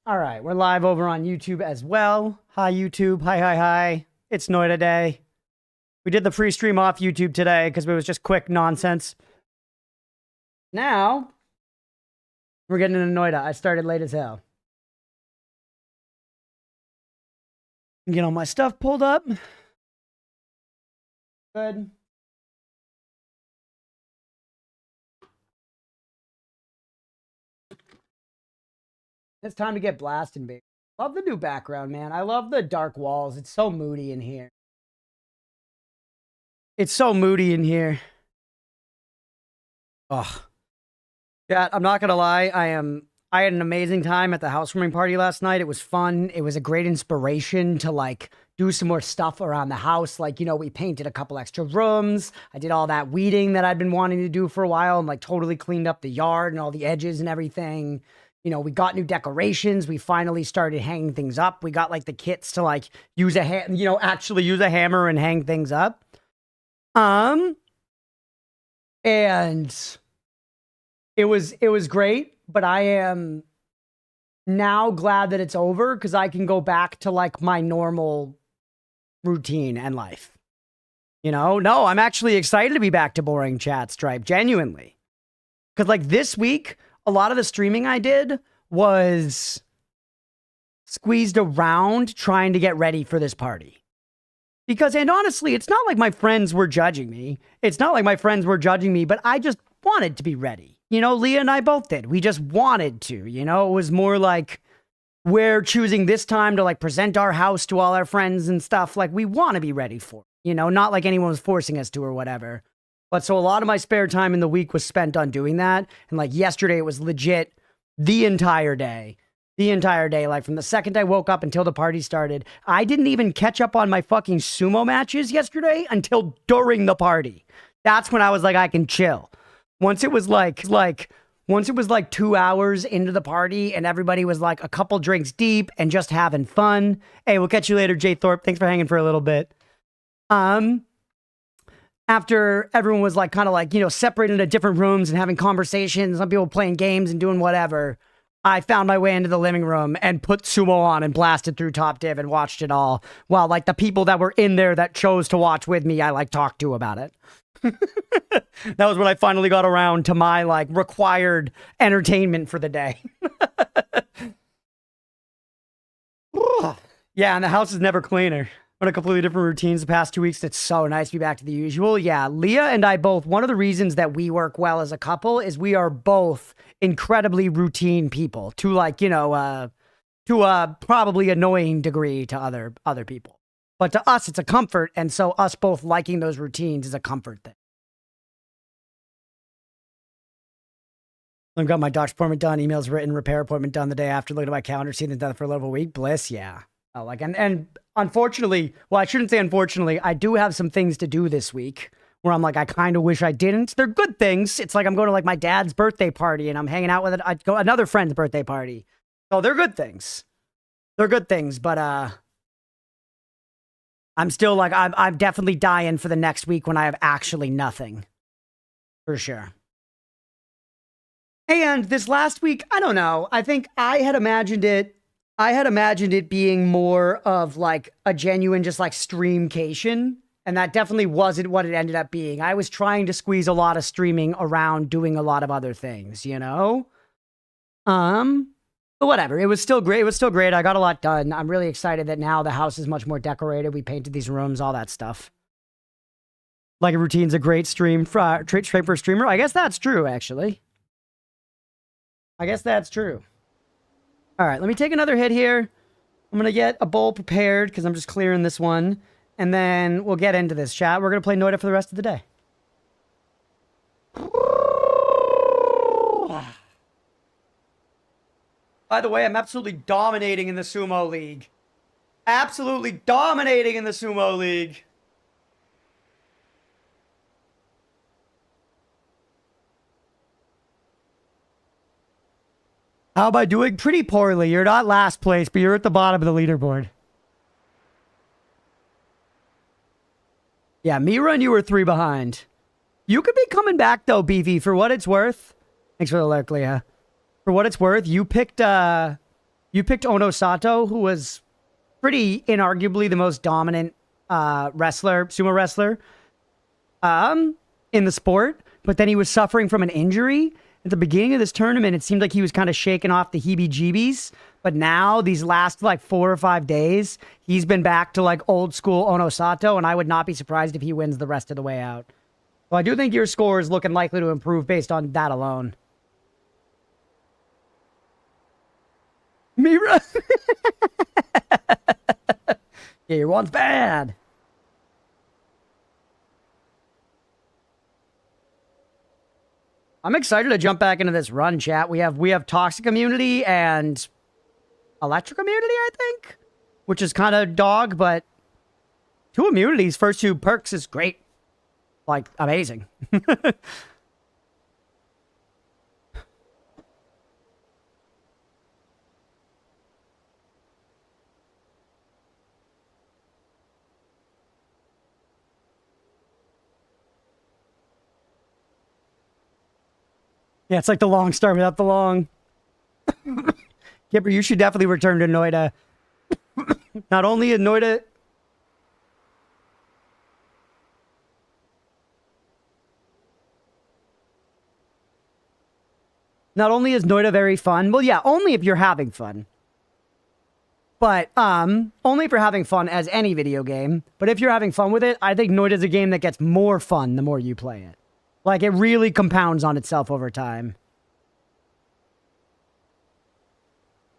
All right, we're live over on YouTube as well. Hi, YouTube. Hi. It's Noita Day. We did the free stream off YouTube today because it was just quick nonsense. Now, we're getting into Noita. I started late as hell. Get all my stuff pulled up. Good. It's time to get blasting, baby. Love the new background, man. I love the dark walls. It's so moody in here. It's so moody in here. Ugh. Yeah, I'm not gonna lie. I had an amazing time at the housewarming party last night. It was fun. It was a great inspiration to like do some more stuff around the house. Like, you know, we painted a couple extra rooms. I did all that weeding that I'd been wanting to do for a while and like totally cleaned up the yard and all the edges and everything. You know, we got new decorations. We finally started hanging things up. We got like the kits to like use actually use a hammer and hang things up. And it was great, but I am now glad that it's over because I can go back to like my normal routine and life. You know, no, I'm actually excited to be back to boring chat Stripe, genuinely. Because like this week, a lot of the streaming I did was squeezed around trying to get ready for this party. Because, and honestly, it's not like my friends were judging me. But I just wanted to be ready. You know, Leah and I both did. We just wanted to, you know, it was more like we're choosing this time to like present our house to all our friends and stuff. Like we want to be ready for it, you know, not like anyone was forcing us to or whatever. But so a lot of my spare time in the week was spent on doing that. And like yesterday, it was legit the entire day. Like from the second I woke up until the party started. I didn't even catch up on my fucking sumo matches yesterday until during the party. That's when I was like, I can chill. Once it was like 2 hours into the party and everybody was like a couple drinks deep and just having fun. Hey, we'll catch you later, Jay Thorpe. Thanks for hanging for a little bit. After everyone was like kind of like, you know, separated into different rooms and having conversations, some people playing games and doing whatever, I found my way into the living room and put sumo on and blasted through Top Div and watched it all. While like the people that were in there that chose to watch with me, I like talked to about it. That was when I finally got around to my like required entertainment for the day. Yeah, and the house is never cleaner. On a completely different routines the past 2 weeks. It's so nice to be back to the usual. Yeah, Leah and I both, one of the reasons that we work well as a couple is we are both incredibly routine people to like, you know, to a probably annoying degree to other people. But to us, it's a comfort. And so us both liking those routines is a comfort thing. I've got my doctor's appointment done, emails written, repair appointment done the day after, looking at my calendar, seeing it done for a little week. Bliss, yeah. Like, and unfortunately, well, I shouldn't say unfortunately, I do have some things to do this week where I'm like, I kind of wish I didn't. They're good things. It's like I'm going to like my dad's birthday party and I'm hanging out with another friend's birthday party. So they're good things. But I'm still like, I'm definitely dying for the next week when I have actually nothing. For sure. And this last week, I don't know. I think I had imagined it being more of like a genuine just like streamcation. And that definitely wasn't what it ended up being. I was trying to squeeze a lot of streaming around doing a lot of other things, you know? But whatever. It was still great. I got a lot done. I'm really excited that now the house is much more decorated. We painted these rooms, all that stuff. Like a routine's a great straight for a streamer. I guess that's true, actually. I guess that's true. All right, let me take another hit here. I'm going to get a bowl prepared because I'm just clearing this one. And then we'll get into this, chat. We're going to play Noita for the rest of the day. By the way, I'm absolutely dominating in the sumo league. How am I doing? Pretty poorly. You're not last place, but you're at the bottom of the leaderboard. Yeah, Mira and you were 3 behind. You could be coming back, though, BV, for what it's worth. Thanks for the lurk, Leah. For what it's worth, you picked You picked Ono Sato, who was pretty inarguably the most dominant sumo wrestler in the sport, but then he was suffering from an injury. At the beginning of this tournament, it seemed like he was kind of shaking off the heebie-jeebies, but now, these last, like, 4 or 5 days, he's been back to, like, old school Ono Sato, and I would not be surprised if he wins the rest of the way out. Well, I do think your score is looking likely to improve based on that alone. Mira! Yeah, your one's bad. I'm excited to jump back into this run, chat. We have Toxic Immunity and Electric Immunity, I think, which is kind of dog, but 2 immunities, first 2 perks is great. Like, amazing. Yeah, it's like the long start without the long. Kipper, you should definitely return to Noita. Not only is Noita... Not only is Noita very fun, well, yeah, only if you're having fun. But, only if you're having fun as any video game. But if you're having fun with it, I think Noita's a game that gets more fun the more you play it. Like, it really compounds on itself over time.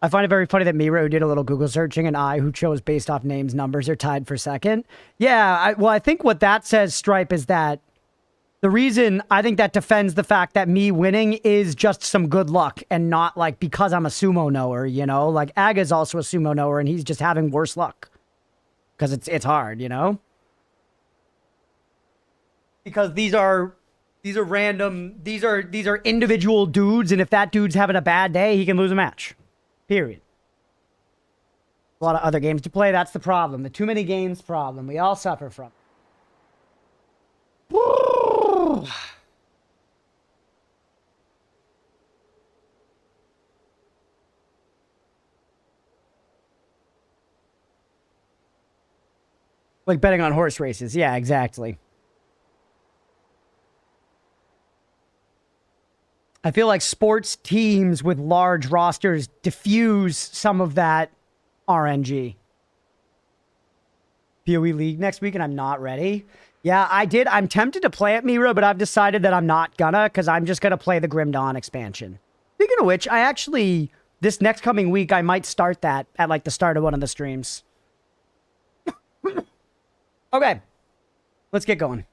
I find it very funny that Miro, who did a little Google searching, and I, who chose based off names, numbers, are tied for second. Yeah, I think what that says, Stripe, is that the reason I think that defends the fact that me winning is just some good luck and not, like, because I'm a sumo knower, you know? Like, Aga's also a sumo knower, and he's just having worse luck. Because it's hard, you know? Because these are random, these are individual dudes, and if that dude's having a bad day, he can lose a match. Period. A lot of other games to play, that's the problem. The too many games problem. We all suffer from. Like betting on horse races. Yeah, exactly. I feel like sports teams with large rosters diffuse some of that RNG. PoE League next week, and I'm not ready. Yeah, I did. I'm tempted to play it, Mira, but I've decided that I'm not gonna, because I'm just gonna play the Grim Dawn expansion. Speaking of which, I actually, this next coming week, I might start that at, like, the start of one of the streams. Okay. Let's get going.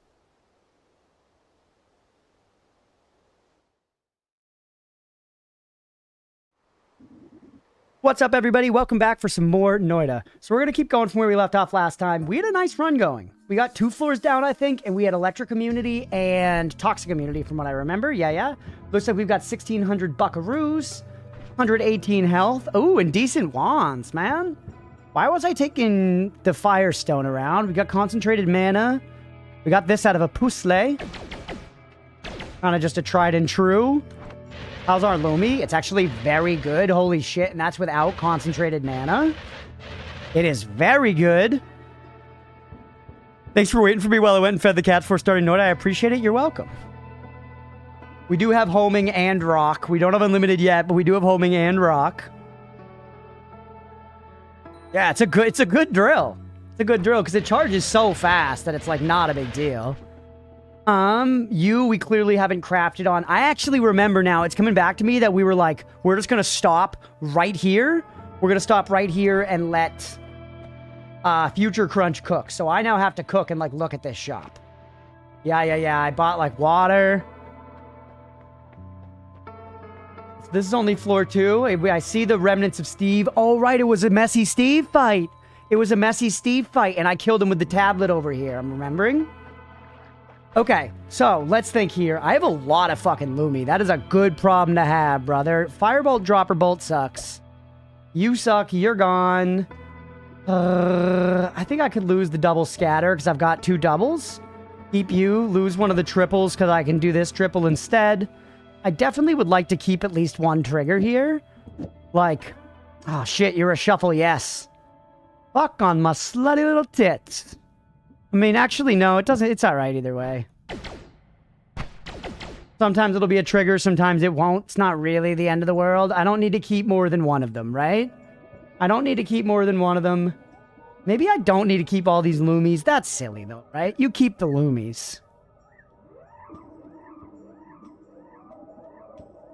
What's up, everybody? Welcome back for some more Noita. So we're going to keep going from where we left off last time. We had a nice run going. We got 2 floors down, I think, and we had Electric Immunity and Toxic Immunity from what I remember. Yeah. Looks like we've got 1,600 buckaroos, 118 health. Ooh, and decent wands, man. Why was I taking the Firestone around? We got Concentrated Mana. We got this out of a Pusle. Kind of just a tried and true. How's our Lumi? It's actually very good. Holy shit. And that's without Concentrated Mana. It is very good. Thanks for waiting for me while I went and fed the cats before starting Noita. I appreciate it. You're welcome. We do have homing and rock. We don't have unlimited yet, but we do have homing and rock. Yeah, it's a good drill. It's a good drill because it charges so fast that it's, like, not a big deal. We clearly haven't crafted on. I actually remember now, it's coming back to me that we were like, we're just gonna stop right here. We're gonna stop right here and let Future Crunch cook. So I now have to cook and, like, look at this shop. Yeah. I bought, like, water. So this is only floor 2. I see the remnants of Steve. Oh, right, it was a messy Steve fight. It was a messy Steve fight, and I killed him with the tablet over here. I'm remembering. Okay, so let's think here. I have a lot of fucking Lumi. That is a good problem to have, brother. Firebolt, Dropper Bolt sucks. You suck. You're gone. I think I could lose the double scatter because I've got 2 doubles. Keep you. Lose one of the triples because I can do this triple instead. I definitely would like to keep at least 1 trigger here. Like, Oh, shit, you're a shuffle, yes. Fuck on my slutty little tits. I mean, actually, no, it doesn't. It's all right either way. Sometimes it'll be a trigger, sometimes it won't. It's not really the end of the world. I don't need to keep more than one of them, right? I don't need to keep more than one of them. Maybe I don't need to keep all these loomies. That's silly, though, right? You keep the loomies.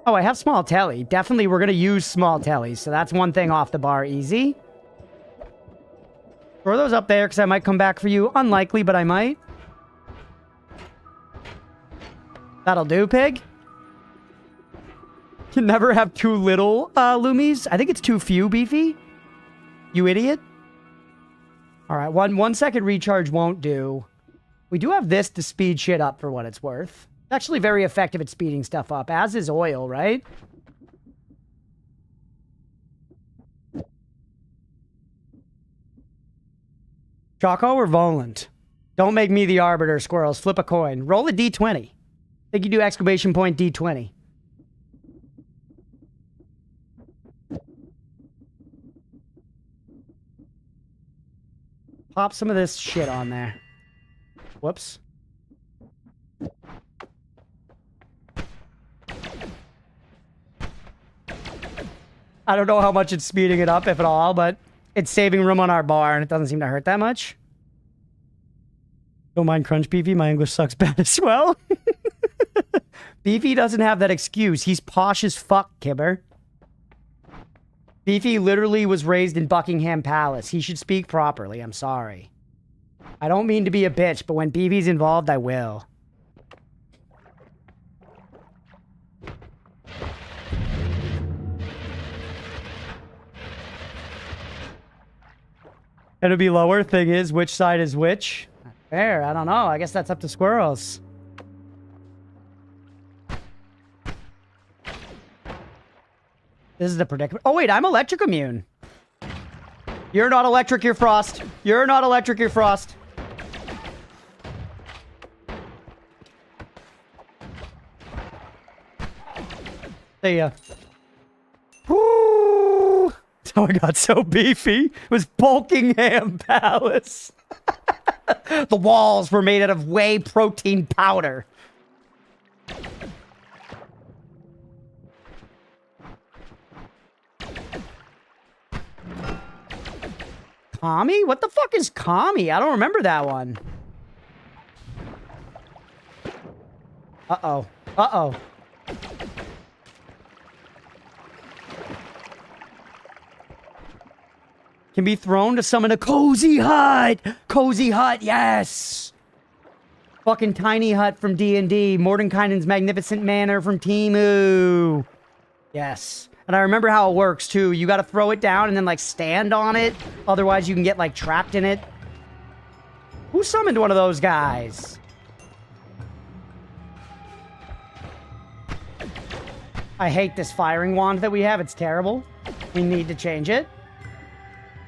Oh, I have small telly. Definitely, we're going to use small tellies. So that's one thing off the bar easy. Throw those up there because I might come back for you. Unlikely, but I might. That'll do, pig. Can never have too little loomies. I think it's too few, Beefy. You idiot. All right, one second recharge won't do. We do have this to speed shit up for what it's worth. It's actually very effective at speeding stuff up, as is oil, right? Choco or Volant? Don't make me the arbiter, squirrels. Flip a coin. Roll a d20. I think you do exclamation point d20. Pop some of this shit on there. Whoops. I don't know how much it's speeding it up, if at all, but it's saving room on our bar, and it doesn't seem to hurt that much. Don't mind Crunch Beefy, my English sucks bad as well. Beefy doesn't have that excuse. He's posh as fuck, Kibber. Beefy literally was raised in Buckingham Palace. He should speak properly. I'm sorry. I don't mean to be a bitch, but when Beefy's involved, I will. It'll be lower. Thing is, which side is which? Fair. I don't know. I guess that's up to squirrels. This is the predicament. Oh, wait, I'm electric immune. You're not electric, you're frost. You're not electric, you're frost. See ya. Woo! Oh, I got so beefy. It was Buckingham Palace. The walls were made out of whey protein powder. Kami? What the fuck is Kami? I don't remember that one. Uh-oh. Uh-oh. Can be thrown to summon a cozy hut. Cozy hut, yes. Fucking tiny hut from D&D. Mordenkainen's Magnificent Manor from Temu. Yes. And I remember how it works, too. You gotta throw it down and then, like, stand on it. Otherwise, you can get, like, trapped in it. Who summoned one of those guys? I hate this firing wand that we have. It's terrible. We need to change it.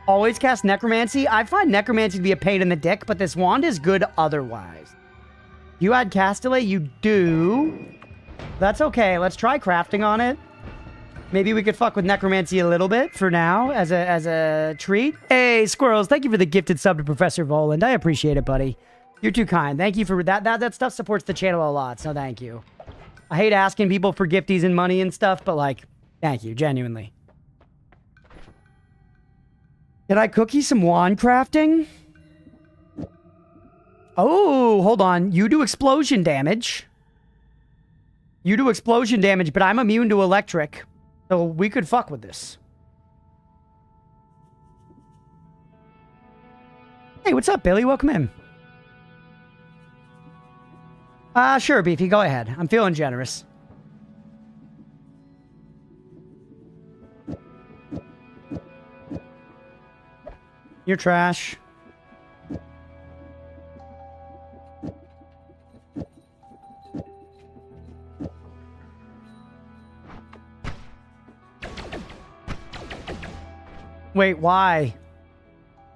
Always cast Necromancy. I find Necromancy to be a pain in the dick, but this wand is good otherwise. You add Castellate? You do. That's okay. Let's try crafting on it. Maybe we could fuck with Necromancy a little bit for now as a treat. Hey, squirrels, thank you for the gifted sub to Professor Voland. I appreciate it, buddy. You're too kind. Thank you for that. That stuff supports the channel a lot, so thank you. I hate asking people for gifties and money and stuff, but, like, thank you, genuinely. Did I cookie some wand crafting? Oh, hold on. You do explosion damage. You do explosion damage, but I'm immune to electric. So we could fuck with this. Hey, what's up, Billy? Welcome in. Sure, Beefy. Go ahead. I'm feeling generous. You're trash. Wait, why?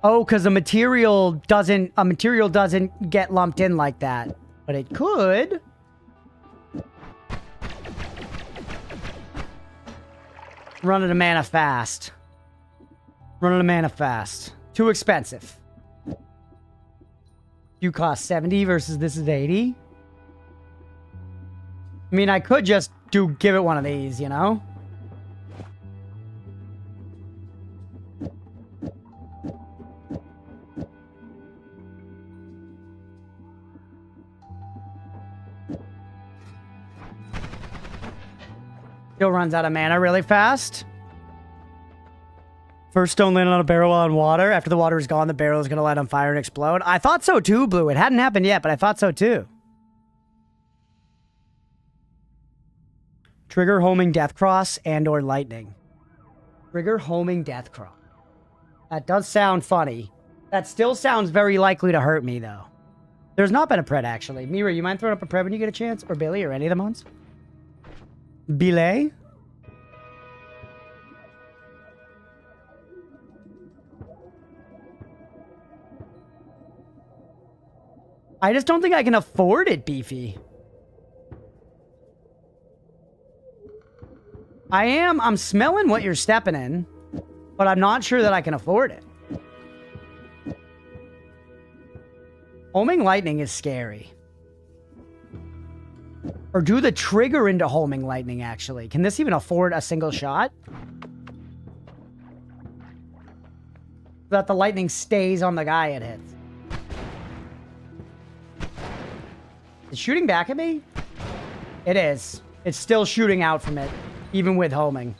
Oh, because a material doesn't get lumped in like that. But it could. Running a mana fast. Running a mana fast. Too expensive. You cost 70 versus this is 80. I mean, I could just give it one of these, you know? Still runs out of mana really fast. First stone landed on a barrel on water. After the water is gone, the barrel is going to light on fire and explode. I thought so too, Blue. It hadn't happened yet, but I thought so too. Trigger homing Deathcross and or lightning. Trigger homing Deathcross. That does sound funny. That still sounds very likely to hurt me, though. There's not been a pred, actually. Mira, you mind throwing up a pred when you get a chance? Or Billy, or any of the mons? Billy? I just don't think I can afford it, Beefy. I'm smelling what you're stepping in, but I'm not sure that I can afford it. Homing lightning is scary. Or do the trigger into homing lightning, actually. Can this even afford a single shot? So that the lightning stays on the guy it hits. Is it shooting back at me? It is. It's still shooting out from it, even with homing.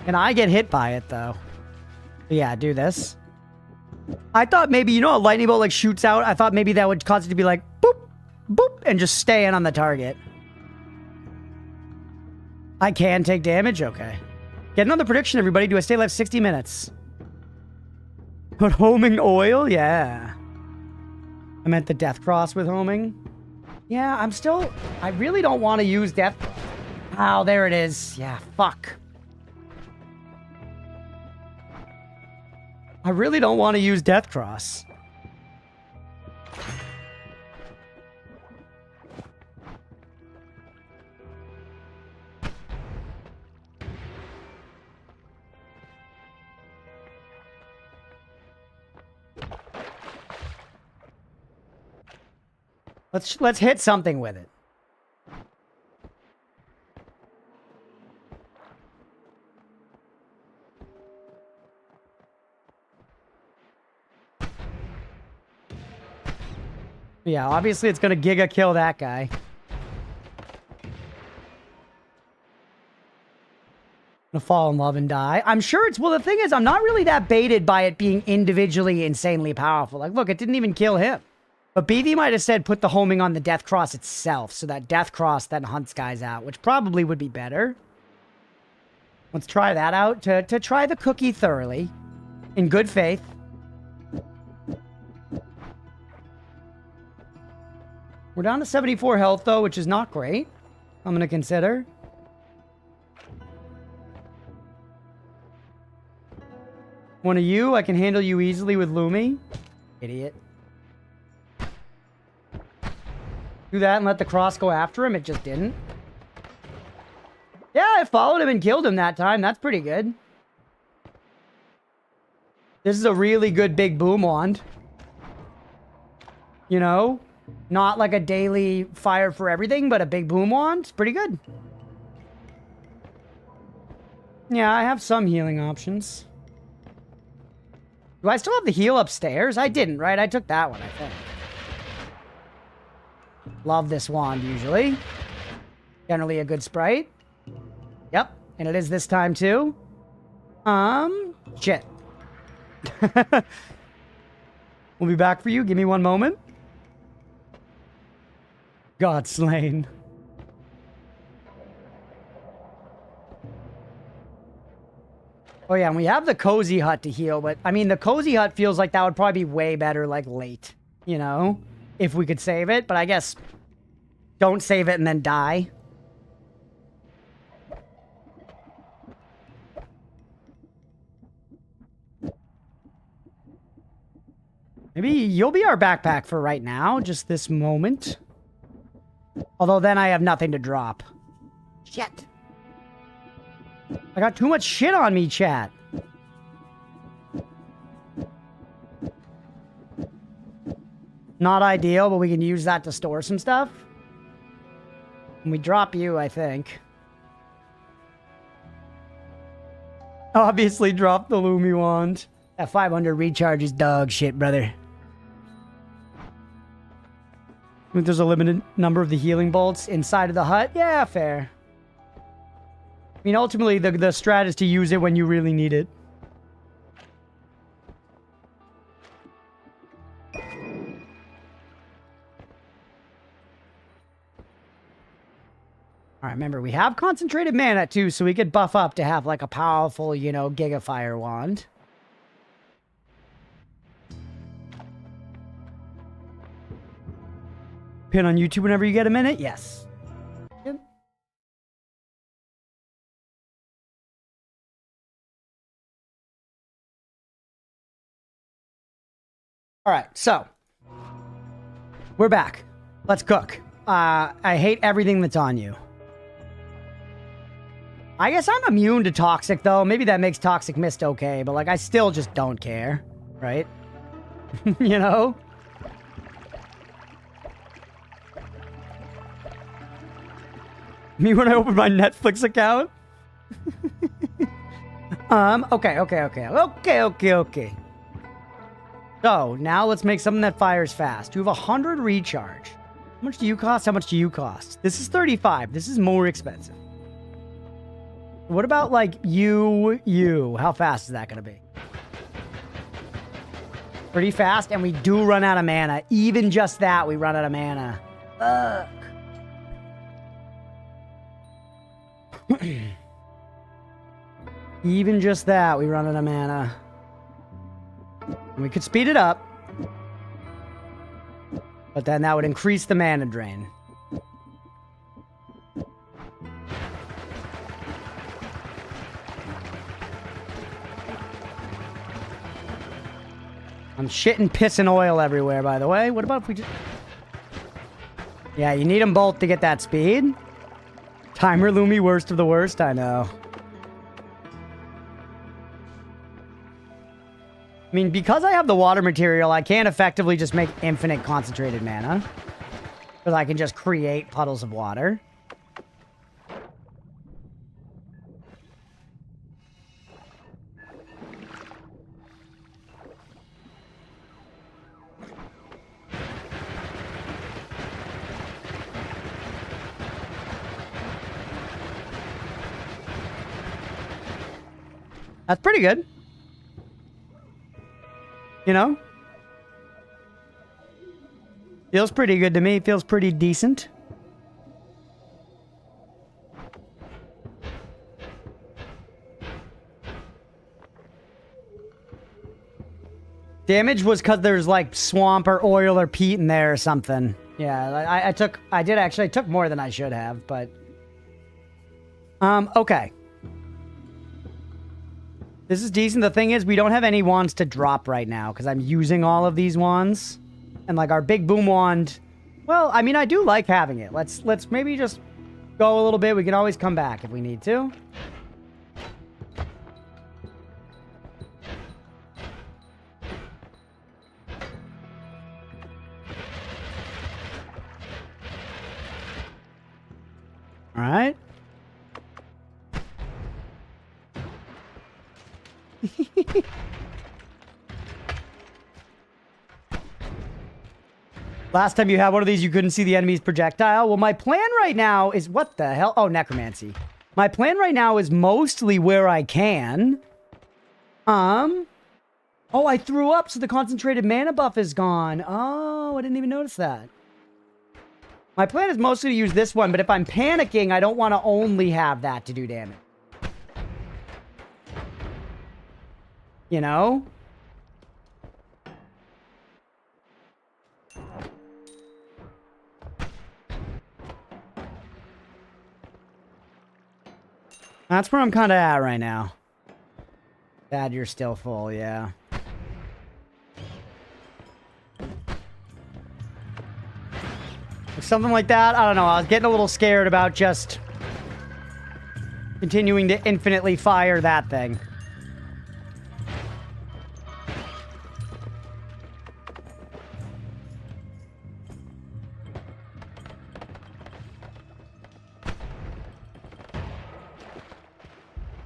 And I get hit by it, though. Yeah, do this. I thought maybe, you know, a lightning bolt like shoots out. I thought maybe that would cause it to be like, boop, boop, and just stay in on the target. I can take damage? Okay. Get another prediction, everybody. Do I stay alive 60 minutes? Put homing oil? Yeah. I meant the death cross with homing. Yeah, I really don't want to use death. Oh, there it is. Yeah, fuck. I really don't want to use death cross. Let's hit something with it. Yeah, obviously it's gonna giga kill that guy. Gonna fall in love and die. I'm sure it's, well, the thing is, I'm not really that baited by it being individually insanely powerful. Like, look, it didn't even kill him. But BV might have said put the homing on the death cross itself, so that death cross then hunts guys out, which probably would be better. Let's try that out to try the cookie thoroughly, in good faith. We're down to 74 health, though, which is not great. I'm going to consider. One of you, I can handle you easily with Lumi. Idiot. Do that and let the cross go after him. It just didn't. Yeah, I followed him and killed him that time. That's pretty good. This is a really good big boom wand. You know? Not like a daily fire for everything, but a big boom wand. It's pretty good. Yeah, I have some healing options. Do I still have the heal upstairs? I didn't, right? I took that one, I think. Love this wand, usually. Generally a good sprite. Yep, and it is this time, too. Shit. We'll be back for you. Give me one moment. God slain. Oh, yeah, and we have the cozy hut to heal, but, I mean, the cozy hut feels like that would probably be way better, like, late, you know? If we could save it, but I guess don't save it and then die. Maybe you'll be our backpack for right now, just this moment. Although then I have nothing to drop. Shit. I got too much shit on me, chat. Not ideal, but we can use that to store some stuff. And we drop you, I think. Obviously drop the Lumi wand. That 500 recharge is dog shit, brother. I think there's a limited number of the healing bolts inside of the hut. Yeah, fair. I mean, ultimately, the strat is to use it when you really need it. All right, remember, we have concentrated mana, too, so we could buff up to have, like, a powerful, you know, Gigafire wand. Pin on YouTube whenever you get a minute? Yes. Yep. All right, so. We're back. Let's cook. I hate everything that's on you. I guess I'm immune to toxic, though. Maybe that makes toxic mist okay, but, like, I still just don't care, right? You know? Me when I open my Netflix account? Okay. So, now let's make something that fires fast. You have 100 recharge. How much do you cost? How much do you cost? This is 35. This is more expensive. What about, like, you? How fast is that going to be? Pretty fast, and we do run out of mana. Even just that, we run out of mana. Fuck. Even just that, we run out of mana. And we could speed it up. But then that would increase the mana drain. I'm shitting piss and oil everywhere, by the way. What about if we just... Yeah, you need them both to get that speed. Timer Lumi, worst of the worst, I know. I mean, because I have the water material, I can't effectively just make infinite concentrated mana. Because I can just create puddles of water. That's pretty good. You know? Feels pretty good to me. Feels pretty decent. Damage was because there's like swamp or oil or peat in there or something. Yeah, I took more than I should have, but... Okay. This is decent. The thing is, we don't have any wands to drop right now because I'm using all of these wands. And like our big boom wand, well, I mean, I do like having it. Let's maybe just go a little bit. We can always come back if we need to. All right. Last time you had one of these, you couldn't see the enemy's projectile. Well, my plan right now is... What the hell? Oh, necromancy. My plan right now is mostly where I can. Oh, I threw up, so the concentrated mana buff is gone. Oh, I didn't even notice that. My plan is mostly to use this one, but if I'm panicking, I don't want to only have that to do damage. You know? That's where I'm kind of at right now. Dad, you're still full, yeah. Something like that. I don't know. I was getting a little scared about just Continuing to infinitely fire that thing.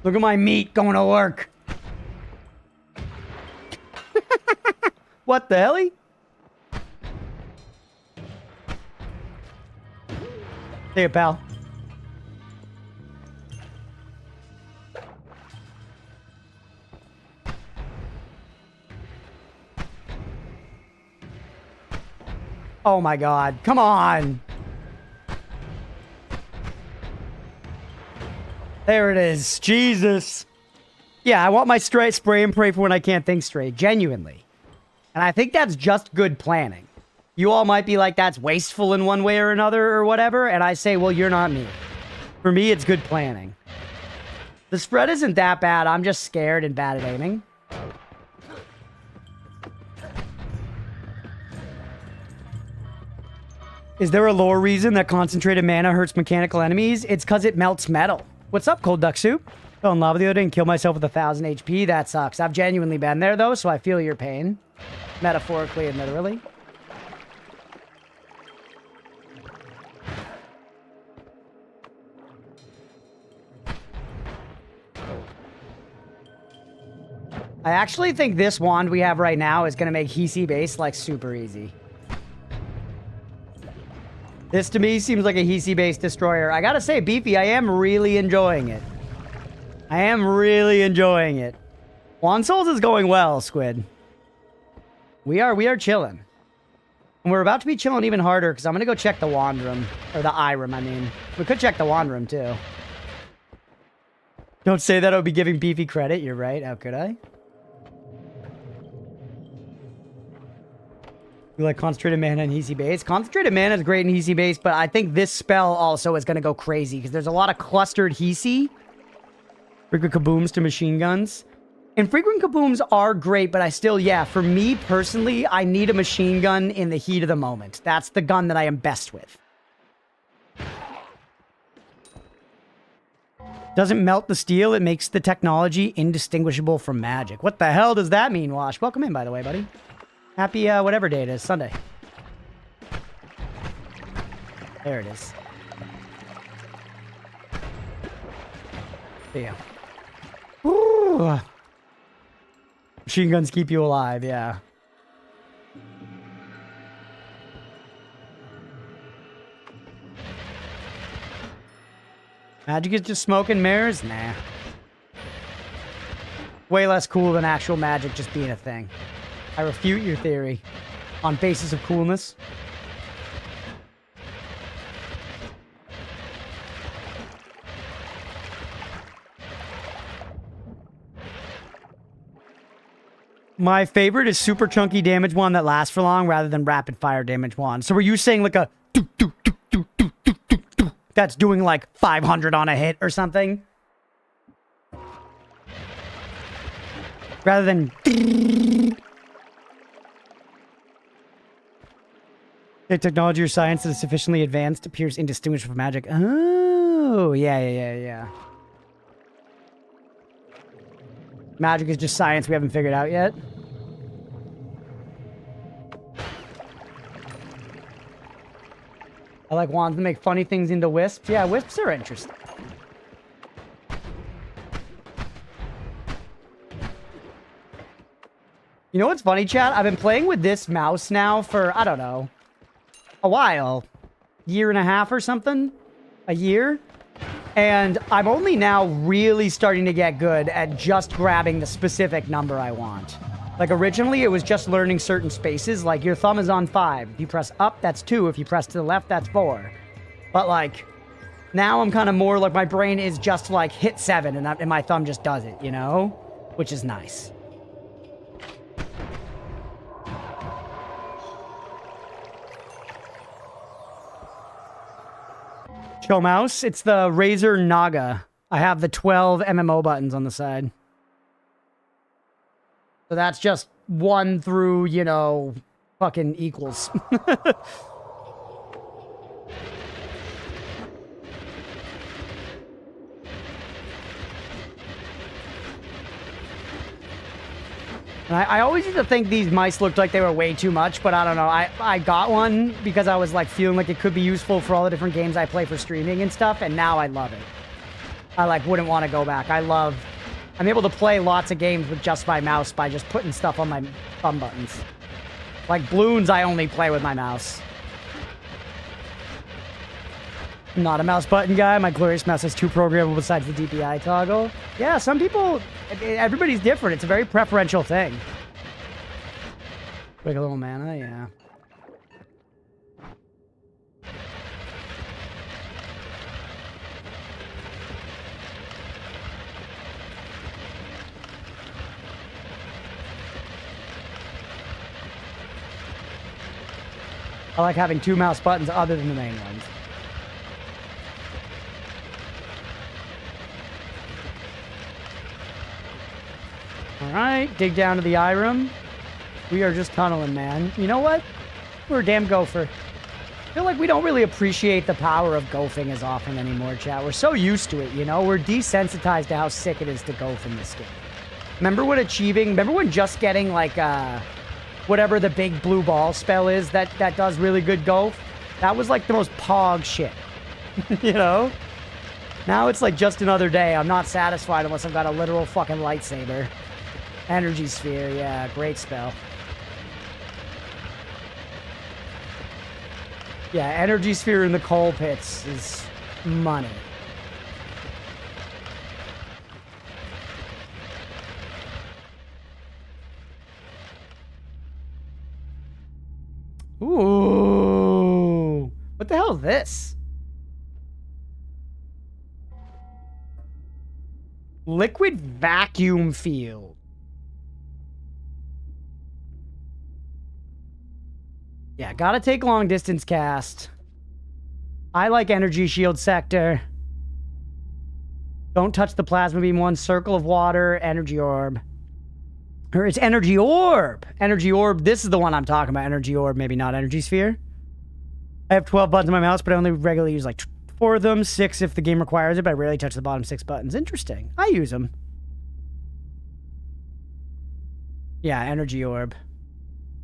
Look at my meat going to work. What the hell? Hey, pal. Oh my god. Come on. There it is. Jesus. Yeah, I want my spray and pray for when I can't think straight. Genuinely. And I think that's just good planning. You all might be like, that's wasteful in one way or another or whatever. And I say, well, you're not me. For me, it's good planning. The spread isn't that bad. I'm just scared and bad at aiming. Is there a lore reason that concentrated mana hurts mechanical enemies? It's because it melts metal. What's up, Cold Duck Soup? Fell in lava the other day and killed myself with 1,000 HP. That sucks. I've genuinely been there, though, so I feel your pain. Metaphorically and literally. I actually think this wand we have right now is going to make Hisi base, like, super easy. This, to me, seems like a Hisi-based destroyer. I gotta say, Beefy, I am really enjoying it. I am really enjoying it. Wand Souls is going well, Squid. We are chilling. And we're about to be chilling even harder, because I'm gonna go check the wand room. Or the eye room, I mean. We could check the wand room, too. Don't say that, I would be giving Beefy credit. You're right. How could I? You like Concentrated Mana and Hisi base? Concentrated Mana is great in Hisi base, but I think this spell also is going to go crazy because there's a lot of clustered Hisi. Frequent kabooms to machine guns. And frequent kabooms are great, but I still, yeah, for me personally, I need a machine gun in the heat of the moment. That's the gun that I am best with. Doesn't melt the steel, it makes the technology indistinguishable from magic. What the hell does that mean, Wash? Welcome in, by the way, buddy. Happy, whatever day it is. Sunday. There it is. Yeah. Ooh. Machine guns keep you alive, yeah. Magic is just smoke and mirrors? Nah. Way less cool than actual magic just being a thing. I refute your theory on basis of coolness. My favorite is super chunky damage wand that lasts for long rather than rapid fire damage wand. So were you saying like a that's doing like 500 on a hit or something? Rather than technology or science that is sufficiently advanced appears indistinguishable from magic. Oh, yeah. Magic is just science we haven't figured out yet. I like wands to make funny things into wisps. Yeah, wisps are interesting. You know what's funny, chat? I've been playing with this mouse now for, I don't know, a while. Year and a half or something? A year? And I'm only now really starting to get good at just grabbing the specific number I want. Like originally, it was just learning certain spaces. Like your thumb is on 5. If you press up, that's 2. If you press to the left, that's 4. But like, now I'm kind of more like my brain is just like hit 7 and my thumb just does it, you know? Which is nice. Show mouse. It's the Razer Naga. I have the 12 MMO buttons on the side. So that's just 1 through, you know, fucking equals. I always used to think these mice looked like they were way too much, but I don't know. I got one because I was like feeling like it could be useful for all the different games I play for streaming and stuff, and now I love it. I like wouldn't want to go back. I'm able to play lots of games with just my mouse by just putting stuff on my thumb buttons. Like Bloons, I only play with my mouse. Not a mouse button guy. My glorious mouse has 2 programmable besides the DPI toggle. Yeah, some people, everybody's different. It's a very preferential thing. Quick little mana, yeah. I like having 2 mouse buttons other than the main ones. Alright, dig down to the eye room. We are just tunneling, man. You know what? We're a damn gopher. I feel like we don't really appreciate the power of gophing as often anymore, chat. We're so used to it, you know? We're desensitized to how sick it is to goph in this game. Remember when just getting, like, whatever the big blue ball spell is that does really good goph? That was, like, the most pog shit. You know? Now it's, like, just another day. I'm not satisfied unless I've got a literal fucking lightsaber. Energy sphere, yeah, great spell. Yeah, energy sphere in the coal pits is money. Ooh, what the hell is this? Liquid vacuum field. Yeah, gotta take long distance cast. I like energy shield sector. Don't touch the plasma beam one. Circle of water, energy orb. Or it's energy orb. Energy orb. This is the one I'm talking about. Energy orb, maybe not energy sphere. I have 12 buttons on my mouse, but I only regularly use like 4 of them. 6 if the game requires it, but I rarely touch the bottom 6 buttons. Interesting. I use them. Yeah, energy orb.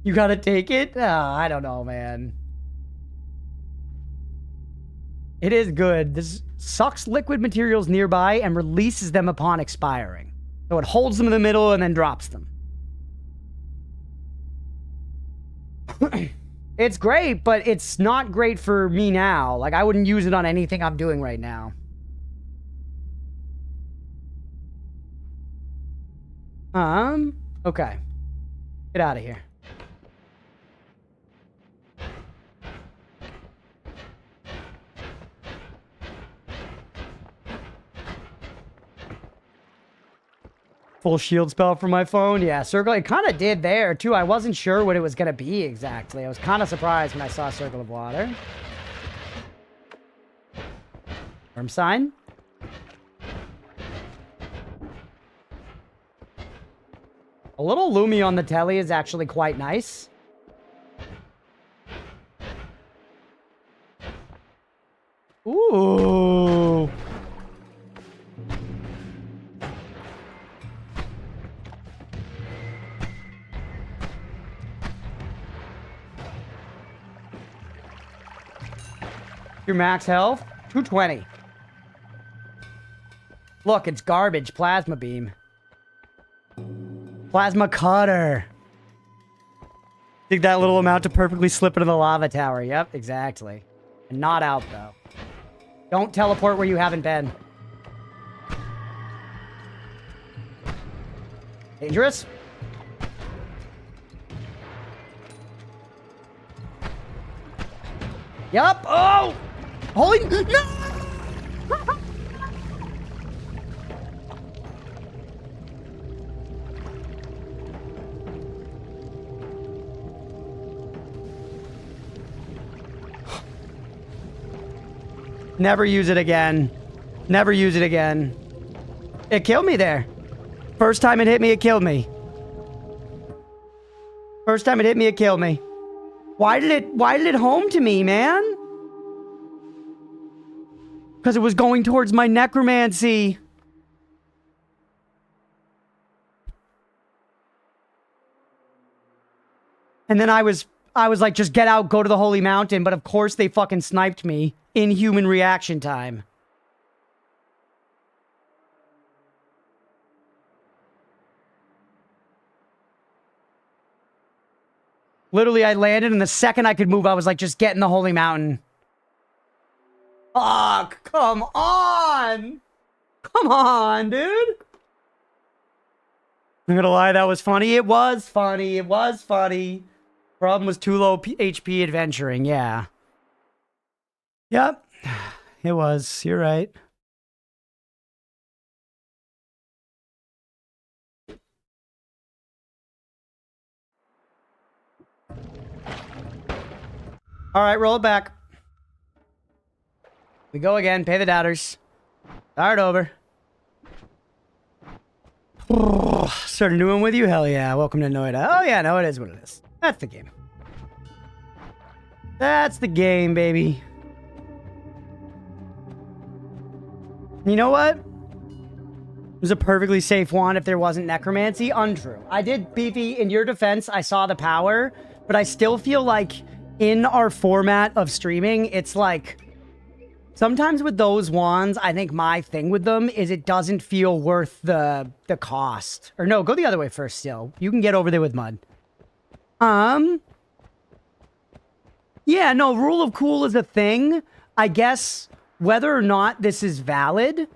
You gotta take it? Oh, I don't know, man. It is good. This sucks liquid materials nearby and releases them upon expiring. So it holds them in the middle and then drops them. It's great, but it's not great for me now. Like, I wouldn't use it on anything I'm doing right now. Okay. Get out of here. Full shield spell for my phone. Yeah, circle. It kind of did there, too. I wasn't sure what it was going to be exactly. I was kind of surprised when I saw Circle of Water. Worm sign. A little Lumi on the telly is actually quite nice. Ooh. Your max health? 220. Look, it's garbage. Plasma beam. Plasma cutter. Dig that little amount to perfectly slip into the lava tower. Yep, exactly. And not out, though. Don't teleport where you haven't been. Dangerous? Yup. Oh! Holy... No! Never use it again. Never use it again. It killed me there. First time it hit me, it killed me. First time it hit me, it killed me. Why did it home to me, man? Because it was going towards my necromancy. And then I was like, just get out, go to the Holy Mountain. But of course they fucking sniped me in human reaction time. Literally, I landed, and the second I could move, I was like, just get in the Holy Mountain. Fuck, come on. Come on, dude. I'm gonna lie, that was funny. It was funny. It was funny. Problem was too low HP adventuring, yeah. Yep, it was. You're right. All right, roll it back. We go again. Pay the doubters. Start over. Start a new one with you? Hell yeah. Welcome to Noita. Oh yeah, no, it is what it is. That's the game. That's the game, baby. You know what? It was a perfectly safe wand if there wasn't necromancy. Untrue. I did, Beefy, in your defense, I saw the power, but I still feel like in our format of streaming, it's like, sometimes with those wands, I think my thing with them is it doesn't feel worth the cost. Or no, go the other way first still. You can get over there with mud. Yeah, no, rule of cool is a thing. I guess whether or not this is valid,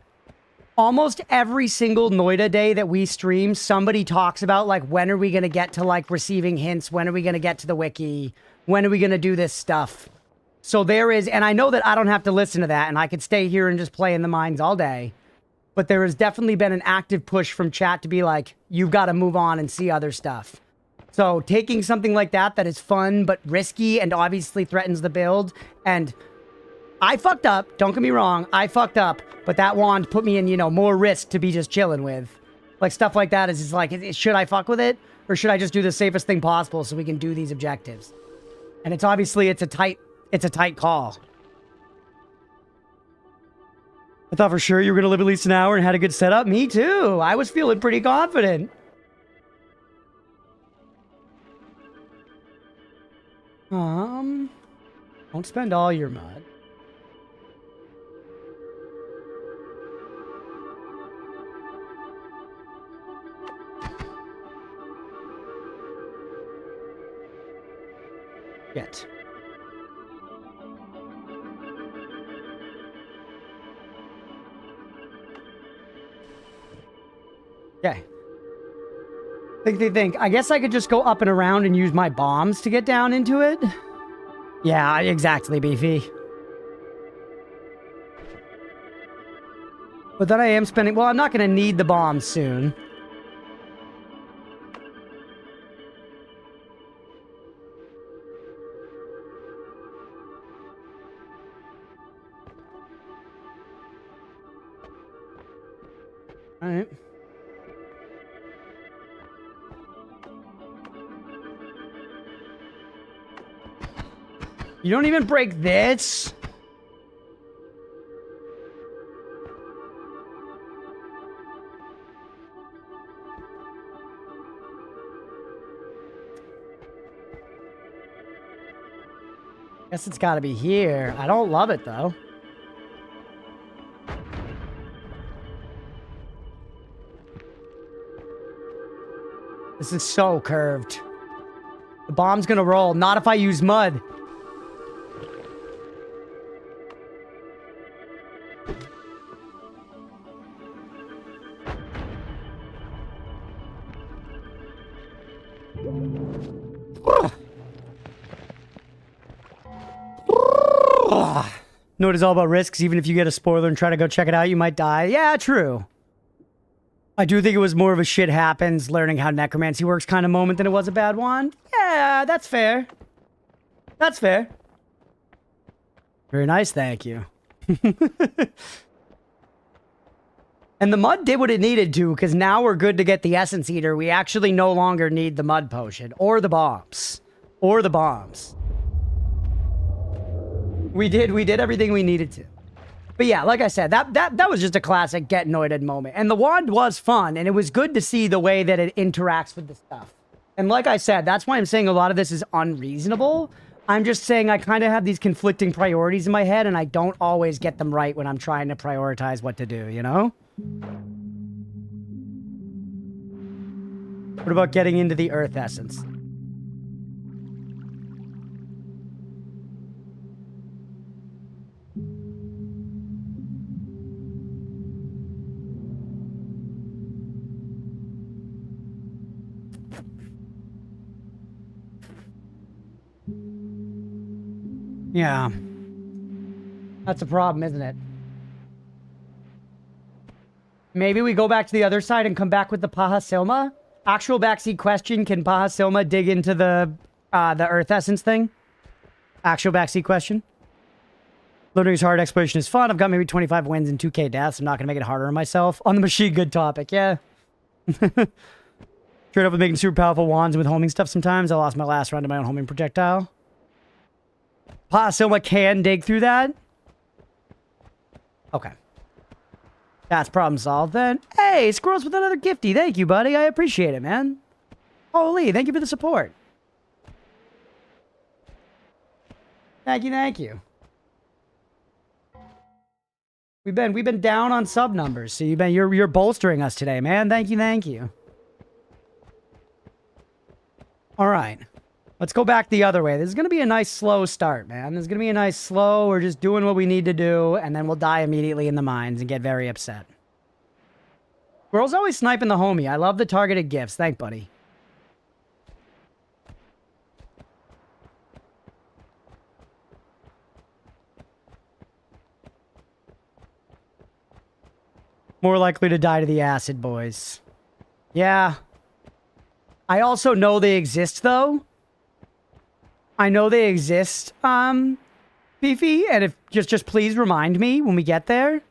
almost every single Noita day that we stream, somebody talks about, like, when are we going to get to, like, receiving hints? When are we going to get to the wiki? When are we going to do this stuff? So there is, and I know that I don't have to listen to that, and I could stay here and just play in the mines all day. But there has definitely been an active push from chat to be like, you've got to move on and see other stuff. So taking something like that is fun, but risky, and obviously threatens the build, and I fucked up, don't get me wrong, I fucked up, but that wand put me in, you know, more risk to be just chilling with. Like, stuff like that is just like, should I fuck with it? Or should I just do the safest thing possible so we can do these objectives? And it's obviously, it's a tight call. I thought for sure you were going to live at least an hour and had a good setup. Me too. I was feeling pretty confident. Don't spend all your mud. Yet. Okay. Think. I guess I could just go up and around and use my bombs to get down into it. Yeah, exactly, Beefy. But then I am spending... Well, I'm not going to need the bombs soon. All right. You don't even break this? Guess it's gotta be here. I don't love it, though. This is so curved. The bomb's gonna roll. Not if I use mud. Know it is all about risks. Even if you get a spoiler and try to go check it out, you might die. Yeah, true. I do think it was more of a shit happens, learning how necromancy works kind of moment than it was a bad one. Yeah, that's fair. That's fair. Very nice, thank you. And the mud did what it needed to, because now we're good to get the Essence Eater. We actually no longer need the mud potion, or the bombs. Or the bombs. We did everything we needed to. But yeah, like I said, that was just a classic get noited moment. And the wand was fun, and it was good to see the way that it interacts with the stuff. And like I said, that's why I'm saying a lot of this is unreasonable. I'm just saying I kind of have these conflicting priorities in my head, and I don't always get them right when I'm trying to prioritize what to do, you know? What about getting into the Earth Essence? Yeah. That's a problem, isn't it? Maybe we go back to the other side and come back with the Paha Silma? Actual backseat question, can Paha Silma dig into the Earth Essence thing? Actual backseat question. Loading is hard, exploration is fun. I've got maybe 25 wins and 2k deaths. I'm not going to make it harder on myself. On the machine gun topic, yeah. Trade up with making super powerful wands and with homing stuff sometimes. I lost my last round to my own homing projectile. Silma can dig through that? Okay. That's problem solved then. Hey, Squirrels with another gifty. Thank you, buddy. I appreciate it, man. Holy, thank you for the support. Thank you, thank you. We've been down on sub numbers, so you're bolstering us today, man. Thank you, thank you. All right. Let's go back the other way. This is going to be a nice slow start, man. This is going to be a nice slow. We're just doing what we need to do, and then we'll die immediately in the mines and get very upset. Girl's always sniping the homie. I love the targeted gifts. Thank buddy. More likely to die to the acid, boys. Yeah. I also know they exist, though. I know they exist, Beefy, and if just please remind me when we get there.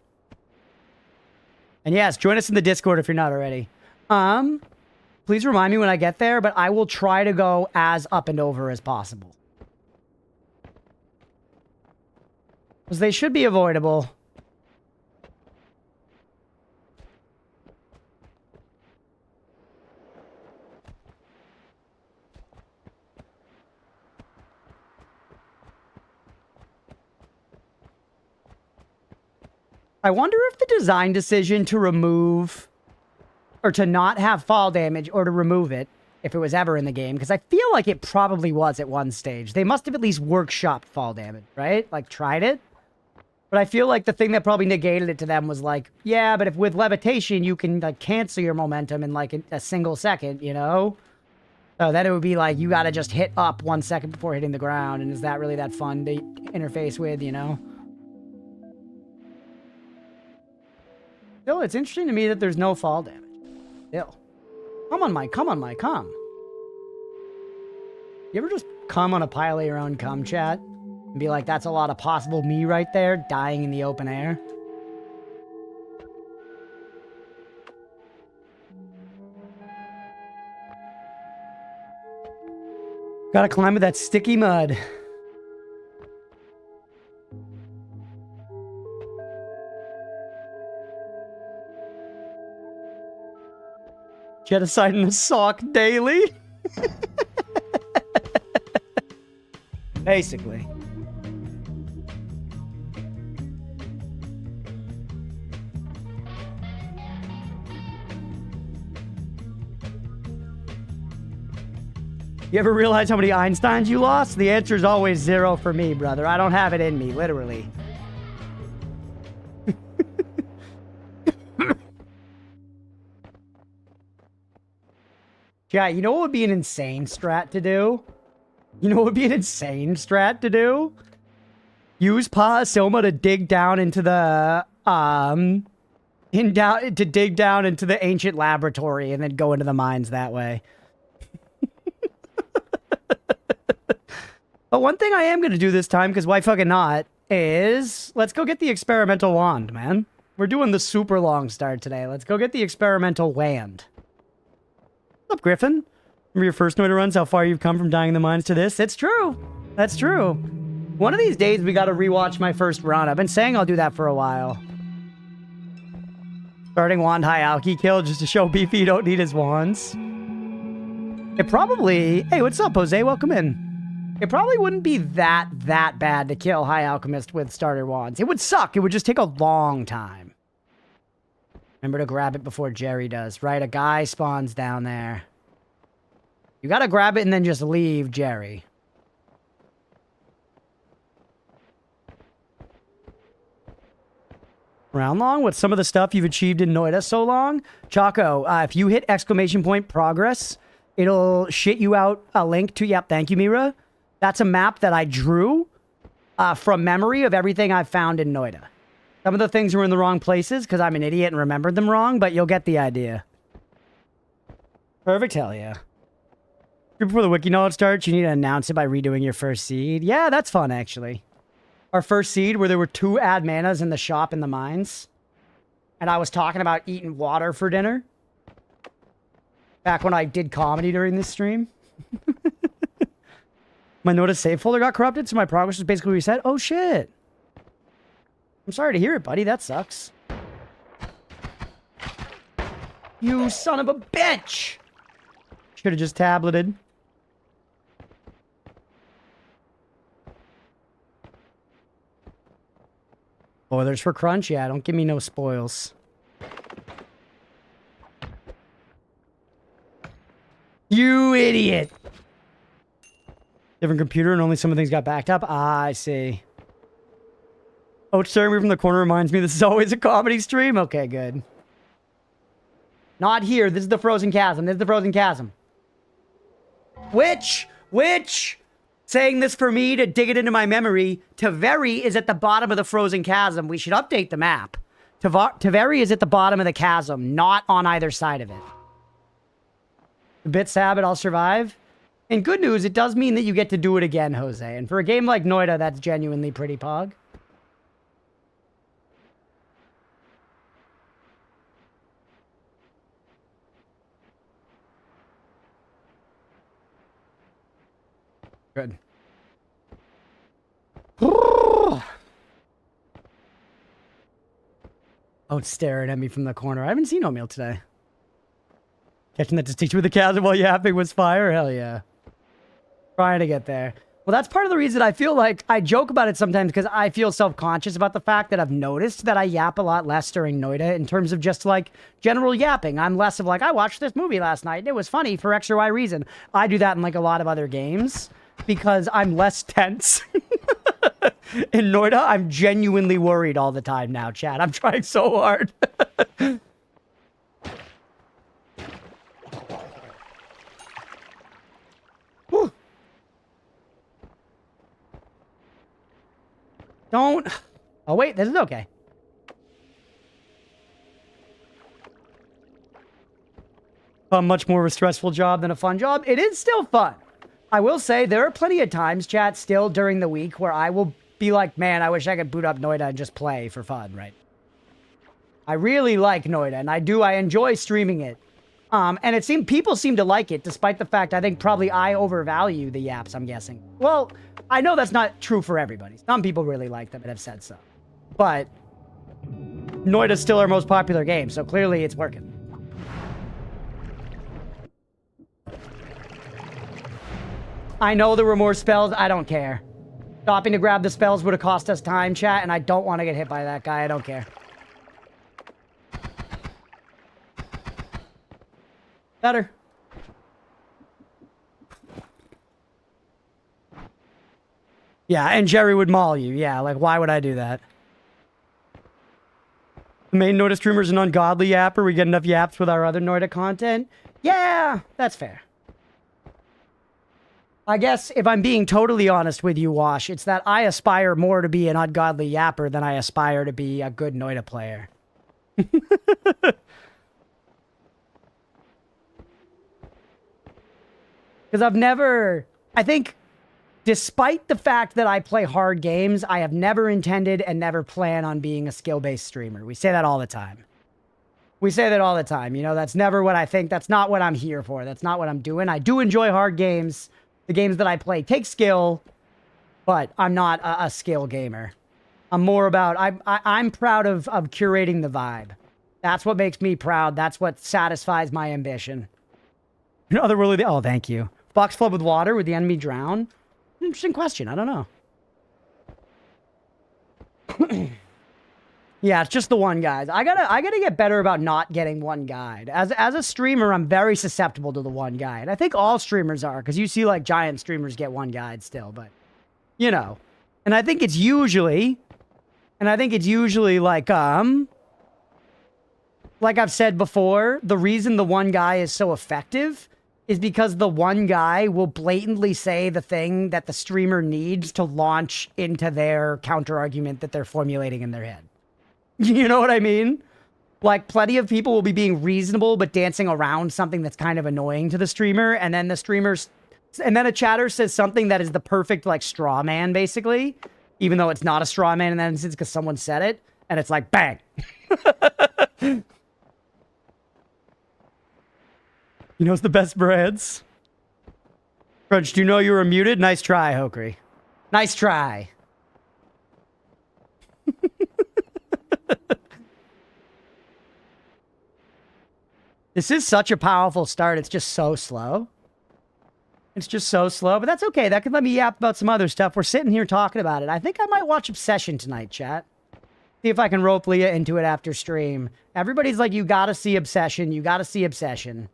And yes, join us in the Discord if you're not already. Please remind me when I get there, but I will try to go as up and over as possible. Because they should be avoidable. I wonder if the design decision to remove, or to not have fall damage, or to remove it, if it was ever in the game, because I feel like it probably was at one stage. They must have at least workshopped fall damage, right? Like, tried it? But I feel like the thing that probably negated it to them was like, yeah, but if with levitation, you can, like, cancel your momentum in, like, a single second, you know? So then it would be like, you gotta just hit up 1 second before hitting the ground, and is that really that fun to interface with, you know? Still, it's interesting to me that there's no fall damage. Still. Come on, Mike. Come on, Mike. Come. You ever just come on a pile of your own cum, chat? And be like, that's a lot of possible me right there, dying in the open air? Gotta climb with that sticky mud. Genocide in the sock daily? Basically. You ever realize how many Einsteins you lost? The answer is always 0 for me, brother. I don't have it in me, literally. Yeah, you know what would be an insane strat to do? You know what would be an insane strat to do? Use Paha Silma to dig down into the dig down into the ancient laboratory and then go into the mines that way. But one thing I am going to do this time, because why fucking not, is let's go get the experimental wand, man. We're doing the super long start today. Let's go get the experimental wand. What's up, Griffin? Remember your first Noita runs, how far you've come from dying in the mines to this? It's true. That's true. One of these days, we got to rewatch my first run. I've been saying I'll do that for a while. Starting wand high alky kill just to show Beefy you don't need his wands. It probably... Hey, what's up, Jose? Welcome in. It probably wouldn't be that bad to kill High Alchemist with starter wands. It would suck. It would just take a long time. Remember to grab it before Jerry does, right? A guy spawns down there. You gotta grab it and then just leave Jerry. Round long? With some of the stuff you've achieved in Noita so long? Choco, if you hit exclamation point progress, it'll shit you out a link to... Yep, thank you, Mira. That's a map that I drew from memory of everything I've found in Noita. Some of the things were in the wrong places because I'm an idiot and remembered them wrong, but you'll get the idea. Perfect, hell yeah. Before the wiki knowledge starts, you need to announce it by redoing your first seed. Yeah, that's fun, actually. Our first seed where there were 2 ad manas in the shop in the mines. And I was talking about eating water for dinner. Back when I did comedy during this stream. My Noita save folder got corrupted, so my progress was basically reset. Oh, shit. I'm sorry to hear it, buddy. That sucks. You son of a bitch! Should have just tableted. Spoilers for Crunch? Yeah, don't give me no spoils. You idiot! Different computer and only some of the things got backed up? Ah, I see. Oh, staring me from the corner reminds me this is always a comedy stream? Okay, good. Not here. This is the Frozen Chasm. This is the Frozen Chasm. Which, saying this for me to dig it into my memory, Taveri is at the bottom of the Frozen Chasm. We should update the map. Taveri is at the bottom of the chasm, not on either side of it. A bit sad, but I'll survive. And good news, it does mean that you get to do it again, Jose. And for a game like Noita, that's genuinely pretty pog. Good. Oh, it's staring at me from the corner. I haven't seen oatmeal today. Catching that distinction with the chasm while yapping was fire? Hell yeah. Trying to get there. Well, that's part of the reason I feel like I joke about it sometimes because I feel self-conscious about the fact that I've noticed that I yap a lot less during Noita in terms of just like general yapping. I'm less of like, I watched this movie last night. It was funny for X or Y reason. I do that in like a lot of other games because I'm less tense. In Noita, I'm genuinely worried all the time now, chat. I'm trying so hard. Don't... Oh, wait, this is okay. Much more of a stressful job than a fun job. It is still fun. I will say, there are plenty of times, chat, still during the week where I will be like, man, I wish I could boot up Noita and just play for fun, right? I really like Noita, and I enjoy streaming it. And people seem to like it, despite the fact I think probably I overvalue the yaps, I'm guessing. Well, I know that's not true for everybody. Some people really like them and have said so. But Noita's still our most popular game, so clearly it's working. I know there were more spells. I don't care. Stopping to grab the spells would have cost us time, chat, and I don't want to get hit by that guy. I don't care. Better. Yeah, and Jerry would maul you. Yeah, like, why would I do that? The main Noita streamer's an ungodly yapper. We get enough yaps with our other Noita content. Yeah, that's fair. I guess, if I'm being totally honest with you, Wash, it's that I aspire more to be an ungodly yapper than I aspire to be a good Noita player. Because I think, despite the fact that I play hard games, I have never intended and never plan on being a skill-based streamer. We say that all the time. We say that all the time. You know, that's never what I think. That's not what I'm here for. That's not what I'm doing. I do enjoy hard games. The games that I play take skill, but I'm not a skill gamer. I'm more about, I'm proud of curating the vibe. That's what makes me proud. That's what satisfies my ambition. Otherworldly. Oh, thank you. Box flood with water. Would the enemy drown? Interesting question. I don't know. Yeah, it's just the one guide. I gotta get better about not getting one guide. As a streamer, I'm very susceptible to the one guide. I think all streamers are, because you see like giant streamers get one guide still, but you know. And I think it's usually like I've said before, the reason the one guy is so effective is because the one guy will blatantly say the thing that the streamer needs to launch into their counter argument that they're formulating in their head. You know what I mean? Like, plenty of people will be being reasonable, but dancing around something that's kind of annoying to the streamer. And then a chatter says something that is the perfect, like, straw man, basically. Even though it's not a straw man in that instance because someone said it. And it's like, bang. You know what's the best breads? Crunch, do you know you were muted? Nice try, Hokri. Nice try. This is such a powerful start. It's just so slow. It's just so slow, but that's okay. That could let me yap about some other stuff. We're sitting here talking about it. I think I might watch Obsession tonight, chat. See if I can rope Leah into it after stream. Everybody's like, you gotta see Obsession. You gotta see Obsession.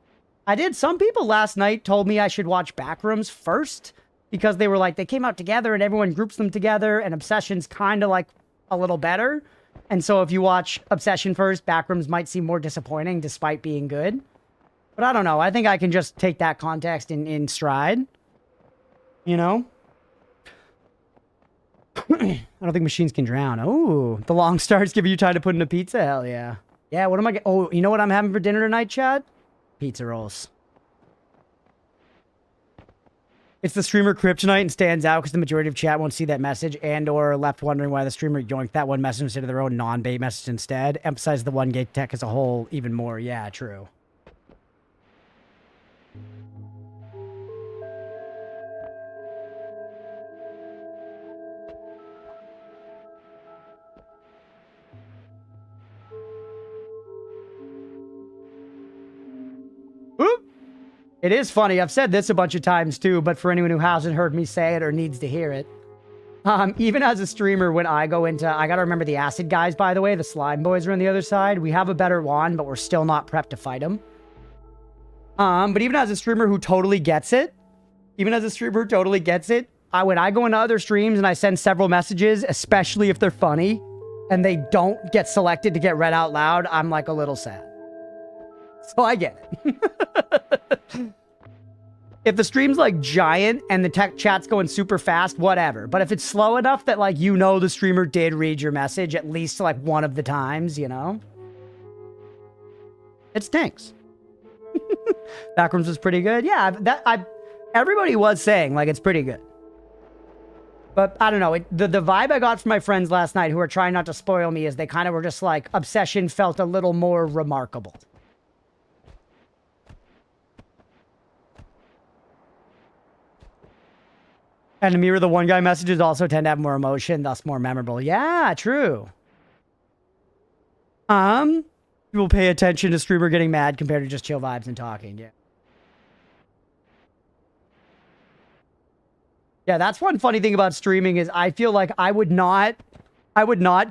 I did. Some people last night told me I should watch Backrooms first because they were like, they came out together and everyone groups them together and Obsession's kind of like a little better. And so if you watch Obsession first, Backrooms might seem more disappointing despite being good. But I don't know. I think I can just take that context in stride. You know? I don't think machines can drown. Oh, the long starts give you time to put in a pizza? Hell yeah. Yeah, what am I... Oh, you know what I'm having for dinner tonight, Chad? Pizza rolls. It's the streamer kryptonite and stands out because the majority of chat won't see that message and or left wondering why the streamer yoinked that one message instead of their own non-bait message instead. Emphasize the one gate tech as a whole even more. Yeah, true. Oop. It is funny. I've said this a bunch of times too, but for anyone who hasn't heard me say it or needs to hear it, even as a streamer, when I go into, I gotta remember the acid guys, by the way, the slime boys are on the other side. We have a better wand, but we're still not prepped to fight them. But even as a streamer who totally gets it, when I go into other streams and I send several messages, especially if they're funny and they don't get selected to get read out loud, I'm like a little sad. So I get it. If the stream's like giant and the tech chat's going super fast, whatever. But if it's slow enough that like, you know, the streamer did read your message at least like one of the times, you know, it stinks. Backrooms was pretty good. Yeah, everybody was saying like it's pretty good. But I don't know. The vibe I got from my friends last night who are trying not to spoil me is they kind of were just like, Obsession felt a little more remarkable. And to mirror the one guy messages also tend to have more emotion, thus more memorable. Yeah, true. People pay attention to streamer getting mad compared to just chill vibes and talking. Yeah. Yeah, that's one funny thing about streaming is I feel like I would not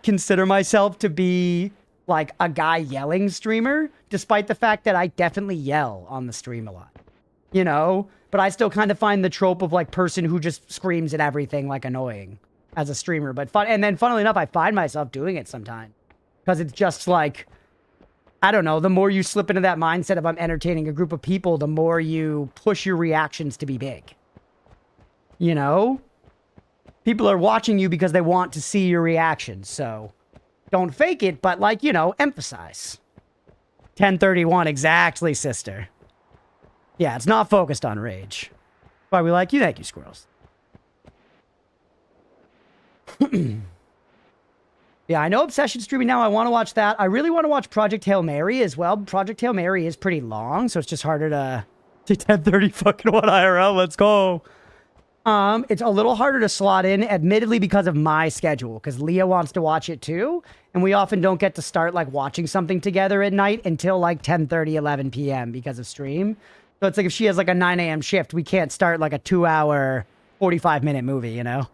consider myself to be like a guy yelling streamer, despite the fact that I definitely yell on the stream a lot. You know? But I still kind of find the trope of like person who just screams at everything like annoying as a streamer. But and then funnily enough, I find myself doing it sometimes because it's just like, I don't know, the more you slip into that mindset of I'm entertaining a group of people, the more you push your reactions to be big. You know? People are watching you because they want to see your reactions. So don't fake it, but like, you know, emphasize. 1031, exactly, sister. Yeah, it's not focused on rage. Why we like you. Thank you, squirrels. Yeah, I know Obsession streaming now. I want to watch that. I really want to watch Project Hail Mary as well. Project Hail Mary is pretty long, so it's just harder to 10:30 fucking 1 IRL. Let's go. It's a little harder to slot in, admittedly, because of my schedule, because Leah wants to watch it too, and we often don't get to start like watching something together at night until like 10:30, 11 p.m. because of stream. So it's like if she has like a 9 a.m. shift, we can't start like a 2-hour, 45-minute movie, you know?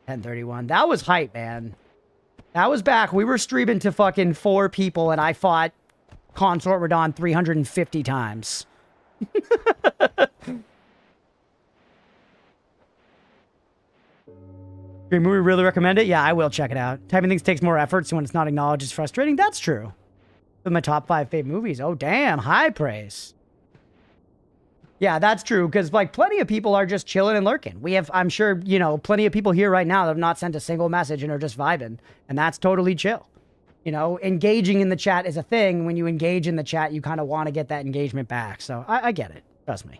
10:31. That was hype, man. That was back. We were streaming to fucking 4 people, and I fought Consort Radon 350 times. Great movie, really recommend it? Yeah, I will check it out. Typing things takes more effort, so when it's not acknowledged, it's frustrating. That's true. With my top 5 favorite movies. Oh, damn. High praise. Yeah, that's true, because, like, plenty of people are just chilling and lurking. We have, I'm sure, you know, plenty of people here right now that have not sent a single message and are just vibing, and that's totally chill. You know, engaging in the chat is a thing. When you engage in the chat, you kind of want to get that engagement back. So, I get it. Trust me.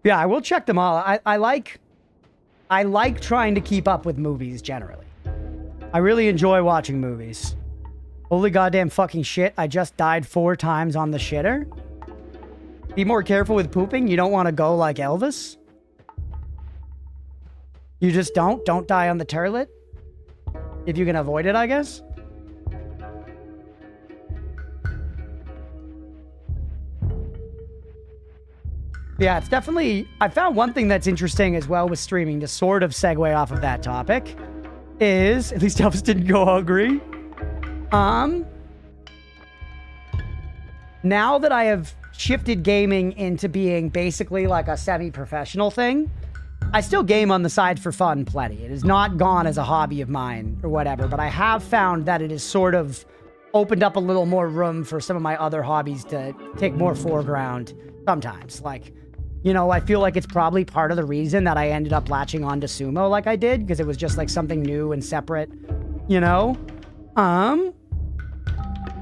Yeah, I will check them all. I like trying to keep up with movies generally. I really enjoy watching movies. Holy goddamn fucking shit. I just died 4 times on the shitter. Be more careful with pooping. You don't want to go like Elvis. You just don't. Don't die on the toilet. If you can avoid it, I guess. Yeah, it's definitely... I found one thing that's interesting as well with streaming, to sort of segue off of that topic, is... At least Elvis didn't go hungry. Now that I have shifted gaming into being basically like a semi-professional thing, I still game on the side for fun plenty. It has not gone as a hobby of mine or whatever, but I have found that it has sort of opened up a little more room for some of my other hobbies to take more foreground sometimes. Like... You know, I feel like it's probably part of the reason that I ended up latching on to sumo like I did, because it was just like something new and separate, you know?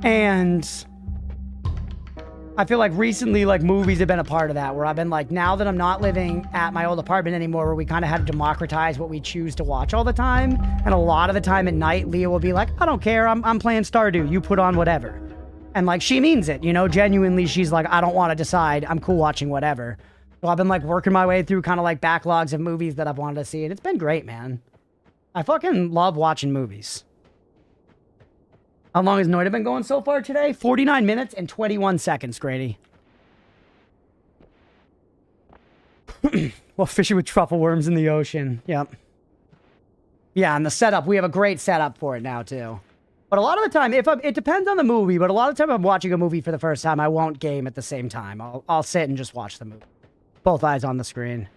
And I feel like recently, like, movies have been a part of that, where I've been like, now that I'm not living at my old apartment anymore, where we kind of had to democratize what we choose to watch all the time. And a lot of the time at night, Leah will be like, I don't care, I'm playing Stardew, you put on whatever. And like, she means it, you know, genuinely, she's like, I don't want to decide, I'm cool watching whatever. So I've been like working my way through kind of like backlogs of movies that I've wanted to see, and it's been great, man. I fucking love watching movies. How long has Noita been going so far today? 49 minutes and 21 seconds, Grady. Well, fishing with truffle worms in the ocean. Yep. Yeah, and the setup, we have a great setup for it now, too. But a lot of the time, it depends on the movie, but a lot of the time I'm watching a movie for the first time, I won't game at the same time. I'll sit and just watch the movie. Both eyes on the screen.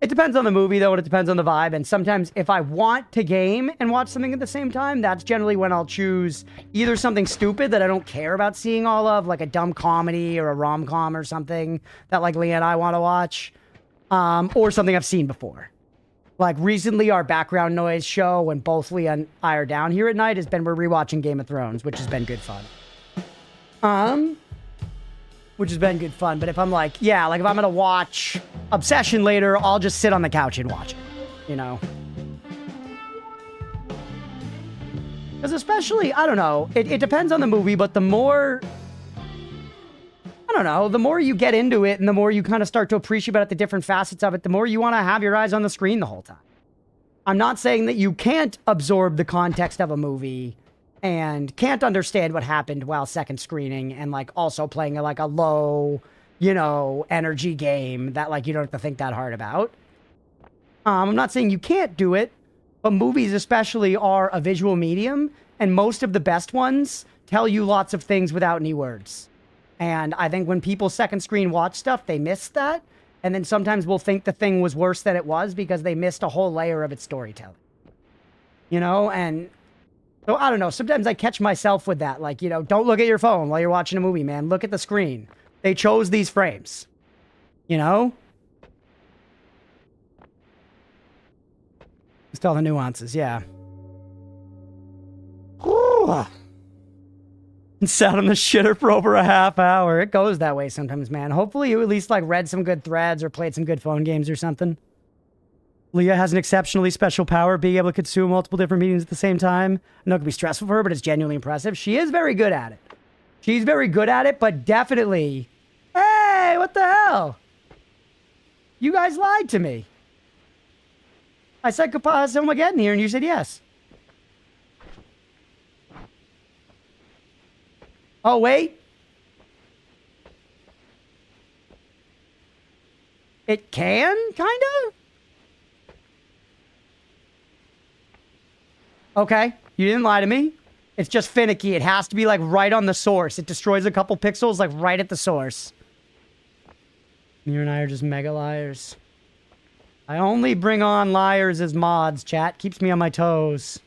It depends on the movie, though, and it depends on the vibe. And sometimes if I want to game and watch something at the same time, that's generally when I'll choose either something stupid that I don't care about seeing all of, like a dumb comedy or a rom-com or something that, like, Leah and I want to watch, or something I've seen before. Like, recently, our background noise show, when both Leah and I are down here at night, has been we're rewatching Game of Thrones, which has been good fun. Which has been good fun. But if I'm like, yeah, like if I'm going to watch Obsession later, I'll just sit on the couch and watch it, you know? Because especially, I don't know, it depends on the movie, but the more... I don't know, the more you get into it and the more you kind of start to appreciate about the different facets of it, the more you want to have your eyes on the screen the whole time. I'm not saying that you can't absorb the context of a movie and can't understand what happened while second screening and, like, also playing a low, you know, energy game that, like, you don't have to think that hard about. I'm not saying you can't do it, but movies especially are a visual medium, and most of the best ones tell you lots of things without any words. And I think when people second screen watch stuff, they miss that. And then sometimes we'll think the thing was worse than it was because they missed a whole layer of its storytelling. You know, and so I don't know. Sometimes I catch myself with that. Like, you know, don't look at your phone while you're watching a movie, man. Look at the screen. They chose these frames. You know? Just all the nuances, yeah. And sat on the shitter for over a half hour. It goes that way sometimes, man. Hopefully you at least, like, read some good threads or played some good phone games or something. Leah has an exceptionally special power, being able to consume multiple different meetings at the same time. I know it can be stressful for her, but it's genuinely impressive. She is very good at it. She's very good at it, but definitely... Hey, what the hell? You guys lied to me. I said someone getting here, and you said yes. Oh, wait. It can, kind of? Okay, you didn't lie to me. It's just finicky. It has to be, like, right on the source. It destroys a couple pixels, like, right at the source. You and I are just mega liars. I only bring on liars as mods, chat. Keeps me on my toes.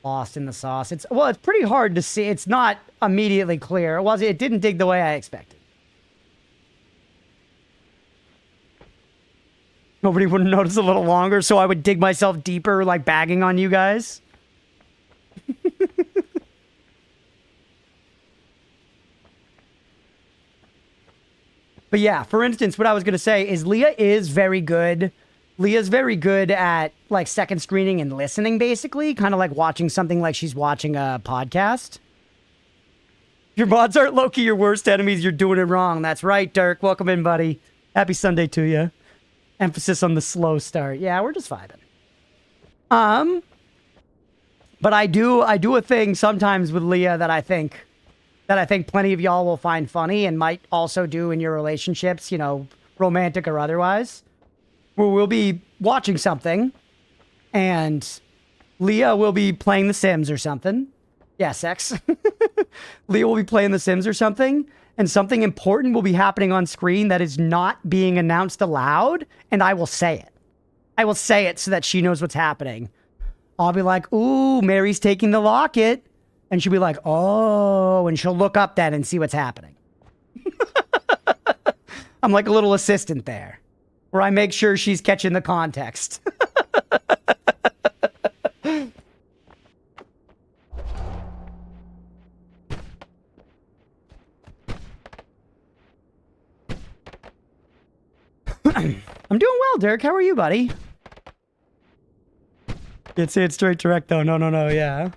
Lost in the sauce. It's pretty hard to see. It's not immediately clear. It didn't dig the way I expected. Nobody would notice a little longer, so I would dig myself deeper, like bagging on you guys. But yeah, for instance, what I was going to say is Leah is very good. Leah's very good at, like, second screening and listening, basically. Kind of like watching something like she's watching a podcast. Your mods aren't low-key your worst enemies. You're doing it wrong. That's right, Dirk. Welcome in, buddy. Happy Sunday to you. Emphasis on the slow start. Yeah, we're just vibing. But I do a thing sometimes with Leah that I think plenty of y'all will find funny and might also do in your relationships, you know, romantic or otherwise, where we'll be watching something and Leah will be playing The Sims or something. Yeah, sex. Leah will be playing The Sims or something, and something important will be happening on screen that is not being announced aloud, and I will say it. I will say it so that she knows what's happening. I'll be like, ooh, Mary's taking the locket. And she'll be like, oh, and she'll look up then and see what's happening. I'm like a little assistant there, where I make sure she's catching the context. I'm doing well, Dirk. How are you, buddy? Can't say it straight direct, though. No, yeah.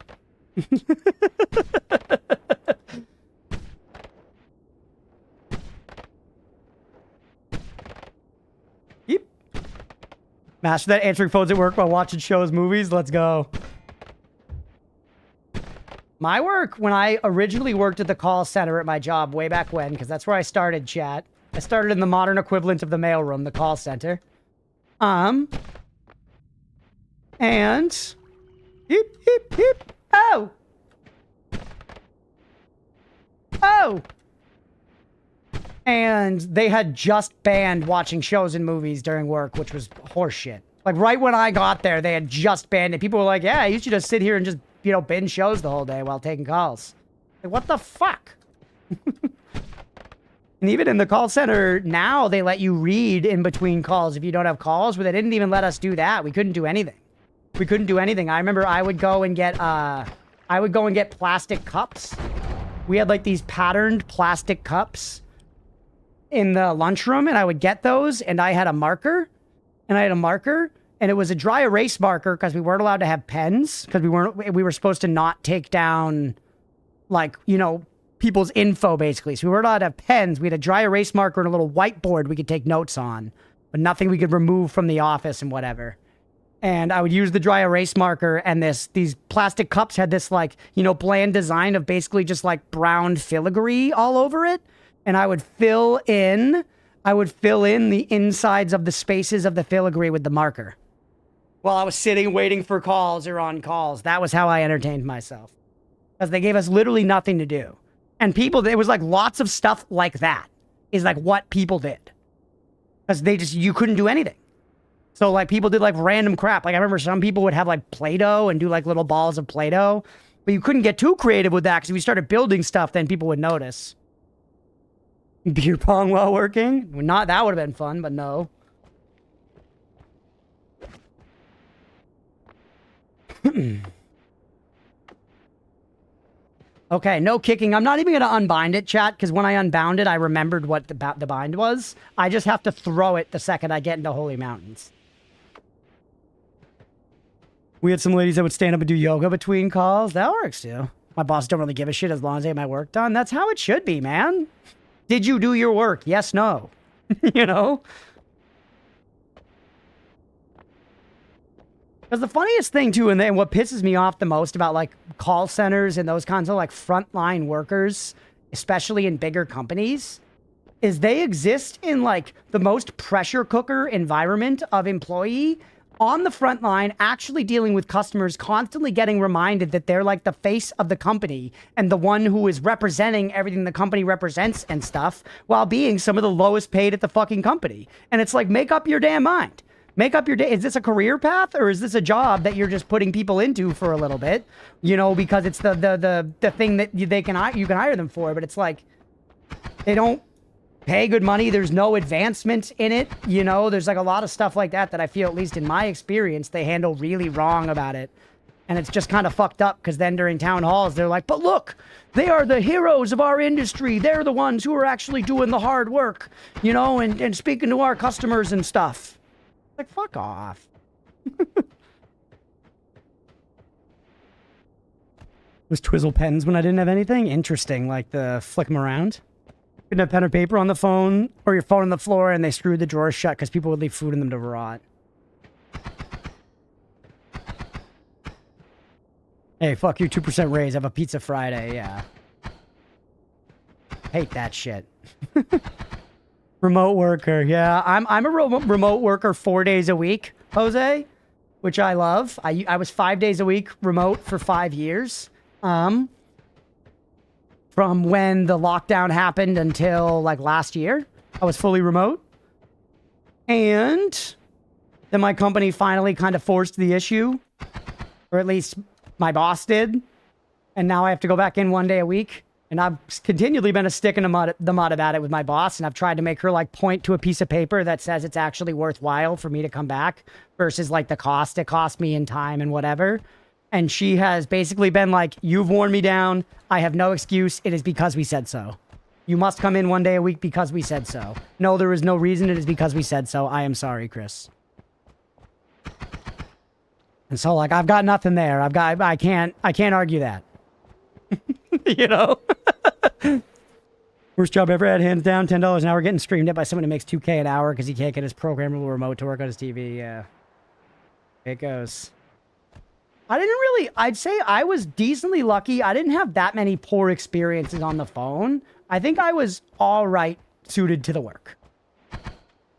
Yep. Master that answering phones at work while watching shows, movies. Let's go. My work, when I originally worked at the call center at my job way back when, because that's where I started, chat. I started in the modern equivalent of the mailroom, the call center. And hip, hip, hip. Oh! Oh! And they had just banned watching shows and movies during work, which was horseshit. Like, right when I got there, they had just banned it. People were like, yeah, I used to just sit here and just, you know, binge shows the whole day while taking calls. Like, what the fuck? And even in the call center, now they let you read in between calls if you don't have calls, but they didn't even let us do that. We couldn't do anything. We couldn't do anything. I remember I would go and get plastic cups. We had like these patterned plastic cups in the lunchroom, and I would get those, and I had a marker, and it was a dry erase marker because we weren't allowed to have pens because we were supposed to not take down, like, you know, people's info, basically. So we weren't allowed to have pens. We had a dry erase marker and a little whiteboard we could take notes on, but nothing we could remove from the office and whatever. And I would use the dry erase marker, and these plastic cups had this, like, you know, bland design of basically just like brown filigree all over it. And I would fill in the insides of the spaces of the filigree with the marker while I was sitting waiting for calls or on calls. That was how I entertained myself, because they gave us literally nothing to do. And people, it was like lots of stuff like that is like what people did, because you couldn't do anything. So, like, people did, like, random crap. Like, I remember some people would have, like, Play-Doh and do, like, little balls of Play-Doh. But you couldn't get too creative with that, because if you started building stuff, then people would notice. Beer pong while working? Not, that would have been fun, but no. Okay, no kicking. I'm not even going to unbind it, chat, because when I unbound it, I remembered what the bind was. I just have to throw it the second I get into Holy Mountains. We had some ladies that would stand up and do yoga between calls. That works, too. My boss don't really give a shit as long as I get my work done. That's how it should be, man. Did you do your work? Yes, no. You know? Because the funniest thing, too, and what pisses me off the most about, like, call centers and those kinds of, like, frontline workers, especially in bigger companies, is they exist in, like, the most pressure cooker environment of employee on the front line, actually dealing with customers, constantly getting reminded that they're, like, the face of the company and the one who is representing everything the company represents and stuff, while being some of the lowest paid at the fucking company. And it's like, make up your damn mind. Make up your day. Is this a career path, or is this a job that you're just putting people into for a little bit? You know, because it's the thing that you can hire them for. But it's like, they don't pay good money. There's no advancement in it. You know, there's like a lot of stuff like that I feel, at least in my experience, they handle really wrong about it. And it's just kind of fucked up, because then during town halls, they're like, but look, they are the heroes of our industry. They're the ones who are actually doing the hard work, you know, and speaking to our customers and stuff. Like, fuck off. Was twizzle pens when I didn't have anything? Interesting, like the flick them around. Couldn't have pen or paper on the phone, or your phone on the floor, and they screwed the drawers shut because people would leave food in them to rot. Hey, fuck you, 2% raise. I have a pizza Friday, yeah. Hate that shit. Remote worker, yeah. I'm a remote worker 4 days a week, Jose, which I love. I was 5 days a week remote for 5 years. From when the lockdown happened until like last year, I was fully remote. And then my company finally kind of forced the issue, or at least my boss did. And now I have to go back in 1 day a week. And I've continually been a stick in the mud about it with my boss. And I've tried to make her like point to a piece of paper that says it's actually worthwhile for me to come back versus like the cost it cost me in time and whatever. And she has basically been like, you've worn me down. I have no excuse. It is because we said so. You must come in 1 day a week because we said so. No, there is no reason. It is because we said so. I am sorry, Chris. And so like, I've got nothing there. I can't argue that. You know? Worst job ever had, hands down, $10 an hour, getting streamed at by someone who makes $2K an hour because he can't get his programmable remote to work on his TV. Yeah. It goes. I'd say I was decently lucky. I didn't have that many poor experiences on the phone. I think I was all right suited to the work.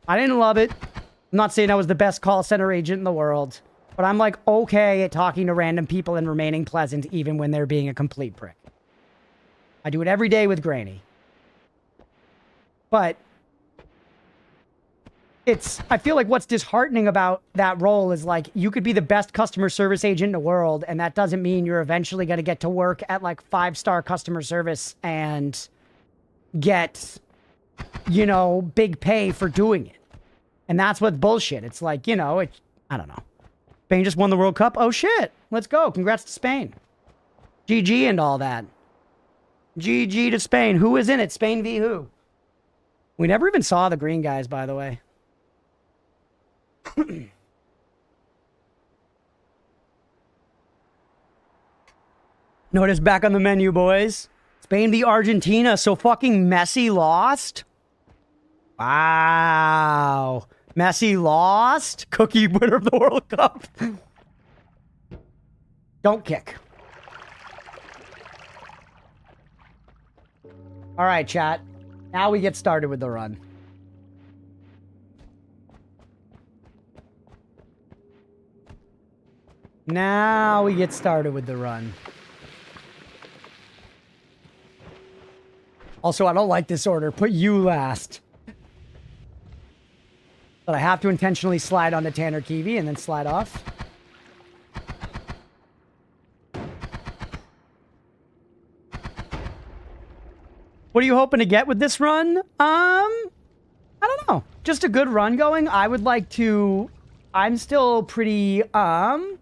I didn't love it. I'm not saying I was the best call center agent in the world, but I'm like okay at talking to random people and remaining pleasant even when they're being a complete prick. I do it every day with Granny. But I feel like what's disheartening about that role is like, you could be the best customer service agent in the world, and that doesn't mean you're eventually going to get to work at like 5-star customer service and get, you know, big pay for doing it. And that's what's bullshit. It's like, you know, I don't know. Spain just won the World Cup. Oh shit. Let's go. Congrats to Spain. GG and all that. GG to Spain. Who is in it? Spain v who? We never even saw the green guys, by the way. Notice back on the menu, boys. Spain v Argentina. So fucking Messi lost? Wow. Messi lost? Cookie winner of the World Cup. Don't kick. All right, chat. Now we get started with the run. Now we get started with the run. Also, I don't like this order. Put you last. But I have to intentionally slide onto Tanner Kiwi and then slide off. What are you hoping to get with this run? I don't know. Just a good run going. I would like to... I'm still pretty Taveri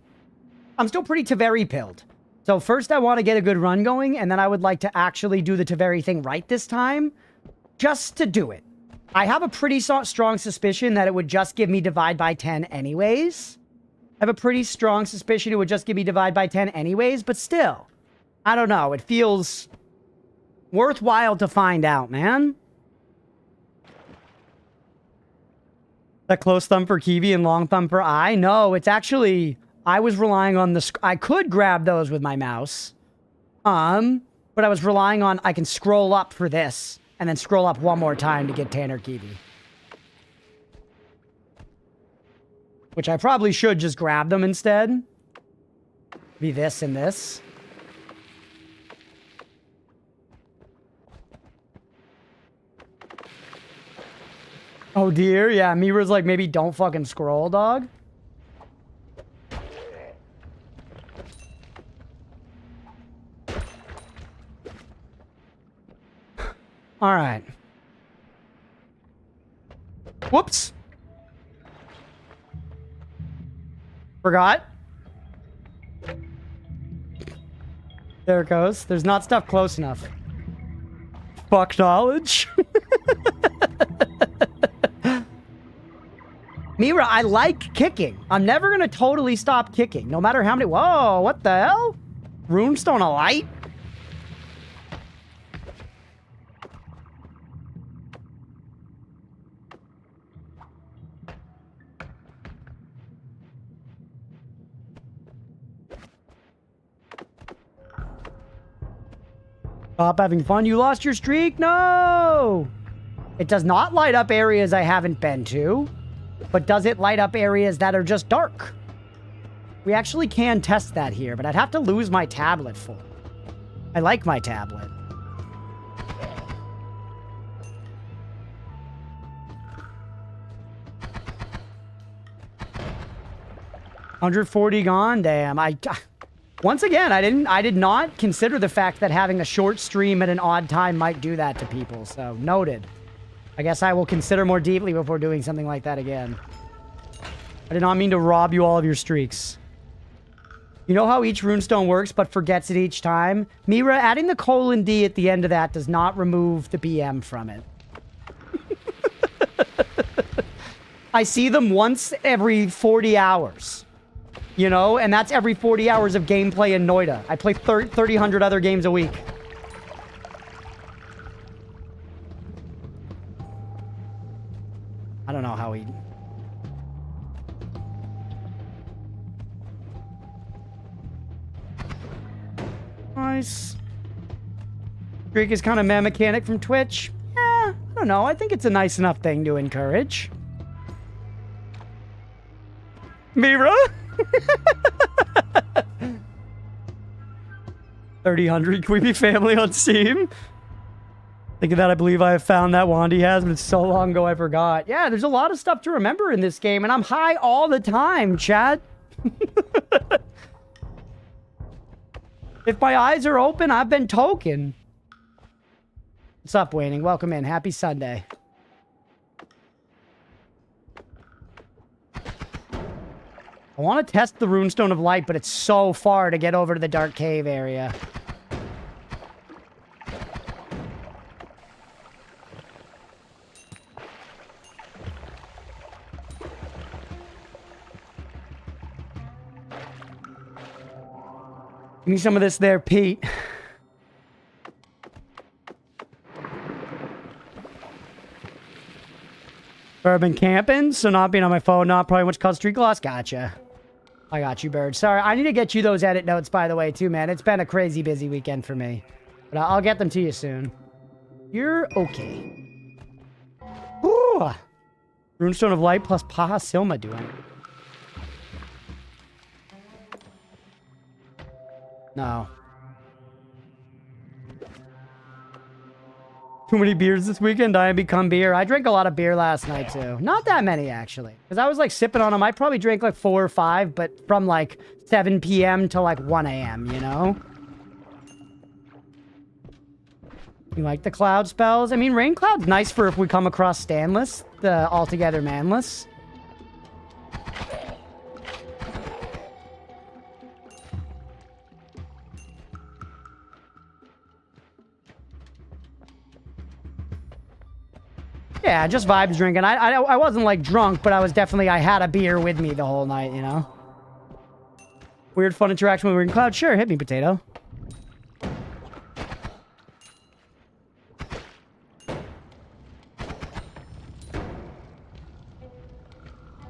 pilled. So first I want to get a good run going, and then I would like to actually do the Taveri thing right this time. Just to do it. I have a pretty strong suspicion that it would just give me divide by 10 anyways. I have a pretty strong suspicion it would just give me divide by 10 anyways, but still. I don't know. It feels worthwhile to find out, man. That close thumb for Kiwi and long thumb for I? No, it's actually... I was relying on the... I could grab those with my mouse. But I was relying on... I can scroll up for this. And then scroll up one more time to get Tanner Kiwi. Which I probably should just grab them instead. Be this and this. Oh dear, yeah, Mira's like, maybe don't fucking scroll, dog. All right. Whoops. Forgot. There it goes. There's not stuff close enough. Fuck knowledge. Mira, I like kicking. I'm never going to totally stop kicking, no matter how many... Whoa, what the hell? Runestone of Light? Stop having fun. You lost your streak? No! It does not light up areas I haven't been to. But does it light up areas that are just dark? We actually can test that here, but I'd have to lose my tablet for it. I like my tablet. $140 gone? Damn. Once again, I did not consider the fact that having a short stream at an odd time might do that to people, so noted. I guess I will consider more deeply before doing something like that again. I did not mean to rob you all of your streaks. You know how each runestone works, but forgets it each time? Mira, adding the :D at the end of that does not remove the BM from it. I see them once every 40 hours. You know? And that's every 40 hours of gameplay in Noita. I play 300 other games a week. I don't know how he... Nice. Streak is kind of meh mechanic from Twitch. Yeah, I don't know. I think it's a nice enough thing to encourage. Mira? 300. Can we be family on Steam? Thinking that, I believe I have found that Wandy has, but it's so long ago I forgot. Yeah, there's a lot of stuff to remember in this game, and I'm high all the time, chat. If my eyes are open, I've been token. What's up, Waning? Welcome in. Happy Sunday. I want to test the Runestone of Light, but it's so far to get over to the Dark Cave area. Give me some of this there, Pete. I've been camping, so not being on my phone, not probably much called Street Gloss. Gotcha. I got you, Bird. Sorry, I need to get you those edit notes, by the way, too, man. It's been a crazy busy weekend for me. But I'll get them to you soon. You're okay. Ooh! Runestone of Light plus Paha Silma doing. No. Too many beers this weekend? I become beer. I drank a lot of beer last night, too. Not that many, actually. Because I was, like, sipping on them. I probably drank, like, 4 or 5, but from, like, 7 p.m. to, like, 1 a.m., you know? You like the cloud spells? I mean, Rain Cloud's nice for if we come across Stanless, the Altogether Manless. Yeah, just vibes drinking. I wasn't, like, drunk, but I was definitely... I had a beer with me the whole night, you know? Weird fun interaction with Rain Cloud? Sure, hit me, potato.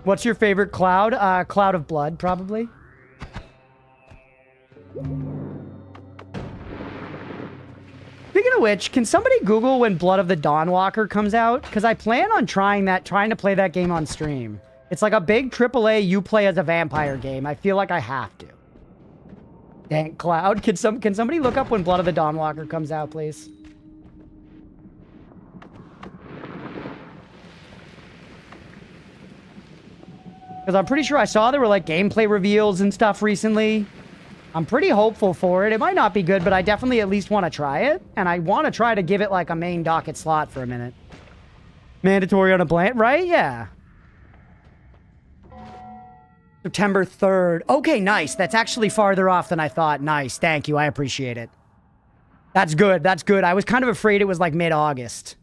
What's your favorite cloud? Cloud of blood, probably. Speaking of which, can somebody Google when Blood of the Dawnwalker comes out? Because I plan on trying to play that game on stream. It's like a big AAA you play as a vampire game. I feel like I have to. Dang, Cloud. Can somebody look up when Blood of the Dawnwalker comes out, please? Because I'm pretty sure I saw there were like gameplay reveals and stuff recently. I'm pretty hopeful for it. It might not be good, but I definitely at least want to try it. And I want to try to give it like a main docket slot for a minute. Mandatory on a bland, right? Yeah. September 3rd. Okay, nice. That's actually farther off than I thought. Nice. Thank you. I appreciate it. That's good. That's good. I was kind of afraid it was like mid-August.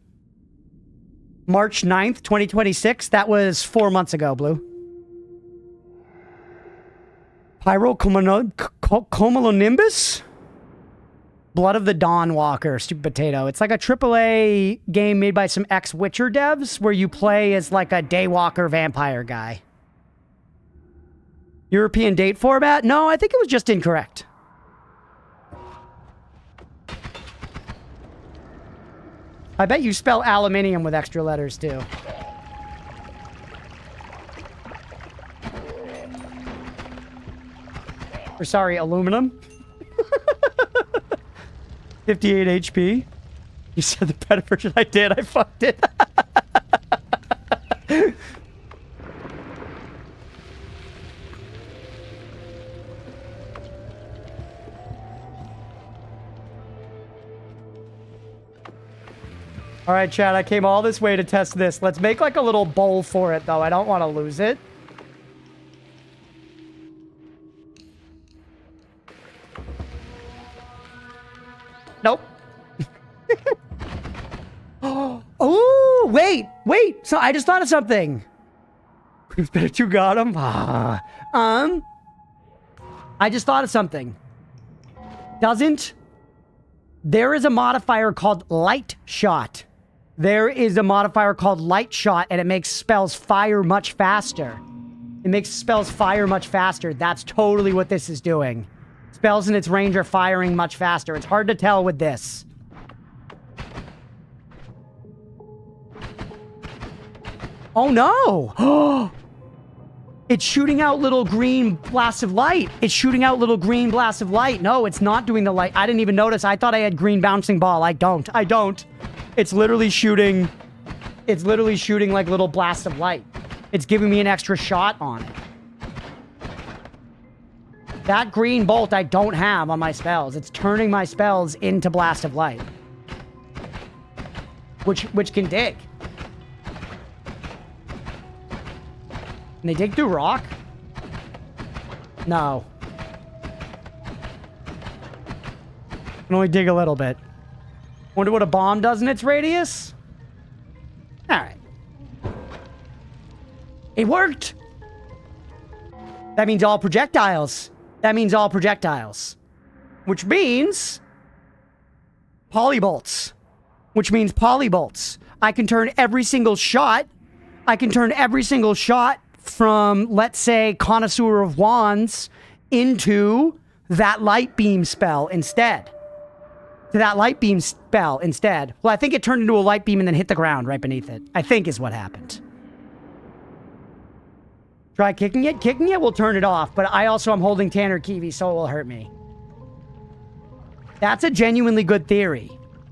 March 9th, 2026. That was 4 months ago, Blue. Pyrocumulonimbus? Blood of the Dawnwalker, stupid potato. It's like a AAA game made by some ex-Witcher devs where you play as like a daywalker vampire guy. European date format? No, I think it was just incorrect. I bet you spell aluminium with extra letters too. Or sorry, aluminum. 58 HP. You said the better version. I did. I fucked it. All right, Chad. I came all this way to test this. Let's make like a little bowl for it, though. I don't want to lose it. Nope. Oh, wait. So I just thought of something. Better two got him. I just thought of something. There is a modifier called light shot. There is a modifier called light shot, and it makes spells fire much faster. That's totally what this is doing. Spells in its range are firing much faster. It's hard to tell with this. Oh no! It's shooting out little green blasts of light. No, it's not doing the light. I didn't even notice. I thought I had green bouncing ball. I don't. It's literally shooting like little blasts of light. It's giving me an extra shot on it. That green bolt I don't have on my spells. It's turning my spells into blast of light. Which can dig. Can they dig through rock? No. Can only dig a little bit. Wonder what a bomb does in its radius? Alright. It worked! That means all projectiles. Which means polybolts. I can turn every single shot from, let's say, Connoisseur of Wands into that light beam spell instead. Well, I think it turned into a light beam and then hit the ground right beneath it. I think is what happened. Try kicking it. Kicking it will turn it off, but I also am holding Tanner Kiwi, so it will hurt me. That's a genuinely good theory.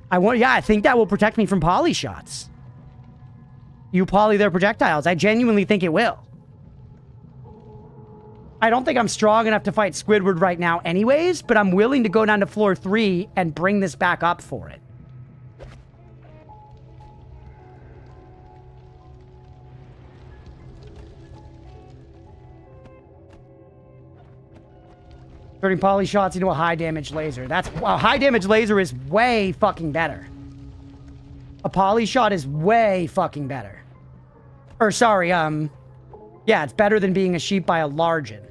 I think that will protect me from poly shots. You poly their projectiles. I genuinely think it will. I don't think I'm strong enough to fight Squidward right now anyways, but I'm willing to go down to floor 3 and bring this back up for it. Turning poly shots into a high damage laser. A high damage laser is way fucking better. A poly shot is way fucking better. Or sorry, yeah, it's better than being a sheep by a largen.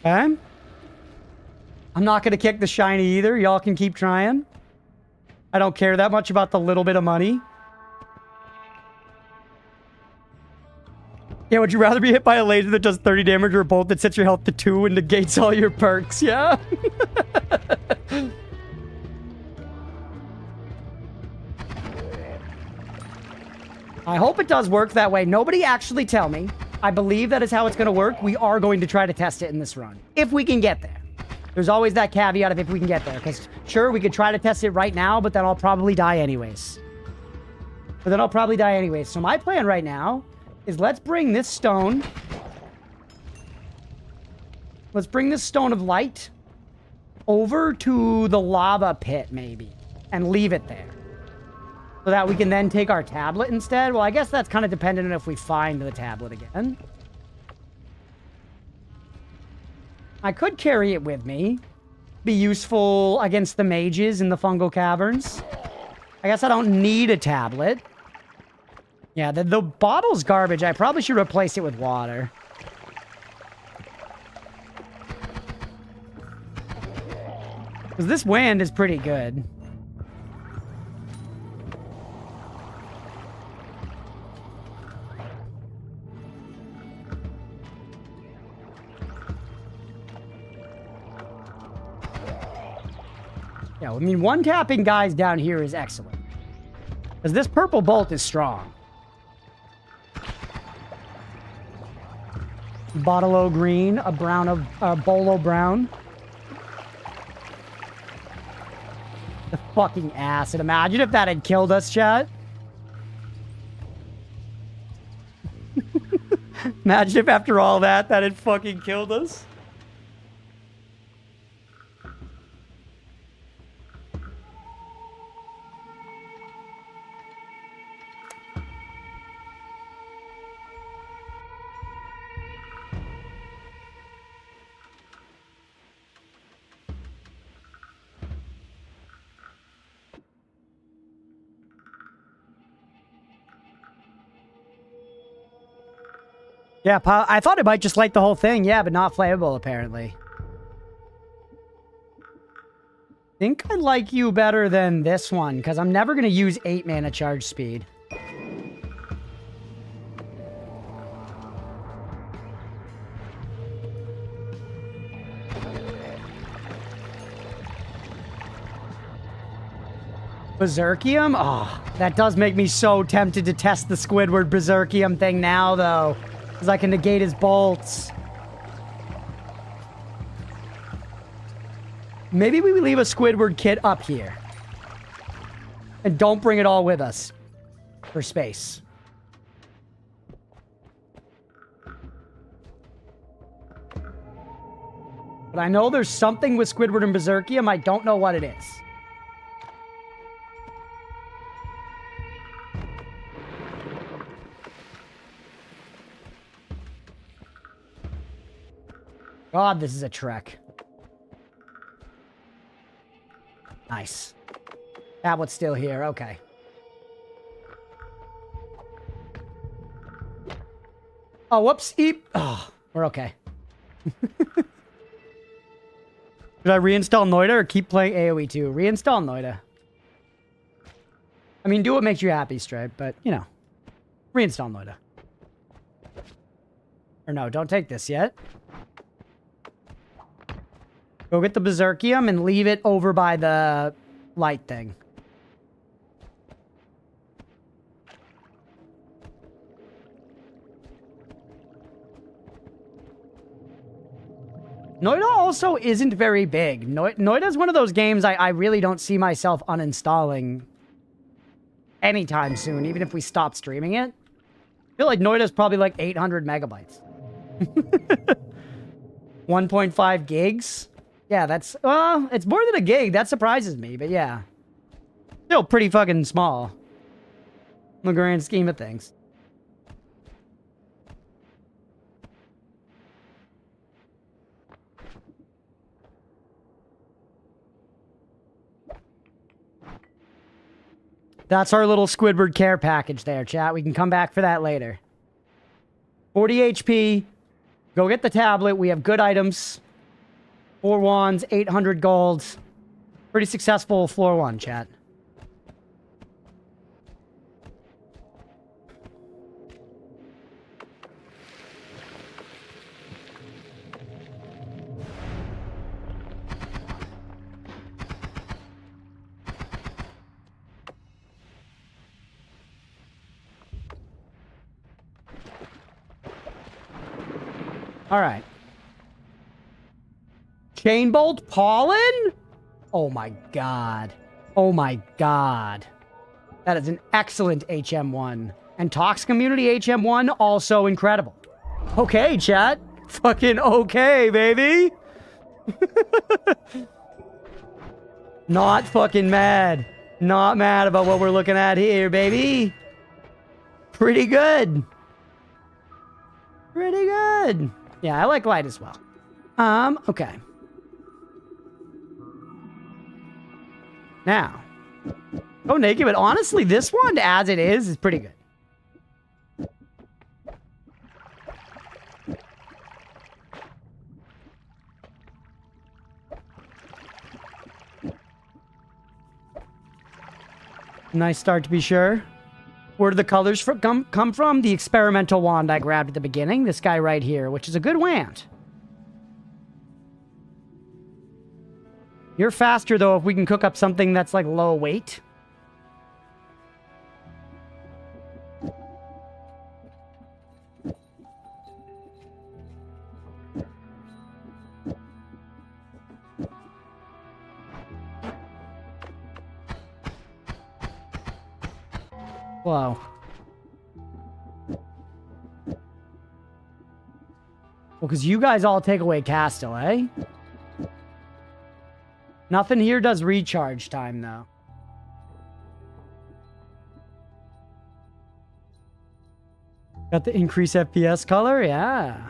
Okay. I'm not going to kick the shiny either. Y'all can keep trying. I don't care that much about the little bit of money. Yeah, would you rather be hit by a laser that does 30 damage or a bolt that sets your health to 2 and negates all your perks? Yeah. I hope it does work that way. Nobody actually tell me. I believe that is how it's going to work. We are going to try to test it in this run. If we can get there. There's always that caveat of if we can get there. Because, sure, we could try to test it right now, but then I'll probably die anyways. So my plan right now is let's bring this stone. Let's bring this stone of light over to the lava pit, maybe. And leave it there. So that we can then take our tablet instead. Well, I guess that's kind of dependent on if we find the tablet again. I could carry it with me. Be useful against the mages in the fungal caverns. I guess I don't need a tablet. Yeah, the bottle's garbage. I probably should replace it with water. Because this wind is pretty good. Yeah, I mean, one-tapping guys down here is excellent. Because this purple bolt is strong. Bottle green, a brown of bolo brown. The fucking acid. Imagine if that had killed us, chat. Imagine if after all that had fucking killed us. Yeah, I thought it might just light the whole thing. Yeah, but not flammable, apparently. I think I like you better than this one, because I'm never going to use 8 mana charge speed. Berserkium? Oh, that does make me so tempted to test the Squidward Berserkium thing now, though. Because I can negate his bolts. Maybe we leave a Squidward kit up here. And don't bring it all with us. For space. But I know there's something with Squidward and Berserkium. I don't know what it is. God, this is a trek. Nice. Tablet's still here. Okay. Oh, whoops. Eep. Oh, we're okay. Should I reinstall Noita or keep playing AoE 2? Reinstall Noita. I mean, do what makes you happy, Stripe, but, you know. Reinstall Noita. Or no, don't take this yet. Go get the Berserkium and leave it over by the light thing. Noita also isn't very big. Noita's one of those games I really don't see myself uninstalling anytime soon, even if we stop streaming it. I feel like Noita's probably like 800 megabytes. 1.5 gigs? Yeah, that's, well, it's more than a gig. That surprises me, but yeah. Still pretty fucking small. In the grand scheme of things. That's our little Squidward care package there, chat. We can come back for that later. 40 HP. Go get the tablet. We have good items. 4 wands, 800 golds. Pretty successful floor 1, chat. All right. Chain bolt pollen? Oh my god. Oh my god. That is an excellent HM1. And Tox Community HM1, also incredible. Okay, chat. Fucking okay, baby. Not fucking mad. Not mad about what we're looking at here, baby. Pretty good. Pretty good. Yeah, I like light as well. Okay. Now. Go naked, but honestly, this one, as it is pretty good. Nice start to be sure. Where do the colors come from? The experimental wand I grabbed at the beginning. This guy right here, which is a good wand. You're faster, though, if we can cook up something that's, like, low weight. Whoa. Well, because you guys all take away Castle, eh? Nothing here does recharge time, though. Got the increased FPS color? Yeah.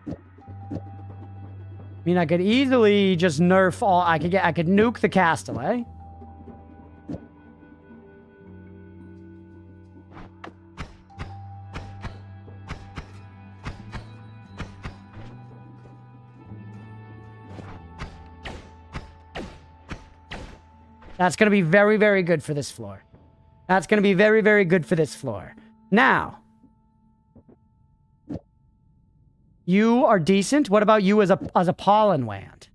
I mean, I could easily just nerf all... I could nuke the Castle, eh? That's going to be very, very good for this floor. That's going to be very, very good for this floor. Now. You are decent. What about you as a pollen wand?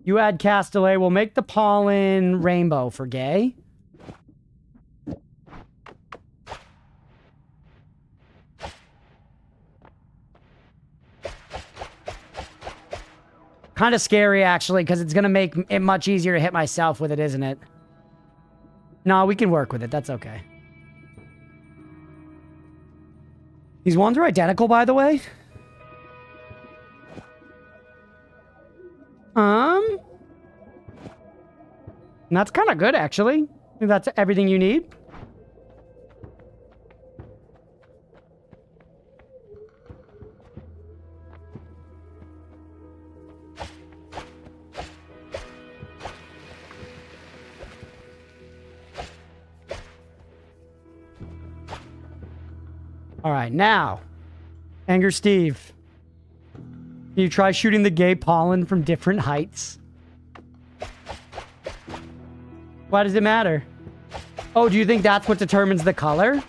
You add Castellet. We'll make the pollen rainbow for gay. Kind of scary, actually, because it's going to make it much easier to hit myself with it, isn't it? No, we can work with it. That's okay. These ones are identical, by the way. And that's kind of good, actually. I think that's everything you need. All right, now, Anger Steve, can you try shooting the gay pollen from different heights? Why does it matter? Oh, do you think that's what determines the color?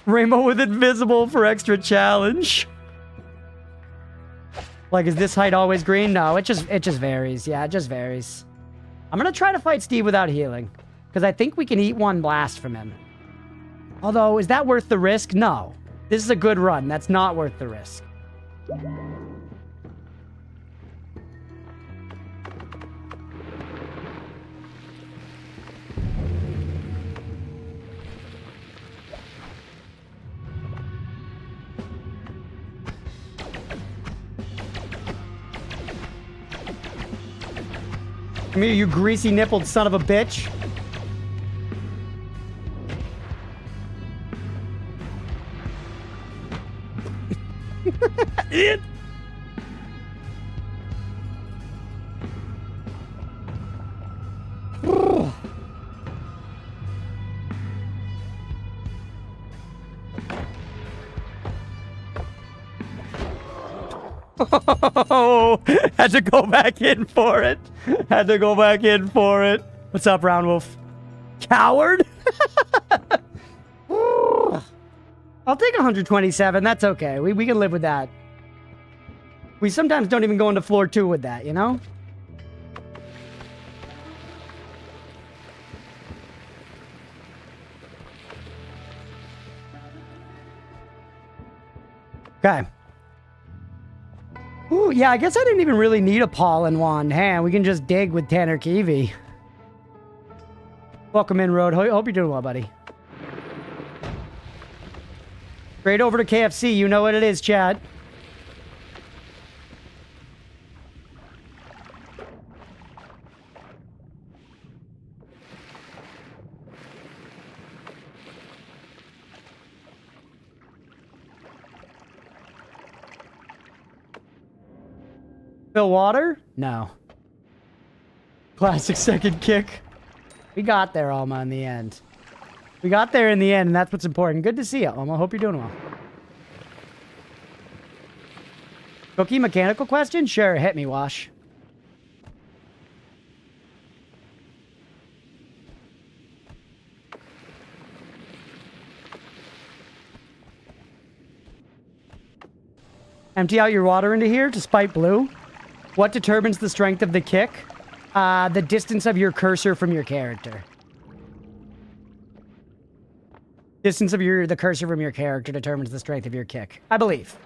Rainbow with invisible for extra challenge. Like, is this height always green? No, it just varies. Yeah, it just varies. I'm gonna try to fight Steve without healing. Because I think we can eat one blast from him. Although, is that worth the risk? No. This is a good run. That's not worth the risk. Come here, you greasy-nippled son of a bitch. It. Oh, had to go back in for it. Had to go back in for it. What's up, Brown Wolf? Coward? I'll take 127. That's okay. We can live with that. We sometimes don't even go into floor 2 with that, you know? Okay. Ooh, yeah, I guess I didn't even really need a pollen wand. Hey, we can just dig with Tanner Kiwi. Welcome in, Road. Hope you're doing well, buddy. Straight over to KFC. You know what it is, Chad. Fill water? No. Classic second kick. We got there, Alma, in the end. We got there in the end, and that's what's important. Good to see you, Alma. Hope you're doing well. Cookie mechanical question? Sure, hit me, Wash. Empty out your water into here, despite blue. What determines the strength of the kick? The distance of your cursor from your character. Distance of the cursor from your character determines the strength of your kick, I believe.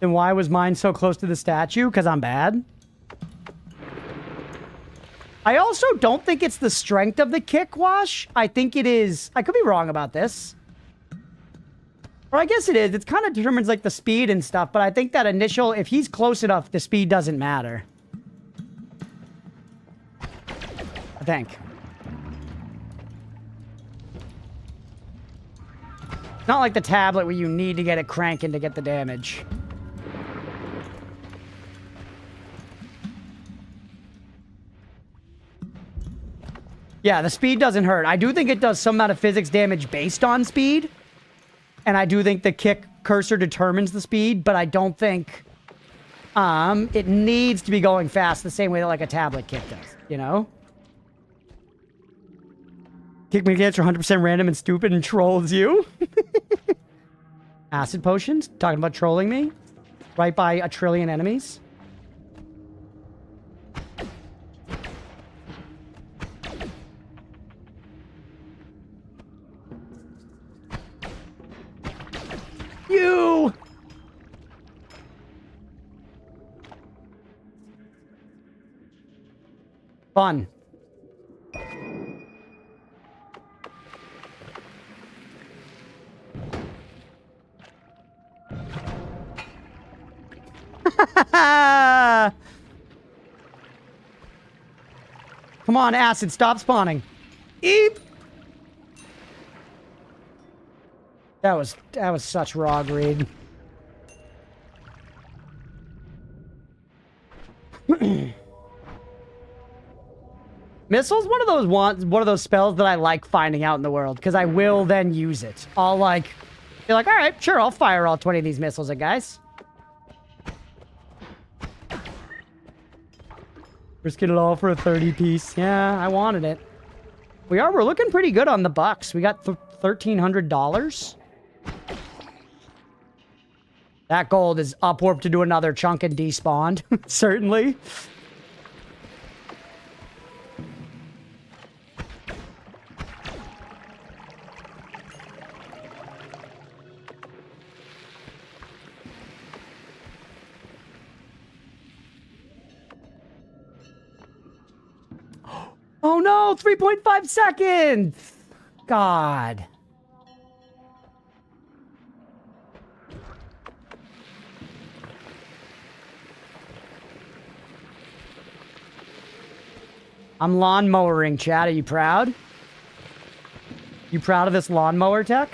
Then why was mine so close to the statue? Because I'm bad. I also don't think it's the strength of the kick, Wash. I think it is... I could be wrong about this. Or I guess it is. It kind of determines, like, the speed and stuff. But I think that initial... If he's close enough, the speed doesn't matter. I think. Not like the tablet where you need to get it cranking to get the damage. Yeah, the speed doesn't hurt. I do think it does some amount of physics damage based on speed. And I do think the kick cursor determines the speed, but I don't think it needs to be going fast the same way that like a tablet kick does, you know? Kick mechanics are 100% random and stupid and trolls you. Acid potions? Talking about trolling me? Right by a trillion enemies? You! Fun. Come on, acid, stop spawning. Eep! That was such raw greed. Missile's one of those spells that I like finding out in the world, because I will then use it. I'll like be like, alright, sure, I'll fire all 20 of these missiles at guys. Risk it all for a 30 piece. Yeah, I wanted it. We're looking pretty good on the bucks. We got $1,300. That gold is upwarp to do another chunk and despawned. Certainly. Oh no, 3.5 seconds! God. I'm lawnmowering, Chad. Are you proud? You proud of this lawnmower tech?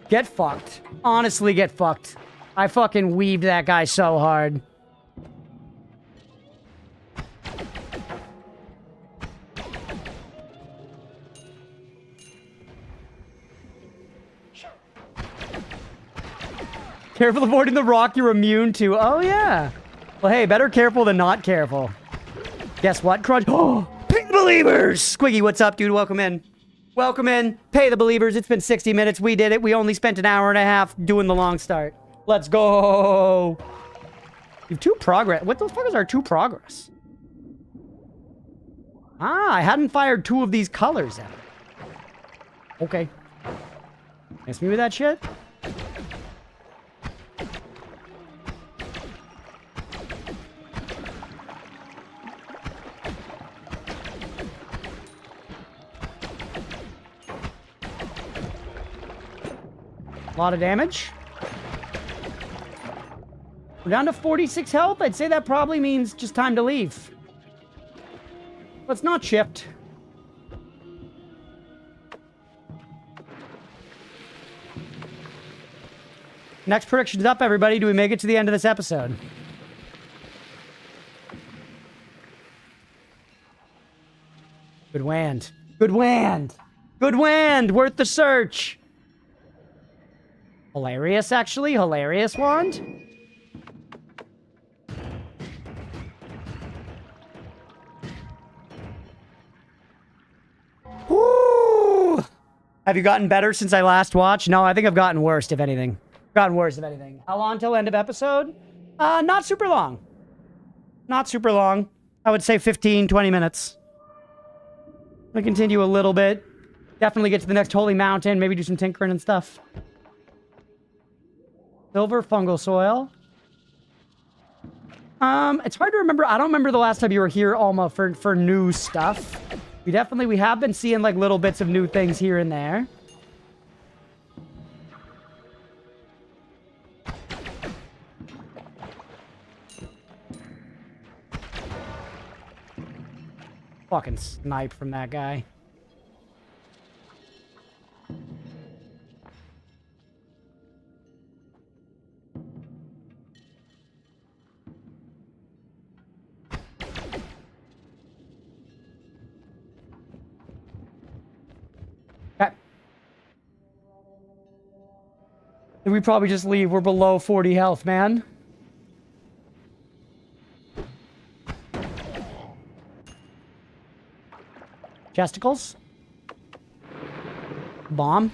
Get fucked. Honestly, get fucked. I fucking weaved that guy so hard. Careful avoiding the rock you're immune to. Oh, yeah. Well, hey, better careful than not careful. Guess what, Crunch? Oh, pay the believers! Squiggy, what's up, dude? Welcome in. Welcome in. Pay the believers. It's been 60 minutes. We did it. We only spent an hour and a half doing the long start. Let's go. You have 2 progress. What the fuck is our 2 progress? Ah, I hadn't fired 2 of these colors yet. Okay. Miss me with that shit? A lot of damage. We're down to 46 health. I'd say that probably means just time to leave. Let's not shift. Next prediction's up, everybody. Do we make it to the end of this episode? Good wand. Good wand. Good wand. Worth the search. Hilarious, actually. Hilarious wand. Woo! Have you gotten better since I last watched? No, I think I've gotten worse, if anything. Gotten worse, if anything. How long till end of episode? Not super long. Not super long. I would say 15, 20 minutes. I'm gonna continue a little bit. Definitely get to the next holy mountain. Maybe do some tinkering and stuff. Silver fungal soil. It's hard to remember. I don't remember the last time you were here, Alma, for new stuff. We have been seeing like little bits of new things here and there. Fucking snipe from that guy. We probably just leave. We're below 40 health, man. Chesticles. Bomb.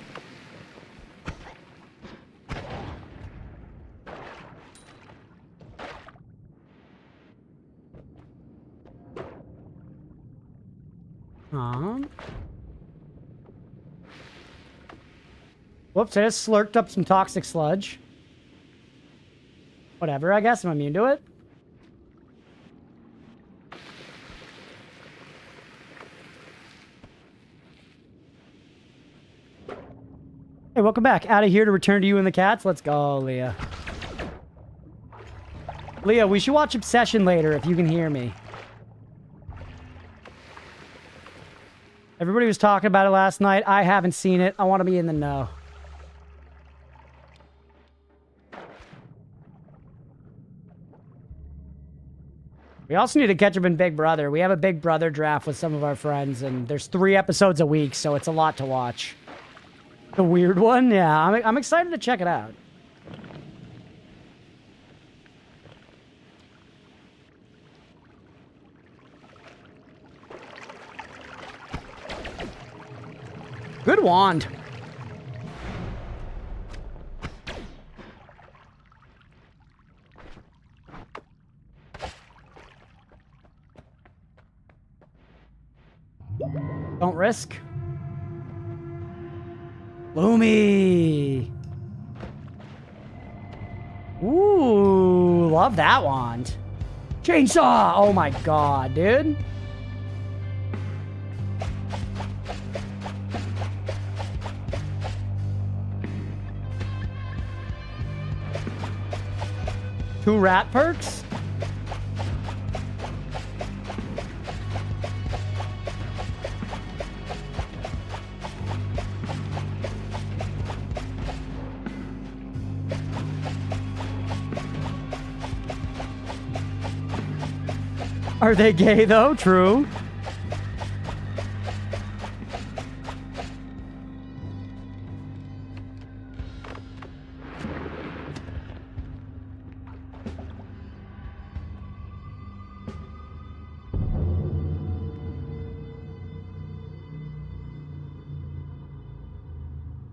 Whoops, I just slurped up some toxic sludge. Whatever, I guess I'm immune to it. Hey, welcome back. Out of here to return to you and the cats. Let's go, Leah. Leah, we should watch Obsession later if you can hear me. Everybody was talking about it last night. I haven't seen it. I want to be in the know. We also need to catch up in Big Brother. We have a Big Brother draft with some of our friends, and there's 3 episodes a week, so it's a lot to watch. The weird one? Yeah, I'm excited to check it out. Good wand. Don't risk. Loomy. Ooh, love that wand. Chainsaw. Oh my god, dude. Two rat perks? Are they gay, though? True.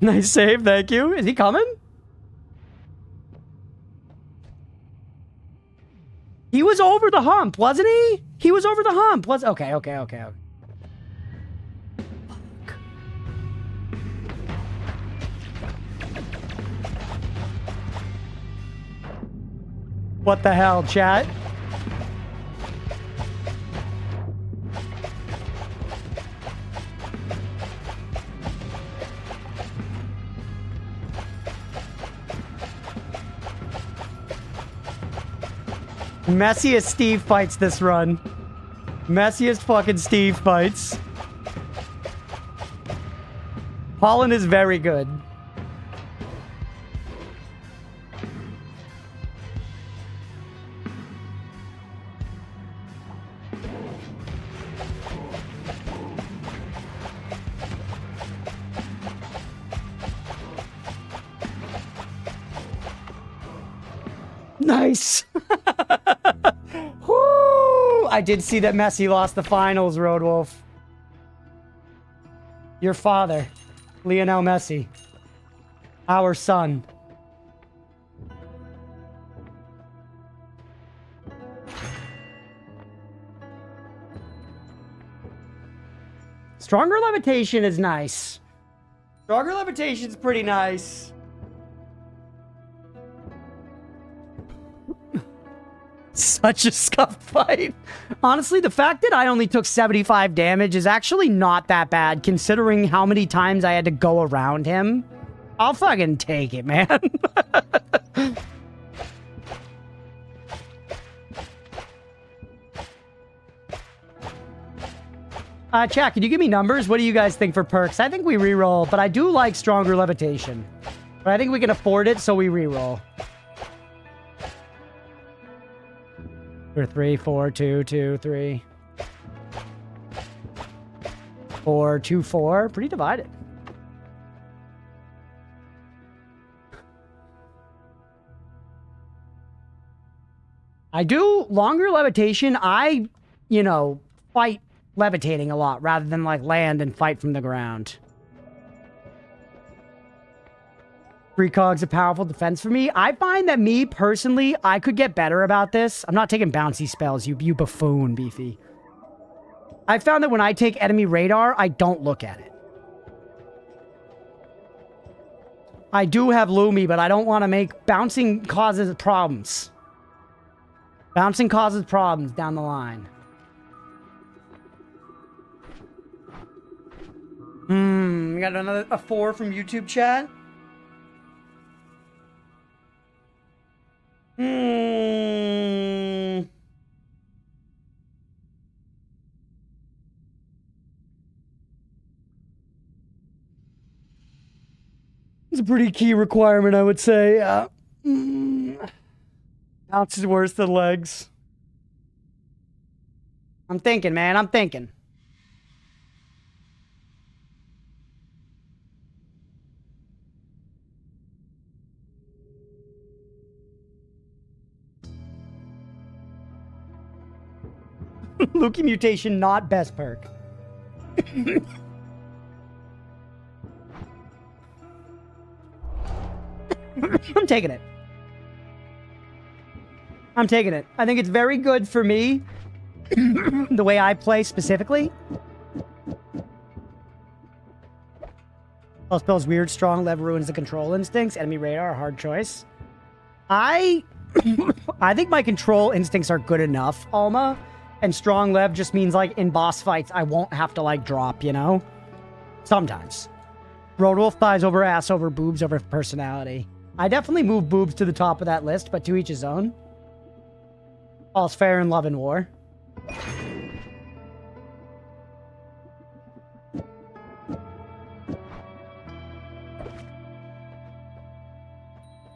Nice save, thank you. Is he coming? He was over the hump, wasn't he? He was over the hump. Okay. Fuck. What the hell, chat? Messiest Steve fights this run. Messiest fucking Steve fights. Holland is very good. Nice. Woo! I did see that Messi lost the finals, Roadwolf. Your father, Lionel Messi. Our son. Stronger levitation is nice. Stronger levitation is pretty nice. Such a scuffed fight. Honestly, the fact that I only took 75 damage is actually not that bad, considering how many times I had to go around him. I'll fucking take it, man. Chat, can you give me numbers? What do you guys think for perks? I think we reroll, but I do like stronger levitation. But I think we can afford it, so we reroll. 3, 4, 2, 2, 3. 4, 2, 4. Pretty divided. I do longer levitation. I, fight levitating a lot rather than like land and fight from the ground. Precog's a powerful defense for me. I find that me, personally, I could get better about this. I'm not taking bouncy spells, you buffoon, Beefy. I found that when I take enemy radar, I don't look at it. I do have Lumi, but I don't want to make... Bouncing causes problems. Bouncing causes problems down the line. We got a 4 from YouTube chat. It's a pretty key requirement, I would say. Bounce is worse than legs. I'm thinking, man. I'm thinking. Luki mutation, not best perk. I'm taking it. I'm taking it. I think it's very good for me. The way I play specifically. All spells weird, strong, lev ruins the control instincts. Enemy radar, hard choice. I think my control instincts are good enough, Alma. And strong lev just means, like, in boss fights, I won't have to, like, drop, you know? Sometimes. Roadwolf thighs over ass over boobs over personality. I definitely move boobs to the top of that list, but to each his own. All's fair in love and war.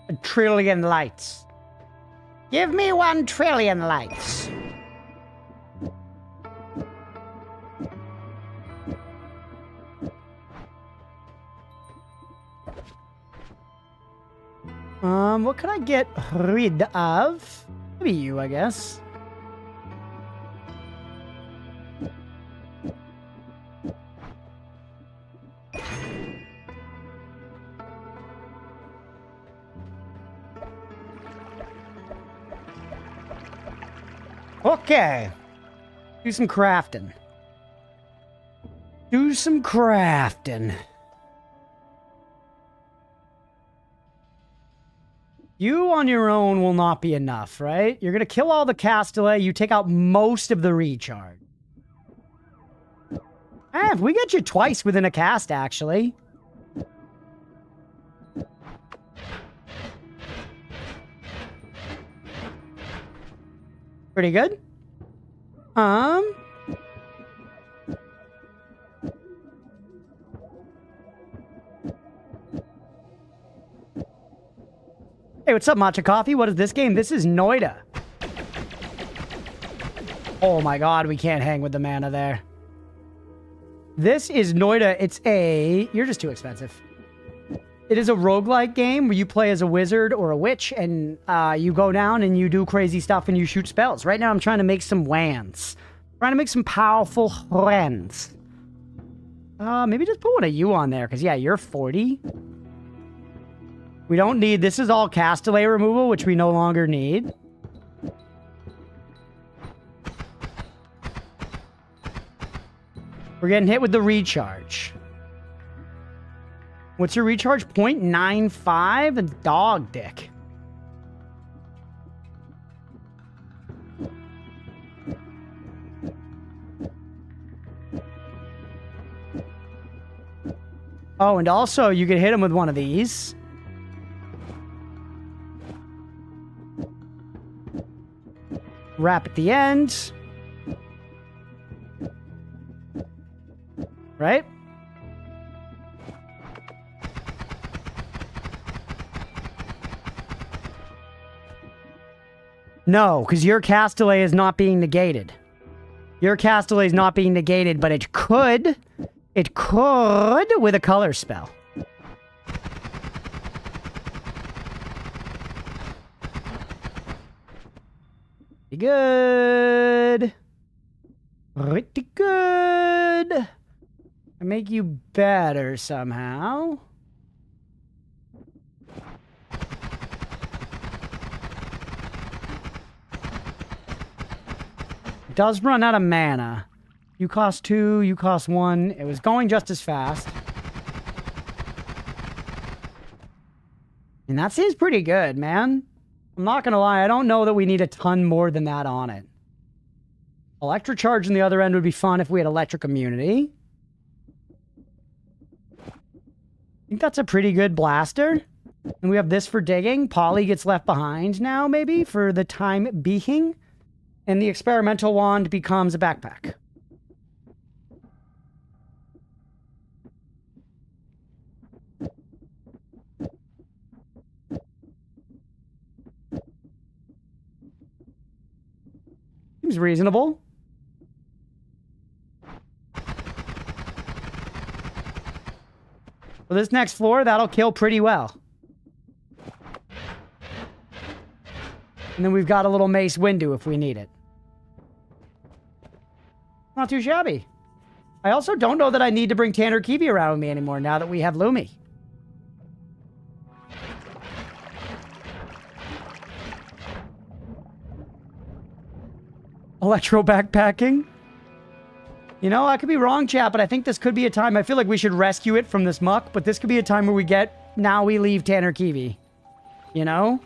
A trillion lights. Give me 1 trillion lights. What could I get rid of? Maybe you, I guess. Okay. Do some crafting. Do some crafting. You on your own will not be enough, right? You're going to kill all the Castellet. You take out most of the recharge. If we get you twice within a cast, actually. Pretty good. Hey, what's up, Matcha Coffee? What is this game? This is Noita. Oh my god, we can't hang with the mana there. This is Noita. It's a... You're just too expensive. It is a roguelike game where you play as a wizard or a witch, and you go down and you do crazy stuff and you shoot spells. Right now, I'm trying to make some wands. Trying to make some powerful wands. Maybe just put one of you on there, because, yeah, you're 40. We don't need... This is all Castellet removal, which we no longer need. We're getting hit with the recharge. What's your recharge? 0.95? And dog dick. Oh, and also you can hit him with one of these. Wrap at the end. Right? No, because your Castellet is not being negated. Your Castellet is not being negated, but it could with a color spell. Pretty good. Pretty good. I make you better somehow. Does run out of mana. You cost 2, you cost 1. It was going just as fast. And that seems pretty good, man. I'm not gonna lie, I don't know that we need a ton more than that on it. Electric charge on the other end would be fun if we had electric immunity. I think that's a pretty good blaster. And we have this for digging. Polly gets left behind now, maybe, for the time being. And the experimental wand becomes a backpack. Seems reasonable. For this next floor, that'll kill pretty well. And then we've got a little mace window if we need it. Not too shabby. I also don't know that I need to bring Tanner Kiwi around with me anymore now that we have Lumi. Electro backpacking? You know, I could be wrong, chat, but I think this could be a time... I feel like we should rescue it from this muck, but this could be a time where we get... Now we leave Tanner Kiwi. You know?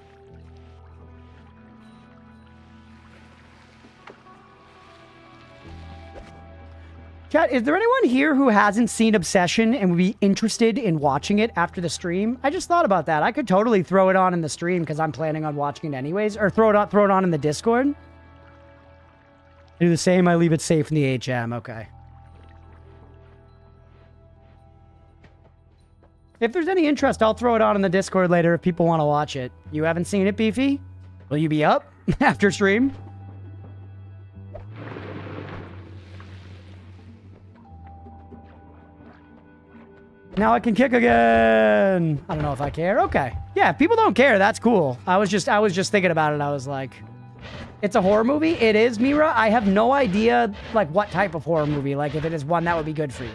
Chat, is there anyone here who hasn't seen Obsession and would be interested in watching it after the stream? I just thought about that. I could totally throw it on in the stream because I'm planning on watching it anyways. Or throw it on in the Discord. I do the same. I leave it safe in the HM. Okay. If there's any interest, I'll throw it on in the Discord later if people want to watch it. You haven't seen it, Beefy? Will you be up after stream? Now I can kick again. I don't know if I care. Okay. Yeah, if people don't care, that's cool. I was just thinking about it. I was like, it's a horror movie. It is, Mira. I have no idea, like, what type of horror movie. Like, if it is one that would be good for you.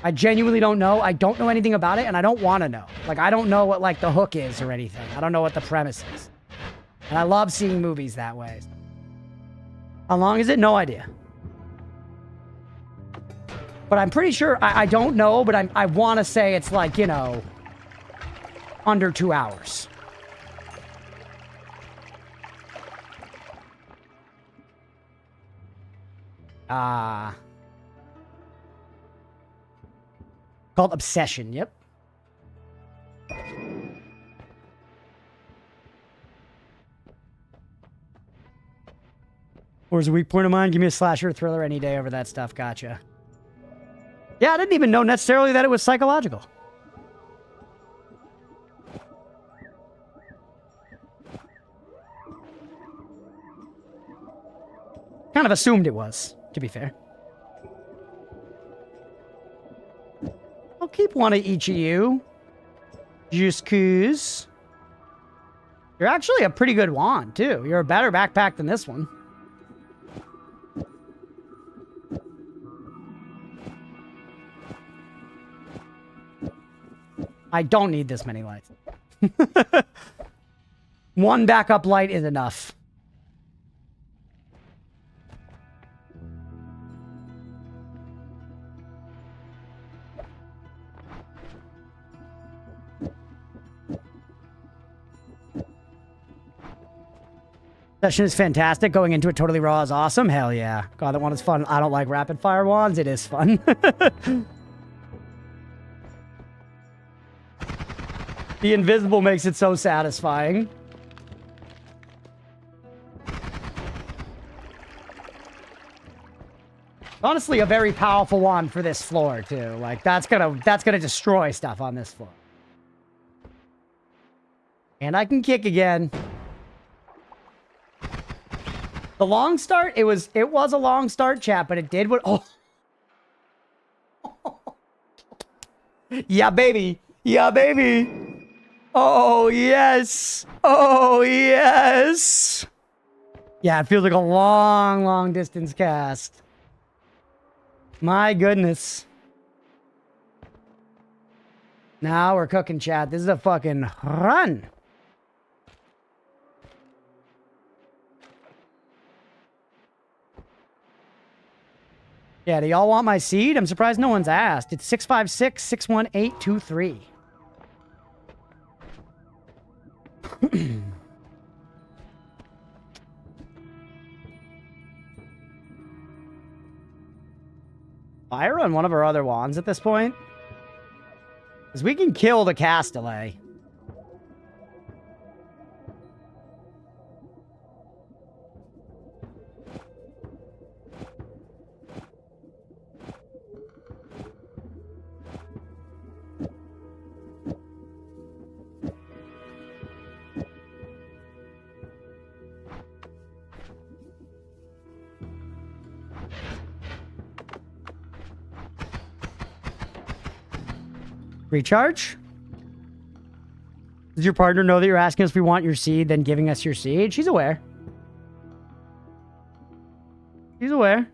I genuinely don't know. I don't know anything about it, and I don't want to know. Like, I don't know what, like, the hook is or anything. I don't know what the premise is. And I love seeing movies that way. How long is it? No idea. But I'm pretty sure, I don't know, but I want to say it's like, you know, under 2 hours. Called Obsession, yep. Or is a weak point of mine? Give me a slasher thriller any day over that stuff. Gotcha. Yeah, I didn't even know necessarily that it was psychological. Kind of assumed it was, to be fair. I'll keep one of each of you. Just 'cause. You're actually a pretty good wand, too. You're a better backpack than this one. I don't need this many lights. One backup light is enough. Session is fantastic. Going into it totally raw is awesome. Hell yeah. God, that one is fun. I don't like rapid fire wands. It is fun. The invisible makes it so satisfying. Honestly, a very powerful wand for this floor too. Like that's gonna destroy stuff on this floor. And I can kick again. The long start, it was a long start, chat, but it did what Yeah, baby. Yeah, baby. Oh, yes. Oh, yes. Yeah, it feels like a long, long distance cast. My goodness. Now we're cooking, chat. This is a fucking run. Yeah, do y'all want my seed? I'm surprised no one's asked. It's 656-61823. Fire on one of our other wands at this point. Because we can kill the Castellet. Recharge? Does your partner know that you're asking us if we want your seed, then giving us your seed? She's aware. She's aware.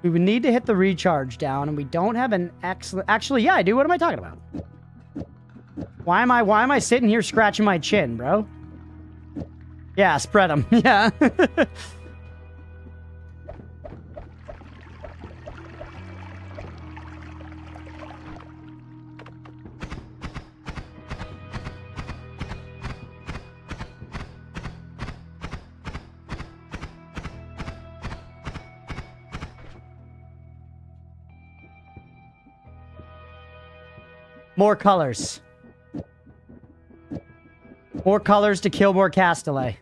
We would need to hit the recharge down, and we don't have an excellent... Actually, yeah, I do. What am I talking about? Why am I sitting here scratching my chin, bro? Yeah, spread them. Yeah. More colors. More colors to kill more Castellet.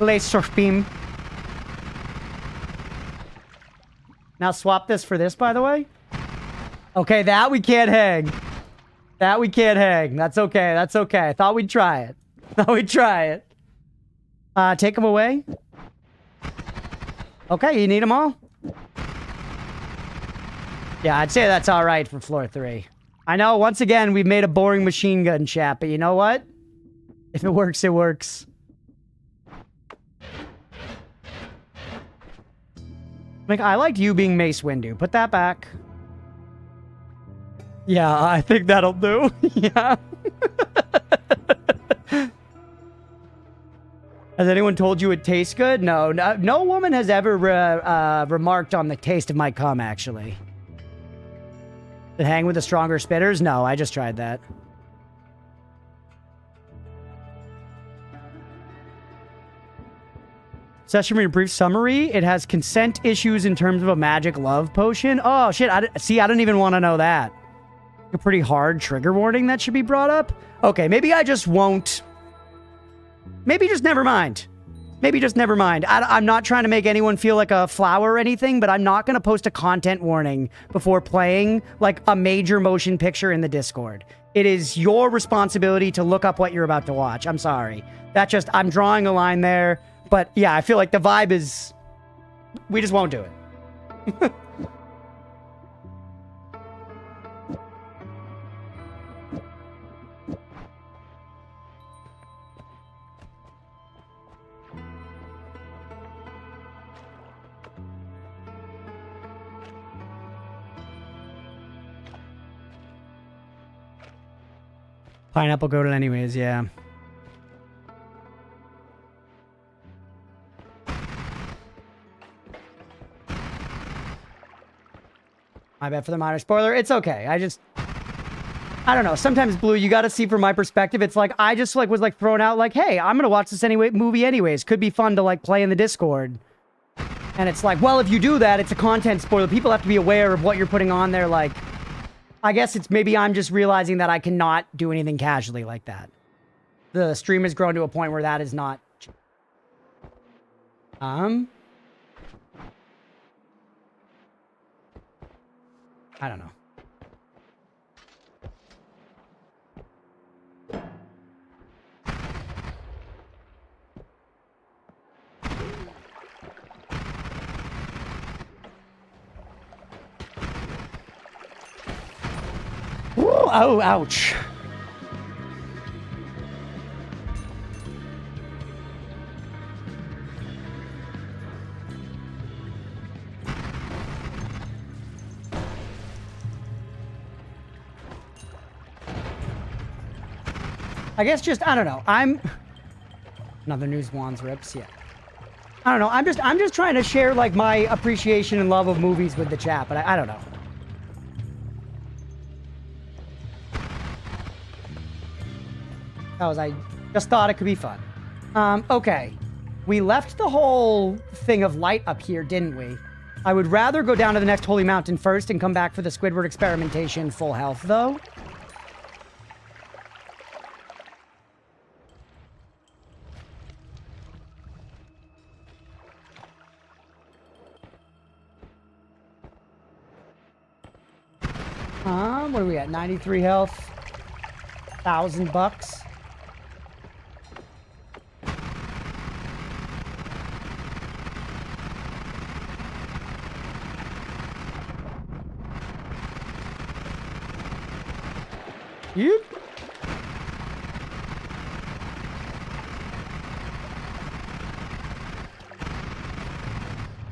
Laser beam. Now swap this for this, by the way. Okay, that we can't hang. That we can't hang. That's okay. That's okay. I thought we'd try it. Thought we'd try it. Take them away. Okay, you need them all? Yeah, I'd say that's all right for floor 3. I know, once again, we've made a boring machine gun chat, but you know what? If it works, it works. Like, I liked you being Mace Windu. Put that back. Yeah, I think that'll do. Yeah. Has anyone told you it tastes good? No, no woman has ever remarked on the taste of my cum, actually. Did it hang with the stronger spitters? No, I just tried that. Session read a brief summary. It has consent issues in terms of a magic love potion. Oh, shit. I don't even want to know that. A pretty hard trigger warning that should be brought up. Okay, maybe I just won't. Maybe just never mind. Maybe just never mind. I'm not trying to make anyone feel like a flower or anything, but I'm not going to post a content warning before playing like a major motion picture in the Discord. It is your responsibility to look up what you're about to watch. I'm sorry. I'm drawing a line there. But yeah, I feel like the vibe is, we just won't do it. Pineapple goated anyways, yeah. My bad for the minor spoiler. It's okay. I don't know. Sometimes, Blue, you got to see from my perspective. It's like, I just was thrown out like, hey, I'm going to watch this movie anyways. Could be fun to like play in the Discord. And it's like, well, if you do that, it's a content spoiler. People have to be aware of what you're putting on there. Like, I guess it's maybe I'm just realizing that I cannot do anything casually like that. The stream has grown to a point where that is not. I don't know. Ooh, oh, ouch. I guess just, I don't know. Another news wands rips, yeah. I don't know. I'm just trying to share like my appreciation and love of movies with the chat, but I don't know. I just thought it could be fun. Okay. We left the whole thing of light up here, didn't we? I would rather go down to the next holy mountain first and come back for the Squidward experimentation full health, though. What are we at? 93 health. $1,000. You?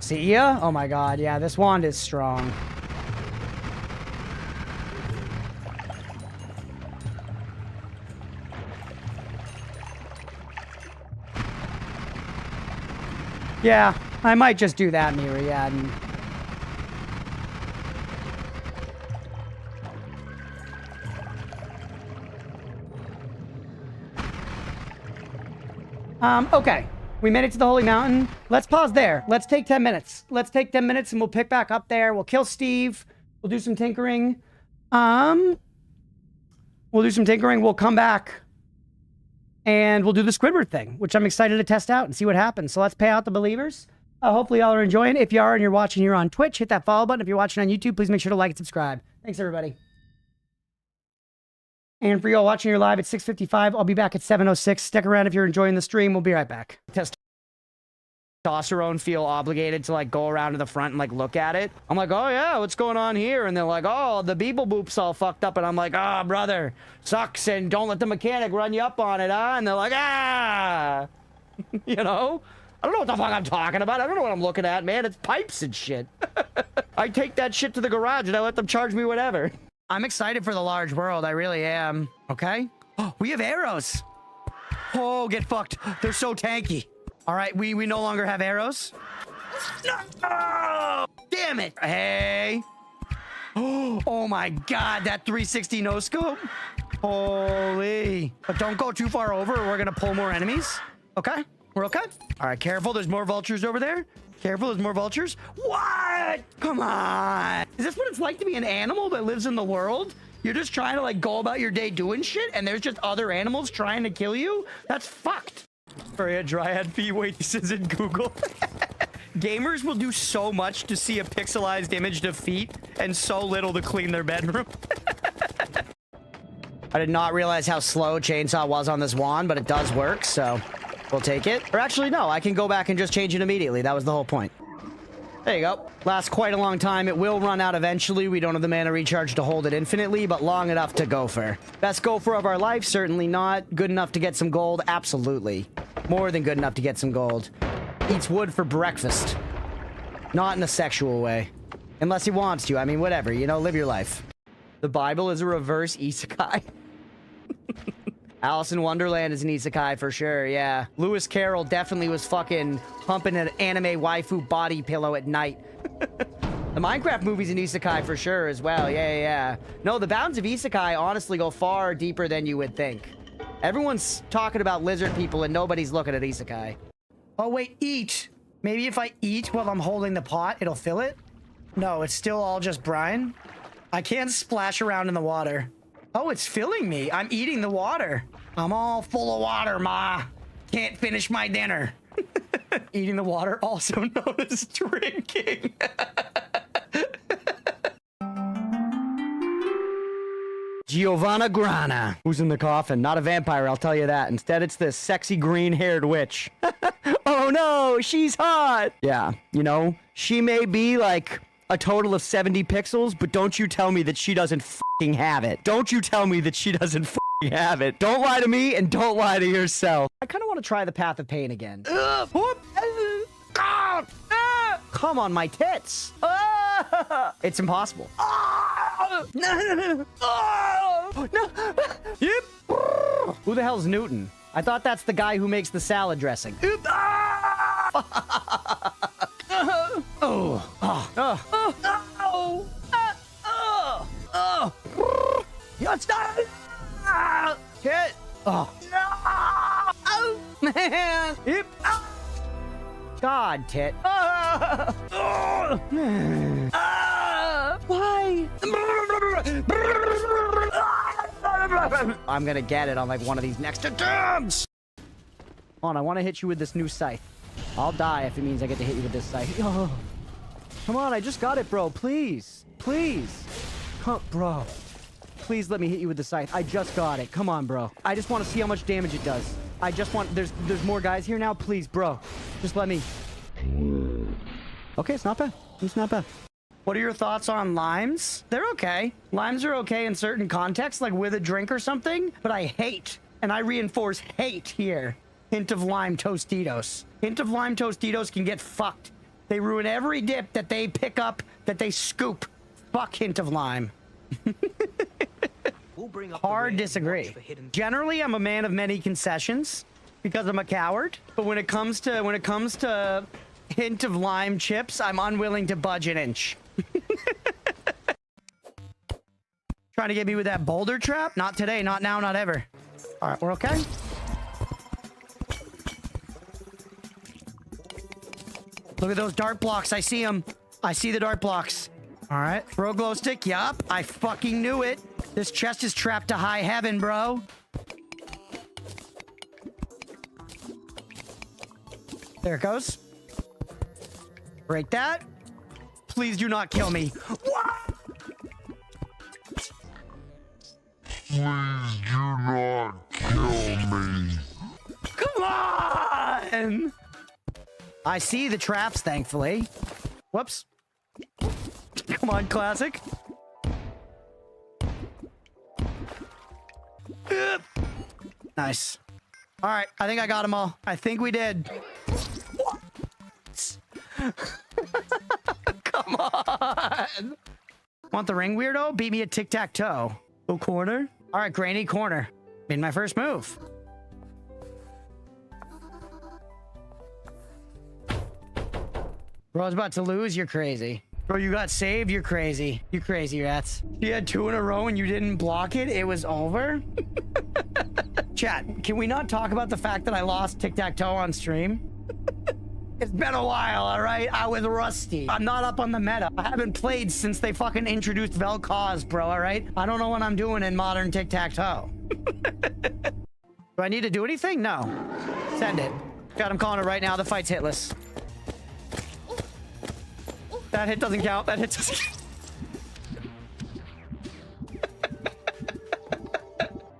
See ya? Oh my god, yeah, this wand is strong. Yeah, I might just do that, Myriad. Okay. We made it to the Holy Mountain. Let's pause there. Let's take 10 minutes. Let's take 10 minutes and we'll pick back up there. We'll kill Steve. We'll do some tinkering. We'll do some tinkering. We'll come back. And we'll do the Squidward thing, which I'm excited to test out and see what happens. So let's pay out the believers. Hopefully y'all are enjoying. If you are and you're watching here on Twitch, hit that follow button. If you're watching on YouTube, please make sure to like and subscribe. Thanks, everybody. And for y'all watching here live at 6:55, I'll be back at 7:06. Stick around if you're enjoying the stream. We'll be right back. Testosterone feel obligated to like go around to the front and like look at it. I'm like, oh yeah, what's going on here? And they're like, oh, the beeple boop's all fucked up. And I'm like, ah, oh, brother, sucks. And don't let the mechanic run you up on it, huh? And they're like, ah, you know, I don't know what the fuck I'm talking about. I don't know what I'm looking at, man. It's pipes and shit. I take that shit to the garage and I let them charge me whatever. I'm excited for the large world. I really am. Okay. Oh, we have arrows. Oh, get fucked. They're so tanky. All right, we no longer have arrows. No! Damn it. Hey. Oh my God, that 360 no scope. Holy. But don't go too far over or we're gonna pull more enemies. Okay, we're okay. All right, careful, there's more vultures over there. Careful, there's more vultures. What? Come on. Is this what it's like to be an animal that lives in the world? You're just trying to like go about your day doing shit and there's just other animals trying to kill you? That's fucked. Sorry, a dryad feet. Wait, this is in Google. Gamers will do so much to see a pixelized image of feet and so little to clean their bedroom. I did not realize how slow chainsaw was on this wand, but it does work, so we'll take it. Or actually, no, I can go back and just change it immediately. That was the whole point. There you go. Lasts quite a long time. It will run out eventually. We don't have the mana recharge to hold it infinitely, but long enough to gopher. Best gopher of our life? Certainly not. Good enough to get some gold? Absolutely. More than good enough to get some gold. Eats wood for breakfast. Not in a sexual way. Unless he wants to. I mean, whatever. You know, live your life. The Bible is a reverse isekai. Alice in Wonderland is an isekai for sure, yeah. Lewis Carroll definitely was fucking humping an anime waifu body pillow at night. The Minecraft movie's an isekai for sure as well, yeah. No, the bounds of isekai honestly go far deeper than you would think. Everyone's talking about lizard people and nobody's looking at isekai. Oh wait, eat. Maybe if I eat while I'm holding the pot, it'll fill it? No, it's still all just brine. I can't splash around in the water. Oh, it's filling me. I'm eating the water. I'm all full of water, Ma. Can't finish my dinner. Eating the water, also known as drinking. Giovanna Grana. Who's in the coffin? Not a vampire, I'll tell you that. Instead, it's this sexy green-haired witch. Oh no, she's hot. Yeah, you know, she may be like a total of 70 pixels, but don't you tell me that she doesn't f***ing have it. Don't you tell me that she doesn't f***ing have it. Don't lie to me and don't lie to yourself. I kind of want to try the Path of Pain again. Come on, my tits. It's impossible. No. Yep. Who the hell's Newton? I thought that's the guy who makes the salad dressing. Shit. Oh. No. Man. Yep. God, tit. Why? I'm gonna get it on like one of these next attempts. Hold on, I want to hit you with this new scythe. I'll die if it means I get to hit you with this scythe. Oh. Come on, I just got it, bro. Please. Please. Come, bro. Please let me hit you with the scythe. I just got it. Come on, bro. I just want to see how much damage it does. I just want... There's more guys here now. Please, bro. Just let me... Okay, it's not bad. It's not bad. What are your thoughts on limes? They're okay. Limes are okay in certain contexts, like with a drink or something, but I hate, and I reinforce hate here, hint of lime Tostitos. Hint of lime Tostitos can get fucked. They ruin every dip that they pick up, that they scoop. Fuck hint of lime. Hard disagree. Generally, I'm a man of many concessions because I'm a coward. But when it comes to hint of lime chips, I'm unwilling to budge an inch. Trying to get me with that boulder trap? Not today, not now, not ever. All right, we're okay. Look at those dart blocks. I see them. I see the dart blocks. All right, throw glow stick. Yup, I fucking knew it. This chest is trapped to high heaven, bro. There it goes. Break that. Please do not kill me. What? Please do not kill me. Come on! I see the traps, thankfully. Whoops. Come on, classic. Nice. All right, I think I got them all. I think we did. Come on. Want the ring, weirdo? Beat me at tic-tac-toe. Go corner. All right, Granny corner. Made my first move. Bro, I was about to lose. You're crazy. Bro, you got saved. You're crazy. You crazy rats. You had 2 in a row and you didn't block it. It was over. Chat, can we not talk about the fact that I lost tic-tac-toe on stream? It's been a while, all right? I was rusty. I'm not up on the meta. I haven't played since they fucking introduced Vel'Koz, bro, all right? I don't know what I'm doing in modern tic-tac-toe. Do I need to do anything? No. Send it. God, I'm calling it right now. The fight's hitless. That hit doesn't count. That hit doesn't count.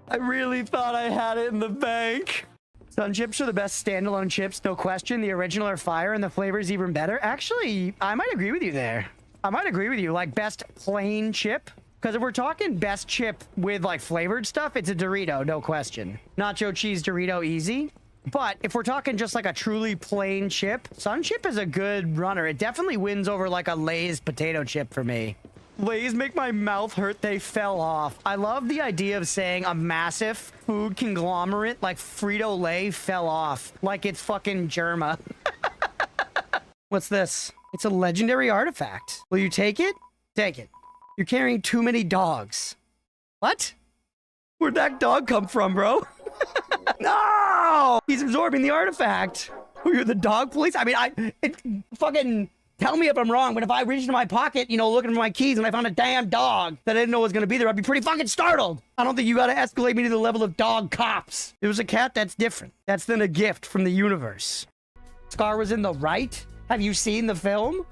I really thought I had it in the bank. Sun chips are the best standalone chips, no question. The original are fire and the flavor's even better. Actually, I might agree with you there. I might agree with you. Like, best plain chip. Because if we're talking best chip with, like, flavored stuff, it's a Dorito, no question. Nacho cheese Dorito, easy. But if we're talking just like a truly plain chip, Sun Chip is a good runner. It definitely wins over like a Lay's potato chip for me. Lay's make my mouth hurt. They fell off. I love the idea of saying a massive food conglomerate like Frito-Lay fell off. Like it's fucking Germa. What's this? It's a legendary artifact. Will you take it? Take it. You're carrying too many dogs. What? Where'd that dog come from, bro? No! He's absorbing the artifact. Who, you're the dog police? I mean, fucking tell me if I'm wrong, but if I reached into my pocket, you know, looking for my keys and I found a damn dog that I didn't know was going to be there, I'd be pretty fucking startled. I don't think you got to escalate me to the level of dog cops. It was a cat, that's different. That's then a gift from the universe. Scar was in the right? Have you seen the film?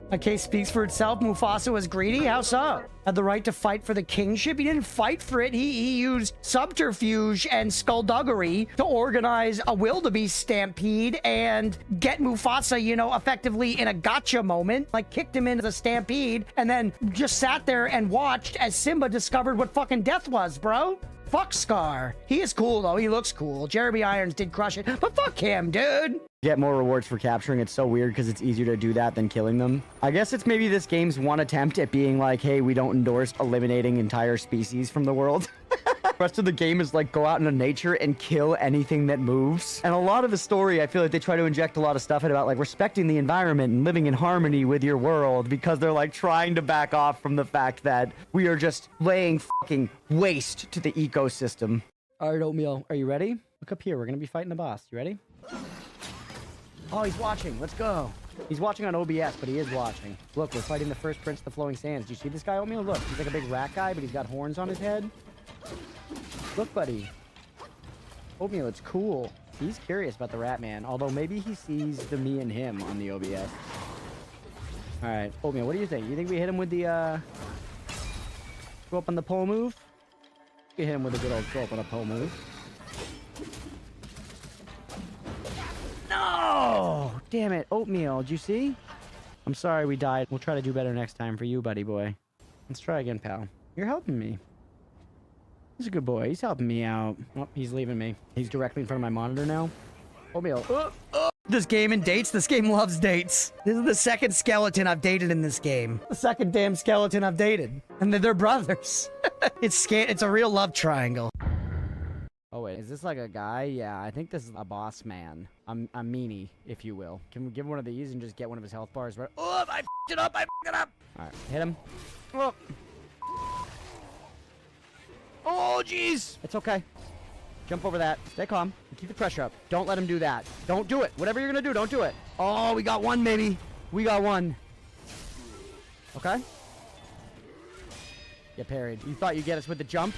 My case speaks for itself. Mufasa was greedy. How so? Had the right to fight for the kingship. He didn't fight for it. He used subterfuge and skullduggery to organize a wildebeest stampede and get Mufasa, you know, effectively in a gotcha moment. Like, kicked him into the stampede and then just sat there and watched as Simba discovered what fucking death was, bro. Fuck Scar. He is cool, though. He looks cool. Jeremy Irons did crush it. But fuck him, dude. Get more rewards for capturing. It's so weird because it's easier to do that than killing them. I guess it's maybe this game's one attempt at being like, hey, we don't endorse eliminating entire species from the world. The rest of the game is like, go out into nature and kill anything that moves. And a lot of the story, I feel like they try to inject a lot of stuff in about like respecting the environment and living in harmony with your world because they're like trying to back off from the fact that we are just laying fucking waste to the ecosystem. All right, Oatmeal, are you ready? Look up here. We're going to be fighting the boss. You ready? Oh, he's watching. Let's go. He's watching on OBS, but he is watching. Look, we're fighting the first Prince of the Flowing Sands. Do you see this guy, Oatmeal? Look, he's like a big rat guy, but he's got horns on his head. Look, buddy. Oatmeal, it's cool. He's curious about the rat man, although maybe he sees the me and him on the OBS. All right, Oatmeal, what do you think? You think we hit him with the, go up on the pole move? We hit him with a good old go up on a pole move. No! Damn it, Oatmeal, did you see? I'm sorry we died. We'll try to do better next time for you, buddy boy. Let's try again, pal. You're helping me. He's a good boy. He's helping me out. Oh, he's leaving me. He's directly in front of my monitor now. Oatmeal. This game and dates. This game loves dates. This is the second skeleton I've dated in this game. The second damn skeleton I've dated. And they're brothers. It's a real love triangle. Oh, wait. Is this like a guy? Yeah, I think this is a boss man. A meanie, if you will. Can we give him one of these and just get one of his health bars? Right? Oh, I f***ed it up. I f***ed it up. All right. Hit him. Oh. Oh, jeez. It's okay. Jump over that. Stay calm. Keep the pressure up. Don't let him do that. Don't do it. Whatever you're going to do, don't do it. Oh, we got one, baby. We got one. Okay. Get parried. You thought you'd get us with the jump?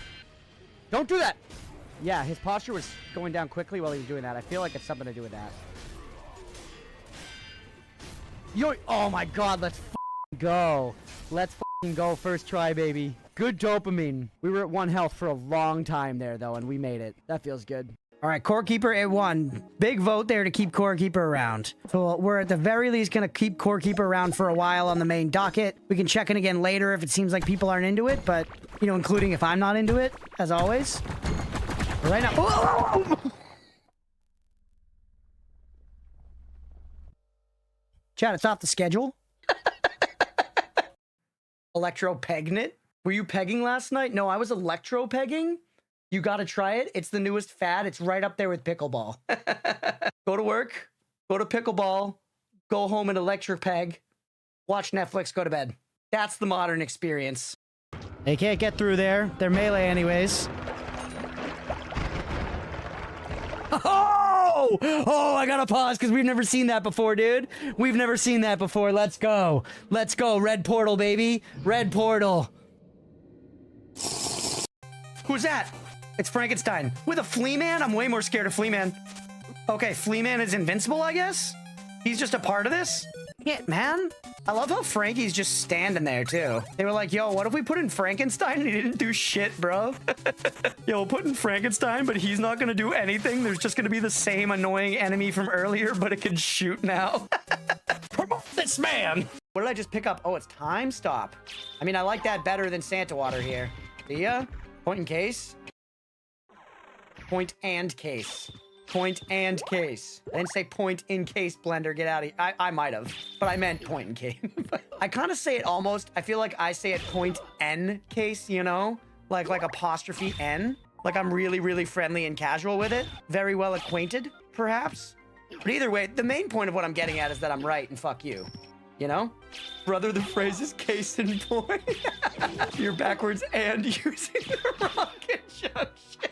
Don't do that. Yeah, his posture was going down quickly while he was doing that. I feel like it's something to do with that. Yo, oh my god, let's go. Let's go first try, baby. Good dopamine. We were at 1 health for a long time there, though, and we made it. That feels good. All right, Core Keeper at 1. Big vote there to keep Core Keeper around. So we're at the very least going to keep Core Keeper around for a while on the main docket. We can check in again later if it seems like people aren't into it, but, you know, including if I'm not into it, as always. But right now... Whoa! Chat, it's off the schedule. Electro-pegnit? Were you pegging last night? No, I was electro-pegging. You gotta try it. It's the newest fad. It's right up there with pickleball. Go to work, go to pickleball, go home and electric peg, watch Netflix, go to bed. That's the modern experience. They can't get through there. They're melee anyways. Oh! Oh, I gotta pause because we've never seen that before, dude. We've never seen that before. Let's go. Let's go. Red portal, baby. Red portal. Who's that? It's Frankenstein. With a flea man? I'm way more scared of flea man. Okay, flea man is invincible, I guess? He's just a part of this? Yeah, man. I love how Frankie's just standing there, too. They were like, yo, what if we put in Frankenstein and he didn't do shit, bro? Yo, we'll put in Frankenstein, but he's not gonna do anything. There's just gonna be the same annoying enemy from earlier, but it can shoot now. Promote this man! What did I just pick up? Oh, it's Time Stop. I mean, I like that better than Santa Water here. See ya? Point in case. Point and case. Point and case. I didn't say point in case, Blender. Get out of here. I might have, but I meant point in case. I kind of say it almost, I feel like I say it point N case, you know? Like apostrophe N. Like I'm really, really friendly and casual with it. Very well acquainted, perhaps. But either way, the main point of what I'm getting at is that I'm right and fuck you. You know? Brother, the phrase is case in point. You're backwards and using the wrong conjunction.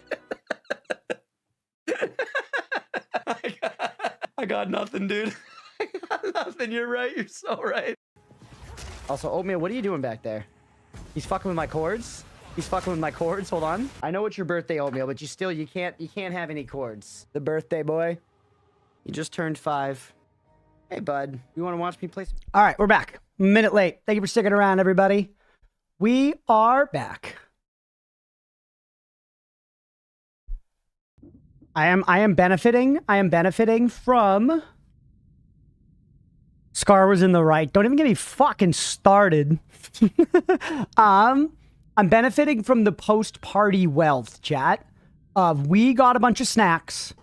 I got nothing, dude. I got nothing. You're right. You're so right. Also, Oatmeal, what are you doing back there? He's fucking with my cords. He's fucking with my cords. Hold on. I know it's your birthday, Oatmeal, but you can't have any cords. The birthday boy. You just turned 5. Hey, bud. You want to watch me play some... All right, we're back. Minute late. Thank you for sticking around, everybody. We are back. I am benefiting from... Scar was in the right. Don't even get me fucking started. I'm benefiting from the post-party wealth, chat. We got a bunch of snacks,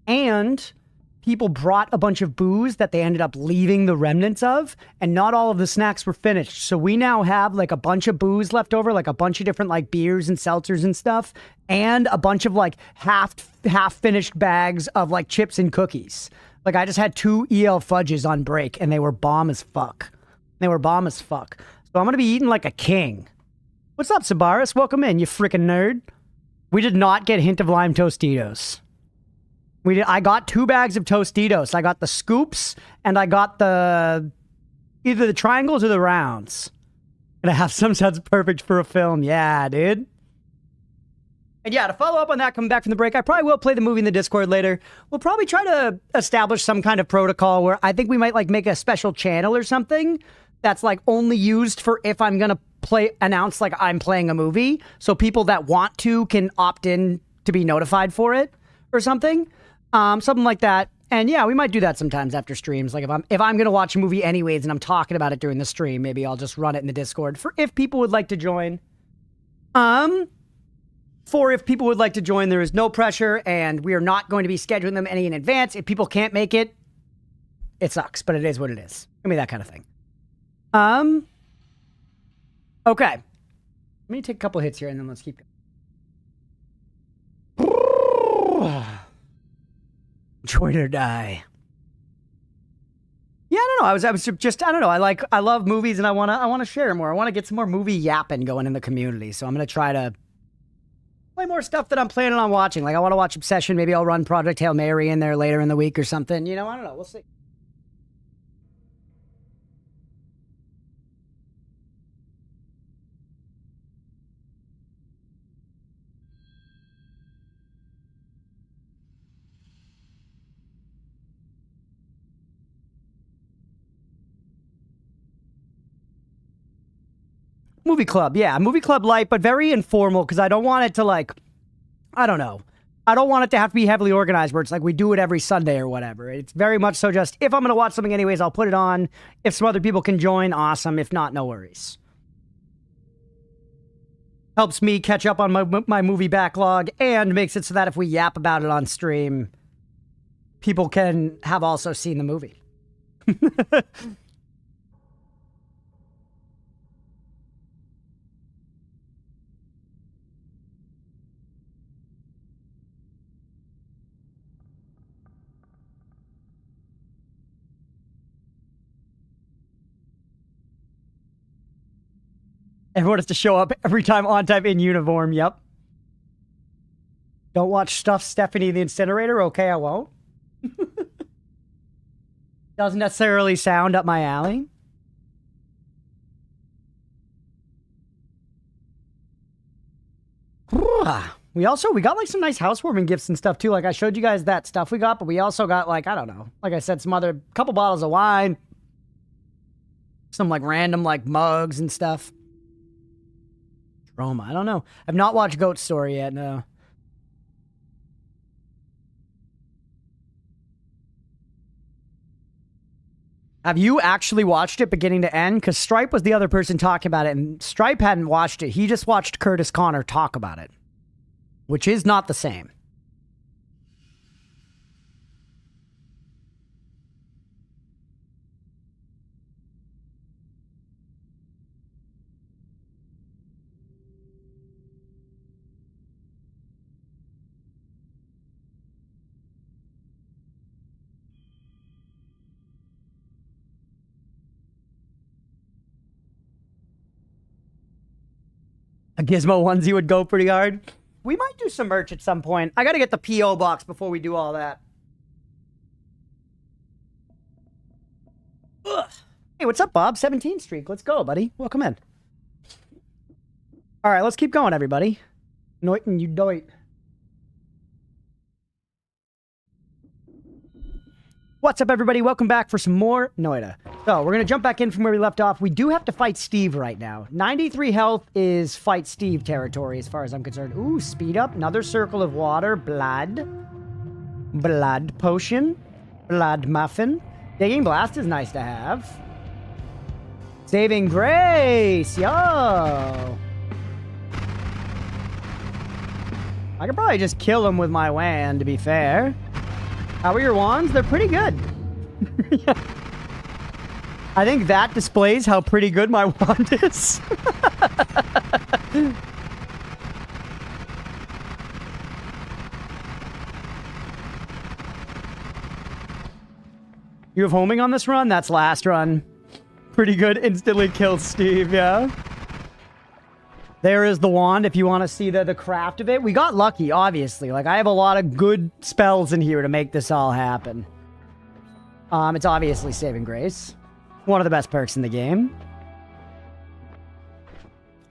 and people brought a bunch of booze that they ended up leaving the remnants of, and not all of the snacks were finished. So we now have like a bunch of booze left over, like a bunch of different like beers and seltzers and stuff, and a bunch of like half finished bags of like chips and cookies. Like I just had 2 EL fudges on break, and they were bomb as fuck. So I'm gonna be eating like a king. What's up, Sabaris? Welcome in, you freaking nerd. We did not get Hint of Lime Tostitos. I got 2 bags of Tostitos. I got the scoops, and I got either the triangles or the rounds. Gonna have some sounds perfect for a film. Yeah, dude. And yeah, to follow up on that, coming back from the break, I probably will play the movie in the Discord later. We'll probably try to establish some kind of protocol where I think we might like make a special channel or something that's like only used for if I'm gonna announce like I'm playing a movie, so people that want to can opt in to be notified for it or something. Something like that. And yeah, we might do that sometimes after streams. Like if I'm gonna watch a movie anyways and I'm talking about it during the stream, maybe I'll just run it in the Discord for if people would like to join. If people would like to join, there is no pressure, and we are not going to be scheduling them any in advance. If people can't make it, it sucks, but it is what it is. I mean, that kind of thing. Okay. Let me take a couple hits here, and then let's keep going. Join or die. Yeah, I don't know. I was just, I don't know. I love movies, and I wanna share more. I want to get some more movie yapping going in the community. So I'm gonna try to play more stuff that I'm planning on watching. Like I want to watch Obsession. Maybe I'll run Project Hail Mary in there later in the week or something. You know, I don't know. We'll see. Movie club, yeah. Movie club light, but very informal because I don't want it to like, I don't know. I don't want it to have to be heavily organized where it's like we do it every Sunday or whatever. It's very much so just, if I'm going to watch something anyways, I'll put it on. If some other people can join, awesome. If not, no worries. Helps me catch up on my movie backlog and makes it so that if we yap about it on stream, people can have also seen the movie. Everyone has to show up every time on time in uniform. Yep. Don't watch Stuff Stephanie the Incinerator. Okay, I won't. Doesn't necessarily sound up my alley. We got like some nice housewarming gifts and stuff too. Like I showed you guys that stuff we got, but we also got like, I don't know, like I said, some other couple bottles of wine, some like random like mugs and stuff. Roma, I don't know. I've not watched Goat Story yet, no. Have you actually watched it beginning to end? Because Stripe was the other person talking about it, and Stripe hadn't watched it. He just watched Curtis Connor talk about it, which is not the same. A Gizmo onesie would go pretty hard. We might do some merch at some point. I gotta get the P.O. box before we do all that. Ugh. Hey, what's up, Bob? 17th streak. Let's go, buddy. Welcome in. All right, let's keep going, everybody. Noit and you doit. What's up, everybody? Welcome back for some more Noita. So, we're going to jump back in from where we left off. We do have to fight Steve right now. 93 health is fight Steve territory as far as I'm concerned. Ooh, speed up. Another circle of water. Blood. Blood potion. Blood muffin. Digging blast is nice to have. Saving grace. Yo. I could probably just kill him with my wand, to be fair. How are your wands? They're pretty good. Yeah. I think that displays how pretty good my wand is. You have homing on this run? That's last run. Pretty good. Instantly kills Steve, yeah. There is the wand if you want to see the craft of it. We got lucky, obviously. Like, I have a lot of good spells in here to make this all happen. It's obviously Saving Grace. One of the best perks in the game.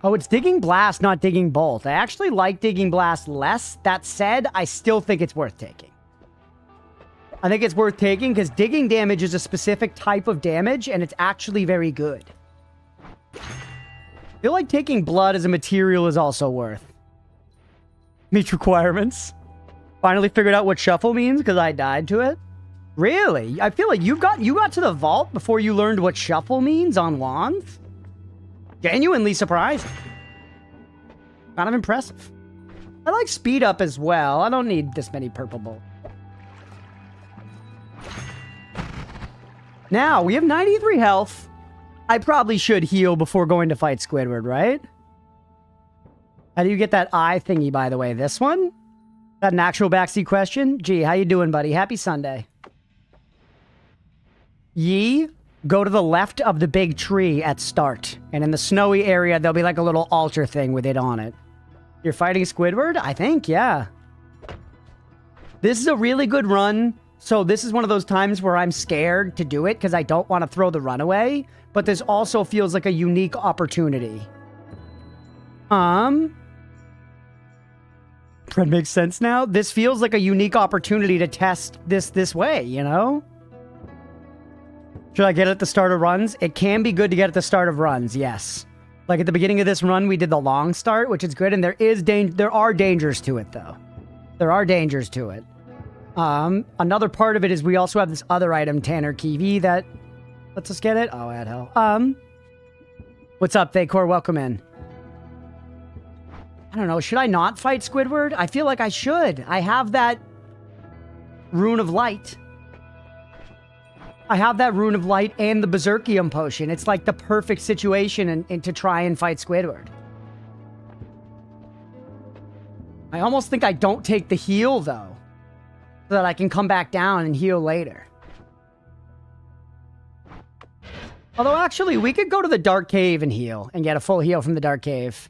Oh, it's Digging Blast, not Digging Bolt. I actually like Digging Blast less. That said, I still think it's worth taking. I think it's worth taking because digging damage is a specific type of damage, and it's actually very good. I feel like taking blood as a material is also worth. Meet requirements. Finally figured out what shuffle means because I died to it. Really? I feel like you got to the vault before you learned what shuffle means on wands? Genuinely surprising. Kind of impressive. I like speed up as well. I don't need this many purple bolts. Now, we have 93 health. I probably should heal before going to fight Squidward, right? How do you get that eye thingy, by the way? This one? Is that an actual backseat question? Gee, how you doing, buddy? Happy Sunday. Ye, go to the left of the big tree at start. And in the snowy area, there'll be like a little altar thing with it on it. You're fighting Squidward? I think, yeah. This is a really good run. So this is one of those times where I'm scared to do it because I don't want to throw the run away. But this also feels like a unique opportunity. That makes sense now. This feels like a unique opportunity to test this way, you know? Should I get it at the start of runs? It can be good to get at the start of runs, yes. Like at the beginning of this run, we did the long start, which is good, and there are dangers to it, though. There are dangers to it. Another part of it is we also have this other item, Tanner Kiwi, that lets us get it. Oh, at hell. What's up, Thacor? Welcome in. I don't know. Should I not fight Squidward? I feel like I should. I have that Rune of Light. I have that Rune of Light and the Berserkium potion. It's like the perfect situation and to try and fight Squidward. I almost think I don't take the heal, though, so that I can come back down and heal later. Although, actually, we could go to the Dark Cave and heal and get a full heal from the Dark Cave.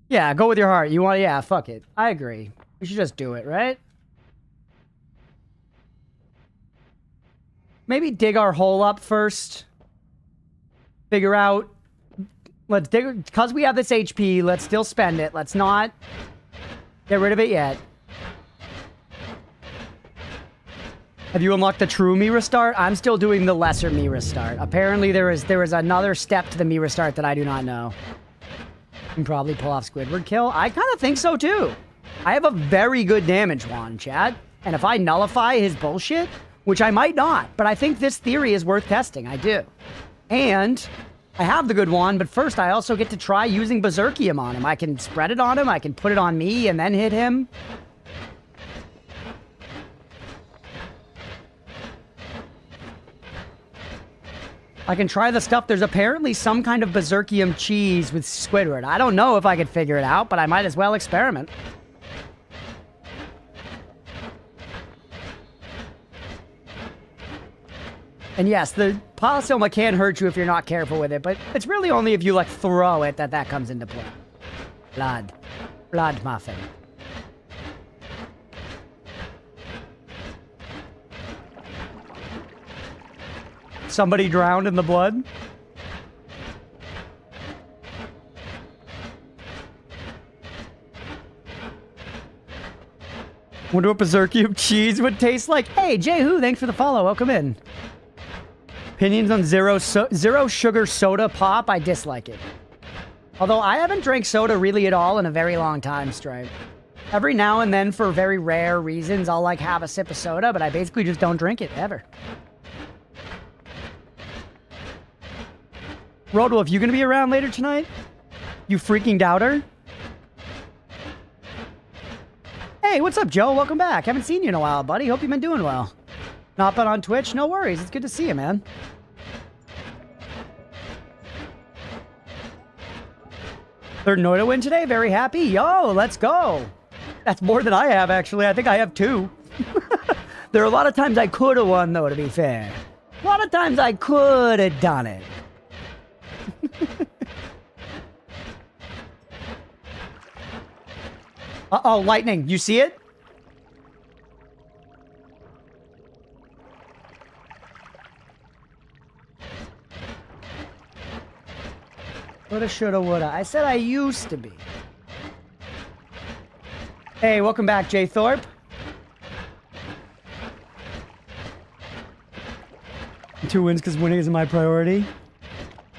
Yeah, go with your heart. You want... Yeah, fuck it. I agree. We should just do it, right? Maybe dig our hole up first. Figure out... Let's dig... Because we have this HP, let's still spend it. Let's not get rid of it yet. Have you unlocked the true me restart? I'm still doing the lesser me restart. Apparently there is another step to the me restart that I do not know. You can probably pull off Squidward kill. I kind of think so too. I have a very good damage wand, Chad. And if I nullify his bullshit, which I might not, but I think this theory is worth testing. I do. And I have the good wand, but first I also get to try using Berserkium on him. I can spread it on him, I can put it on me and then hit him. I can try the stuff. There's apparently some kind of Berserkium cheese with Squidward. I don't know if I could figure it out, but I might as well experiment. And yes, the Polysoma can hurt you if you're not careful with it, but it's really only if you, like, throw it that comes into play. Blood. Blood muffin. Somebody drowned in the blood? Wonder what Berserkium cheese would taste like. Hey, Jehu, thanks for the follow. Welcome in. Opinions on zero sugar soda pop? I dislike it. Although I haven't drank soda really at all in a very long time, Stripe. Every now and then, for very rare reasons, I'll, like, have a sip of soda, but I basically just don't drink it, ever. Roadwolf, you gonna be around later tonight? You freaking doubter? Hey, what's up, Joe? Welcome back. Haven't seen you in a while, buddy. Hope you've been doing well. Not been on Twitch? No worries. It's good to see you, man. Third Noita win today. Very happy. Yo, let's go. That's more than I have, actually. I think I have 2. There are a lot of times I could have won, though, to be fair. A lot of times I could have done it. Uh-oh, lightning. You see it? Woulda, shoulda, woulda. I said I used to be. Hey, welcome back, Jay Thorpe. 2 wins because winning isn't my priority.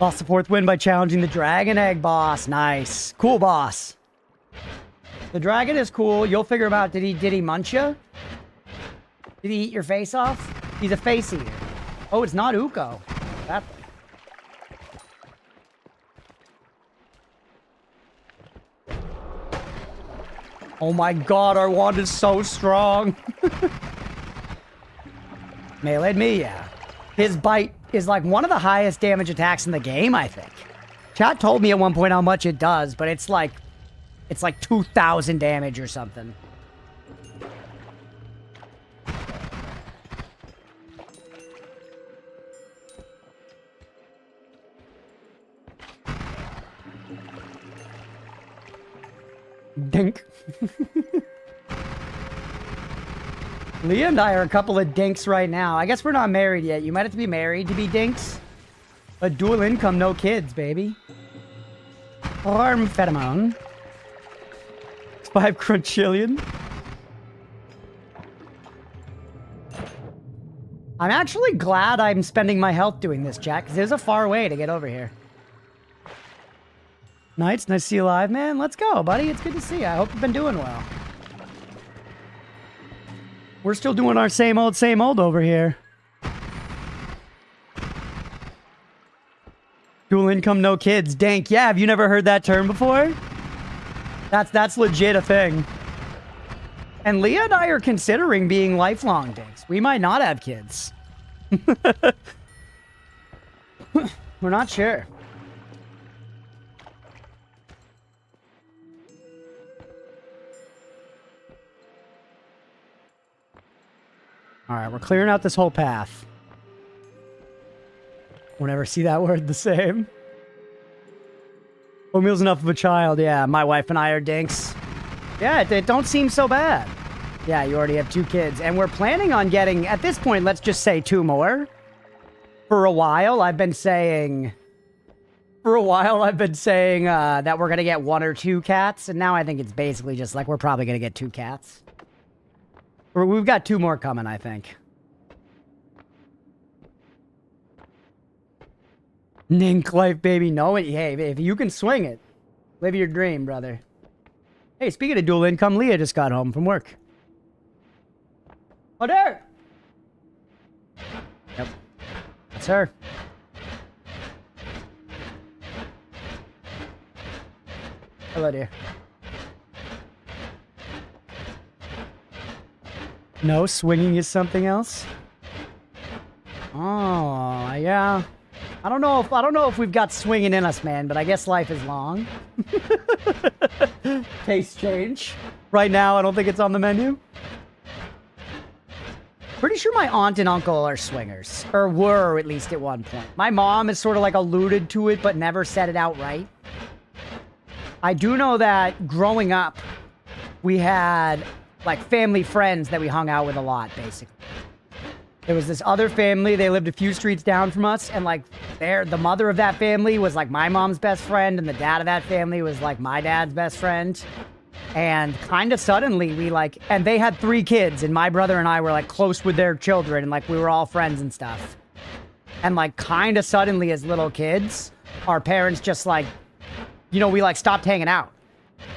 Lost the 4th win by challenging the Dragon Egg boss. Nice. Cool boss. The dragon is cool. You'll figure him out. Did he munch you? Did he eat your face off? He's a face eater. Oh, it's not Uko. That thing. Oh my god, our wand is so strong. Melee'd me, yeah. His bite is like one of the highest damage attacks in the game, I think. Chat told me at one point how much it does, but it's like 2,000 damage or something. Dink. Leah and I are a couple of dinks right now. I guess we're not married yet. You might have to be married to be dinks. A dual income, no kids, baby. Arm pheromone. 5 crunchillion. I'm actually glad I'm spending my health doing this, Jack, because there's a far way to get over here. Nice to see you live, man. Let's go, buddy. It's good to see you. I hope you've been doing well. We're still doing our same old over here. Dual income, no kids. Dank. Yeah, have you never heard that term before? That's legit a thing. And Leah and I are considering being lifelong dinks. We might not have kids. We're not sure. All right, we're clearing out this whole path. We'll never see that word the same. Oatmeal's enough of a child. Yeah, my wife and I are dinks. Yeah, it don't seem so bad. Yeah, you already have 2 kids. And we're planning on getting, at this point, let's just say 2 more. For a while, I've been saying... that we're going to get 1 or 2 cats. And now I think it's basically just like we're probably going to get 2 cats. We've got 2 more coming, I think. Nink life, baby. No, hey, if you can swing it, live your dream, brother. Hey, speaking of dual income, Leah just got home from work. Oh, there! Yep. That's her. Hello, dear. No, swinging is something else? Oh, yeah. I don't know if we've got swinging in us, man, but I guess life is long. Taste change. Right now, I don't think it's on the menu. Pretty sure my aunt and uncle are swingers. Or were, at least at one point. My mom has sort of like alluded to it, but never said it outright. I do know that growing up, we had like family friends that we hung out with a lot, basically. There was this other family, they lived a few streets down from us, and like the mother of that family was like my mom's best friend, and the dad of that family was like my dad's best friend. And kind of suddenly we like, and they had 3 kids, and my brother and I were like close with their children, and like we were all friends and stuff. And like kind of suddenly as little kids, our parents just like, you know, we like stopped hanging out.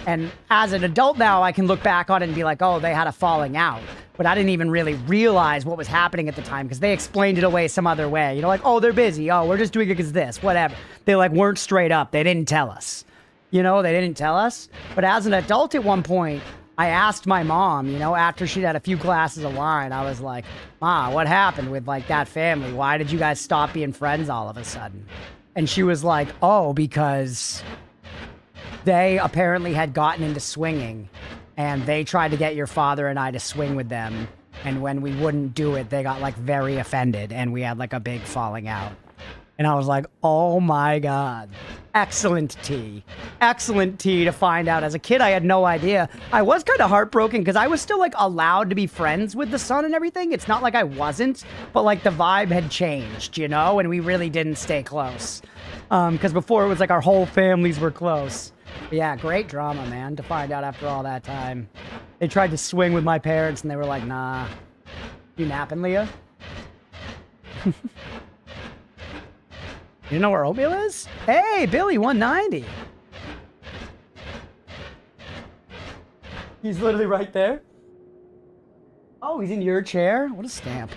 And as an adult now, I can look back on it and be like, oh, they had a falling out. But I didn't even really realize what was happening at the time because they explained it away some other way. You know, like, oh, they're busy. Oh, we're just doing it because this, whatever. They like weren't straight up. They didn't tell us. You know, they didn't tell us. But as an adult at one point, I asked my mom, you know, after she'd had a few glasses of wine, I was like, Ma, what happened with like that family? Why did you guys stop being friends all of a sudden? And she was like, oh, because they apparently had gotten into swinging and they tried to get your father and I to swing with them. And when we wouldn't do it, they got like very offended and we had like a big falling out. And I was like, oh my God. Excellent tea. Excellent tea to find out. As a kid, I had no idea. I was kind of heartbroken because I was still like allowed to be friends with the son and everything. It's not like I wasn't, but like the vibe had changed, you know, and we really didn't stay close. Because before it was like our whole families were close. But yeah, great drama, man, to find out after all that time. They tried to swing with my parents and they were like, nah. You napping, Leah? You know where Oatmeal is? Hey, Billy, 190. He's literally right there. Oh, he's in your chair? What a stamp.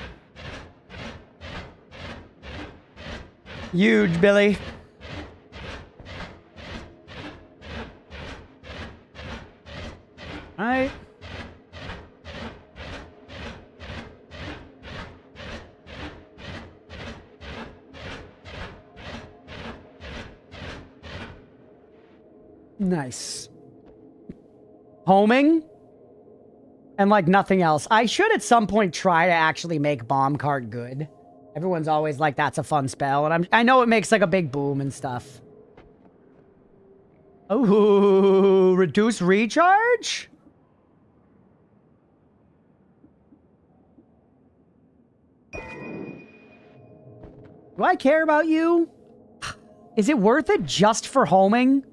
Huge, Billy. All right. Nice. Homing? And like nothing else. I should at some point try to actually make bomb cart good. Everyone's always like, that's a fun spell. And I know it makes like a big boom and stuff. Oh, reduce recharge? Do I care about you? Is it worth it just for homing?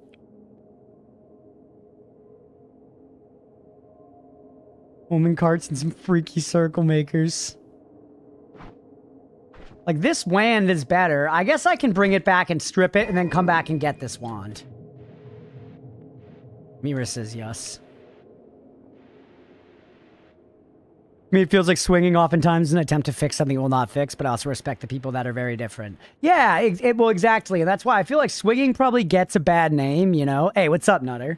Homing carts and some freaky circle makers. Like, this wand is better. I guess I can bring it back and strip it and then come back and get this wand. Mira says yes. I mean, it feels like swinging oftentimes is an attempt to fix something it will not fix, but I also respect the people that are very different. Yeah, well, exactly. And that's why I feel like swinging probably gets a bad name, you know? Hey, what's up, Nutter?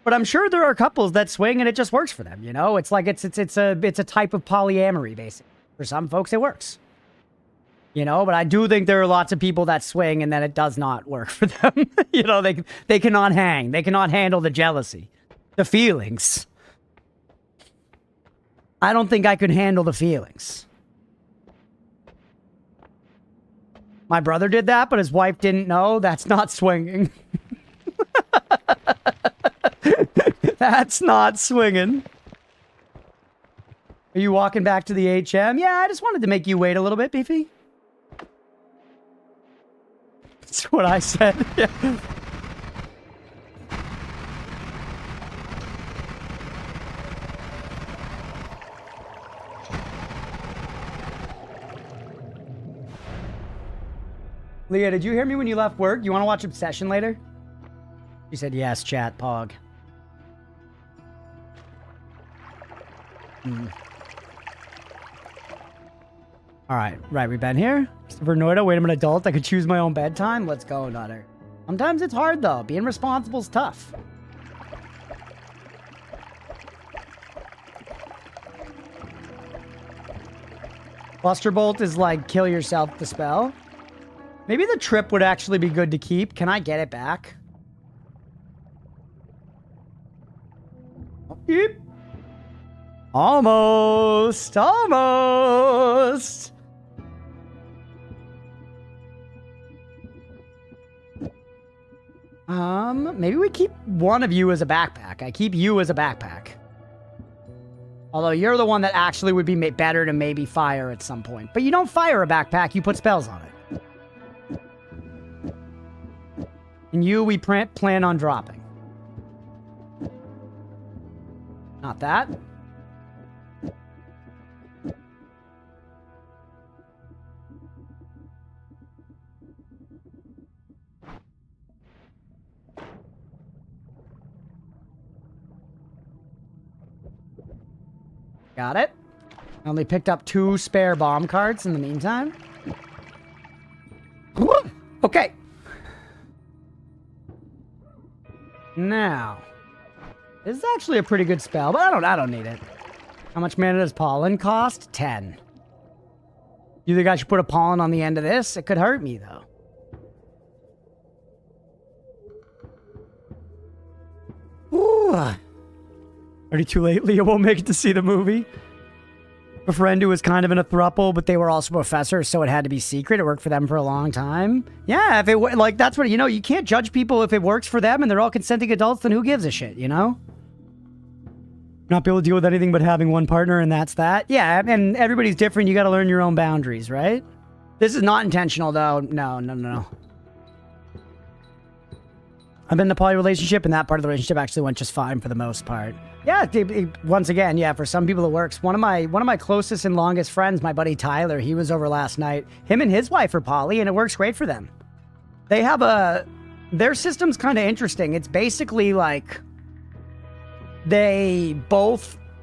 But I'm sure there are couples that swing and it just works for them, you know? It's like it's a type of polyamory, basically. For some folks, it works. You know, but I do think there are lots of people that swing and then it does not work for them. You know, they cannot hang. They cannot handle the jealousy, the feelings. I don't think I could handle the feelings. My brother did that, but his wife didn't know. That's not swinging. That's not swinging. Are you walking back to the HM? Yeah, I just wanted to make you wait a little bit, Beefy. That's what I said. Yeah. Leah, did you hear me when you left work? You want to watch Obsession later? She said yes, chat, Pog. Alright, right, we've been here. For Noita, wait, I'm an adult. I could choose my own bedtime. Let's go, Nutter. Sometimes it's hard, though. Being responsible is tough. Buster Bolt is like, kill yourself the spell. Maybe the trip would actually be good to keep. Can I get it back? Yep. Almost. Almost. Maybe we keep one of you as a backpack. I keep you as a backpack. Although you're the one that actually would be better to maybe fire at some point. But you don't fire a backpack, you put spells on it. And you, we plan on dropping. Not that. Got it. I only picked up 2 spare bomb cards in the meantime. Okay. Now, this is actually a pretty good spell, but I don't need it. How much mana does pollen cost? 10. You think I should put a pollen on the end of this? It could hurt me, though. Ooh. Already too late. Leah won't make it to see the movie. A friend who was kind of in a throuple, but they were also professors, so it had to be secret. It worked for them for a long time. Yeah, if it like that's what you know. You can't judge people if it works for them and they're all consenting adults. Then who gives a shit? You know. Not be able to deal with anything but having one partner, and that's that. Yeah, and everybody's different. You got to learn your own boundaries, right? This is not intentional, though. No. I've been in a poly relationship, and that part of the relationship actually went just fine for the most part. Yeah, once again, yeah, for some people it works. One of my closest and longest friends, my buddy Tyler, he was over last night. Him and his wife are poly, and it works great for them. They have their system's kind of interesting. It's basically like they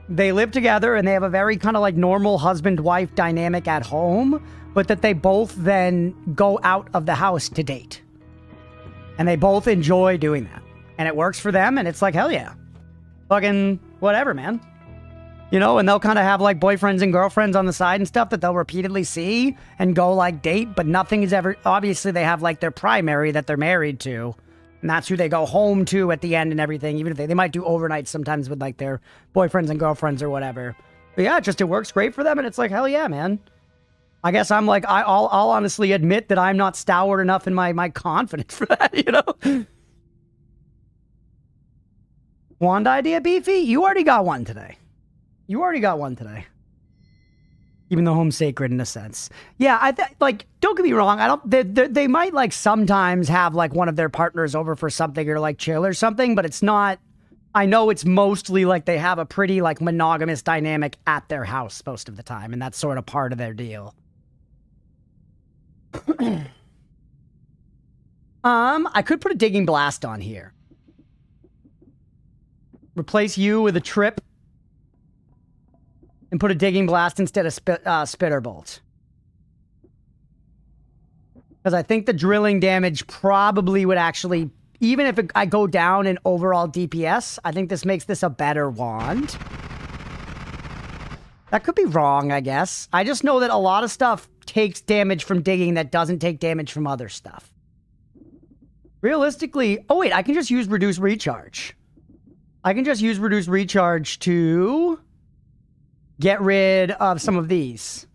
live together and they have a very kind of like normal husband-wife dynamic at home, but that they both then go out of the house to date. And they both enjoy doing that. And it works for them, and it's like, hell yeah. Fucking whatever, man. You know, and they'll kind of have like boyfriends and girlfriends on the side and stuff that they'll repeatedly see and go like date, but nothing is ever, obviously they have like their primary that they're married to. And that's who they go home to at the end and everything, even if they might do overnights sometimes with like their boyfriends and girlfriends or whatever. But yeah, it works great for them, and it's like, hell yeah, man. I guess I'm like, I'll honestly admit that I'm not stalwart enough in my confidence for that, you know? Wand idea, Beefy? You already got one today. Even though home's sacred in a sense. Yeah, like, don't get me wrong. They might like sometimes have like one of their partners over for something or like chill or something, but it's not, I know it's mostly like they have a pretty like monogamous dynamic at their house most of the time, and that's sort of part of their deal. I could put a digging blast on here. Replace you with a trip. And put a digging blast instead of spitter bolt. Because I think the drilling damage probably would actually... Even if I go down in overall DPS, I think this makes this a better wand. That could be wrong, I guess. I just know that a lot of stuff takes damage from digging that doesn't take damage from other stuff. Realistically... Oh, wait. I can just use Reduce Recharge. I can just use Reduce Recharge to get rid of some of these.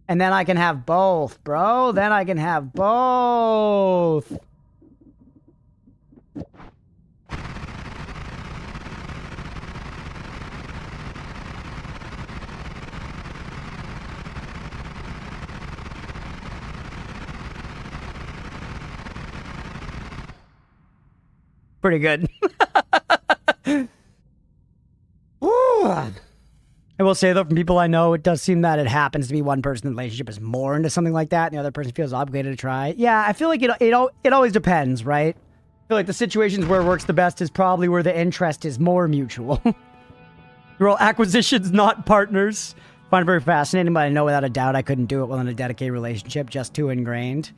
And then I can have both, bro. Then I can have both. Pretty good. I will say, though, from people I know, it does seem that it happens to be one person in the relationship is more into something like that, and the other person feels obligated to try. Yeah, I feel like it always depends, right? I feel like the situations where it works the best is probably where the interest is more mutual. You're all acquisitions, not partners. I find it very fascinating, but I know without a doubt I couldn't do it while in a dedicated relationship, just too ingrained.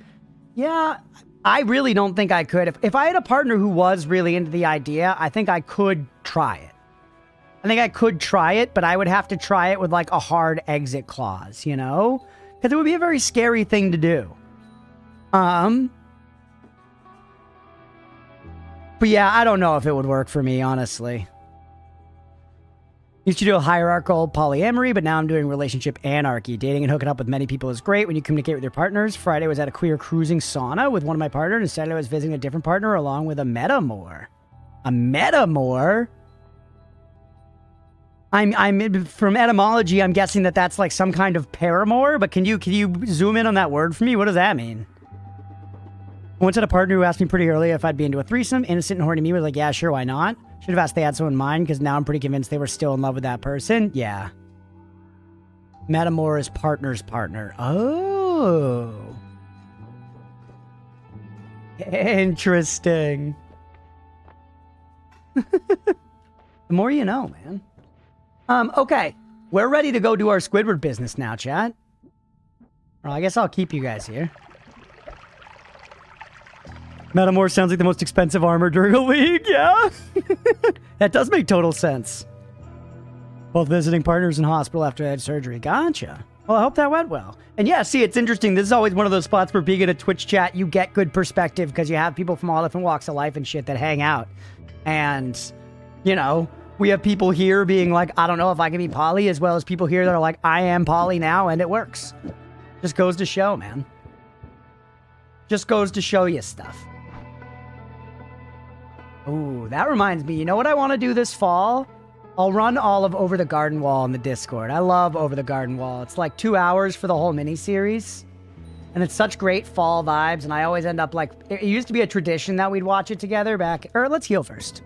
Yeah, I really don't think I could. If I had a partner who was really into the idea, I think I could try it. I think I could try it, but I would have to try it with like a hard exit clause, you know? Because it would be a very scary thing to do. But yeah, I don't know if it would work for me, honestly. Used to do a hierarchical polyamory, but now I'm doing relationship anarchy. Dating and hooking up with many people is great when you communicate with your partners. Friday was at a queer cruising sauna with one of my partners, and Saturday I was visiting a different partner along with a metamor. A metamor? I'm from etymology, I'm guessing that that's like some kind of paramour, but can you zoom in on that word for me? What does that mean? I once had a partner who asked me pretty early if I'd be into a threesome. Innocent and horny me was like, yeah, sure, why not? Should have asked they had someone in mind, because now I'm pretty convinced they were still in love with that person. Yeah. Metamor is partner's partner. Oh. Interesting. The more you know, man. Okay. We're ready to go do our Squidward business now, chat. Well, I guess I'll keep you guys here. Metamor sounds like the most expensive armor during a league, yeah? That does make total sense. Both visiting partners in hospital after they had surgery. Gotcha. Well, I hope that went well. And yeah, see, it's interesting. This is always one of those spots where being in a Twitch chat, you get good perspective because you have people from all different walks of life and shit that hang out. And, you know, we have people here being like, I don't know if I can be poly, as well as people here that are like, I am poly now, and it works. Just goes to show, man. Just goes to show you stuff. Ooh, that reminds me. You know what I want to do this fall? I'll run all of Over the Garden Wall in the Discord. I love Over the Garden Wall. It's like 2 hours for the whole mini-series. And it's such great fall vibes, and I always end up like... It used to be a tradition that we'd watch it together back... Or let's heal first.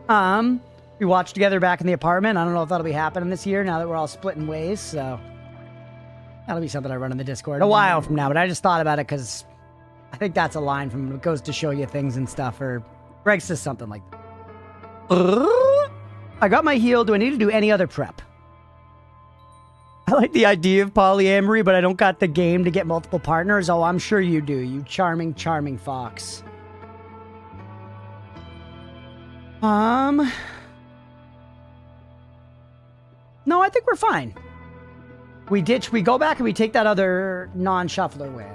We watched together back in the apartment. I don't know if that'll be happening this year now that we're all splitting ways, so... That'll be something I run in the Discord a while from now, but I just thought about it because... I think that's a line from It Goes to Show You Things and stuff, or Greg says something like that. I got my heal. Do I need to do any other prep? I like the idea of polyamory, but I don't got the game to get multiple partners. Oh, I'm sure you do, you charming, charming fox. No, I think we're fine. We go back and we take that other non-shuffler way.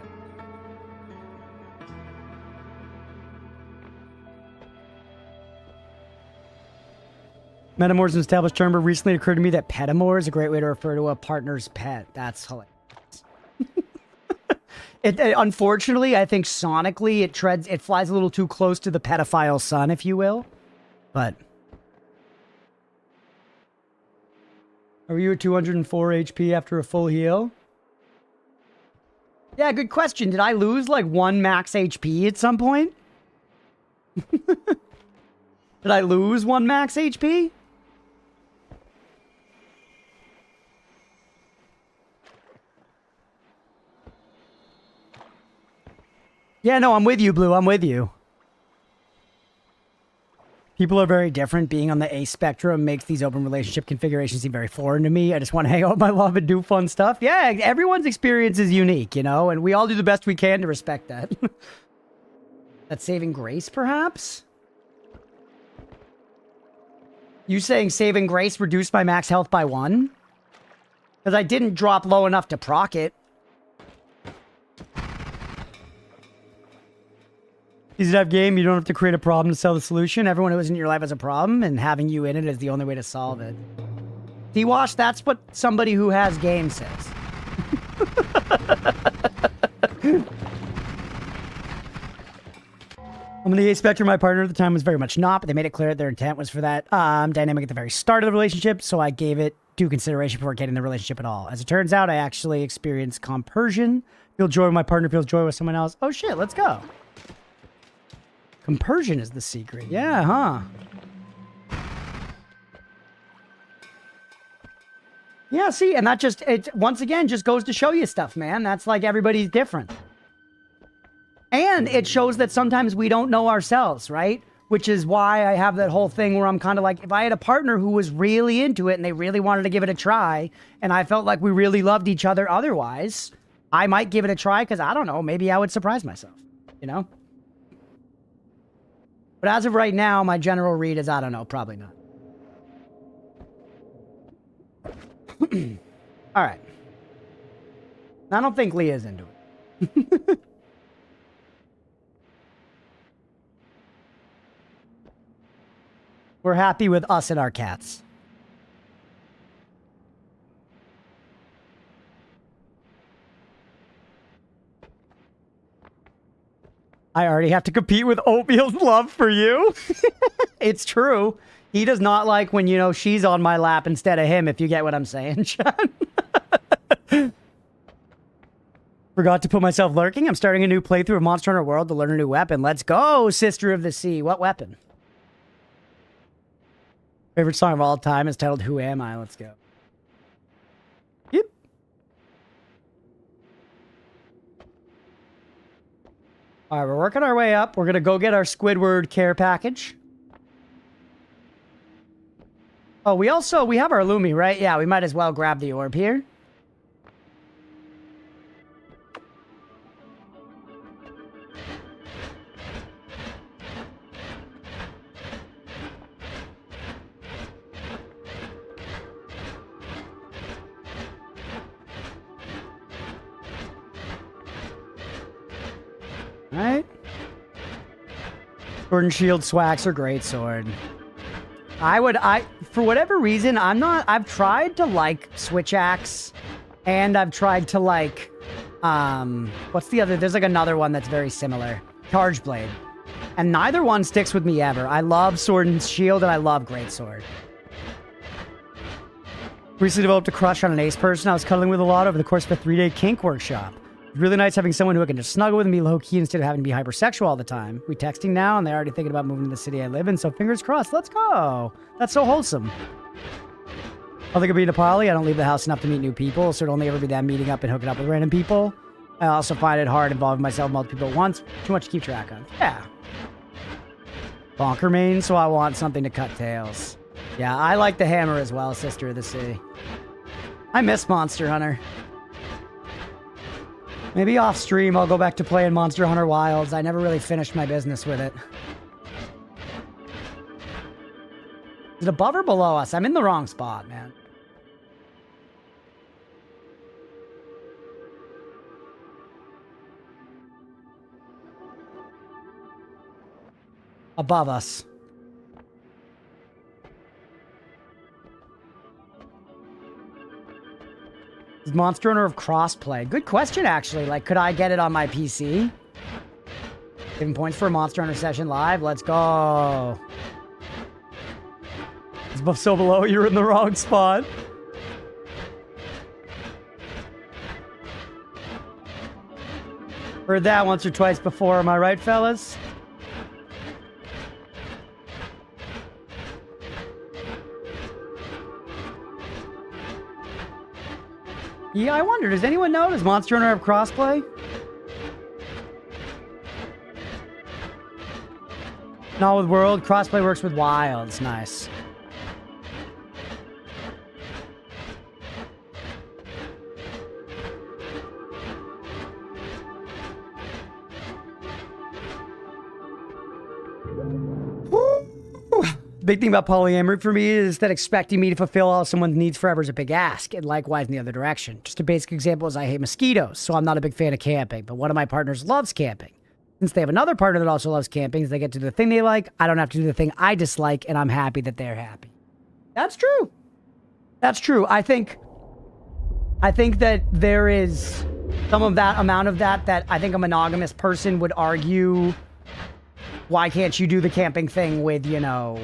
Metamor is an established term, but recently it occurred to me that petamor is a great way to refer to a partner's pet. That's hilarious. Unfortunately, I think sonically it flies a little too close to the pedophile son, if you will. But are you at 204 HP after a full heal? Yeah, good question. Did I lose like 1 max HP at some point? Did I lose 1 max HP? Yeah, no, I'm with you, Blue. I'm with you. People are very different. Being on the A spectrum makes these open relationship configurations seem very foreign to me. I just want to hang out with my love and do fun stuff. Yeah, everyone's experience is unique, you know, and we all do the best we can to respect that. That's saving grace, perhaps? You saying saving grace reduced my max health by 1? Because I didn't drop low enough to proc it. Easy to have game, you don't have to create a problem to sell the solution. Everyone who is in your life has a problem, and having you in it is the only way to solve it. D-Wash, that's what somebody who has game says. I'm in the A spectrum. My partner at the time was very much not, but they made it clear that their intent was for that dynamic at the very start of the relationship, so I gave it due consideration before getting the relationship at all. As it turns out, I actually experienced compersion. Feel joy when my partner feels joy with someone else. Oh shit, let's go. Compersion is the secret. Yeah, huh? Yeah, see, and that just, it once again just goes to show you stuff, man. That's like everybody's different. And it shows that sometimes we don't know ourselves, right? Which is why I have that whole thing where I'm kind of like, if I had a partner who was really into it and they really wanted to give it a try, and I felt like we really loved each other otherwise, I might give it a try because, I don't know, maybe I would surprise myself, you know? But as of right now, my general read is, I don't know, probably not. All right. I don't think Leah's into it. We're happy with us and our cats. I already have to compete with Oatmeal's love for you. It's true. He does not like when, you know, she's on my lap instead of him, if you get what I'm saying, Sean. Forgot to put myself lurking. I'm starting a new playthrough of Monster Hunter World to learn a new weapon. Let's go, Sister of the Sea. What weapon? Favorite song of all time is titled Who Am I? Let's go. Yep. All right, we're working our way up. We're going to go get our Squidward care package. Oh, we have our Lumi, right? Yeah, we might as well grab the orb here. Right? Sword and Shield swags are great sword. For whatever reason, I've tried to like Switch Axe, and I've tried to like, what's the other? There's like another one that's very similar. Charge Blade. And neither one sticks with me ever. I love Sword and Shield, and I love Greatsword. Recently developed a crush on an ace person I was cuddling with a lot over the course of a 3-day kink workshop. It's really nice having someone who I can just snuggle with and be low-key instead of having to be hypersexual all the time. We texting now, and they're already thinking about moving to the city I live in, so fingers crossed. Let's go. That's so wholesome. I think of being a poly. I don't leave the house enough to meet new people, so it'll only ever be that meeting up and hooking up with random people. I also find it hard involving myself with multiple people at once. Too much to keep track of. Yeah. Bonker main, so I want something to cut tails. Yeah, I like the hammer as well, Sister of the Sea. I miss Monster Hunter. Maybe off stream I'll go back to playing Monster Hunter Wilds. I never really finished my business with it. Is it above or below us? I'm in the wrong spot, man. Above us. Is Monster Hunter of crossplay? Good question, actually. Like, could I get it on my PC? Giving points for a Monster Hunter session live. Let's go. It's so below, you're in the wrong spot. Heard that once or twice before, am I right, fellas? Yeah, I wonder, does anyone know? Does Monster Hunter have crossplay? Not with World. Crossplay works with Wild. It's nice. Big thing about polyamory for me is that expecting me to fulfill all someone's needs forever is a big ask, and likewise in the other direction. Just a basic example is I hate mosquitoes, so I'm not a big fan of camping, but one of my partners loves camping. Since they have another partner that also loves camping, they get to do the thing they like, I don't have to do the thing I dislike, and I'm happy that they're happy. That's true. That's true. I think that there is some of that amount of that I think a monogamous person would argue, why can't you do the camping thing with, you know,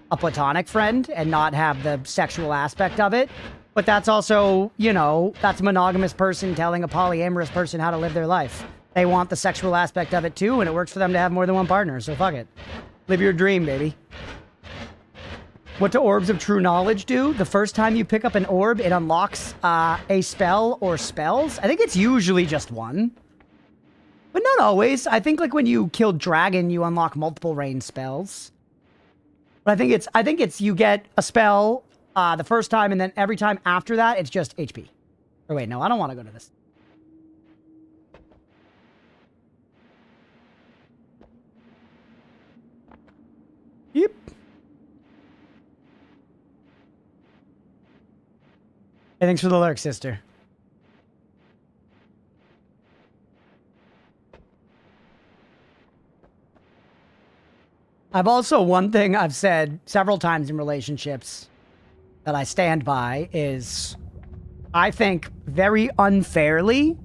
a platonic friend and not have the sexual aspect of it? But that's also, you know, that's a monogamous person telling a polyamorous person how to live their life. They want the sexual aspect of it too, and it works for them to have more than one partner, so fuck it. Live your dream, baby. What do orbs of true knowledge do? The first time you pick up an orb, it unlocks a spell or spells. I think it's usually just one. But not always. I think like when you kill dragon, you unlock multiple rain spells. But I think it's you get a spell the first time, and then every time after that, it's just HP. Or wait, no, I don't want to go to this. Yep. Hey, thanks for the lurk, sister. I've also, one thing I've said several times in relationships that I stand by is, I think very unfairly,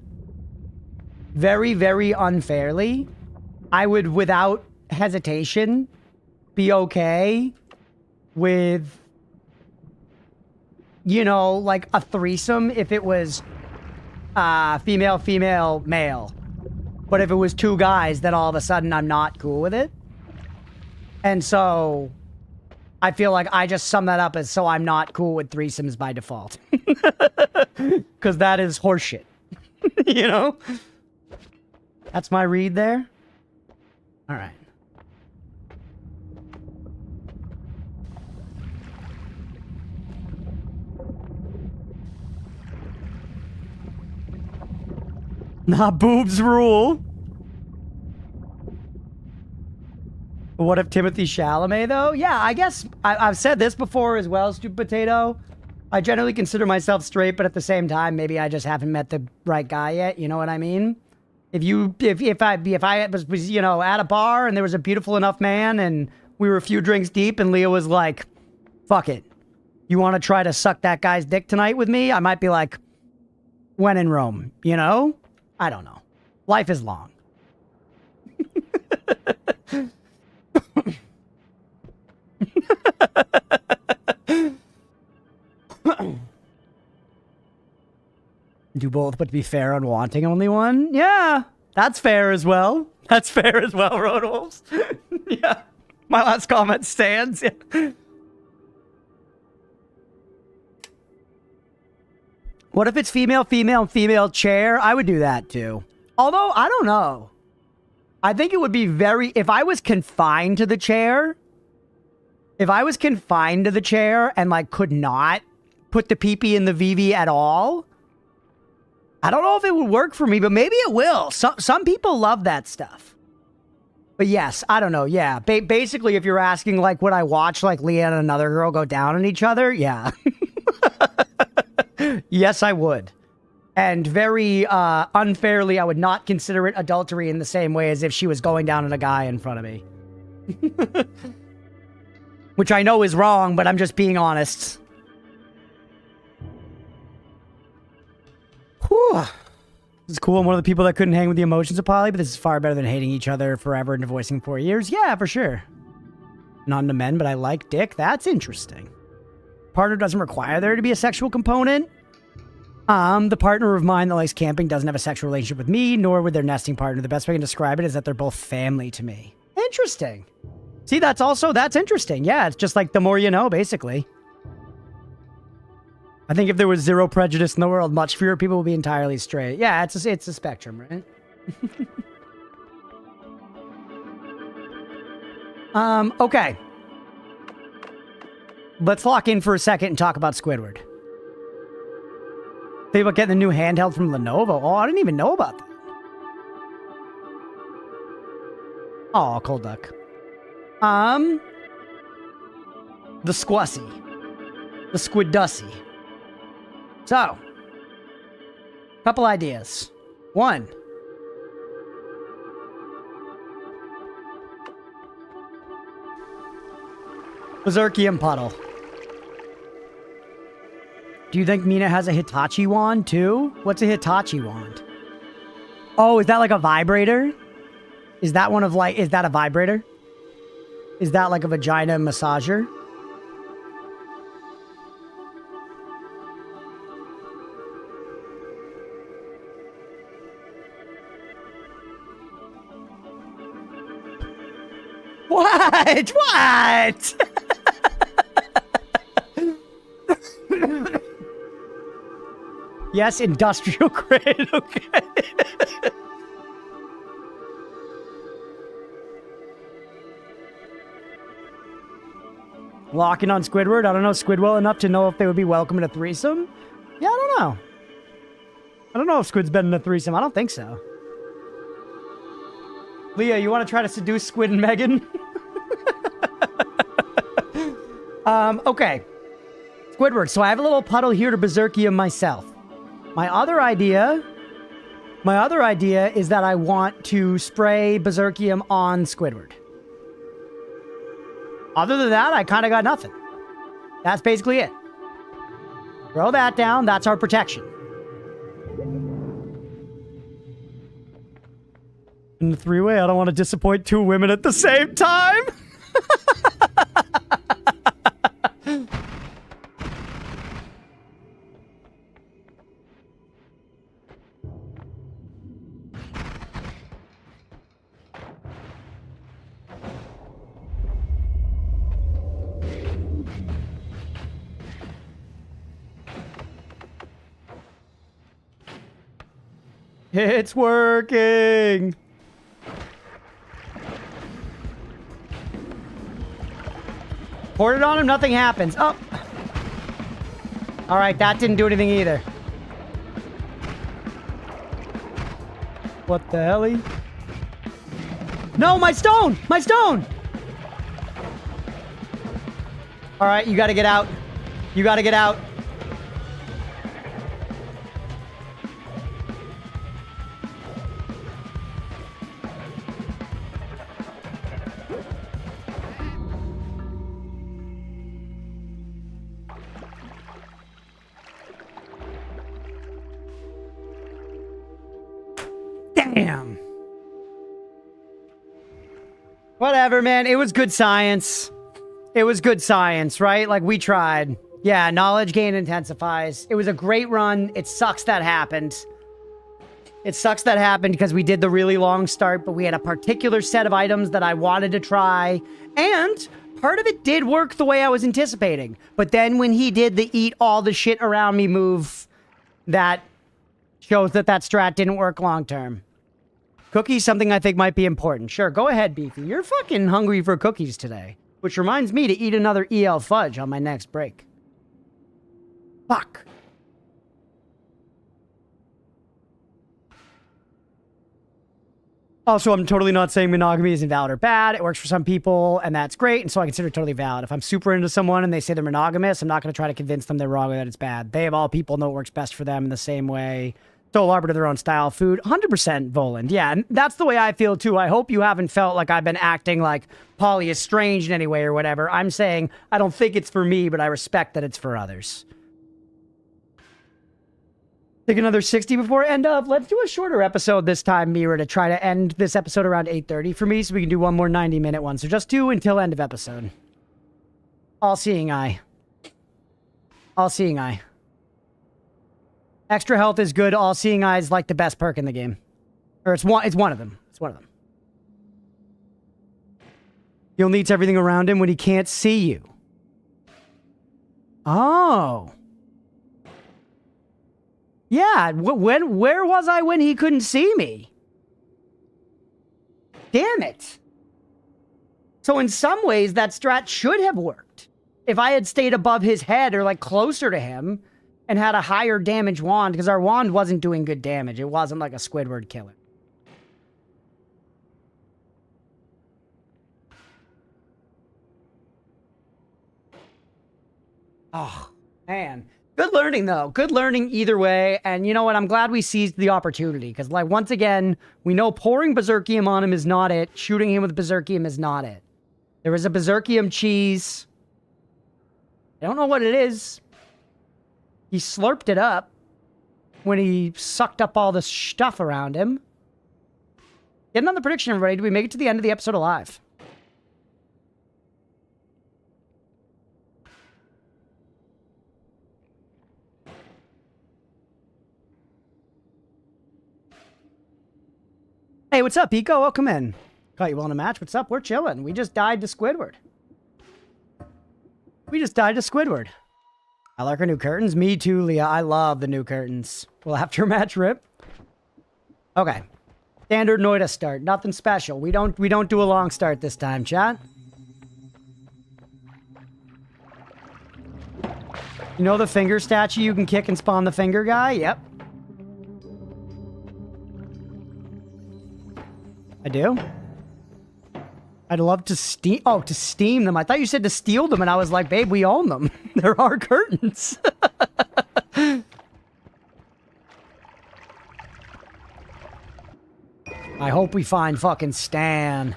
very, very unfairly, I would without hesitation be okay with, you know, like a threesome if it was female, female, male. But if it was two guys, then all of a sudden I'm not cool with it. And so I feel like I just sum that up as so I'm not cool with threesomes by default. Because that is horseshit. You know? That's my read there. All right. Nah, boobs rule. What if Timothy Chalamet, though? Yeah, I guess I've said this before as well, Stupid Potato. I generally consider myself straight, but at the same time, maybe I just haven't met the right guy yet. You know what I mean? If I was, you know, at a bar and there was a beautiful enough man and we were a few drinks deep and Leah was like, fuck it. You want to try to suck that guy's dick tonight with me? I might be like, when in Rome, you know? I don't know. Life is long. Do both, but to be fair on wanting only one? Yeah, that's fair as well. That's fair as well, Road Wolves. Yeah, my last comment stands. Yeah. What if it's female, female, and female chair? I would do that too. Although, I don't know. I think it would be very... If I was confined to the chair... If I was confined to the chair and, like, could not put the pee-pee in the VV at all... I don't know if it would work for me, but maybe it will. Some people love that stuff. But yes, I don't know. Yeah. Basically, if you're asking, like, would I watch, like, Leah and another girl go down on each other? Yeah. Yes, I would. And very unfairly, I would not consider it adultery in the same way as if she was going down on a guy in front of me. Which I know is wrong, but I'm just being honest. Whew. This is cool. I'm one of the people that couldn't hang with the emotions of poly, but this is far better than hating each other forever and divorcing 4 years. Yeah, for sure. Not into men, but I like dick. That's interesting. Partner doesn't require there to be a sexual component. The partner of mine that likes camping doesn't have a sexual relationship with me, nor with their nesting partner. The best way I can describe it is that they're both family to me. Interesting. See, that's interesting. Yeah, it's just like the more you know, basically. I think if there was zero prejudice in the world, much fewer people would be entirely straight. Yeah, it's a spectrum, right? Okay. Let's lock in for a second and talk about Squidward. Think about getting the new handheld from Lenovo. Oh, I didn't even know about that. Oh, cold duck. The Squussy. The Squidussy. So, couple ideas. One. Berserkium puddle. Do you think Mina has a Hitachi wand too? What's a Hitachi wand? Oh, is that like a vibrator? Is that one of like, is that a vibrator? Is that like a vagina massager? What? What? Yes, industrial grade, okay. Locking on Squidward. I don't know Squid well enough to know if they would be welcome in a threesome. Yeah, I don't know. I don't know if Squid's been in a threesome. I don't think so. Leah, you want to try to seduce Squid and Megan? Okay. Squidward, so I have a little puddle here to Berserkium myself. My other idea is that I want to spray Berserkium on Squidward. Other than that, I kind of got nothing. That's basically it. Throw that down, that's our protection. In the three-way, I don't want to disappoint two women at the same time. It's working. Poured it on him, nothing happens. Oh. All right, that didn't do anything either. What the hell? No, my stone! My stone! All right, you gotta get out. You gotta get out. Damn. Whatever, man. It was good science. It was good science, right? Like, we tried. Yeah, knowledge gain intensifies. It was a great run. It sucks that happened. It sucks that happened because we did the really long start, but we had a particular set of items that I wanted to try. And part of it did work the way I was anticipating. But then when he did the eat all the shit around me move, that shows that that strat didn't work long term. Cookies, something I think might be important. Sure, go ahead, Beefy. You're fucking hungry for cookies today. Which reminds me to eat another EL fudge on my next break. Fuck. Also, I'm totally not saying monogamy is invalid or bad. It works for some people, and that's great, and so I consider it totally valid. If I'm super into someone and they say they're monogamous, I'm not going to try to convince them they're wrong or that it's bad. They, of all people, know what works best for them in the same way. Sole arbiter of their own style. Food, 100% Voland. Yeah, and that's the way I feel, too. I hope you haven't felt like I've been acting like Polly is strange in any way or whatever. I'm saying I don't think it's for me, but I respect that it's for others. Take another 60 before end of. Let's do a shorter episode this time, Mira, to try to end this episode around 8:30 for me so we can do one more 90-minute one. So just do until end of episode. All-seeing eye. All-seeing eye. Extra health is good. All-seeing eye is like the best perk in the game. Or it's one of them. It's one of them. He'll needs everything around him when he can't see you. Oh. Yeah, where was I when he couldn't see me? Damn it. So in some ways, that strat should have worked. If I had stayed above his head or like closer to him and had a higher damage wand, because our wand wasn't doing good damage. It wasn't like a Squidward killer. Oh, man. Good learning, though. Good learning either way. And you know what? I'm glad we seized the opportunity. Because, like, once again, we know pouring Berserkium on him is not it. Shooting him with Berserkium is not it. There was a Berserkium cheese. I don't know what it is. He slurped it up when he sucked up all the stuff around him. Getting on the prediction, everybody. Did we make it to the end of the episode alive? Hey, what's up, Eco? Welcome in. Caught you well in a match. What's up? We're chilling. We just died to Squidward. I like our new curtains. Me too, Leah. I love the new curtains. Well, after match rip. Okay. Standard Noita start. Nothing special. We don't do a long start this time, chat. You know the finger statue you can kick and spawn the finger guy? Yep. I do. I'd love to steam... Oh, to steam them. I thought you said to steal them, and I was like, babe, we own them. There are curtains. I hope we find fucking Stan.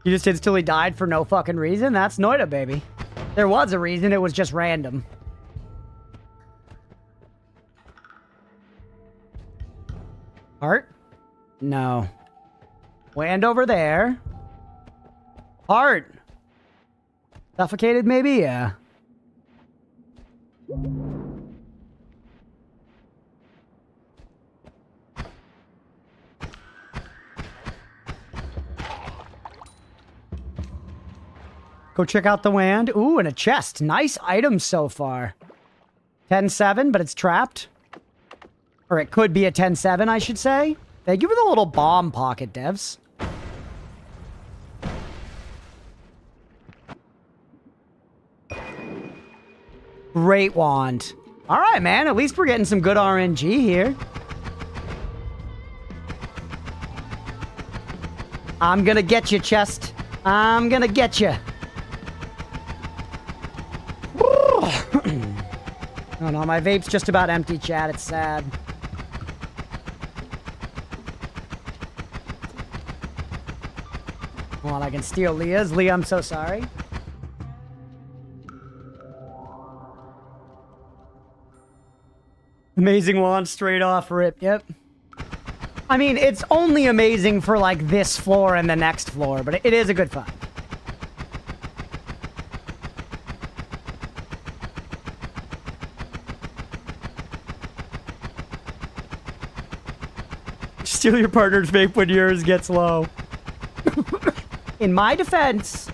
You just did till he died for no fucking reason? That's Noita, baby. There was a reason, it was just random. Heart? No. Wand over there. Heart. Suffocated, maybe? Yeah. Go check out the wand. Ooh, and a chest. Nice items so far. 10-7, but it's trapped. Or it could be a 10-7, I should say. Thank you for the little bomb pocket, devs. Great wand. All right, man. At least we're getting some good RNG here. I'm gonna get you, chest. I'm gonna get you. Oh no, my vape's just about empty, chat. It's sad. Hold on, I can steal Leah's. Leah, I'm so sorry. Amazing wand, straight off rip. Yep. I mean, it's only amazing for, like, this floor and the next floor, but it is a good find. Steal your partner's vape when yours gets low. In my defense,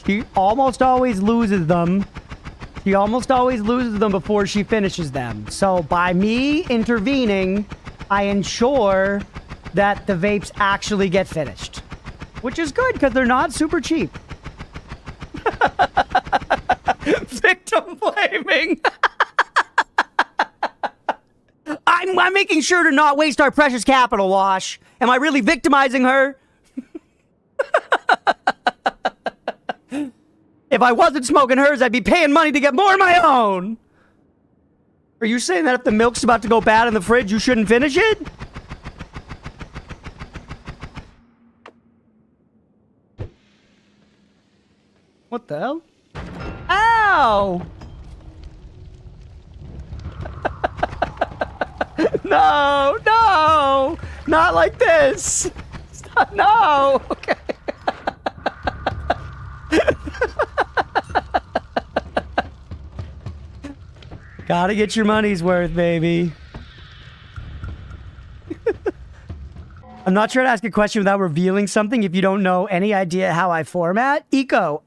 she almost always loses them. She almost always loses them before she finishes them. So by me intervening, I ensure that the vapes actually get finished. Which is good, because they're not super cheap. Victim blaming. I'm making sure to not waste our precious capital, Wash. Am I really victimizing her? If I wasn't smoking hers, I'd be paying money to get more of my own. Are you saying that if the milk's about to go bad in the fridge, you shouldn't finish it? What the hell? Ow! No, no! Not like this! Stop, no! Okay. Gotta get your money's worth, baby. I'm not trying to ask a question without revealing something if you don't know any idea how I format. Eco,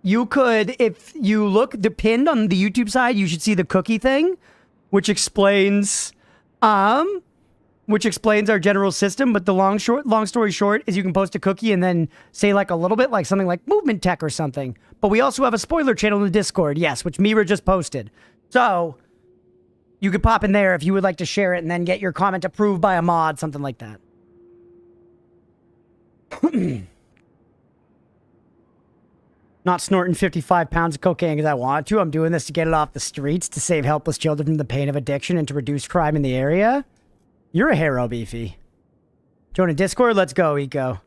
you could, if you look the pinned on the YouTube side, you should see the cookie thing, which explains our general system. But the long story short is you can post a cookie and then say like a little bit, like something like movement tech or something. But we also have a spoiler channel in the Discord, yes, which Mira just posted. So you could pop in there if you would like to share it and then get your comment approved by a mod, something like that. Not snorting 55 pounds of cocaine because I want to. I'm doing this to get it off the streets, to save helpless children from the pain of addiction, and to reduce crime in the area. You're a hero, Beefy. Join a Discord? Let's go, Eco.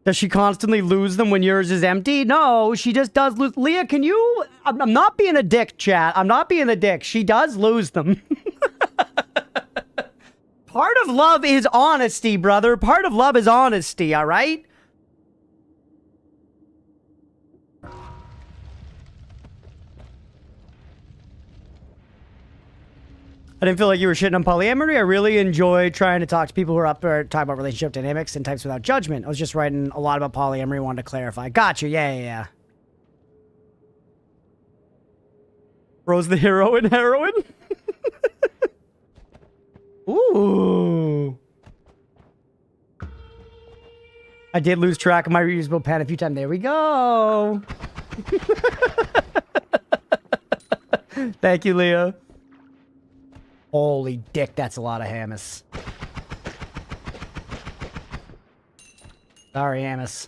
Does she constantly lose them when yours is empty? No, she just does lose. Leah, can you... I'm not being a dick, chat. I'm not being a dick. She does lose them. Part of love is honesty, brother. Part of love is honesty, all right? I didn't feel like you were shitting on polyamory. I really enjoy trying to talk to people who are up there, talk about relationship dynamics and types without judgment. I was just writing a lot about polyamory, wanted to clarify. Got you. Yeah. Rose the hero in heroin? Ooh. I did lose track of my reusable pen a few times. There we go. Thank you, Leah. Holy dick, that's a lot of Hamas. Sorry, Hamas.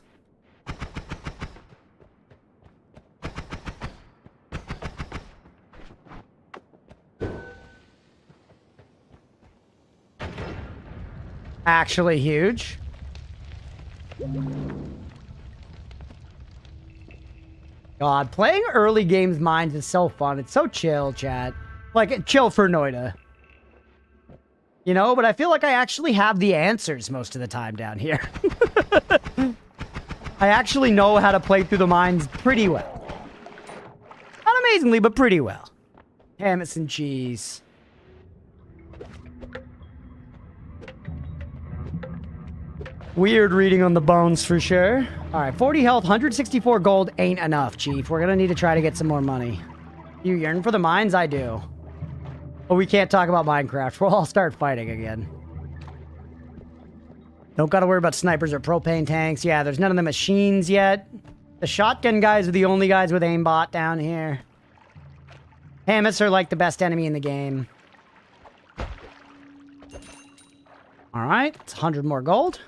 Actually huge. God, playing early games mines is so fun. It's so chill, chat. Like, chill for Noita. You know, but I feel like I actually have the answers most of the time down here. I actually know how to play through the mines pretty well. Not amazingly, but pretty well. Hamas and cheese. Weird reading on the bones for sure. All right, 40 health, 164 gold ain't enough, Chief. We're gonna need to try to get some more money. You yearn for the mines? I do. But we can't talk about Minecraft. We'll all start fighting again. Don't gotta worry about snipers or propane tanks. Yeah, there's none of the machines yet. The shotgun guys are the only guys with aimbot down here. Hamas are like the best enemy in the game. Alright, it's 100 more gold.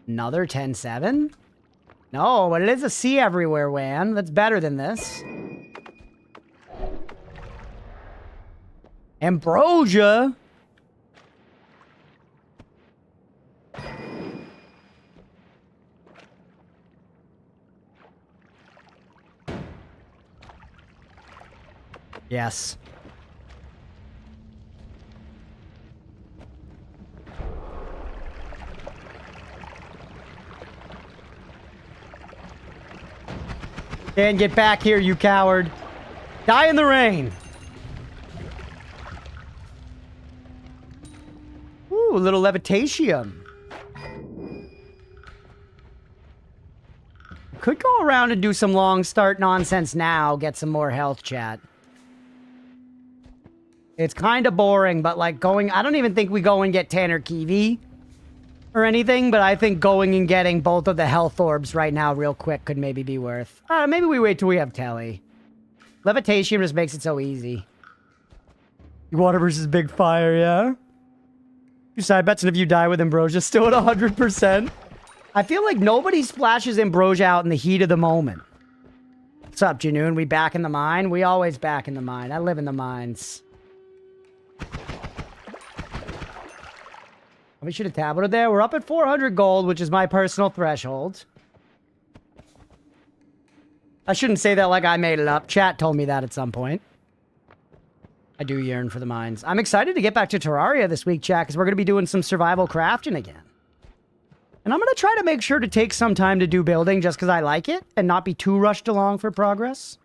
Another 10-7. No, but it is a C everywhere, Wan. That's better than this. Ambrosia. Yes. Dan, get back here, you coward. Die in the rain. Ooh, a little levitation. Could go around and do some long start nonsense now, get some more health, chat. It's kind of boring, but like going... I don't even think we go and get Tanner Kiwi or anything, but I think going and getting both of the health orbs right now real quick could maybe be worth. Maybe we wait till we have Telly. Levitation just makes it so easy. Water versus big fire, yeah? Two side bets, and if you die with Ambrosia, still at 100%. I feel like nobody splashes Ambrosia out in the heat of the moment. What's up, Janoon? We back in the mine? We always back in the mine. I live in the mines. We should have tableted there. We're up at 400 gold, which is my personal threshold. I shouldn't say that like I made it up. Chat told me that at some point. I do yearn for the mines. I'm excited to get back to Terraria this week, chat, because we're going to be doing some survival crafting again. And I'm going to try to make sure to take some time to do building just because I like it and not be too rushed along for progress.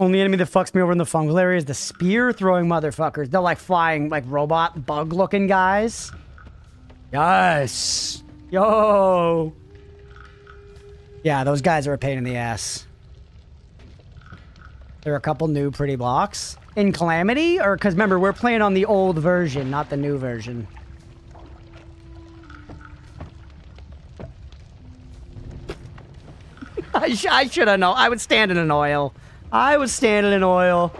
Only enemy that fucks me over in the fungal area is the spear-throwing motherfuckers. They're like flying, like robot bug-looking guys. Yes. Yo. Yeah, those guys are a pain in the ass. There are a couple new pretty blocks. In Calamity? Or, because remember, we're playing on the old version, not the new version. I should have known. I was standing in oil. I was standing in oil.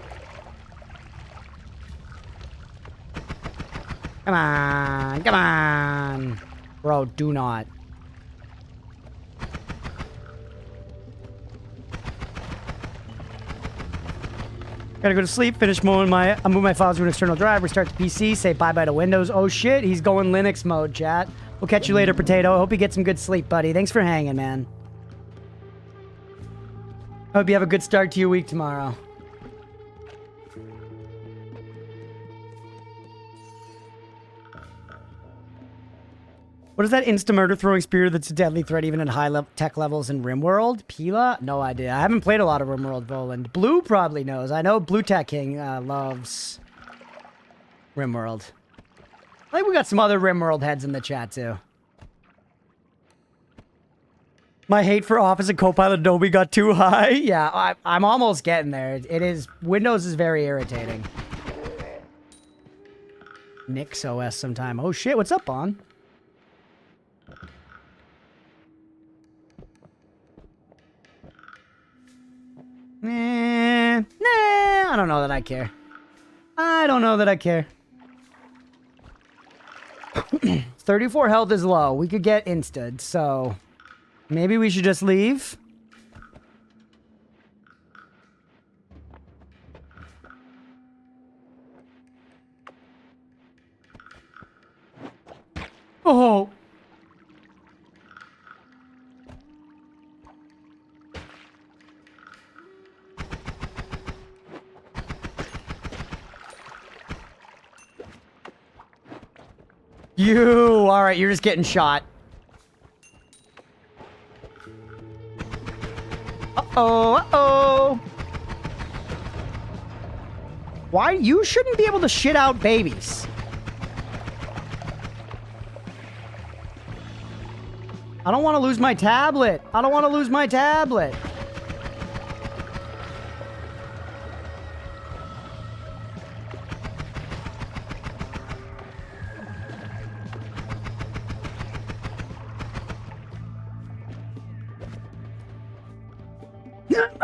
Come on. Come on. Bro, do not. Gotta go to sleep, finish moving my files to an external drive, restart the PC, say bye-bye to Windows. Oh shit, he's going Linux mode, chat. We'll catch you later, Potato. Hope you get some good sleep, buddy. Thanks for hanging, man. Hope you have a good start to your week tomorrow. What is that insta-murder throwing spear that's a deadly threat even at high tech levels in RimWorld? Pila? No idea. I haven't played a lot of RimWorld, Voland. Blue probably knows. I know Blue Tech King loves RimWorld. I think we got some other RimWorld heads in the chat, too. My hate for Office and Copilot Adobe got too high. Yeah, I'm almost getting there. It is... Windows is very irritating. Nix OS sometime. Oh shit, what's up, Bon? Nah, I don't know that I care. I don't know that I care. 34 health is low. We could get insta'd, so... Maybe we should just leave? Oh! You! Alright, you're just getting shot. Uh-oh, uh-oh. Why? You shouldn't be able to shit out babies. I don't want to lose my tablet. I don't want to lose my tablet.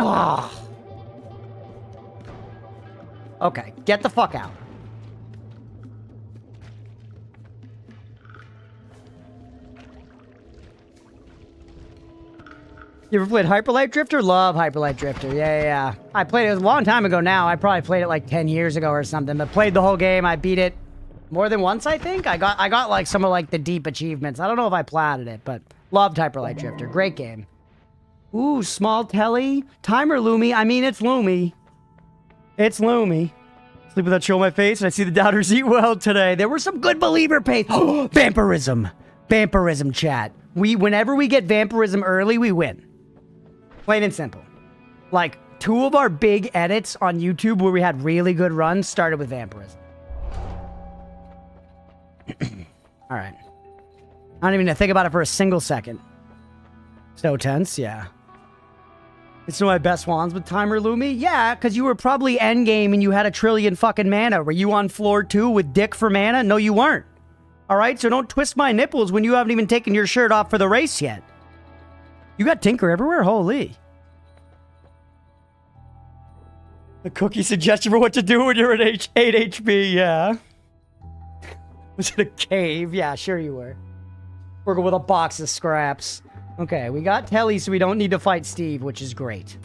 Oh. Okay, get the fuck out. You ever played Hyperlight Drifter? Love Hyperlight Drifter. Yeah. I played it a long time ago now. I probably played it like 10 years ago or something, but played the whole game. I beat it more than once, I think. I got like some of like the deep achievements. I don't know if I platted it, but loved Hyperlight Drifter. Great game. Ooh, small telly. Timer Loomy. I mean, it's Loomy. It's Loomy. Sleep with that chill on my face, and I see the doubters eat well today. There were some good believer pays. Vampirism. Vampirism, chat. Whenever we get vampirism early, we win. Plain and simple. Like, 2 of our big edits on YouTube where we had really good runs started with vampirism. Alright. I don't even need to think about it for a single second. So tense, yeah. It's one of my best wands with Timer Loomy? Yeah, because you were probably endgame and you had a trillion fucking mana. Were you on floor 2 with dick for mana? No, you weren't. Alright, so don't twist my nipples when you haven't even taken your shirt off for the race yet. You got Tinker everywhere? Holy. A cookie suggestion for what to do when you're at 8 HP, yeah. Was it a cave? Yeah, sure you were. Working with a box of scraps. Okay, we got Telly, so we don't need to fight Steve, which is great.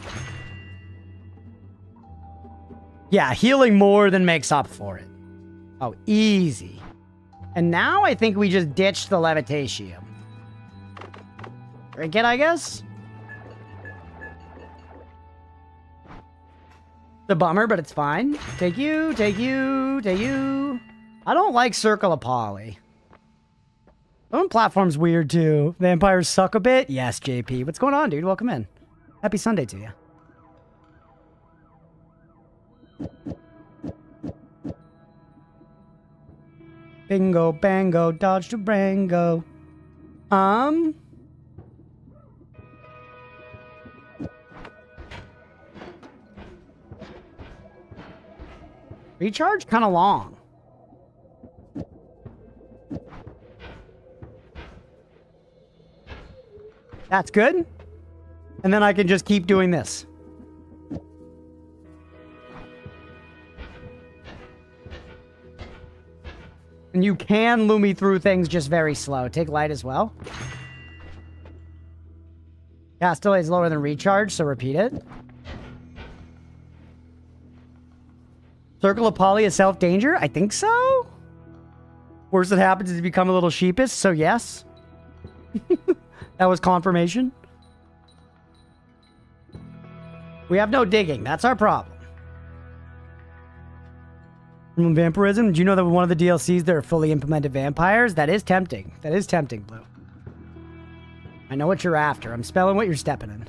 Yeah, healing more than makes up for it. Oh, easy. And now I think we just ditched the levitation. Drink it, I guess? The bummer, but it's fine. Take you, take you, take you. I don't like Circle of Poly. Own platform's weird too. Vampires suck a bit? Yes, JP. What's going on, dude? Welcome in. Happy Sunday to you. Bingo, bango, dodge to brango. Recharge kind of long. That's good. And then I can just keep doing this. And you can Lumi through things just very slow. Take light as well. Yeah, still is lower than recharge, so repeat it. Circle of Poly is self-danger? I think so. Worst that happens is you become a little sheepish, so yes. That was confirmation. We have no digging. That's our problem. From vampirism, do you know that one of the DLCs there are fully implemented vampires? That is tempting. That is tempting, Blue. I know what you're after. I'm spelling what you're stepping in.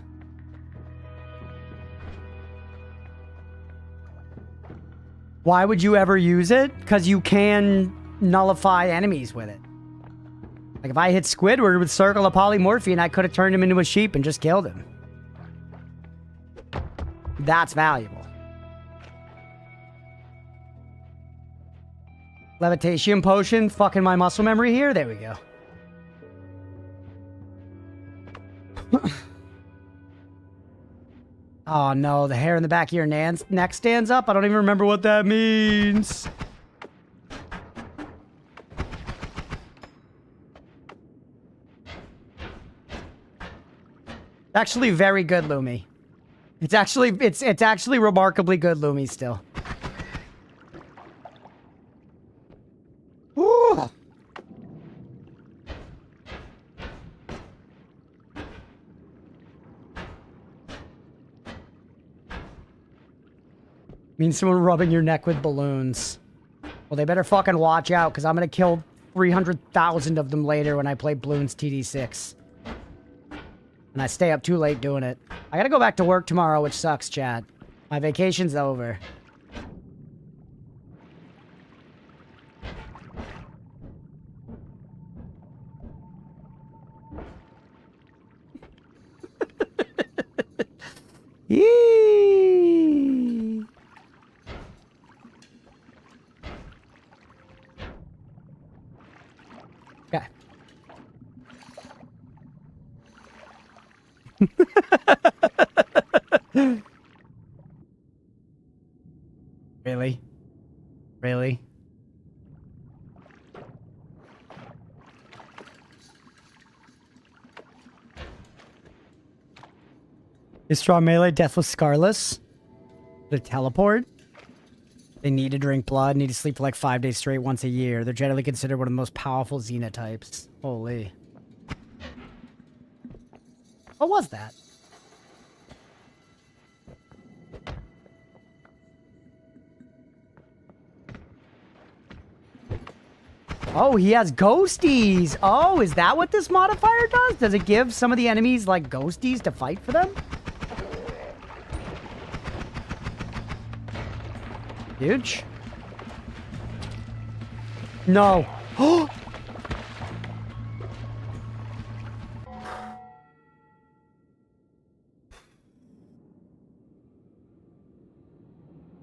Why would you ever use it? Because you can nullify enemies with it. Like if I hit Squidward with Circle of Polymorphine, I could have turned him into a sheep and just killed him. That's valuable. Levitation potion, fucking my muscle memory here. There we go. Oh no, the hair in the back of your neck stands up. I don't even remember what that means. Actually very good, Lumi. It's actually remarkably good, Lumi, still. Ooh. Means someone rubbing your neck with balloons. Well, they better fucking watch out, because I'm gonna kill 300,000 of them later when I play Bloons TD6. And I stay up too late doing it. I gotta go back to work tomorrow, which sucks, Chad. My vacation's over. Yee. Okay. Really? Really? Is strong melee, deathless, scarless? The teleport? They need to drink blood, need to sleep for like 5 days straight once a year. They're generally considered one of the most powerful xenotypes. Holy. What was that? Oh, he has ghosties. Oh, is that what this modifier does? Does it give some of the enemies like ghosties to fight for them? Huge. No. Oh.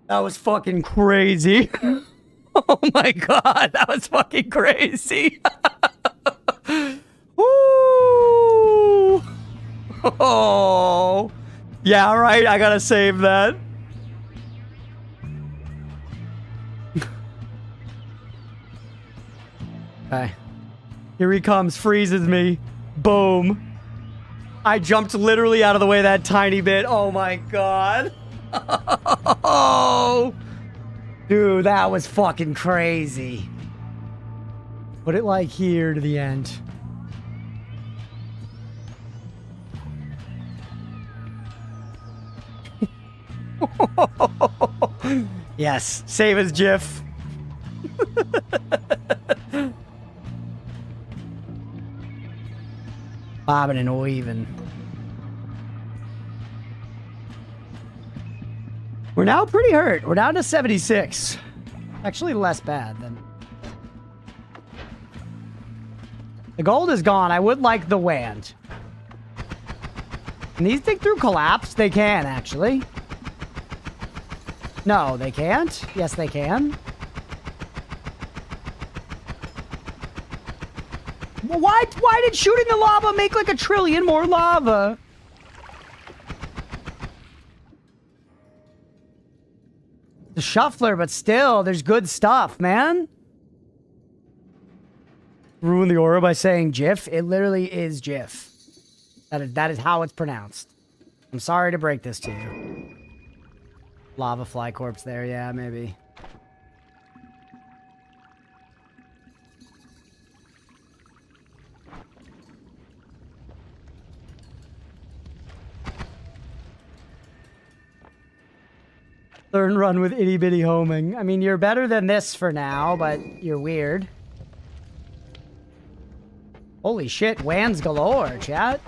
That was fucking crazy. Oh my god, that was fucking crazy. Woo! Oh. Yeah, all right, I gotta save that. Okay. Here he comes, freezes me. Boom. I jumped literally out of the way that tiny bit. Oh my god. Oh. Dude, that was fucking crazy. Put it like here to the end. Yes, save as GIF. Bobbing and weaving. We're now pretty hurt. We're down to 76. Actually, less bad than... The gold is gone. I would like the wand. Can these dig through collapse? They can, actually. No, they can't. Yes, they can. Well, why did shooting the lava make like a trillion more lava? The shuffler, but still, there's good stuff, man. Ruin the aura by saying GIF. It literally is GIF. That is how it's pronounced. I'm sorry to break this to you. Lava fly corpse there, yeah, maybe. Learn run with itty bitty homing. I mean, you're better than this for now, but you're weird. Holy shit, wands galore, chat.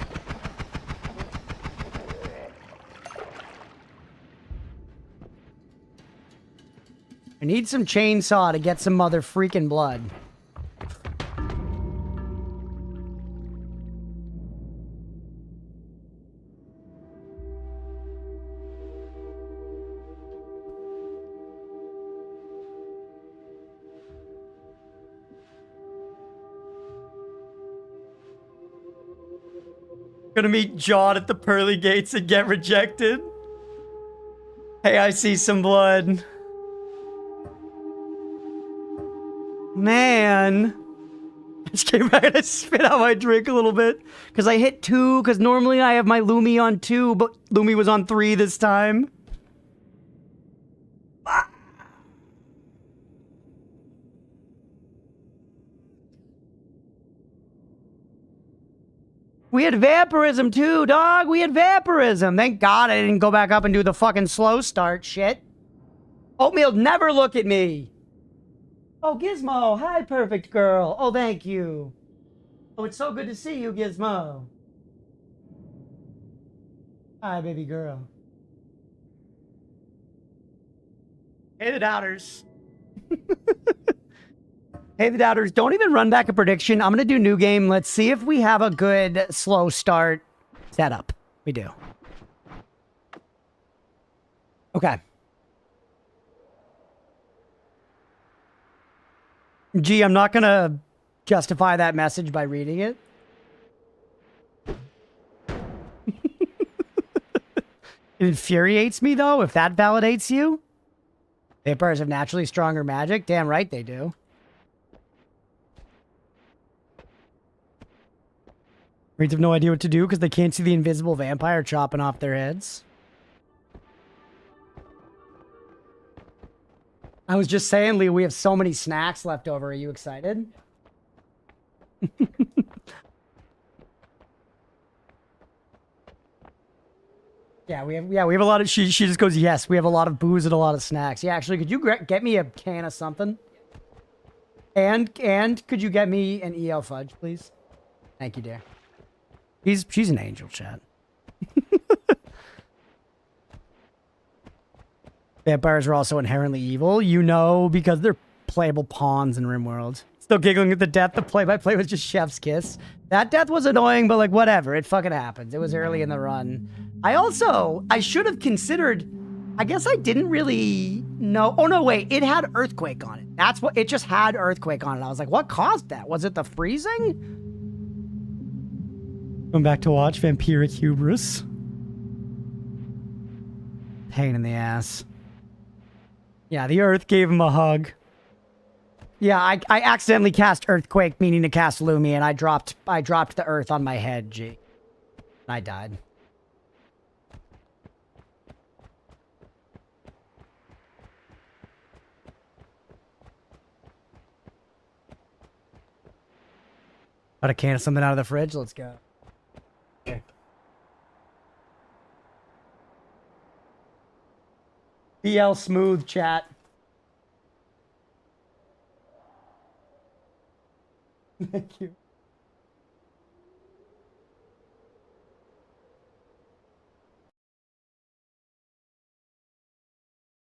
I need some chainsaw to get some mother freaking blood. Gonna meet John at the pearly gates and get rejected. Hey, I see some blood. Man. I just came back and I spit out my drink a little bit. Because I hit 2, because normally I have my Lumi on 2, but Lumi was on 3 this time. We had vampirism too, dog. We had vampirism. Thank God I didn't go back up and do the fucking slow start shit. Oatmeal, never look at me. Oh, Gizmo. Hi, perfect girl. Oh, thank you. Oh, it's so good to see you, Gizmo. Hi, baby girl. Hey, the doubters. Hey, the doubters, don't even run back a prediction. I'm going to do new game. Let's see if we have a good slow start setup. We do. Okay. Gee, I'm not going to justify that message by reading it. It infuriates me, though, if that validates you. Vampires have naturally stronger magic. Damn right they do. Raids have no idea what to do because they can't see the invisible vampire chopping off their heads. I was just saying, Lee, we have so many snacks left over. Are you excited? Yeah, we have a lot of... She just goes, yes, we have a lot of booze and a lot of snacks. Yeah, actually, could you get me a can of something? And could you get me an EL fudge, please? Thank you, dear. She's an angel, chat. Vampires are also inherently evil, you know, because they're playable pawns in RimWorld. Still giggling at the death. The play-by-play was just chef's kiss. That death was annoying, but like whatever. It fucking happens. It was early in the run. I should have considered. I guess I didn't really know. Oh no, wait. It had earthquake on it. That's what it just had earthquake on it. I was like, what caused that? Was it the freezing? Going back to watch Vampiric Hubris. Pain in the ass. Yeah, the earth gave him a hug. Yeah, I accidentally cast Earthquake, meaning to cast Lumi, and I dropped the earth on my head, G. And I died. Got a can of something out of the fridge? Let's go. Okay. BL smooth chat. Thank you.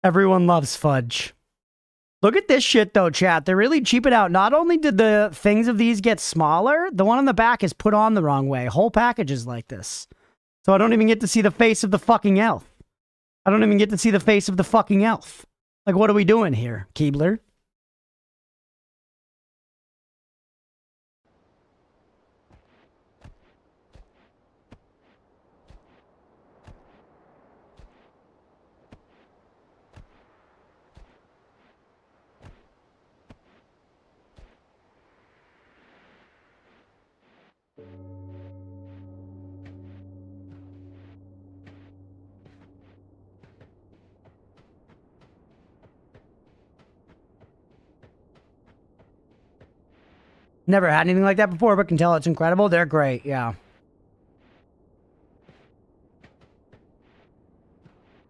Everyone loves fudge. Look at this shit though, chat. They're really cheaping out. Not only did the things of these get smaller, the one on the back is put on the wrong way. Whole packages like this. So I don't even get to see the face of the fucking elf. I don't even get to see the face of the fucking elf. Like, what are we doing here, Keebler? Never had anything like that before, but can tell it's incredible. They're great, yeah.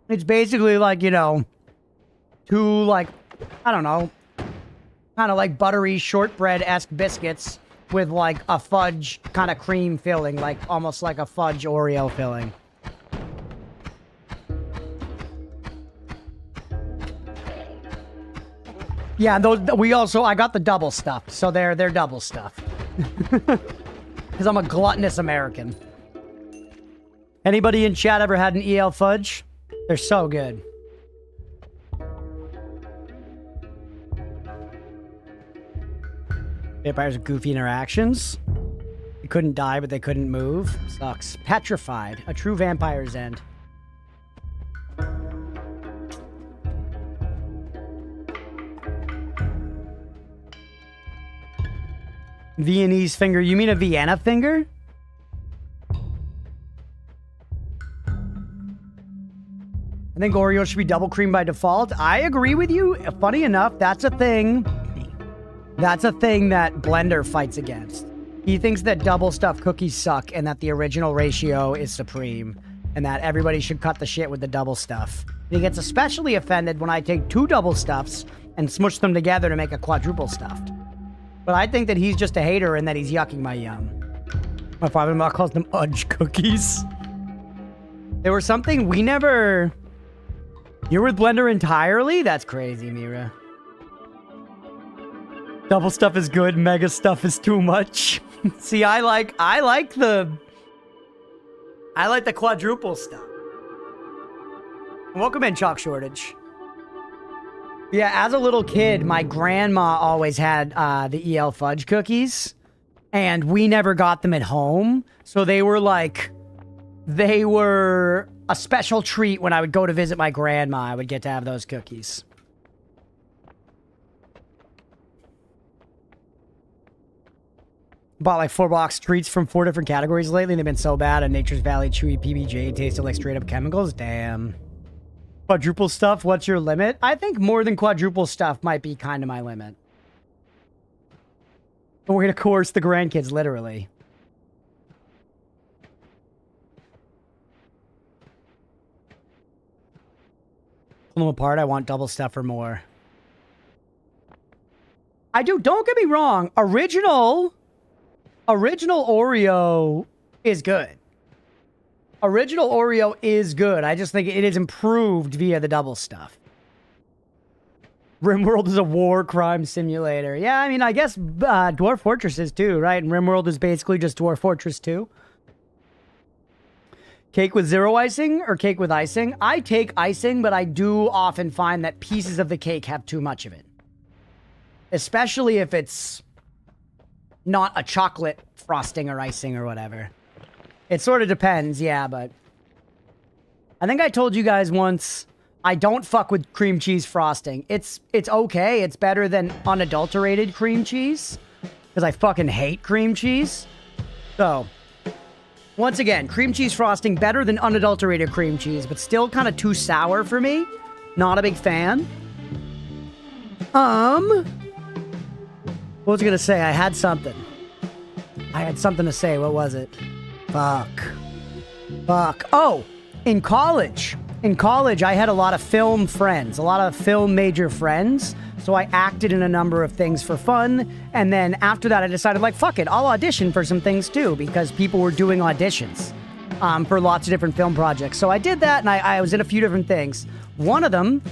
It's basically like, you know, two, like, I don't know, kind of like buttery shortbread-esque biscuits with, like, a fudge kind of cream filling, like, almost like a fudge Oreo filling. Yeah, those I got the double stuffed, so they're double stuffed. Because I'm a gluttonous American. Anybody in chat ever had an EL fudge? They're so good. Vampires with goofy interactions. They couldn't die, but they couldn't move. Sucks. Petrified. A true vampire's end. Viennese finger. You mean a Vienna finger? I think Oreo should be double cream by default. I agree with you. Funny enough, that's a thing. That's a thing that Blender fights against. He thinks that double stuffed cookies suck and that the original ratio is supreme and that everybody should cut the shit with the double stuff. And he gets especially offended when I take two double stuffs and smush them together to make a quadruple stuffed. But I think that he's just a hater and that he's yucking my yum. My father-in-law calls them Udge cookies. There was something we never... You're with Blender entirely? That's crazy, Mira. Double stuff is good, mega stuff is too much. See, I like the quadruple stuff. Welcome in, Chalk Shortage. Yeah, as a little kid, my grandma always had the EL fudge cookies, and we never got them at home. So they were a special treat when I would go to visit my grandma. I would get to have those cookies. Bought like 4 box treats from 4 different categories lately. They've been so bad. A Nature's Valley Chewy PBJ tasted like straight up chemicals. Damn. Quadruple stuff, what's your limit? I think more than quadruple stuff might be kind of my limit. But we're going to coerce the grandkids, literally. Pull them apart, I want double stuff or more. I do, don't get me wrong. Original Oreo is good. Original Oreo is good. I just think it is improved via the double stuff. RimWorld is a war crime simulator. Yeah, I mean, I guess Dwarf Fortress is too, right? And RimWorld is basically just Dwarf Fortress 2. Cake with 0 icing or cake with icing? I take icing, but I do often find that pieces of the cake have too much of it. Especially if it's not a chocolate frosting or icing or whatever. It sort of depends, yeah, but... I think I told you guys once, I don't fuck with cream cheese frosting. It's okay, it's better than unadulterated cream cheese. Because I fucking hate cream cheese. So, once again, cream cheese frosting better than unadulterated cream cheese, but still kind of too sour for me. Not a big fan. What was I gonna say? I had something to say. What was it? Fuck. Oh, in college, I had a lot of film friends, a lot of film major friends. So I acted in a number of things for fun. And then after that, I decided, like, fuck it, I'll audition for some things too, because people were doing auditions for lots of different film projects. So I did that, and I was in a few different things. One of them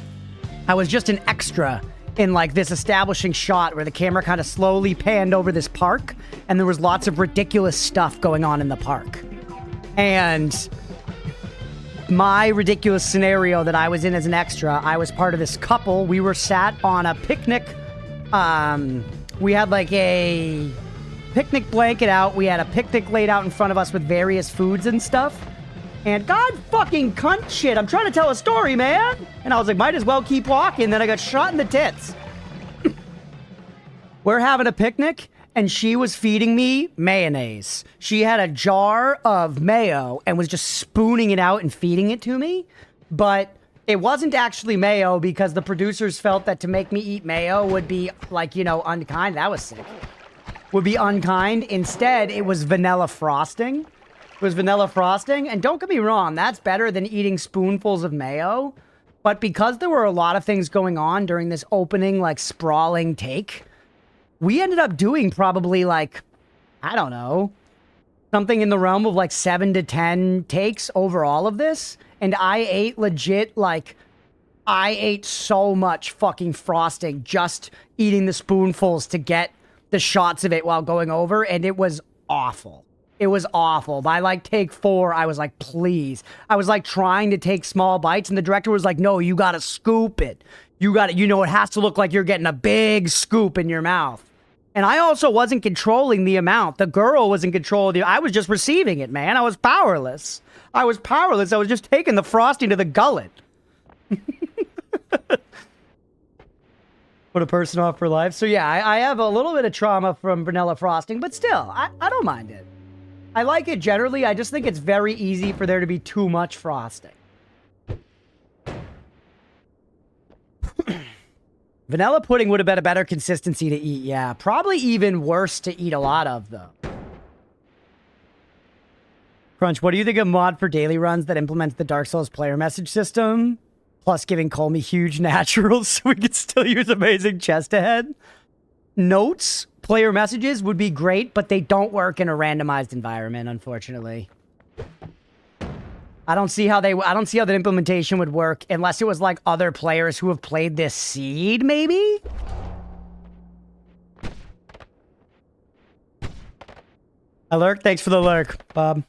I was just an extra in like this establishing shot where the camera kind of slowly panned over this park and there was lots of ridiculous stuff going on in the park. And my ridiculous scenario that I was in as an extra, I was part of this couple. We were sat on a picnic. We had like a picnic blanket out. We had a picnic laid out in front of us with various foods and stuff. And God fucking cunt shit, I'm trying to tell a story, man. And I was like, might as well keep walking. Then I got shot in the tits. We're having a picnic, and she was feeding me mayonnaise. She had a jar of mayo and was just spooning it out and feeding it to me. But it wasn't actually mayo because the producers felt that to make me eat mayo would be, like, you know, unkind. That was sick. Would be unkind. Instead, it was vanilla frosting. It was vanilla frosting, and don't get me wrong, that's better than eating spoonfuls of mayo. But because there were a lot of things going on during this opening, like, sprawling take, we ended up doing probably, like, I don't know, something in the realm of, like, 7 to 10 takes over all of this. And I ate legit, like, I ate so much fucking frosting just eating the spoonfuls to get the shots of it while going over, and it was awful. It was awful. By like take 4, I was like, please. I was like trying to take small bites, and the director was like, no, you gotta scoop it. You gotta, you know, it has to look like you're getting a big scoop in your mouth. And I also wasn't controlling the amount. The girl was in control of the, I was just receiving it, man. I was powerless. I was powerless. I was just taking the frosting to the gullet. Put a person off for life. So yeah, I have a little bit of trauma from vanilla frosting, but still, I don't mind it. I like it generally. I just think it's very easy for there to be too much frosting. Vanilla pudding would have been a better consistency to eat, yeah. Probably even worse to eat a lot of, though. Crunch, what do you think of mod for daily runs that implements the Dark Souls player message system? Plus giving Colmy huge naturals so we could still use amazing chest ahead? Notes, player messages would be great, but they don't work in a randomized environment, unfortunately. I don't see how the implementation would work unless it was like other players who have played this seed, maybe? A lurk? Thanks for the lurk, Bob.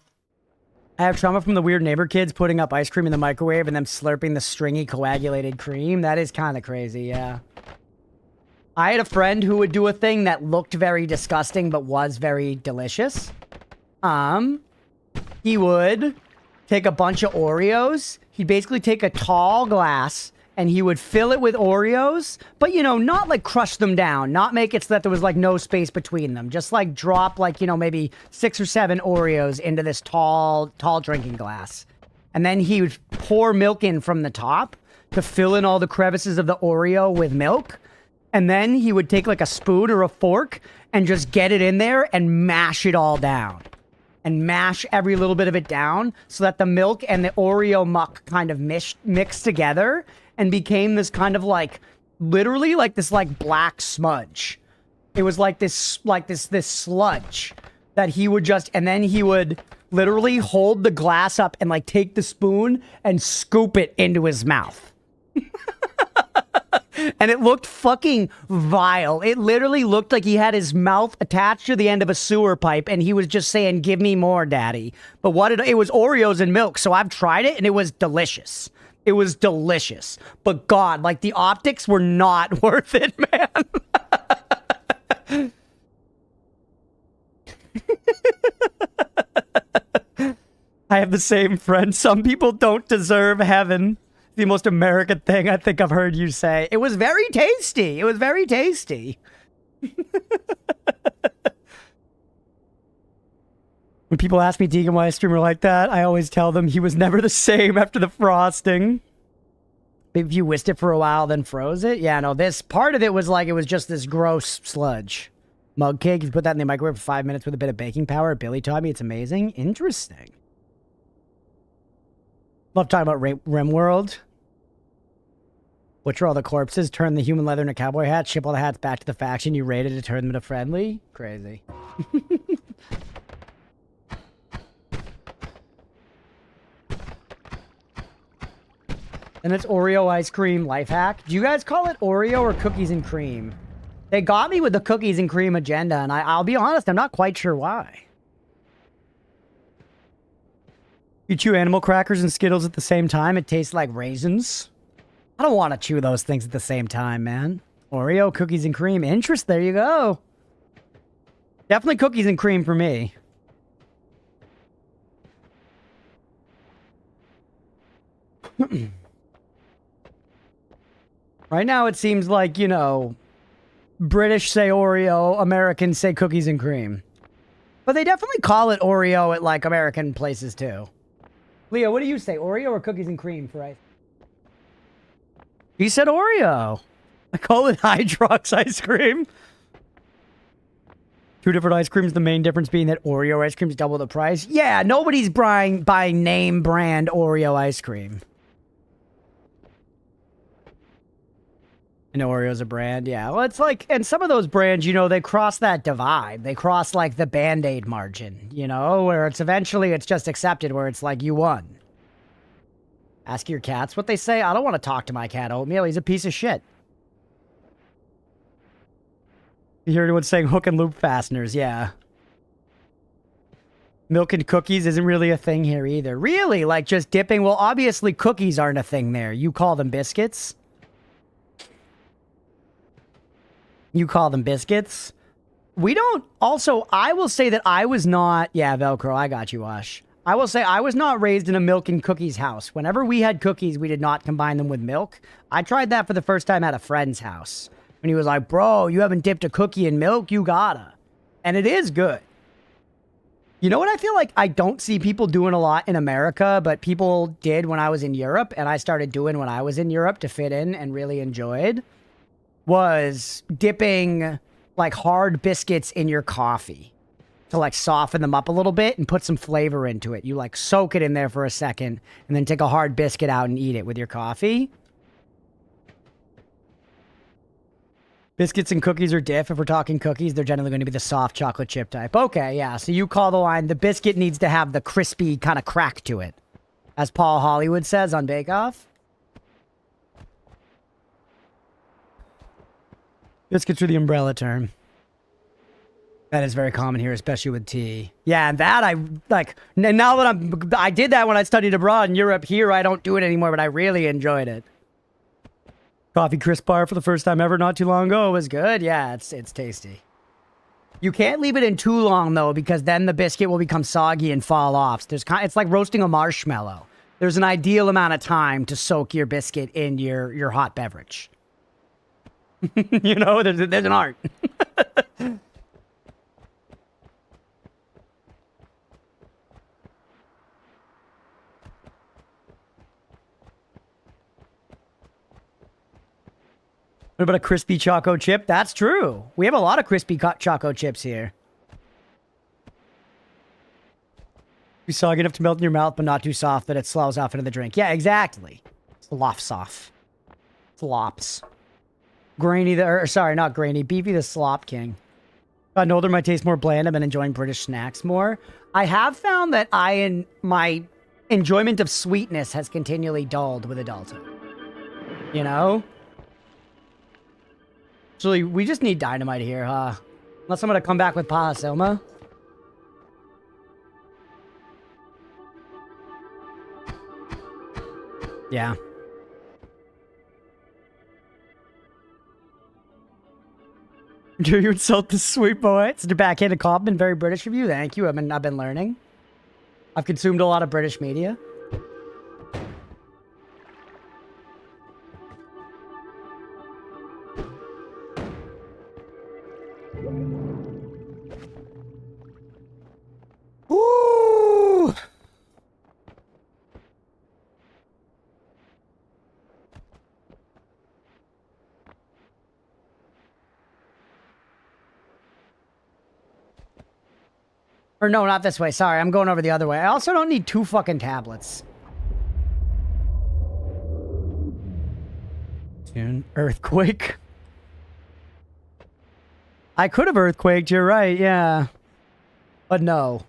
I have trauma from the weird neighbor kids putting up ice cream in the microwave and then slurping the stringy coagulated cream. That is kind of crazy, yeah. I had a friend who would do a thing that looked very disgusting but was very delicious. He would take a bunch of Oreos. He'd basically take a tall glass and he would fill it with Oreos, but, you know, not like crush them down, not make it so that there was like no space between them. Just like drop like, you know, maybe 6 or 7 Oreos into this tall drinking glass. And then he would pour milk in from the top to fill in all the crevices of the Oreo with milk. And then he would take like a spoon or a fork and just get it in there and mash it all down. And mash every little bit of it down so that the milk and the Oreo muck kind of mixed together and became this kind of like, literally like this like black smudge. It was like this sludge that he would just, and then he would literally hold the glass up and like take the spoon and scoop it into his mouth. And it looked fucking vile. It literally looked like he had his mouth attached to the end of a sewer pipe and he was just saying, give me more, daddy. But it was Oreos and milk, so I've tried it and it was delicious. It was delicious. But God, like the optics were not worth it, man. I have the same friend. Some people don't deserve heaven. The most American thing I think I've heard you say. It was very tasty. It was very tasty. When people ask me, Deegan, why a streamer like that, I always tell them he was never the same after the frosting. If you whisked it for a while, then froze it. Yeah, no, this part of it was like, it was just this gross sludge. Mug cake, you put that in the microwave for 5 minutes with a bit of baking powder. Billy taught me it's amazing. Interesting. Love talking about RimWorld. Butcher all the corpses, turn the human leather into cowboy hats, ship all the hats back to the faction you raided to turn them into friendly. Crazy. And it's Oreo ice cream life hack. Do you guys call it Oreo or cookies and cream? They got me with the cookies and cream agenda, and I'll be honest, I'm not quite sure why. You chew animal crackers and Skittles at the same time, it tastes like raisins. I don't want to chew those things at the same time, man. Oreo, cookies and cream. Interest, there you go. Definitely cookies and cream for me. Right now it seems like, you know, British say Oreo, Americans say cookies and cream. But they definitely call it Oreo at, like, American places, too. Leo, what do you say? Oreo or cookies and cream for ice? He said Oreo. I call it Hydrox ice cream. Two different ice creams, the main difference being that Oreo ice cream is double the price. Yeah, nobody's buying name brand Oreo ice cream. And Oreo's a brand, yeah. Well, it's like, and some of those brands, you know, they cross that divide. They cross, like, the Band-Aid margin, you know, where it's eventually, it's just accepted, where it's like, you won. Ask your cats what they say. I don't want to talk to my cat, Oatmeal. He's a piece of shit. You hear anyone saying hook and loop fasteners? Yeah. Milk and cookies isn't really a thing here either. Really? Like, just dipping? Well, obviously, cookies aren't a thing there. You call them biscuits? You call them biscuits? We don't... Also, I will say that I was not... Yeah, Velcro, I got you, Wash. I will say I was not raised in a milk and cookies house. Whenever we had cookies, we did not combine them with milk. I tried that for the first time at a friend's house. When he was like, bro, you haven't dipped a cookie in milk? You gotta. And it is good. You know what I feel like I don't see people doing a lot in America, but people did when I was in Europe, and I started doing when I was in Europe to fit in and really enjoyed, was dipping, like, hard biscuits in your coffee to, like, soften them up a little bit and put some flavor into it. You, like, soak it in there for a second and then take a hard biscuit out and eat it with your coffee. Biscuits and cookies are diff. If we're talking cookies, they're generally going to be the soft chocolate chip type. Okay, yeah. So you call the line, the biscuit needs to have the crispy kind of crack to it, as Paul Hollywood says on Bake Off. Biscuits are the umbrella term. That is very common here, especially with tea. Yeah, and that I, like, now that I did that when I studied abroad in Europe. Here, I don't do it anymore, but I really enjoyed it. Coffee crisp bar for the first time ever not too long ago. It was good. Yeah, it's tasty. You can't leave it in too long, though, because then the biscuit will become soggy and fall off. So it's like roasting a marshmallow. There's an ideal amount of time to soak your biscuit in your hot beverage. You know, there's an art. What about a crispy choco chip? That's true. We have a lot of crispy choco chips here. Be soggy enough to melt in your mouth, but not too soft that it slows off into the drink. Yeah, exactly. Slops off. Slops. Grainy, sorry, not grainy. Beefy the slop king. Gotten older, my taste more bland. I've been enjoying British snacks more. I have found that my enjoyment of sweetness has continually dulled with adulthood. You know? Actually, we just need dynamite here, huh? Unless I'm gonna come back with Pa Silma. Yeah. Do you insult the sweet boy? It's a backhanded compliment. Very British of you. Thank you. I've been learning. I've consumed a lot of British media. Ooh. Or no, not this way. Sorry, I'm going over the other way. I also don't need 2 fucking tablets. Tune earthquake. I could have earthquaked, you're right, yeah. But no.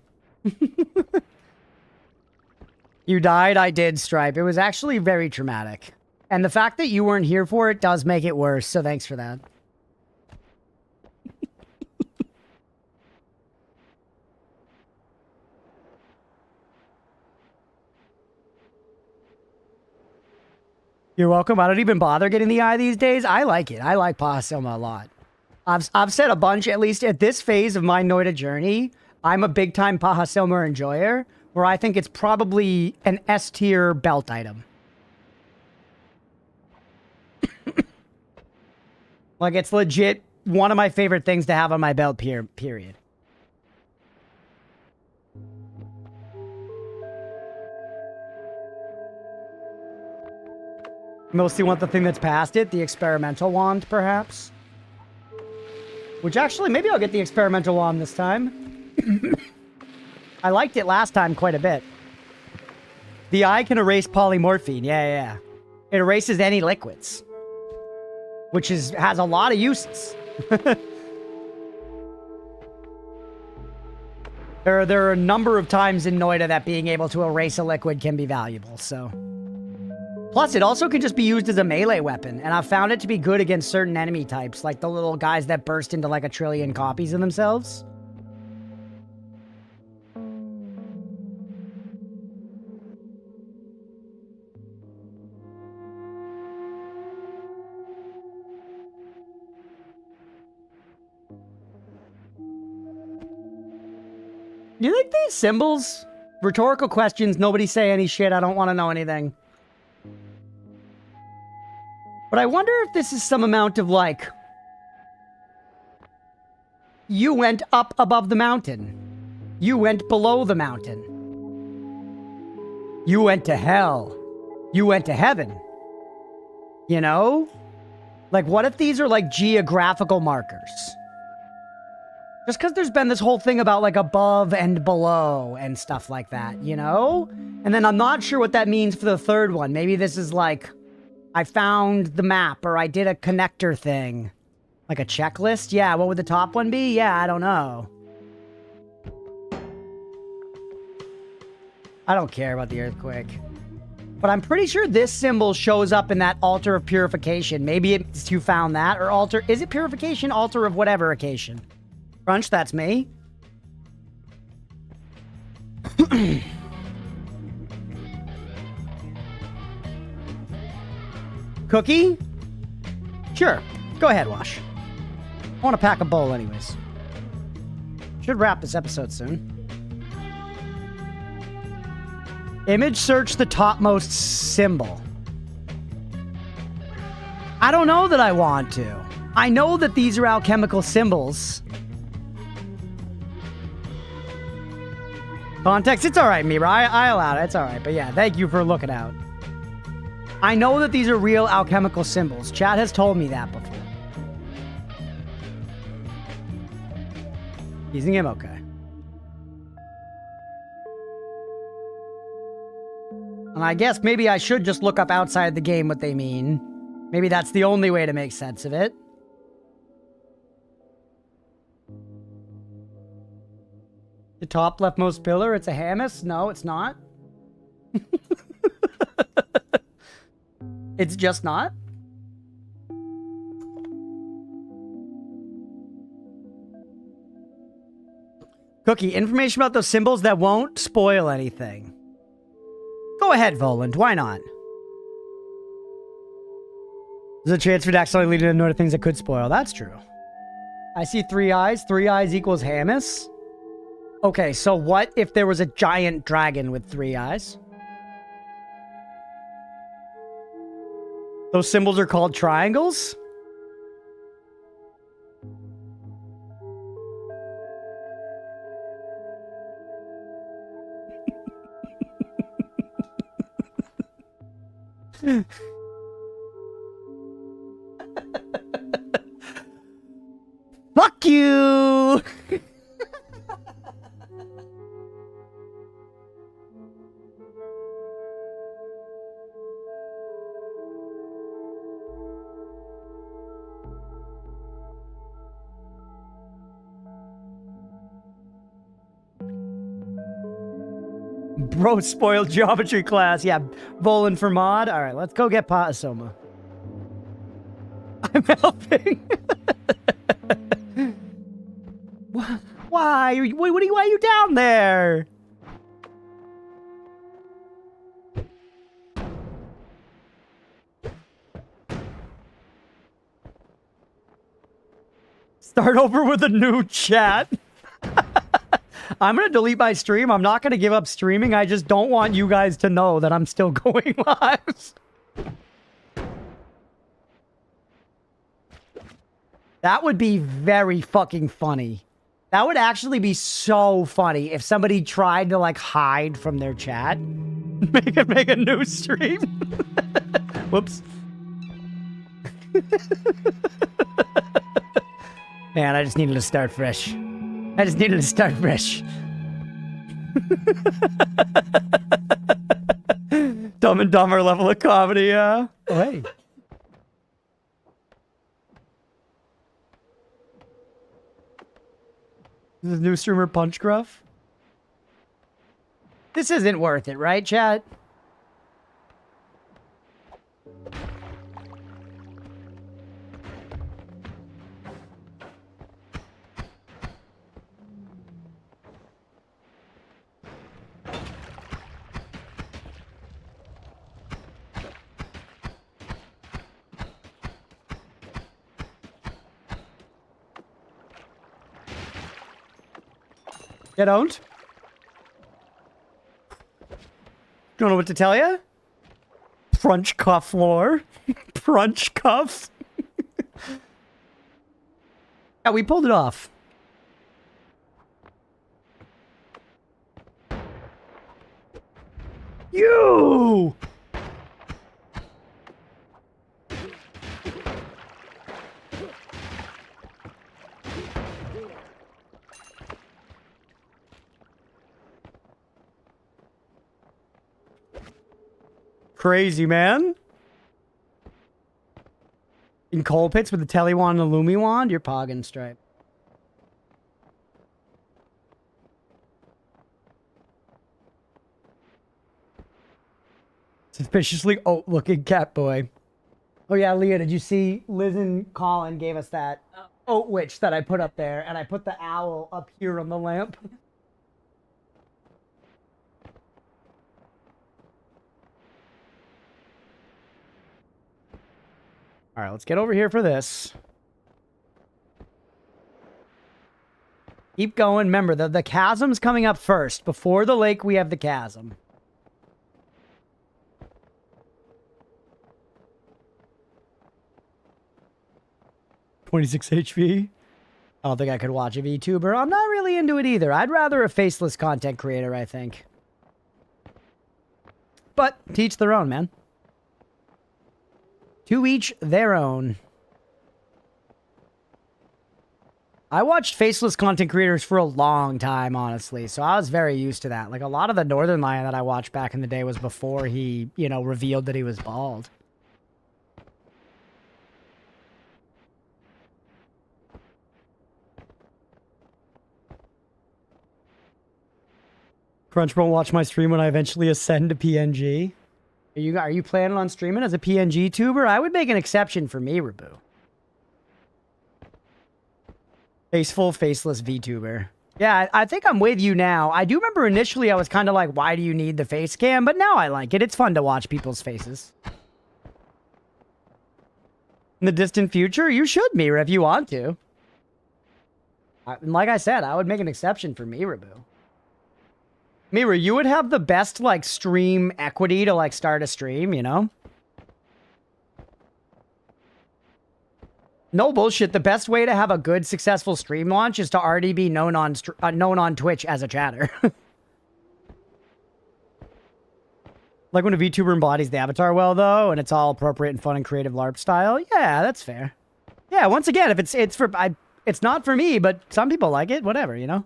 You died? I did, Stripe. It was actually very traumatic. And the fact that you weren't here for it does make it worse, so thanks for that. You're welcome. I don't even bother getting the eye these days. I like it. I like Pahasoma a lot. I've said a bunch, at least at this phase of my Noita journey, I'm a big-time Pahasoma enjoyer, where I think it's probably an S-tier belt item. Like, it's legit one of my favorite things to have on my belt, period. Mostly want the thing that's past it, the experimental wand, perhaps. Which actually, maybe I'll get the experimental wand this time. I liked it last time quite a bit. The eye can erase polymorphine. Yeah. It erases any liquids. Which has a lot of uses. There are a number of times in Noita that being able to erase a liquid can be valuable, so... Plus, it also can just be used as a melee weapon, and I've found it to be good against certain enemy types, like the little guys that burst into like 1 trillion copies of themselves. You think these symbols? Rhetorical questions, nobody say any shit, I don't want to know anything. But I wonder if this is some amount of, like... You went up above the mountain. You went below the mountain. You went to hell. You went to heaven. You know? Like, what if these are, like, geographical markers? Just because there's been this whole thing about, like, above and below and stuff like that, you know? And then I'm not sure what that means for the third one. Maybe this is, like... I found the map, or I did a connector thing. Like a checklist? Yeah, what would the top one be? Yeah, I don't know. I don't care about the earthquake. But I'm pretty sure this symbol shows up in that altar of purification. Maybe it's you found that, or altar... Is it purification? Altar of whatever occasion. Crunch, that's me. Cookie? Sure. Go ahead, Wash. I want to pack a bowl anyways. Should wrap this episode soon. Image search the topmost symbol. I don't know that I want to. I know that these are alchemical symbols. Context, it's alright, Mira. I allowed it. It's alright. But yeah, thank you for looking out. I know that these are real alchemical symbols. Chat has told me that before. Using him, okay. And I guess maybe I should just look up outside the game what they mean. Maybe that's the only way to make sense of it. The top leftmost pillar, it's a Hamas? No, it's not. It's just not? Cookie, information about those symbols that won't spoil anything. Go ahead, Voland. Why not? There's a chance for Dax only leading to Noita things that could spoil. That's true. I see 3 eyes. 3 eyes equals Hamas. Okay, so what if there was a giant dragon with 3 eyes? Those symbols are called triangles? Fuck you! Bro spoiled geometry class. Yeah, bowling for mod. All right, let's go get Patasoma. I'm helping. Why? Why are you down there? Start over with a new chat. I'm going to delete my stream. I'm not going to give up streaming. I just don't want you guys to know that I'm still going live. That would be very fucking funny. That would actually be so funny if somebody tried to like hide from their chat. Make a new stream. Whoops. Man, I just needed to start fresh. Dumb and Dumber level of comedy, yeah. Oh, hey. This is new streamer Punchcruff. This isn't worth it, right, chat? Get owned? Don't know what to tell you? Crunchpuff lore. Crunchpuff. Yeah, we pulled it off. You! Crazy, man. In coal pits with the Telly wand and the Lumi wand, you're pogging stripe. Suspiciously oat-looking cat boy. Oh yeah, Leah, did you see Liz and Colin gave us that oat witch that I put up there, and I put the owl up here on the lamp? All right, let's get over here for this. Keep going. Remember, the chasm's coming up first. Before the lake, we have the chasm. $26 HP. I don't think I could watch a VTuber. I'm not really into it either. I'd rather a faceless content creator, I think. But teach their own, man. To each their own. I watched faceless content creators for a long time, honestly, so I was very used to that. Like, a lot of the Northern Lion that I watched back in the day was before he, you know, revealed that he was bald. Crunch won't watch my stream when I eventually ascend to PNG. Are you planning on streaming as a PNG tuber? I would make an exception for me, Rabu. Faceful, faceless VTuber. Yeah, I think I'm with you now. I do remember initially I was kind of like, why do you need the face cam? But now I like it. It's fun to watch people's faces. In the distant future, you should, Mira, if you want to. Like I said, I would make an exception for me, Rabu. Mira, you would have the best, like, stream equity to, like, start a stream, you know? No bullshit. The best way to have a good, successful stream launch is to already be known on Twitch as a chatter. Like when a VTuber embodies the avatar well, though, and it's all appropriate and fun and creative LARP style. Yeah, that's fair. Yeah, once again, if it's not for me, but some people like it. Whatever, you know?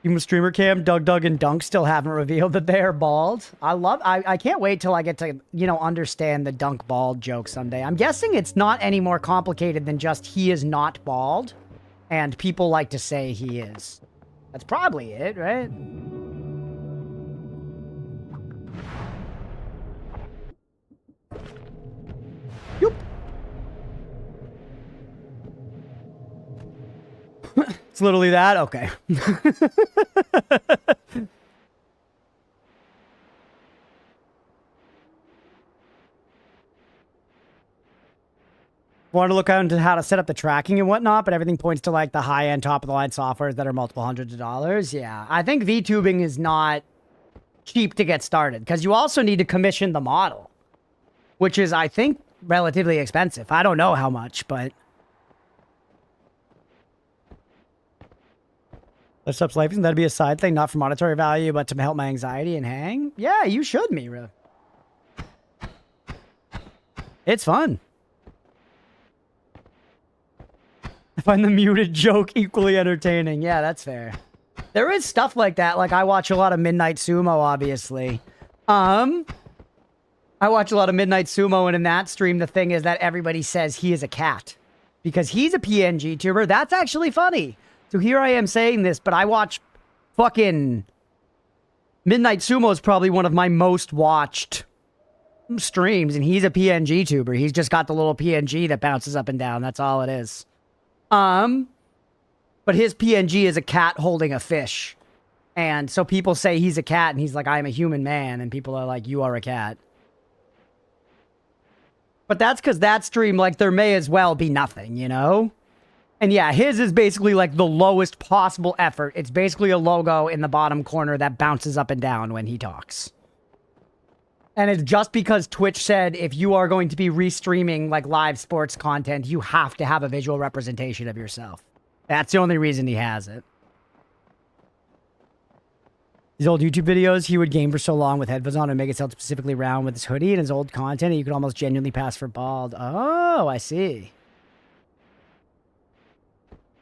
Even with streamer cam, Doug and Dunk still haven't revealed that they are bald. I can't wait till I get to, you know, understand the Dunk bald joke someday. I'm guessing it's not any more complicated than just he is not bald, and people like to say he is. That's probably it, right? Yoop. It's literally that? Okay. Wanted to look out into how to set up the tracking and whatnot, but everything points to like the high-end, top-of-the-line softwares that are multiple hundreds of dollars. Yeah, I think VTubing is not cheap to get started because you also need to commission the model, which is, I think, relatively expensive. I don't know how much, but... Lift up life, that'd be a side thing, not for monetary value, but to help my anxiety and hang? Yeah, you should, Mira. It's fun. I find the muted joke equally entertaining. Yeah, that's fair. There is stuff like that. Like, I watch a lot of Midnight Sumo, obviously. I watch a lot of Midnight Sumo, and in that stream, the thing is that everybody says he is a cat. Because he's a PNG tuber. That's actually funny. So here I am saying this, but I watch fucking... Midnight Sumo is probably one of my most watched streams, and he's a PNG tuber. He's just got the little PNG that bounces up and down. That's all it is. But his PNG is a cat holding a fish. And so people say he's a cat, and he's like, I'm a human man. And people are like, you are a cat. But that's because that stream, like, there may as well be nothing, you know? And yeah, his is basically like the lowest possible effort. It's basically a logo in the bottom corner that bounces up and down when he talks. And it's just because Twitch said if you are going to be restreaming like live sports content, you have to have a visual representation of yourself. That's the only reason he has it. His old YouTube videos, he would game for so long with headphones on and make himself specifically round with his hoodie and his old content, and you could almost genuinely pass for bald. Oh, I see.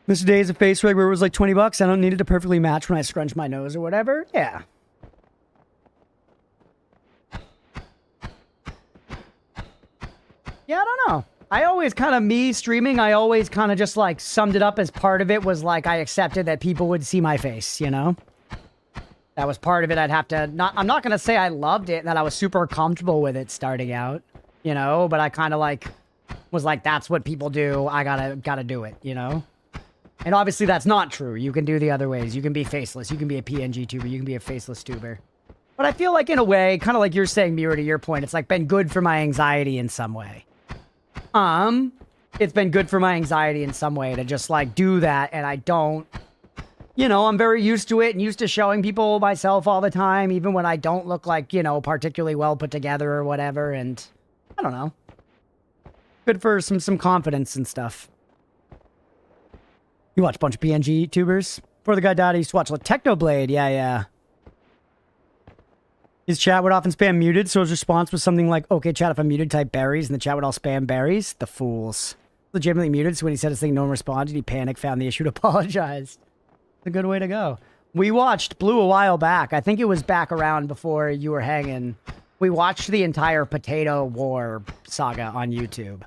Mr. Day is a face rig where it was like 20 bucks. I don't need it to perfectly match when I scrunch my nose or whatever. Yeah. Yeah, I don't know. I always kind of, me streaming, I always kind of just like summed it up as part of it was like I accepted that people would see my face, you know? That was part of it. I'd have to, I'm not going to say I loved it and that I was super comfortable with it starting out, you know? But I kind of like, was like, that's what people do. I gotta do it, you know? And obviously that's not true. You can do the other ways. You can be faceless. You can be a PNG tuber. You can be a faceless tuber. But I feel like in a way, kind of like you're saying, Mira, to your point, it's like been good for my anxiety in some way. It's been good for my anxiety in some way to just like do that. And I don't, you know, I'm very used to it and used to showing people myself all the time, even when I don't look like, you know, particularly well put together or whatever. And I don't know. Good for some confidence and stuff. You watch a bunch of PNG tubers? Before the guy died, I used to watch like Technoblade. Yeah. His chat would often spam muted, so his response was something like, okay, chat, if I'm muted, type berries, and the chat would all spam berries. The fools. Legitimately muted, so when he said his thing, no one responded. He panicked, found the issue, and apologized. It's a good way to go. We watched Blue a while back. I think it was back around before you were hanging. We watched the entire Potato War saga on YouTube.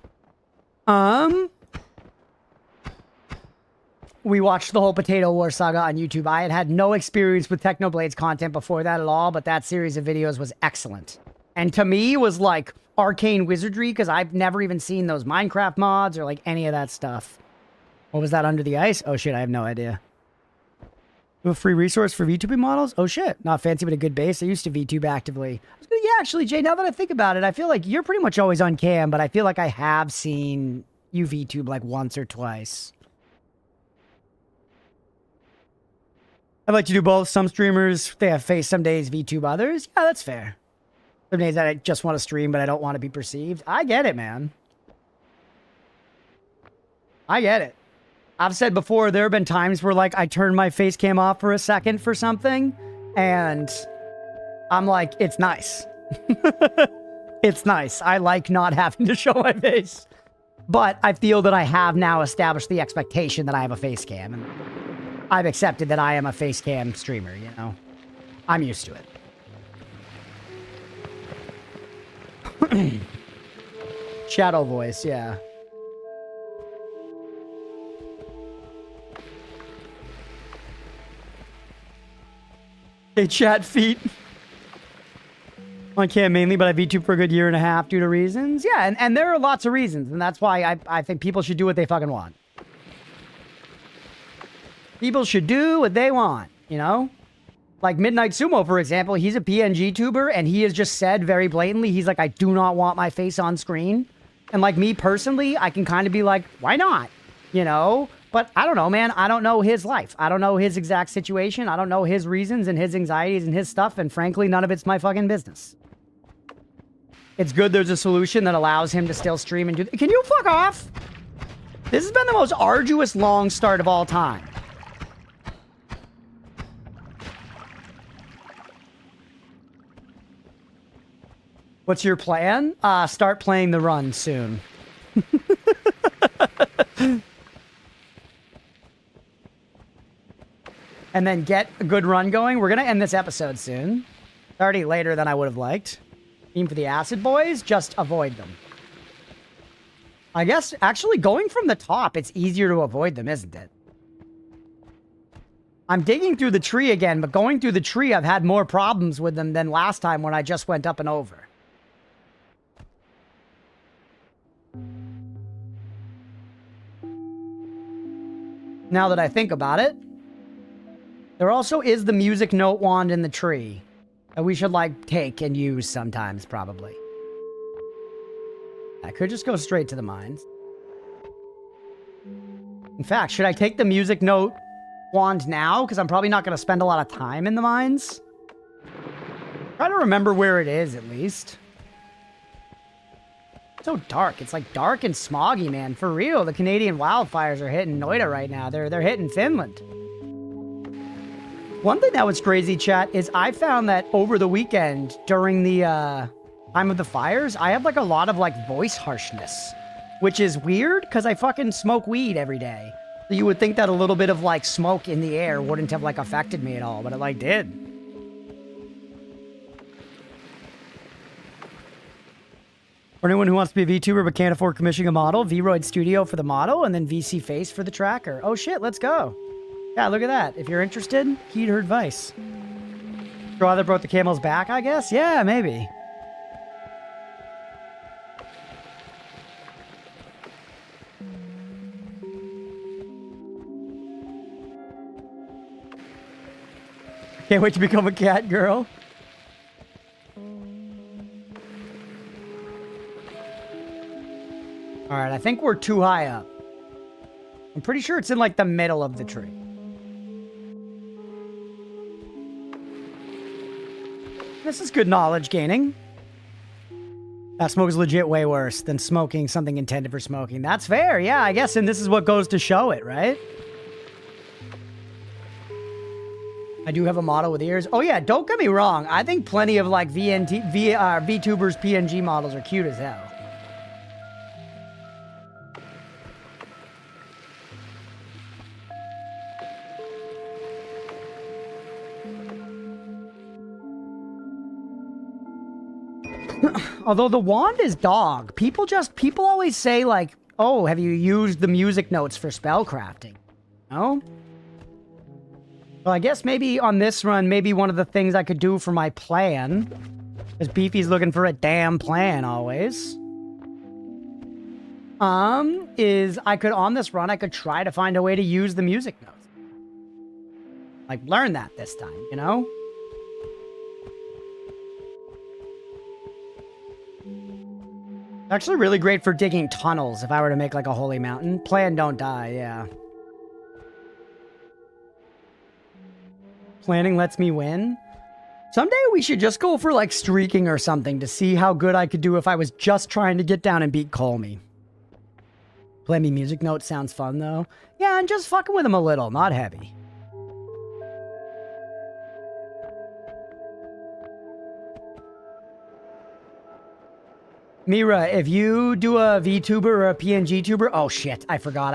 We watched the whole Potato War saga on YouTube. I had no experience with Technoblade's content before that at all, but that series of videos was excellent. And to me, was like arcane wizardry, because I've never even seen those Minecraft mods or like any of that stuff. What was that, Under the Ice? Oh shit, I have no idea. A free resource for VTubing models? Oh shit, not fancy, but a good base. I used to VTube actively. Yeah, actually, Jay, now that I think about it, I feel like you're pretty much always on cam, but I feel like I have seen you VTube like once or twice. I'd like to do both. Some streamers, they have face. Some days VTube others. Yeah, that's fair. Some days I just want to stream, but I don't want to be perceived. I get it, man. I get it. I've said before, there have been times where like I turn my face cam off for a second for something, and I'm like, it's nice. It's nice. I like not having to show my face. But I feel that I have now established the expectation that I have a face cam, and I've accepted that I am a face cam streamer, you know? I'm used to it. Shadow voice, yeah. Hey, chat feet. I can't mainly, but I VTubed for a good year and a half due to reasons. Yeah, and there are lots of reasons, and that's why I think people should do what they fucking want. People should do what they want, you know? Like Midnight Sumo, for example, he's a PNG tuber, and he has just said very blatantly, he's like, I do not want my face on screen. And like me personally, I can kind of be like, why not? You know? But I don't know, man. I don't know his life. I don't know his exact situation. I don't know his reasons and his anxieties and his stuff, and frankly, none of it's my fucking business. It's good there's a solution that allows him to still stream and do... Can you fuck off? This has been the most arduous long start of all time. What's your plan? Start playing the run soon. And then get a good run going. We're going to end this episode soon. It's already later than I would have liked. Aim for the acid boys, just avoid them. I guess, actually, going from the top, it's easier to avoid them, isn't it? I'm digging through the tree again, but going through the tree, I've had more problems with them than last time when I just went up and over. Now that I think about it, there also is the music note wand in the tree that we should, like, take and use sometimes, probably. I could just go straight to the mines. In fact, should I take the music note wand now? Because I'm probably not going to spend a lot of time in the mines. Try to remember where it is, at least. It's so dark. It's, like, dark and smoggy, man. For real, the Canadian wildfires are hitting Noita right now. They're hitting Finland. One thing that was crazy, chat, is I found that over the weekend, during the time of the fires, I have, like, a lot of, like, voice harshness. Which is weird, because I fucking smoke weed every day. So you would think that a little bit of, like, smoke in the air wouldn't have, like, affected me at all, but it, like, did. For anyone who wants to be a VTuber but can't afford commissioning a model, Vroid Studio for the model, and then VC Face for the tracker. Oh shit, let's go. Yeah, look at that. If you're interested, heed her advice. Draw that brought the camel's back, I guess? Yeah, maybe. Can't wait to become a cat girl. Alright, I think we're too high up. I'm pretty sure it's in, like, the middle of the tree. This is good knowledge gaining. That smoke is legit way worse than smoking something intended for smoking. That's fair, yeah, I guess, and this is what goes to show it, right? I do have a model with ears. Oh yeah, don't get me wrong. I think plenty of, like, VTubers PNG models are cute as hell. Although the wand is dog, people always say, like, oh, have you used the music notes for spell crafting? No? Well, I guess maybe on this run, maybe one of the things I could do for my plan, because Beefy's looking for a damn plan always, is I could, on this run, I could try to find a way to use the music notes. Like, learn that this time, you know? Actually really great for digging tunnels if I were to make, like, a holy mountain. Plan don't die, yeah. Planning lets me win. Someday we should just go for, like, streaking or something to see how good I could do if I was just trying to get down and beat Colmy. Play me music notes sounds fun, though. Yeah, and just fucking with him a little, not heavy. Mira, if you do a VTuber or a PNG tuber... Oh, shit. I forgot.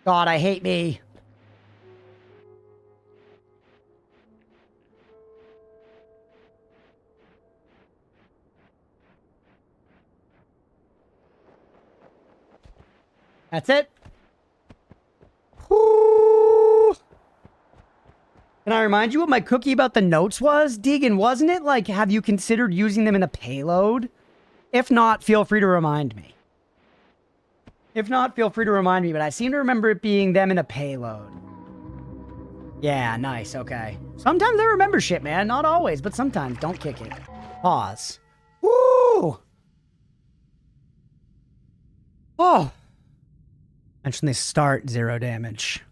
God, I hate me. That's it. Ooh. Can I remind you what my cookie about the notes was? Deegan, wasn't it like, have you considered using them in a payload? If not, feel free to remind me. If not, feel free to remind me, but I seem to remember it being them in a payload. Yeah, nice, okay. Sometimes I remember shit, man. Not always, but sometimes. Don't kick it. Pause. Woo! Oh. And when they start, 0 damage.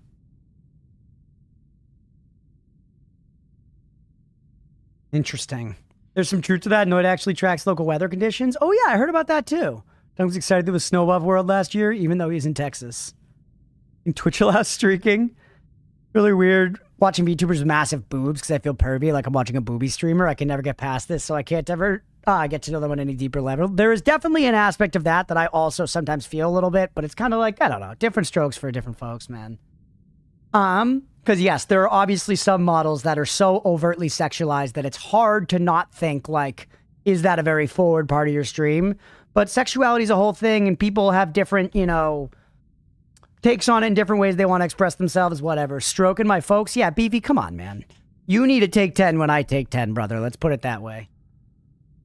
Interesting. There's some truth to that. Noita actually tracks local weather conditions. Oh yeah, I heard about that too. I was excited there was snow above world last year, even though he's in Texas. And Twitch allows streaking. Really weird watching VTubers with massive boobs because I feel pervy, like I'm watching a booby streamer. I can never get past this, so I can't ever get to know them on any deeper level. There is definitely an aspect of that I also sometimes feel a little bit, but it's kind of like, I don't know, different strokes for different folks, man. Because yes, there are obviously some models that are so overtly sexualized that it's hard to not think like, is that a very forward part of your stream? But sexuality is a whole thing, and people have different, you know, takes on it in different ways they want to express themselves, whatever. Stroking my folks? Yeah, Beefy, come on, man. You need to take 10 when I take 10, brother. Let's put it that way.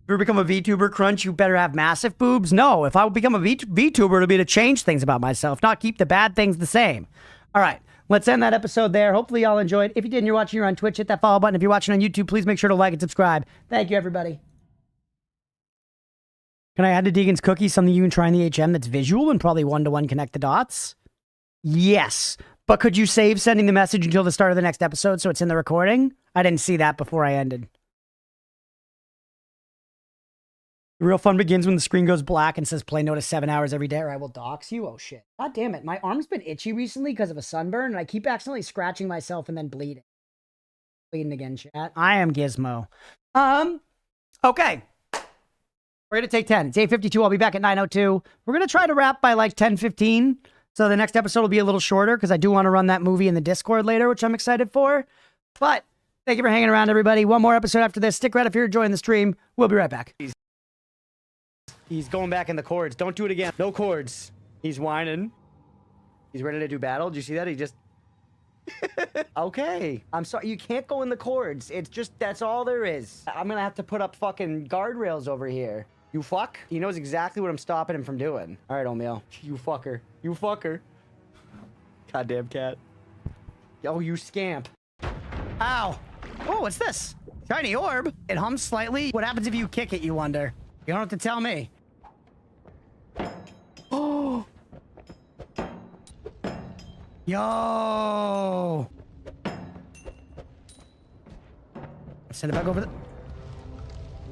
If you become a VTuber, Crunch, you better have massive boobs? No, if I would become a VTuber, it'll be to change things about myself, not keep the bad things the same. All right, let's end that episode there. Hopefully y'all enjoyed. If you did and you're watching, you're on Twitch, hit that follow button. If you're watching on YouTube, please make sure to like and subscribe. Thank you, everybody. Can I add to Deegan's cookie something you can try in the HM that's visual and probably one-to-one connect the dots? Yes, but could you save sending the message until the start of the next episode so it's in the recording? I didn't see that before I ended. The real fun begins when the screen goes black and says play notice 7 hours every day or I will dox you. Oh shit. God damn it. My arm's been itchy recently because of a sunburn and I keep accidentally scratching myself and then bleeding. Bleeding again, chat. I am Gizmo. Okay. We're going to take 10. It's 8:52. I'll be back at 9:02. We're going to try to wrap by like 10:15. So the next episode will be a little shorter because I do want to run that movie in the Discord later, which I'm excited for. But thank you for hanging around, everybody. One more episode after this. Stick around if you're enjoying the stream. We'll be right back. He's going back in the chords. Don't do it again. No chords. He's whining. He's ready to do battle. Did you see that? He just... Okay. I'm sorry. You can't go in the chords. It's just, that's all there is. I'm going to have to put up fucking guardrails over here. You fuck? He knows exactly what I'm stopping him from doing. All right, O'Meal. You fucker. You fucker. Goddamn cat. Oh, you scamp. Ow. Oh, what's this? Shiny orb. It hums slightly. What happens if you kick it, you wonder? You don't have to tell me. Oh. Yo. Send it back over the...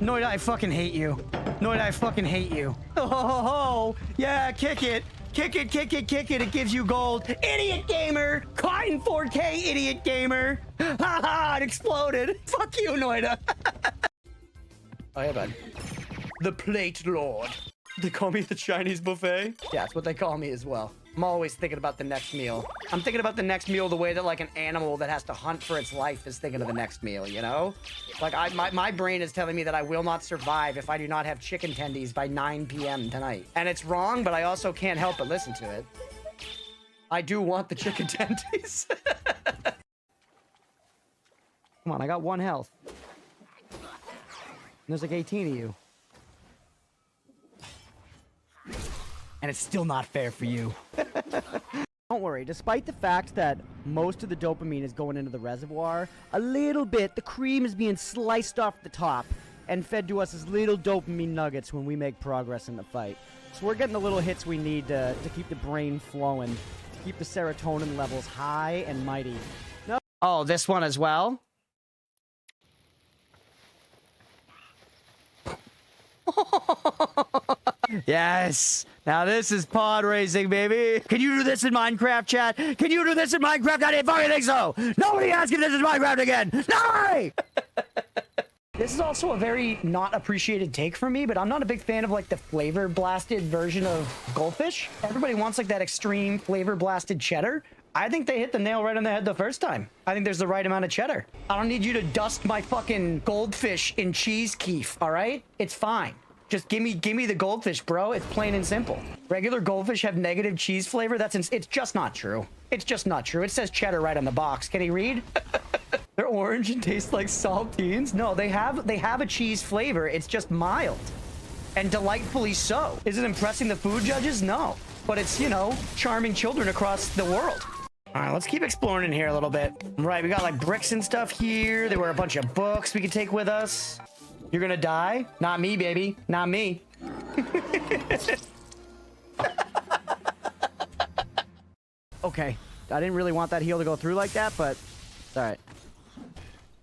Noita, I fucking hate you. Noita, I fucking hate you. Oh, yeah, kick it. Kick it, kick it, kick it. It gives you gold. Idiot gamer. Caught in 4K, idiot gamer. Ha, it exploded. Fuck you, Noita. Oh, yeah, bud. The plate lord. They call me the Chinese buffet? Yeah, that's what they call me as well. I'm always thinking about the next meal. I'm thinking about the next meal the way that like an animal that has to hunt for its life is thinking of the next meal, you know? Like my brain is telling me that I will not survive if I do not have chicken tendies by 9 p.m. tonight. And it's wrong, but I also can't help but listen to it. I do want the chicken tendies. Come on, I got 1 health. And there's like 18 of you. And it's still not fair for you. Don't worry, despite the fact that most of the dopamine is going into the reservoir, a little bit, the cream is being sliced off the top and fed to us as little dopamine nuggets when we make progress in the fight. So we're getting the little hits we need to keep the brain flowing, to keep the serotonin levels high and mighty. No. Oh, this one as well? Yes. Now this is pod racing, baby. Can you do this in Minecraft, chat? Can you do this in Minecraft? I didn't fucking think so. Nobody asked if this is Minecraft again. No! This is also a very not appreciated take from me, but I'm not a big fan of like the flavor blasted version of goldfish. Everybody wants like that extreme flavor blasted cheddar. I think they hit the nail right on the head the first time. I think there's the right amount of cheddar. I don't need you to dust my fucking goldfish in cheese keef, all right? It's fine. Just give me the goldfish, bro. It's plain and simple. Regular goldfish have negative cheese flavor. It's just not true. It's just not true. It says cheddar right on the box. Can he read? They're orange and taste like saltines. No, they have a cheese flavor. It's just mild and delightfully so. Is it impressing the food judges? No, but it's, you know, charming children across the world. All right, let's keep exploring in here a little bit. Right, we got like bricks and stuff here. There were a bunch of books we could take with us. You're gonna die? Not me, baby. Not me. Okay, I didn't really want that heal to go through like that, but it's all right.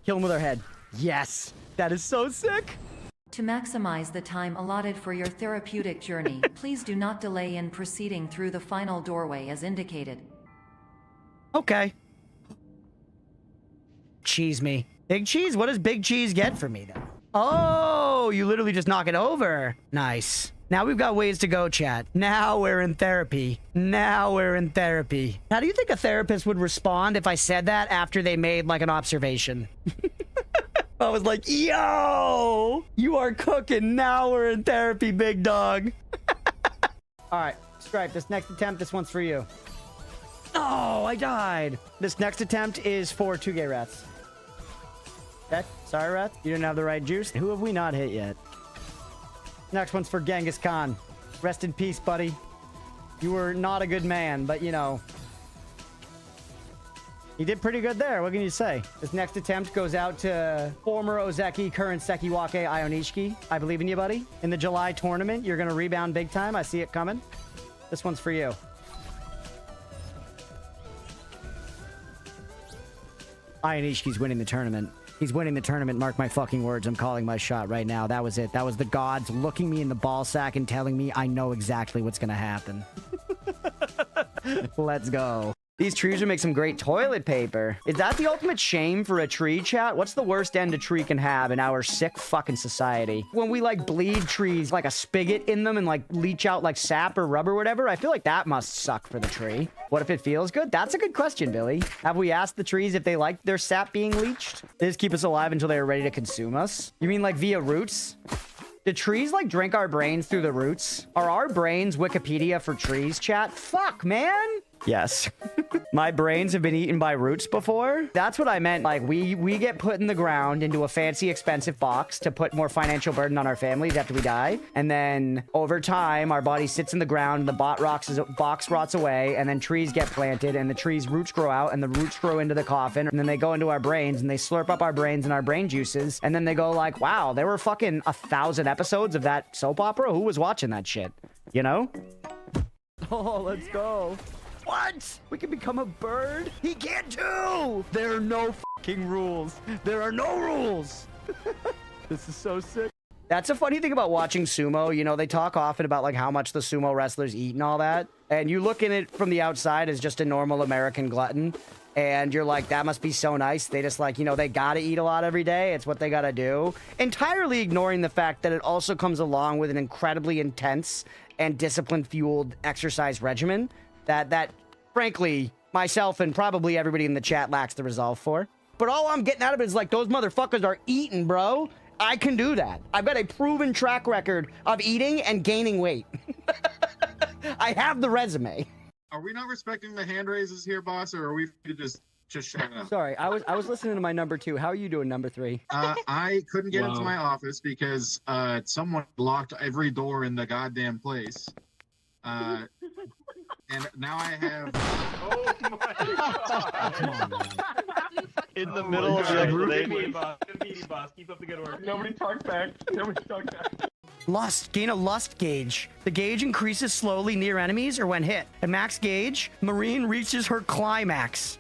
Kill him with our head. Yes, that is so sick. To maximize the time allotted for your therapeutic journey, please do not delay in proceeding through the final doorway as indicated. Okay. Cheese me. Big cheese? What does big cheese get for me, then? Oh, you literally just knock it over. Nice. Now we've got ways to go, chat. Now we're in therapy. Now we're in therapy. How do you think a therapist would respond if I said that after they made, like, an observation? I was like, yo, you are cooking. Now we're in therapy, big dog. All right, Stripe, this next attempt, this one's for you. Oh, I died. This next attempt is for 2 gay rats. Okay, sorry, rats. You didn't have the right juice. Who have we not hit yet? Next one's for Genghis Khan. Rest in peace, buddy. You were not a good man, but you know. You did pretty good there. What can you say? This next attempt goes out to former Ozeki, current Sekiwake Ionishiki. I believe in you, buddy. In the July tournament, you're going to rebound big time. I see it coming. This one's for you. Ionishiki's winning the tournament. He's winning the tournament. Mark my fucking words. I'm calling my shot right now. That was it. That was the gods looking me in the ball sack and telling me I know exactly what's going to happen. Let's go. These trees would make some great toilet paper. Is that the ultimate shame for a tree, chat? What's the worst end a tree can have in our sick fucking society? When we, like, bleed trees like a spigot in them and, like, leach out, like, sap or rubber or whatever, I feel like that must suck for the tree. What if it feels good? That's a good question, Billy. Have we asked the trees if they like their sap being leached? They just keep us alive until they are ready to consume us? You mean, like, via roots? Do trees, like, drink our brains through the roots? Are our brains Wikipedia for trees, chat? Fuck, man! Yes. My brains have been eaten by roots before. That's what I meant. Like, we get put in the ground into a fancy, expensive box to put more financial burden on our families after we die. And then, over time, our body sits in the ground, the box rots away, and then trees get planted, and the trees' roots grow out, and the roots grow into the coffin, and then they go into our brains, and they slurp up our brains and our brain juices, and then they go like, wow, there were fucking 1,000 episodes of that soap opera? Who was watching that shit? You know? Oh, let's go. What? We can become a bird? He can't too! There are no fucking rules. There are no rules. This is so sick. That's a funny thing about watching sumo. You know, they talk often about, like, how much the sumo wrestlers eat and all that. And you look at it from the outside as just a normal American glutton. And you're like, that must be so nice. They just, like, you know, they gotta eat a lot every day. It's what they gotta do. Entirely ignoring the fact that it also comes along with an incredibly intense and discipline-fueled exercise regimen that frankly, myself and probably everybody in the chat lacks the resolve for. But all I'm getting out of it is, like, those motherfuckers are eating, bro. I can do that. I've got a proven track record of eating and gaining weight. I have the resume. Are we not respecting the hand raises here, boss, or are we just shut up? Sorry, I was listening to my number 2. How are you doing, number 3? I couldn't get into my office because someone locked every door in the goddamn place. And now I have. Oh my god! Come on, man. In the middle of the explanation. Good boss. Keep up the good work. Nobody talk back. Nobody talk back. Lust. Gain a lust gauge. The gauge increases slowly near enemies or when hit. At max gauge, Marine reaches her climax,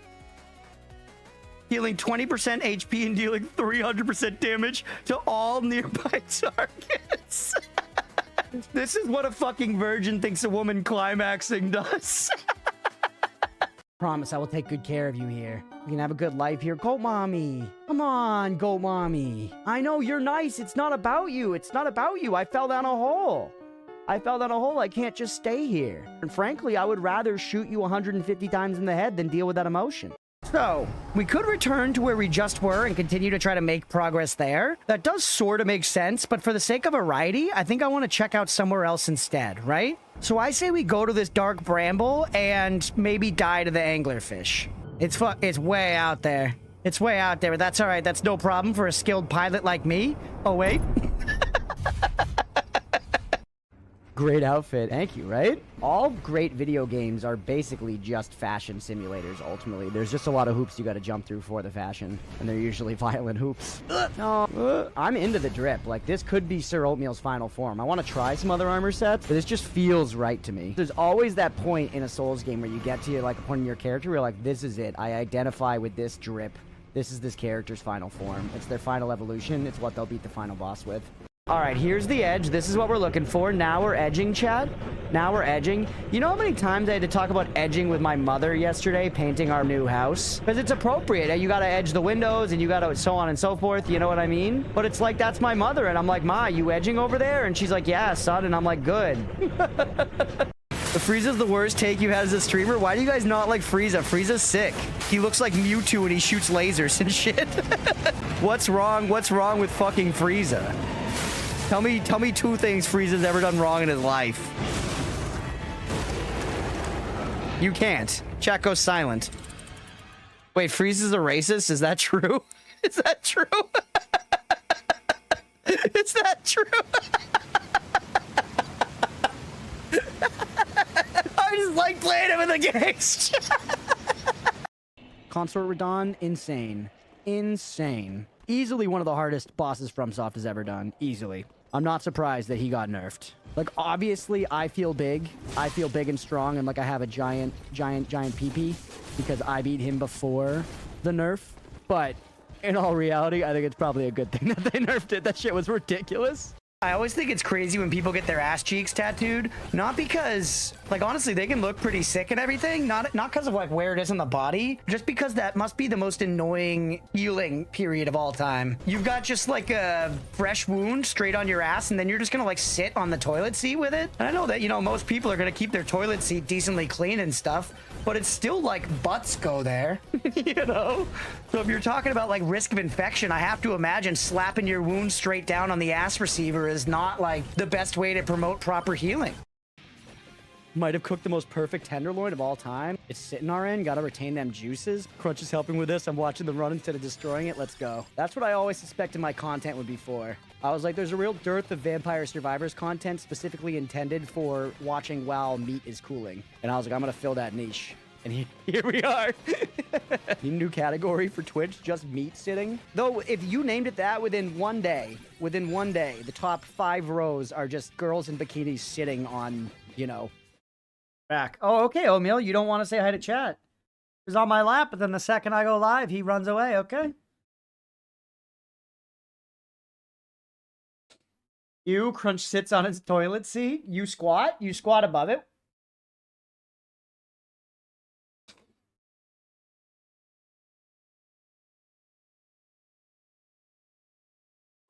healing 20% HP and dealing 300% damage to all nearby targets. This is what a fucking virgin thinks a woman climaxing does. Promise I will take good care of you here. You can have a good life here. Goat mommy. Come on, goat mommy. I know you're nice. It's not about you. It's not about you. I fell down a hole. I can't just stay here. And frankly, I would rather shoot you 150 times in the head than deal with that emotion. So, we could return to where we just were and continue to try to make progress there. That does sort of make sense, but for the sake of variety, I think I want to check out somewhere else instead, right? So I say we go to this dark bramble and maybe die to the anglerfish. It's way out there. It's way out there, but that's all right. That's no problem for a skilled pilot like me. Oh, wait. Great outfit. Thank you, right? All great video games are basically just fashion simulators, ultimately. There's just a lot of hoops you gotta jump through for the fashion, and they're usually violent hoops. I'm into the drip. Like, this could be Sir Oatmeal's final form. I want to try some other armor sets, but this just feels right to me. There's always that point in a Souls game where you get to, like, a point in your character where you're like, this is it. I identify with this drip. This is this character's final form. It's their final evolution. It's what they'll beat the final boss with. All right, here's the edge. This is what we're looking for. Now we're edging, Chad. Now we're edging. You know how many times I had to talk about edging with my mother yesterday, painting our new house? Because it's appropriate. You got to edge the windows, and you got to so on and so forth. You know what I mean? But it's like, that's my mother, and I'm like, Ma, you edging over there? And she's like, yeah, son. And I'm like, good. The Frieza's the worst take you had as a streamer? Why do you guys not like Frieza? Frieza's sick. He looks like Mewtwo and he shoots lasers and shit. What's wrong? What's wrong with fucking Frieza? Tell me 2 things Frieza's ever done wrong in his life. You can't. Chat goes silent. Wait, Frieza's a racist? Is that true? Is that true? Is that true? I just like playing him in the games. Consort Radon, insane. Insane. Easily one of the hardest bosses FromSoft has ever done. Easily. I'm not surprised that he got nerfed. Like, obviously, I feel big. I feel big and strong, and like I have a giant PP because I beat him before the nerf. But in all reality, I think it's probably a good thing that they nerfed it. That shit was ridiculous. I always think it's crazy when people get their ass cheeks tattooed. Not because, like, honestly, they can look pretty sick and everything. Not because of, like, where it is on the body. Just because that must be the most annoying healing period of all time. You've got just, like, a fresh wound straight on your ass, and then you're just gonna, like, sit on the toilet seat with it. And I know that, you know, most people are gonna keep their toilet seat decently clean and stuff, but it's still, like, butts go there, you know? So if you're talking about, like, risk of infection, I have to imagine slapping your wound straight down on the ass receiver is not, like, the best way to promote proper healing. Might have cooked the most perfect tenderloin of all time. It's sitting our end. Gotta retain them juices. Crunch is helping with this. I'm watching them run instead of destroying it. Let's go. That's what I always suspected my content would be for. I was like, there's a real dearth of Vampire Survivors content specifically intended for watching while meat is cooling. And I was like, I'm gonna fill that niche. And here we are. New category for Twitch, just meat sitting. Though, if you named it that within one day, the top 5 rows are just girls in bikinis sitting on, you know, back. Oh, okay, Oatmeal, you don't want to say hi to chat. He's on my lap, but then the second I go live, he runs away, okay? You, Crunch sits on his toilet seat. You squat above it.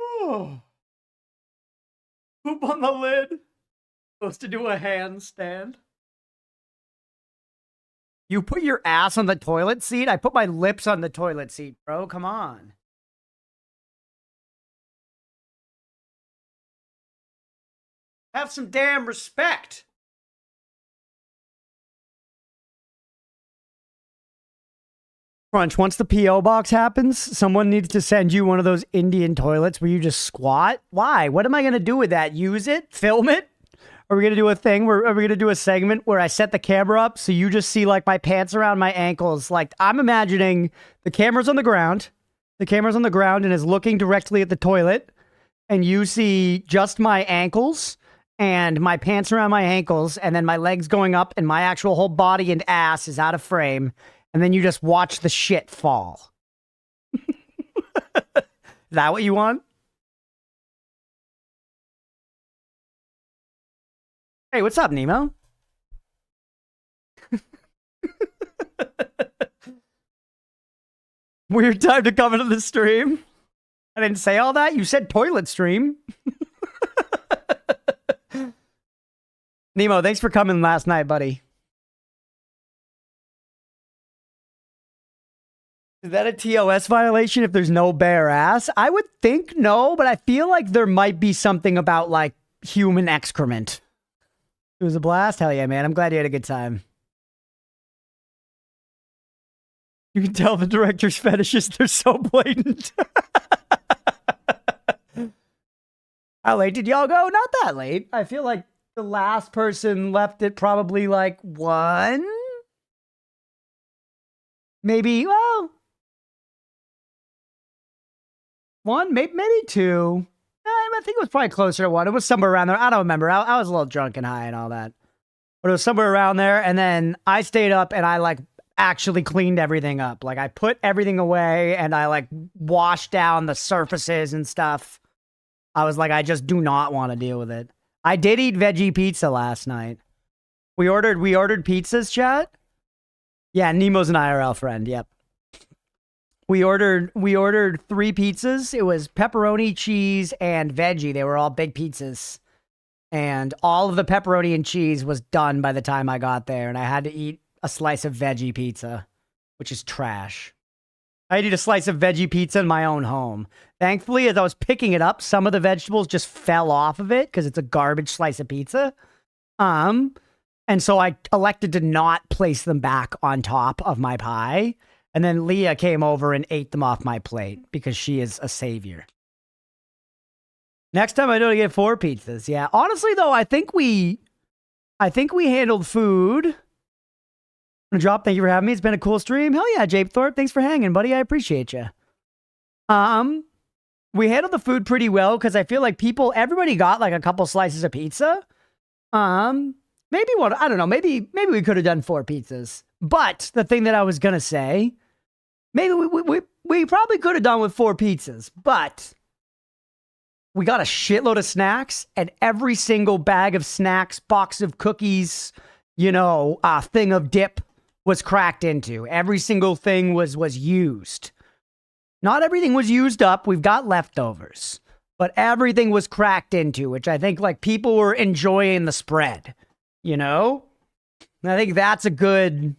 Oh. Poop on the lid. Supposed to do a handstand. You put your ass on the toilet seat? I put my lips on the toilet seat, bro. Come on. Have some damn respect. Crunch, once the P.O. box happens, someone needs to send you one of those Indian toilets where you just squat. Why? What am I going to do with that? Use it? Film it? Are we going to do a thing where, are we going to do a segment where I set the camera up so you just see, like, my pants around my ankles? Like, I'm imagining the camera's on the ground. The camera's on the ground and is looking directly at the toilet. And you see just my ankles and my pants around my ankles. And then my legs going up and my actual whole body and ass is out of frame. And then you just watch the shit fall. Is that what you want? Hey, what's up, Nemo? Weird time to come into the stream. I didn't say all that. You said toilet stream. Nemo, thanks for coming last night, buddy. Is that a TOS violation if there's no bare ass? I would think no, but I feel like there might be something about, like, human excrement. It was a blast. Hell yeah, man. I'm glad you had a good time. You can tell the director's fetishes, they're so blatant. How late did y'all go? Not that late. I feel like the last person left it probably like 1. Maybe, well, 1, maybe 2. I think it was probably closer to 1. It was somewhere around there. I don't remember. I was a little drunk and high and all that. But it was somewhere around there. And then I stayed up and I like actually cleaned everything up. Like I put everything away and I like washed down the surfaces and stuff. I was like, I just do not want to deal with it. I did eat veggie pizza last night. We ordered pizzas, chat. Yeah, Nemo's an IRL friend. Yep. We ordered 3 pizzas. It was pepperoni, cheese, and veggie. They were all big pizzas. And all of the pepperoni and cheese was done by the time I got there. And I had to eat a slice of veggie pizza, which is trash. I had to eat a slice of veggie pizza in my own home. Thankfully, as I was picking it up, some of the vegetables just fell off of it because it's a garbage slice of pizza. And so I elected to not place them back on top of my pie. And then Leah came over and ate them off my plate because she is a savior. Next time I do get 4 pizzas. Yeah. Honestly, though, I think we handled food. Drop, thank you for having me. It's been a cool stream. Hell yeah, Jape Thorpe. Thanks for hanging, buddy. I appreciate you. We handled the food pretty well because I feel like everybody got like a couple slices of pizza. Maybe one, I don't know. Maybe we could have done 4 pizzas. But the thing that I was gonna say, maybe we probably could have done with 4 pizzas, but we got a shitload of snacks, and every single bag of snacks, box of cookies, thing of dip was cracked into. Every single thing was used. Not everything was used up. We've got leftovers, but everything was cracked into, which I think like people were enjoying the spread, And I think that's good.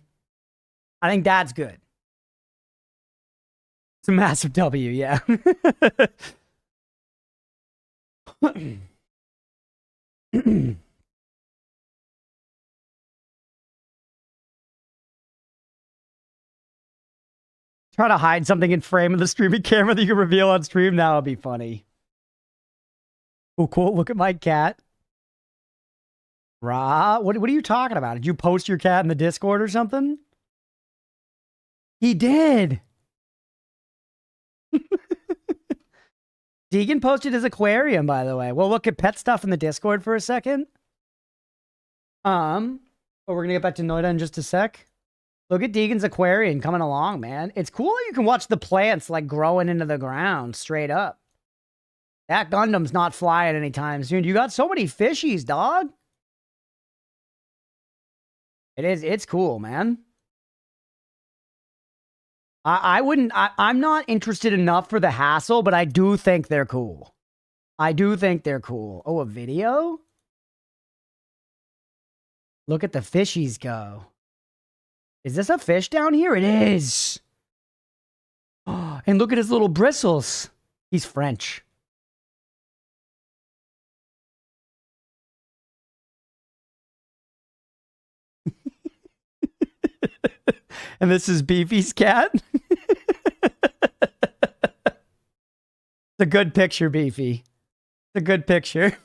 It's a massive W, yeah. Try to hide something in frame of the streaming camera that you can reveal on stream. That would be funny. Oh, cool. Look at my cat. Ra, what are you talking about? Did you post your cat in the Discord or something? He did. Deegan posted his aquarium, by the way. We'll look at pet stuff in the Discord for a second. But we're gonna get back to Noita in just a sec. Look at Deegan's aquarium coming along, man. It's cool that you can watch the plants like growing into the ground straight up. That Gundam's not flying anytime soon. You got so many fishies, dog. It's cool, man. I'm not interested enough for the hassle, but I do think they're cool. Oh, a video? Look at the fishies go. Is this a fish down here? It is. Oh, and look at his little bristles. He's French. And this is Beefy's cat. It's a good picture, Beefy. It's a good picture.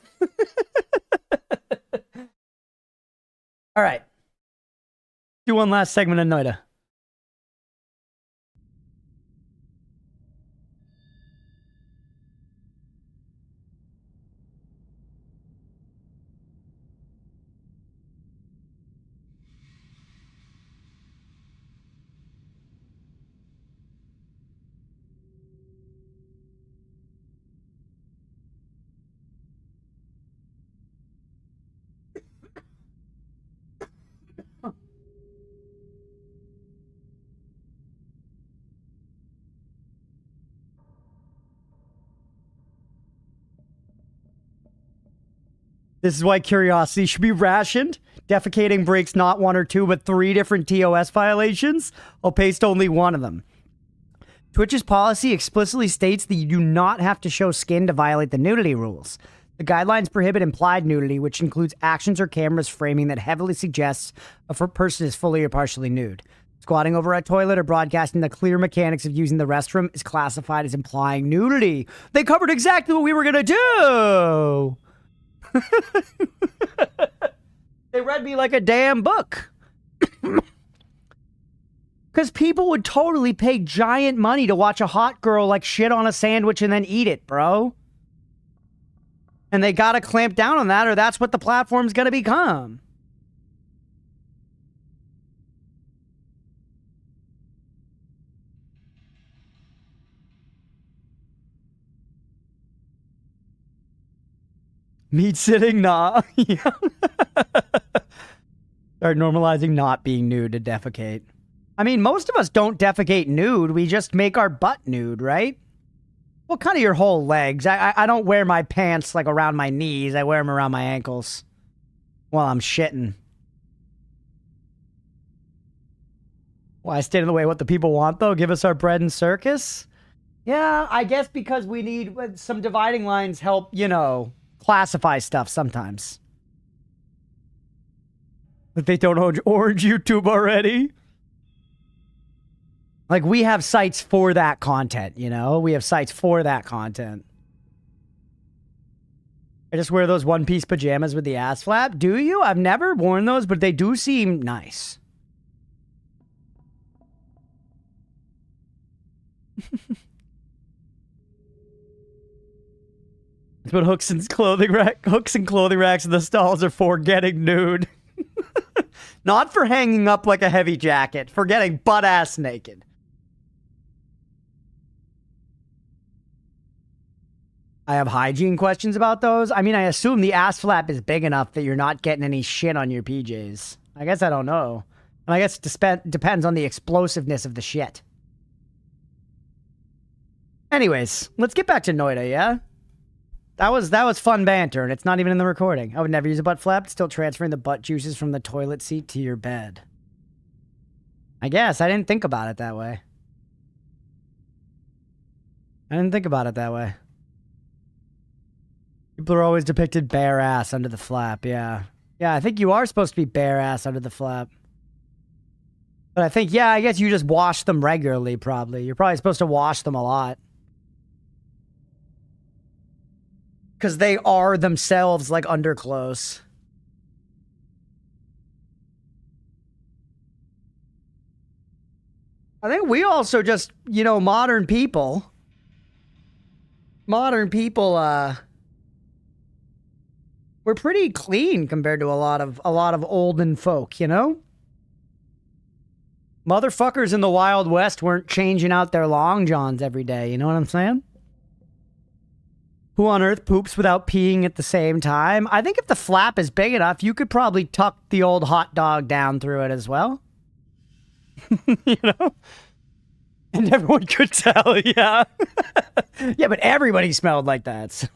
All right. Do one last segment of Noita. This is why curiosity should be rationed. Defecating breaks not 1 or 2, but 3 different TOS violations. I'll paste only one of them. Twitch's policy explicitly states that you do not have to show skin to violate the nudity rules. The guidelines prohibit implied nudity, which includes actions or cameras framing that heavily suggests a person is fully or partially nude. Squatting over a toilet or broadcasting the clear mechanics of using the restroom is classified as implying nudity. They covered exactly what we were going to do. They read me like a damn book. Because people would totally pay giant money to watch a hot girl like shit on a sandwich and then eat it, bro. And they got to clamp down on that or that's what the platform's going to become. Meat sitting? Nah. Start normalizing not being nude to defecate. I mean, most of us don't defecate nude. We just make our butt nude, right? Well, kind of your whole legs. I don't wear my pants like around my knees. I wear them around my ankles while I'm shitting. Why stand in the way of what the people want, though? Give us our bread and circus? Yeah, I guess because we need some dividing lines help, you know, classify stuff sometimes. But they don't orange YouTube already. Like, we have sites for that content, you know? We have sites for that content. I just wear those one-piece pajamas with the ass flap. Do you? I've never worn those, but they do seem nice. That's what hooks and clothing racks in the stalls are for, getting nude. Not for hanging up like a heavy jacket, for getting butt-ass naked. I have hygiene questions about those. I mean, I assume the ass flap is big enough that you're not getting any shit on your PJs. I guess I don't know. And I guess it depends on the explosiveness of the shit. Anyways, let's get back to Noita, yeah? That was fun banter, and it's not even in the recording. I would never use a butt flap. Still transferring the butt juices from the toilet seat to your bed. I guess. I didn't think about it that way. People are always depicted bare ass under the flap, yeah. Yeah, I think you are supposed to be bare ass under the flap. But I think, yeah, I guess you just wash them regularly, probably. You're probably supposed to wash them a lot. Because they are themselves like underclothes. I think we also just, you know, modern people, we're pretty clean compared to a lot of olden folk, you know? Motherfuckers in the Wild West weren't changing out their long johns every day, you know what I'm saying? Who on earth poops without peeing at the same time? I think if the flap is big enough, you could probably tuck the old hot dog down through it as well. You know? And everyone could tell, yeah. Yeah, but everybody smelled like that, so.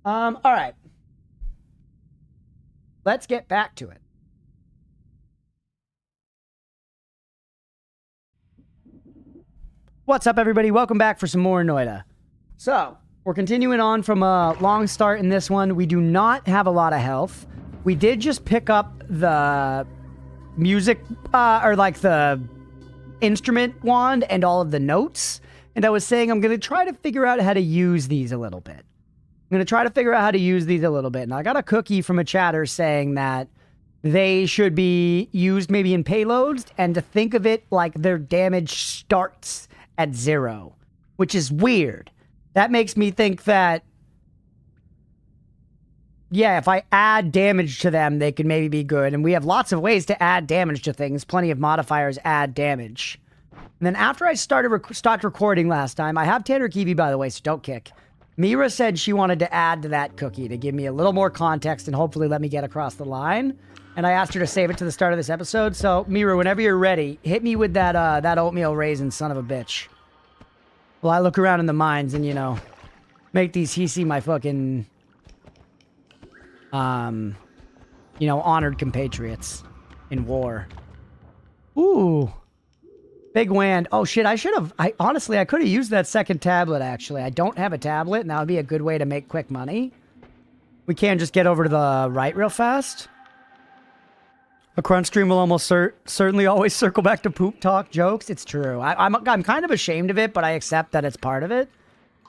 All right. Let's get back to it. What's up, everybody? Welcome back for some more Noita. So, we're continuing on from a long start in this one. We do not have a lot of health. We did just pick up the music, or like the instrument wand and all of the notes. And I was saying I'm going to try to figure out how to use these a little bit. And I got a cookie from a chatter saying that they should be used maybe in payloads and to think of it like their damage starts at 0, which is weird. That makes me think that, yeah, if I add damage to them, they could maybe be good. And we have lots of ways to add damage to things. Plenty of modifiers add damage. And then after I stopped recording last time, I have Tanner Kiwi, by the way, so don't kick. Mira said she wanted to add to that cookie to give me a little more context and hopefully let me get across the line. And I asked her to save it to the start of this episode. So, Mira, whenever you're ready, hit me with that oatmeal raisin son of a bitch. Well, I look around in the mines and, you know, make these see my fucking, you know, honored compatriots in war. Ooh. Big Wand. Oh shit, I should have. Honestly, I could have used that second tablet, actually. I don't have a tablet, and that would be a good way to make quick money. We can just get over to the right real fast. A crunch stream will almost certainly always circle back to poop talk jokes. It's true. I'm kind of ashamed of it, but I accept that it's part of it.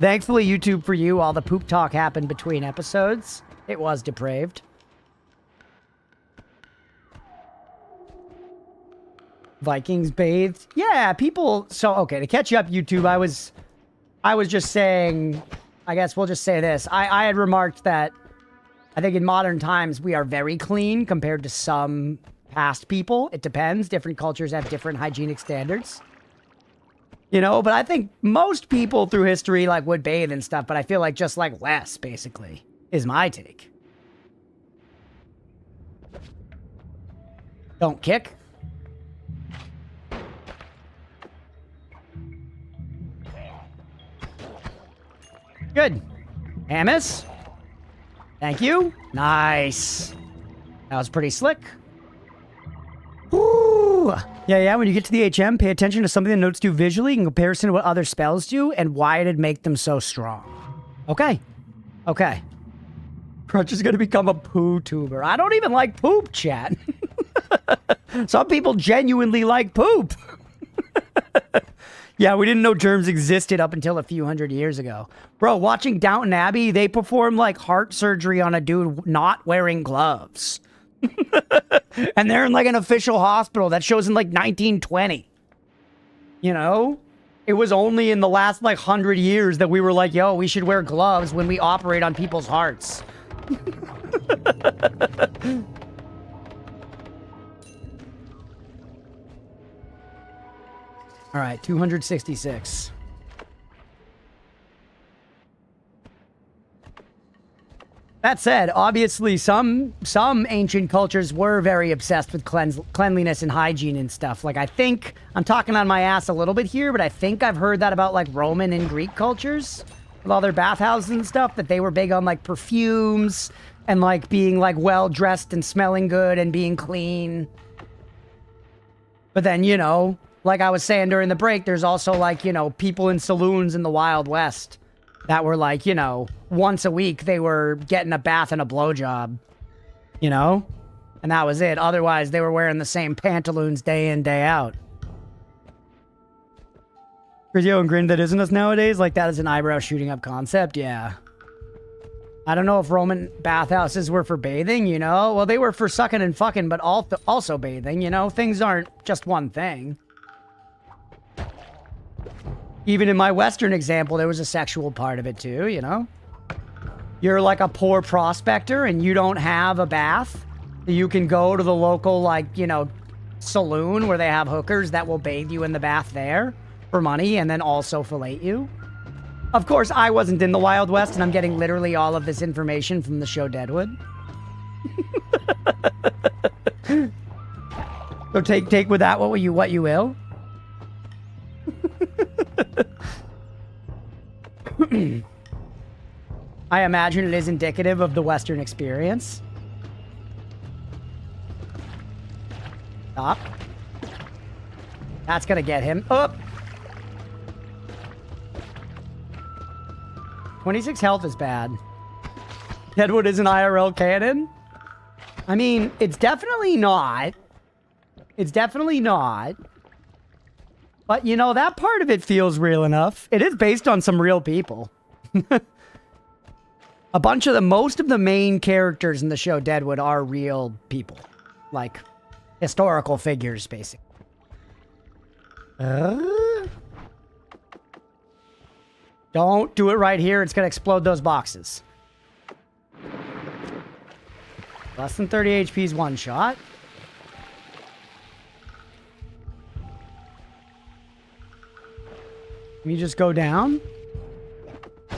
Thankfully, YouTube for you, all the poop talk happened between episodes. It was depraved. Vikings bathed. Yeah, people. So, okay, to catch you up, YouTube, I was just saying, I guess we'll just say this. I had remarked that I think in modern times we are very clean compared to some past people. It depends. Different cultures have different hygienic standards. You know, but I think most people through history like would bathe and stuff, but I feel like just like less, basically, is my take. Don't kick. Good. Hamas. Thank you. Nice. That was pretty slick. Ooh. Yeah, when you get to the HM, pay attention to something the notes do visually in comparison to what other spells do and why it'd make them so strong. Okay. Okay. Crunch is going to become a poo tuber. I don't even like poop, chat. Some people genuinely like poop. Yeah, we didn't know germs existed up until a few hundred years ago. Bro, watching Downton Abbey, they performed like heart surgery on a dude not wearing gloves. And they're in like an official hospital. That shows in like 1920. You know? It was only in the last like 100 years that we were like, yo, we should wear gloves when we operate on people's hearts. All right, 266. That said, obviously some ancient cultures were very obsessed with cleanliness and hygiene and stuff. Like, I think, I'm talking on my ass a little bit here, but I think I've heard that about like Roman and Greek cultures with all their bathhouses and stuff, that they were big on like perfumes and like being like well dressed and smelling good and being clean. But then, you know, like I was saying during the break, there's also like, you know, people in saloons in the Wild West that were like, you know, once a week they were getting a bath and a blowjob, you know? And that was it. Otherwise, they were wearing the same pantaloons day in, day out. Grizio and Grin, that isn't us nowadays? Like that is an eyebrow shooting up concept? Yeah. I don't know if Roman bathhouses were for bathing, you know? Well, they were for sucking and fucking, but also bathing, you know? Things aren't just one thing. Even in my Western example, there was a sexual part of it too, you know? You're like a poor prospector and you don't have a bath. You can go to the local, like, you know, saloon where they have hookers that will bathe you in the bath there for money and then also fillet you. Of course, I wasn't in the Wild West and I'm getting literally all of this information from the show Deadwood. So take with that what you will. I imagine it is indicative of the Western experience. Stop. That's gonna get him up. 26 health is bad. Deadwood is an IRL canon? I mean, it's definitely not. It's definitely not. But, you know, that part of it feels real enough. It is based on some real people. Most of the main characters in the show Deadwood are real people. Like, historical figures, basically. Don't do it right here. It's going to explode those boxes. Less than 30 HP is one shot. Can you just go down? I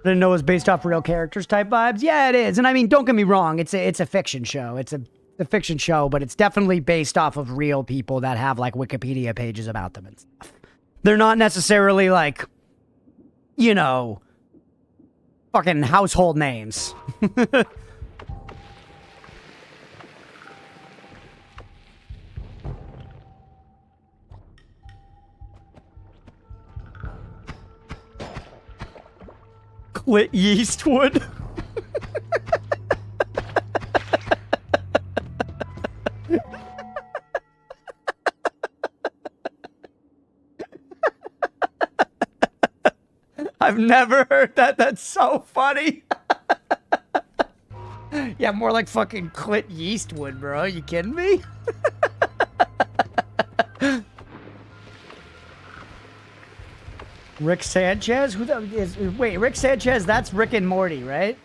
didn't know it was based off real characters type vibes. Yeah, it is. And I mean, don't get me wrong. It's a fiction show. It's a fiction show, but it's definitely based off of real people that have like Wikipedia pages about them and stuff. They're not necessarily like, you know, fucking household names. Clit Yeastwood. I've never heard that. That's so funny. Yeah, more like fucking Clit Yeastwood, bro. You kidding me? Rick Sanchez? Who the is? Wait, Rick Sanchez? That's Rick and Morty, right?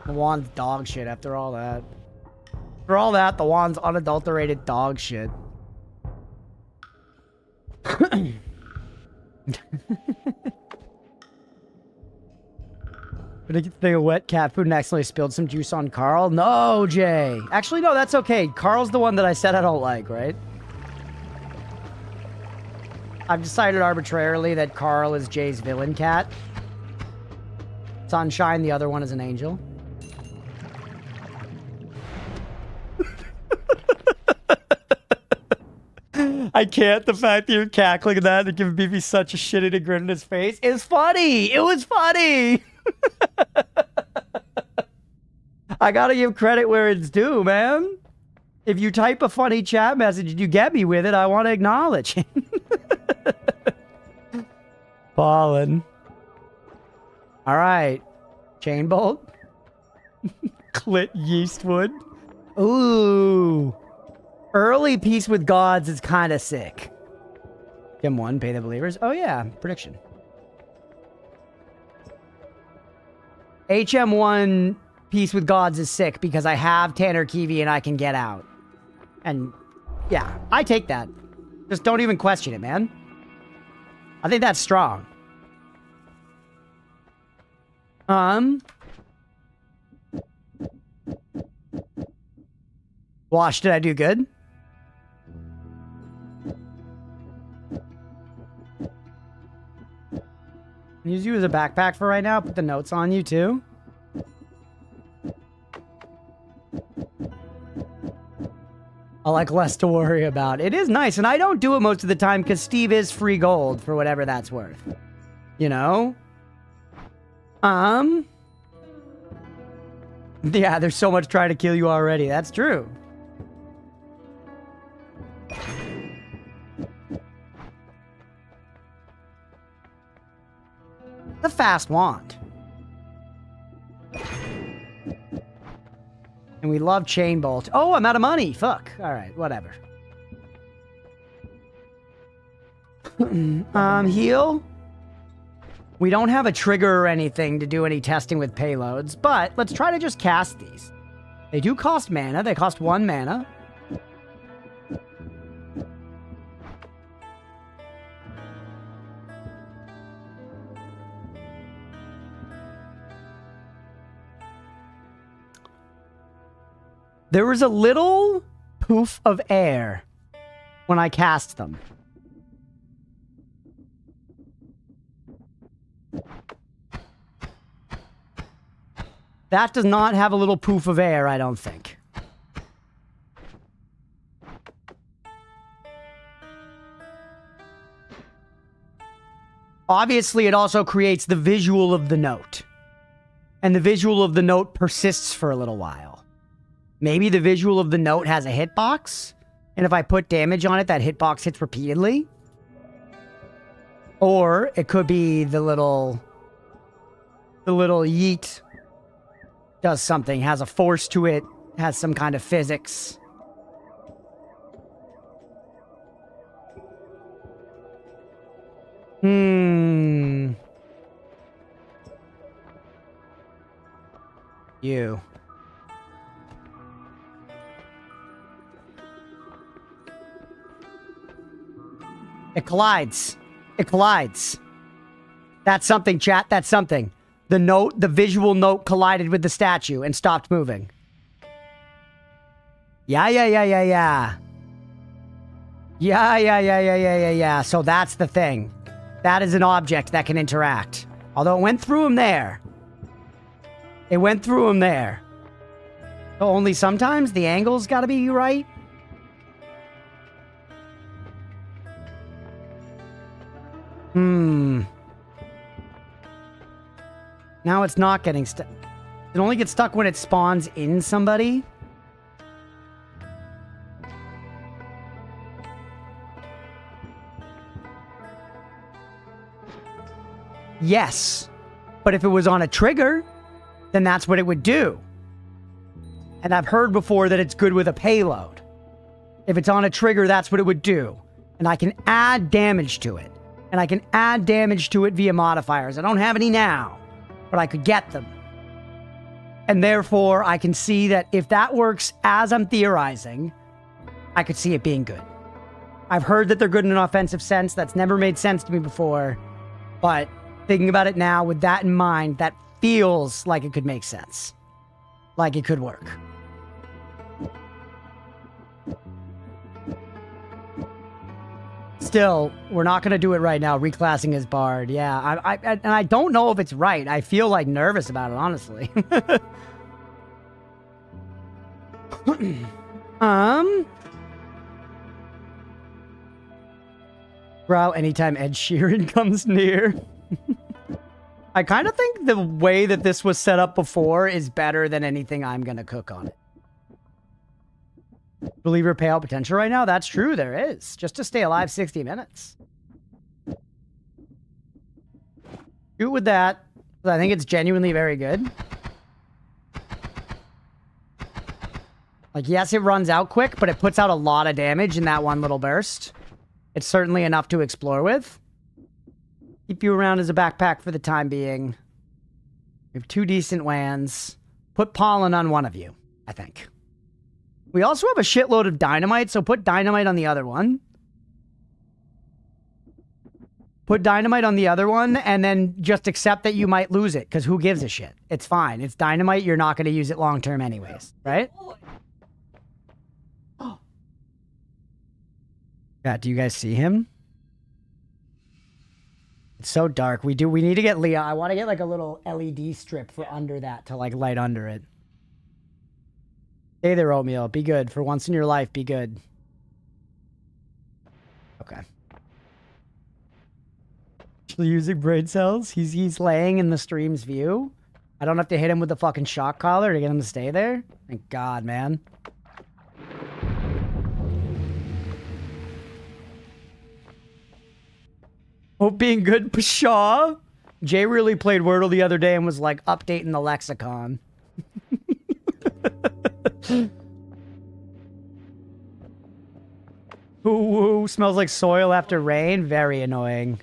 The Juan's dog shit. After all that, the Juan's unadulterated dog shit. Think of wet cat food and accidentally spilled some juice on Carl? No, Jay. Actually, no, that's okay. Carl's the one that I said I don't like, right? I've decided arbitrarily that Carl is Jay's villain cat. Sunshine, the other one, is an angel. I can't. The fact that you're cackling at that and giving Beefy such a shit and a grin in his face is funny. It was funny. I gotta give credit where it's due, man. If you type a funny chat message and you get me with it, I want to acknowledge it. Fallen. All right. Chain bolt. Clit Yeastwood. Ooh. Early Peace with Gods is kind of sick. Game 1, Pay the Believers. Oh, yeah. Prediction. HM1 Peace with Gods is sick because I have Tanner Kiwi and I can get out. And, yeah, I take that. Just don't even question it, man. I think that's strong. Wash, did I do good? Use you as a backpack for right now. Put the notes on you, too. I like less to worry about. It is nice, and I don't do it most of the time because Steve is free gold for whatever that's worth. You know? Yeah, there's so much trying to kill you already. That's true. The fast wand. And we love chain bolt. Oh, I'm out of money. Fuck. All right, whatever. Heal. We don't have a trigger or anything to do any testing with payloads, but let's try to just cast these. They do cost mana. They cost 1 mana. There was a little poof of air when I cast them. That does not have a little poof of air, I don't think. Obviously, it also creates the visual of the note. And the visual of the note persists for a little while. Maybe the visual of the note has a hitbox, and if I put damage on it, that hitbox hits repeatedly. Or it could be the little yeet does something, has a force to it, has some kind of physics. You. It collides. It collides. That's something, chat. That's something. The note, the visual note collided with the statue and stopped moving. Yeah. Yeah. So that's the thing. That is an object that can interact. Although it went through him there. It went through him there. So only sometimes the angle's gotta be right. Now it's not getting stuck. It only gets stuck when it spawns in somebody. Yes. But if it was on a trigger, then that's what it would do. And I've heard before that it's good with a payload. If it's on a trigger, that's what it would do. And I can add damage to it. And I can add damage to it via modifiers. I don't have any now, but I could get them. And therefore, I can see that if that works as I'm theorizing, I could see it being good. I've heard that they're good in an offensive sense. That's never made sense to me before. But thinking about it now with that in mind, that feels like it could make sense. Like it could work. Still, we're not going to do it right now, reclassing as Bard. Yeah, and I don't know if it's right. I feel like nervous about it, honestly. Bro, anytime Ed Sheeran comes near. I kind of think the way that this was set up before is better than anything I'm going to cook on it. Believer payout potential right now? That's true, there is. Just to stay alive 60 minutes. Shoot with that. I think it's genuinely very good. Like, yes, it runs out quick, but it puts out a lot of damage in that one little burst. It's certainly enough to explore with. Keep you around as a backpack for the time being. We have 2 decent WANs. Put pollen on one of you, I think. We also have a shitload of dynamite, so put dynamite on the other one. Put dynamite on the other one, and then just accept that you might lose it, because who gives a shit? It's fine. It's dynamite. You're not going to use it long-term anyways, right? Yeah, do you guys see him? It's so dark. We need to get Leah. I want to get like a little LED strip for under that to like light under it. Stay there, Oatmeal. Be good. For once in your life, be good. Okay. Actually using brain cells. He's laying in the stream's view. I don't have to hit him with the fucking shock collar to get him to stay there. Thank God, man. Hope being good, Pshaw. Jay really played Wordle the other day and was like updating the lexicon. Ooh, smells like soil after rain. Very annoying.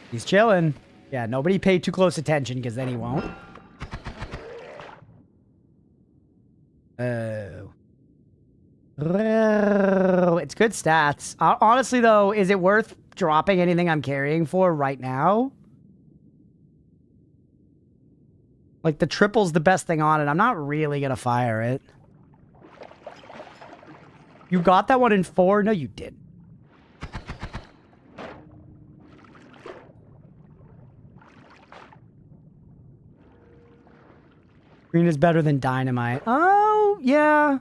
He's chilling. Yeah, nobody pay too close attention because then he won't. It's good stats. Honestly, though, is it worth dropping anything I'm carrying for right now? Like, the triple's the best thing on it. I'm not really going to fire it. You got that one in 4? No, you didn't. Green is better than dynamite. Oh, yeah.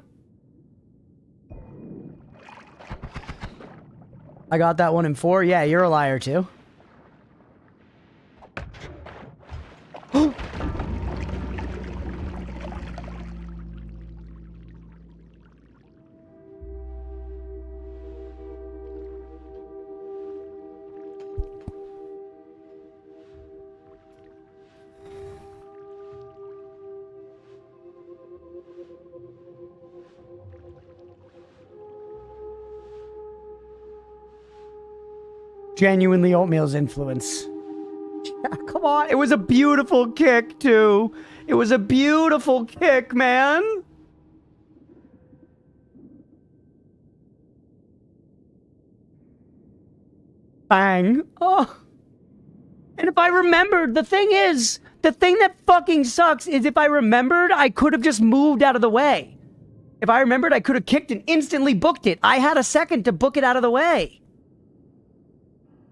I got that one in 4. Yeah, you're a liar too. Genuinely Oatmeal's influence. Yeah, come on. It was a beautiful kick, too. It was a beautiful kick, man. Bang. Oh. And if I remembered, the thing that fucking sucks is if I remembered, I could have just moved out of the way. If I remembered, I could have kicked and instantly booked it. I had a second to book it out of the way.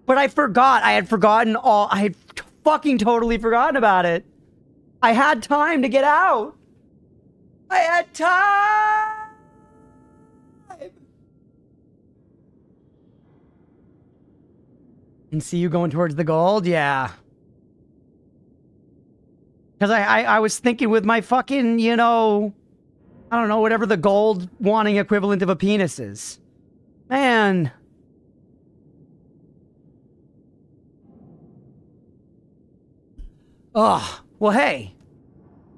But I forgot. I had forgotten all. I had fucking totally forgotten about it. I had time to get out. I had time. And see you going towards the gold? Yeah. Because I was thinking with my fucking, you know, I don't know, whatever the gold wanting equivalent of a penis is. Man. Oh, well, hey.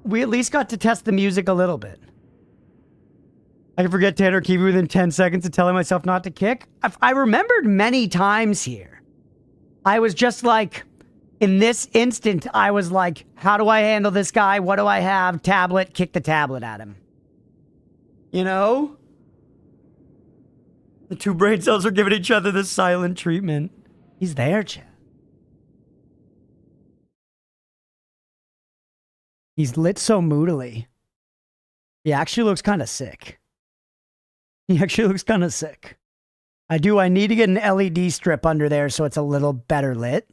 We at least got to test the music a little bit. I can forget Tanner Kiwi within 10 seconds of telling myself not to kick. I remembered many times here. I was just like, in this instant, I was like, how do I handle this guy? What do I have? Tablet, kick the tablet at him. You know? The two brain cells are giving each other this silent treatment. He's there, Chad. He's lit so moodily. He actually looks kind of sick. He actually looks kind of sick. I need to get an LED strip under there so it's a little better lit.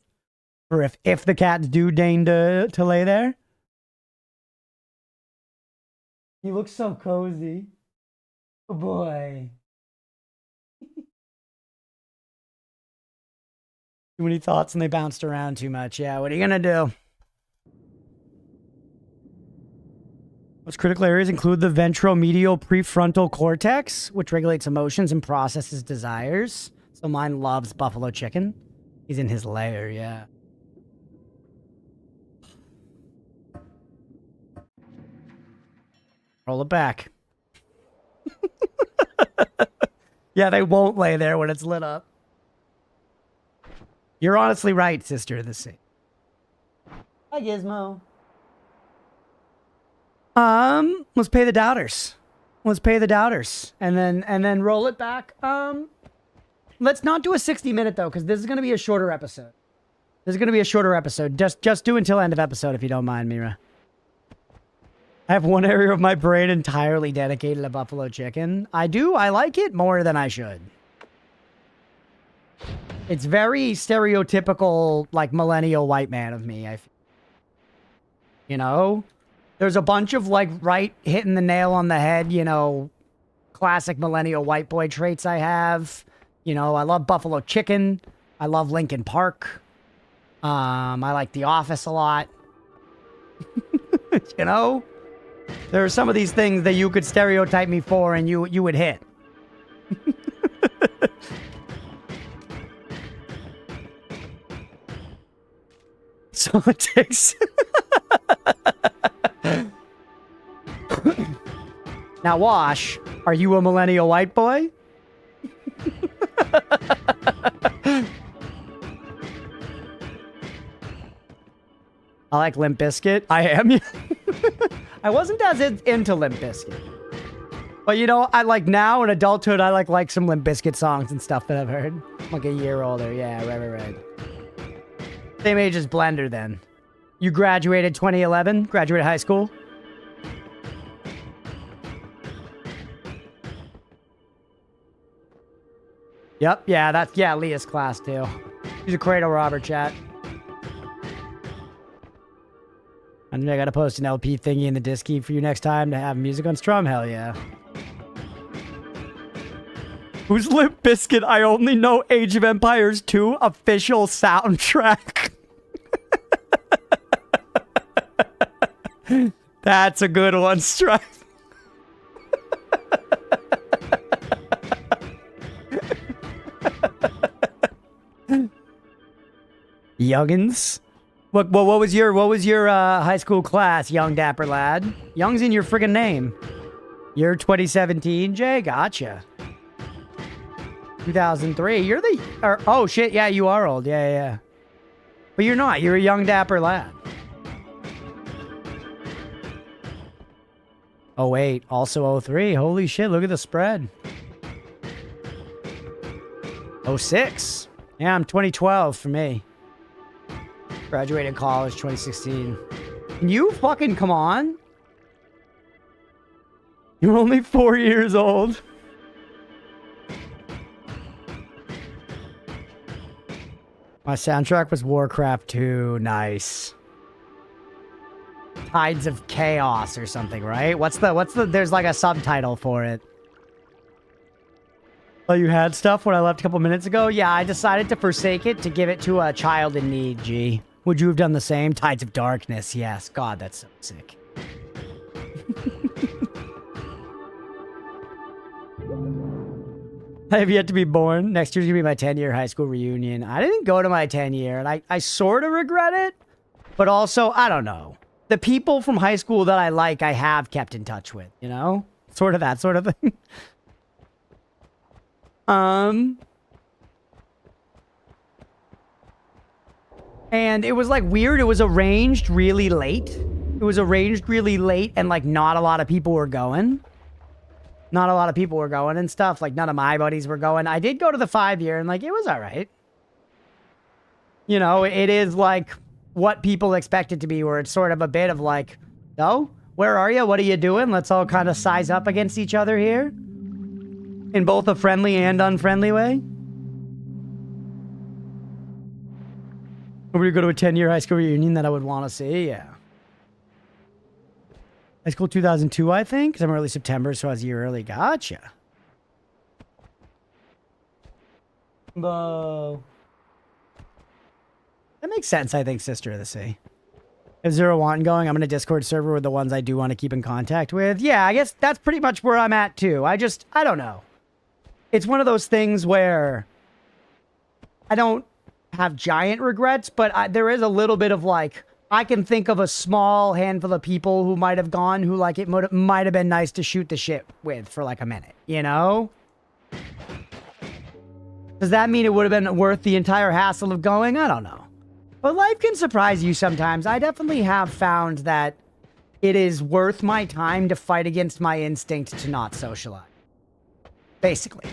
For if the cats do deign to lay there. He looks so cozy. Oh boy. Too many thoughts and they bounced around too much. Yeah, what are you gonna do? Most critical areas include the ventromedial prefrontal cortex, which regulates emotions and processes desires. So mine loves buffalo chicken. He's in his lair, yeah. Roll it back. Yeah, they won't lay there when it's lit up. You're honestly right, sister of the sea. Hi, Gizmo. Let's pay the doubters. Let's pay the doubters. And then roll it back. Let's not do a 60-minute though, because this is gonna be a shorter episode. This is gonna be a shorter episode. Just do until end of episode if you don't mind, Mira. I have one area of my brain entirely dedicated to buffalo chicken. I do. I like it more than I should. It's very stereotypical, like, millennial white man of me. You know? There's a bunch of, like, right hitting the nail on the head, you know, classic millennial white boy traits I have. You know, I love buffalo chicken. I love Linkin Park. I like The Office a lot. You know? There are some of these things that you could stereotype me for and you would hit. So it takes... Now, Wash, are you a millennial white boy? I like Limp Bizkit. I am. I wasn't as into Limp Bizkit. But you know, I like now in adulthood, I like some Limp Bizkit songs and stuff that I've heard. I'm like a year older. Yeah, right. Same age as Blender then. You graduated 2011? Graduated high school? Yep, yeah, that's, yeah, Leah's class too. She's a cradle robber, chat. And I gotta post an LP thingy in the disc key for you next time to have music on Strum. Hell yeah. Who's Limp Bizkit? I only know Age of Empires 2 official soundtrack. That's a good one, Stripe. Youngins? What was your high school class, young dapper lad? Young's in your friggin' name. You're 2017, Jay? Gotcha. 2003. You're the... oh, shit. Yeah, you are old. Yeah. But you're not. You're a young dapper lad. Oh, wait. Also 03. Holy shit. Look at the spread. 06. Yeah, I'm 2012 for me. Graduated college 2016. Can you fucking come on? You're only 4 years old. My soundtrack was Warcraft 2. Nice. Tides of Chaos or something, right? What's the, there's like a subtitle for it. Oh, you had stuff when I left a couple minutes ago? Yeah, I decided to forsake it to give it to a child in need, G. Would you have done the same? Tides of Darkness, yes. God, that's so sick. I have yet to be born. Next year's gonna be my 10-year high school reunion. I didn't go to my 10-year, and I sort of regret it, but also, I don't know. The people from high school that I like, I have kept in touch with, you know? Sort of that sort of thing. And it was like weird. It was arranged really late. It was arranged really late, and like not a lot of people were going. Not a lot of people were going and stuff. Like none of my buddies were going. I did go to the 5-year and like it was all right. You know, it is like what people expect it to be, where it's sort of a bit of like, oh, where are you? What are you doing? Let's all kind of size up against each other here. In both a friendly and unfriendly way. Would you go to a 10-year high school reunion that I would want to see? Yeah. High school 2002, I think. Because I'm early September, so I was a year early. Gotcha. Whoa. That makes sense, I think, Sister of the Sea. If Zero Wanton going, I'm in a Discord server with the ones I do want to keep in contact with. Yeah, I guess that's pretty much where I'm at, too. I don't know. It's one of those things where I don't have giant regrets, but there is a little bit of like, I can think of a small handful of people who might have gone who like it might have been nice to shoot the shit with for like a minute, you know? Does that mean it would have been worth the entire hassle of going? I don't know. But life can surprise you sometimes. I definitely have found that it is worth my time to fight against my instinct to not socialize. Basically.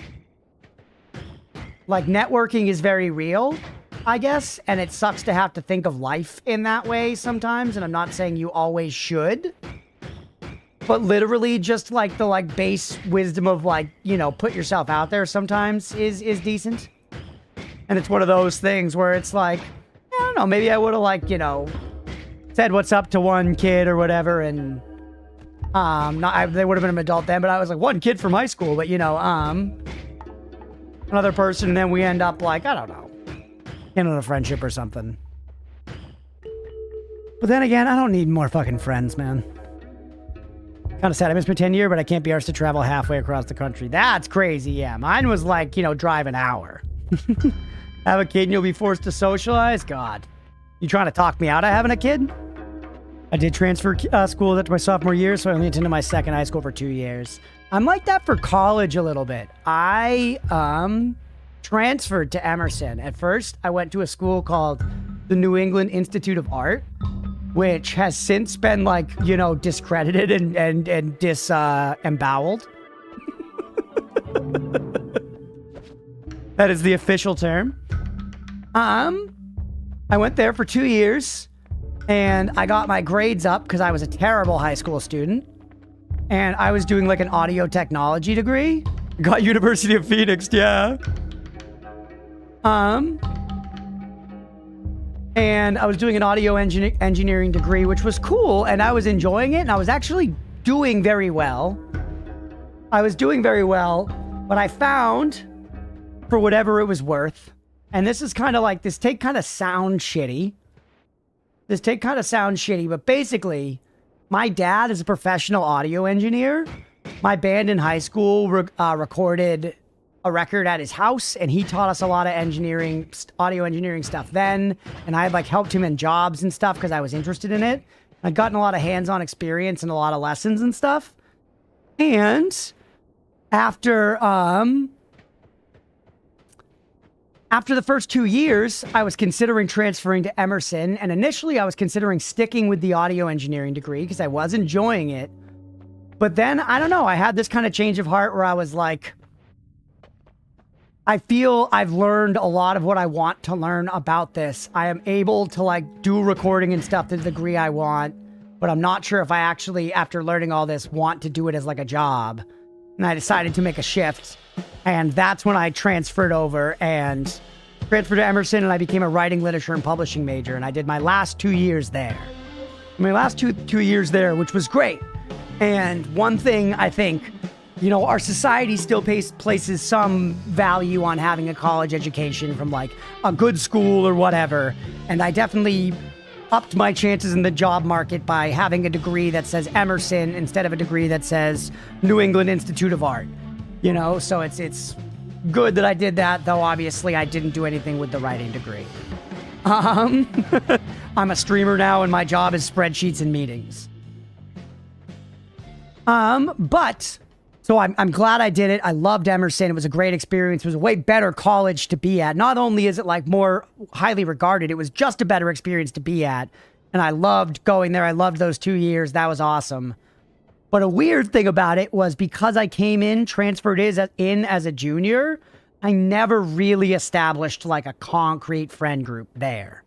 Like, networking is very real, I guess, and it sucks to have to think of life in that way sometimes, and I'm not saying you always should. But literally just, like, the, like, base wisdom of, like, you know, put yourself out there sometimes is decent. And it's one of those things where it's like, I don't know, maybe I would have, like, you know, said what's up to one kid or whatever, and they would have been an adult then, but I was like one kid from high school, but you know, another person, and then we end up like, I don't know, in a friendship or something. But then again, I don't need more fucking friends, man. Kind of sad I missed my 10-year, but I can't be arsed to travel halfway across the country. That's crazy, yeah. Mine was like, you know, drive an hour. Have a kid and you'll be forced to socialize? God. You trying to talk me out of having a kid? I did transfer school after my sophomore year, so I only attended my second high school for 2 years. I'm like that for college a little bit. I transferred to Emerson. At first, I went to a school called the New England Institute of Art, which has since been, like, you know, discredited and emboweled. That is the official term. I went there for 2 years, and I got my grades up because I was a terrible high school student. And I was doing, like, an audio technology degree. Got University of Phoenix, yeah. And I was doing an audio engineering degree, which was cool, and I was enjoying it, and I was actually doing very well. I was doing very well, but I found, for whatever it was worth, and this is kind of like, this take kind of sounds shitty. But basically, my dad is a professional audio engineer. My band in high school recorded a record at his house, and he taught us a lot of audio engineering stuff then, and I had like helped him in jobs and stuff because I was interested in it. I'd gotten a lot of hands-on experience and a lot of lessons and stuff. And after the first 2 years, I was considering transferring to Emerson, and initially I was considering sticking with the audio engineering degree because I was enjoying it. But then, I don't know, I had this kind of change of heart where I was like, I feel I've learned a lot of what I want to learn about this. I am able to like do recording and stuff to the degree I want, but I'm not sure if I actually, after learning all this, want to do it as like a job. And I decided to make a shift, and that's when I transferred to Emerson, and I became a writing, literature, and publishing major, and I did my last 2 years there. my last two years there, which was great. And one thing I think, you know, our society still places some value on having a college education from like a good school or whatever. And I definitely upped my chances in the job market by having a degree that says Emerson instead of a degree that says New England Institute of Art. You know, so it's good that I did that, though obviously I didn't do anything with the writing degree. I'm a streamer now and my job is spreadsheets and meetings. But so I'm glad I did it. I loved Emerson. It was a great experience. It was a way better college to be at. Not only is it like more highly regarded, it was just a better experience to be at. And I loved going there. I loved those 2 years. That was awesome. But a weird thing about it was because I came in, transferred in as a junior, I never really established like a concrete friend group there.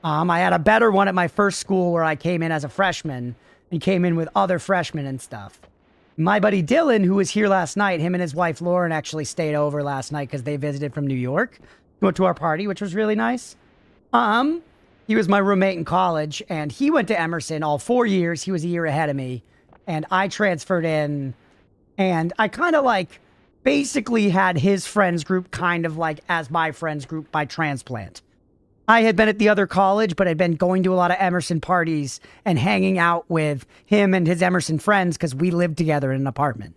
I had a better one at my first school where I came in as a freshman and came in with other freshmen and stuff. My buddy Dylan, who was here last night, him and his wife Lauren actually stayed over last night because they visited from New York. Went to our party, which was really nice. He was my roommate in college, and he went to Emerson all 4 years. He was a year ahead of me, and I transferred in, and I kind of like basically had his friends group kind of like as my friends group by transplant. I had been at the other college, but I'd been going to a lot of Emerson parties and hanging out with him and his Emerson friends because we lived together in an apartment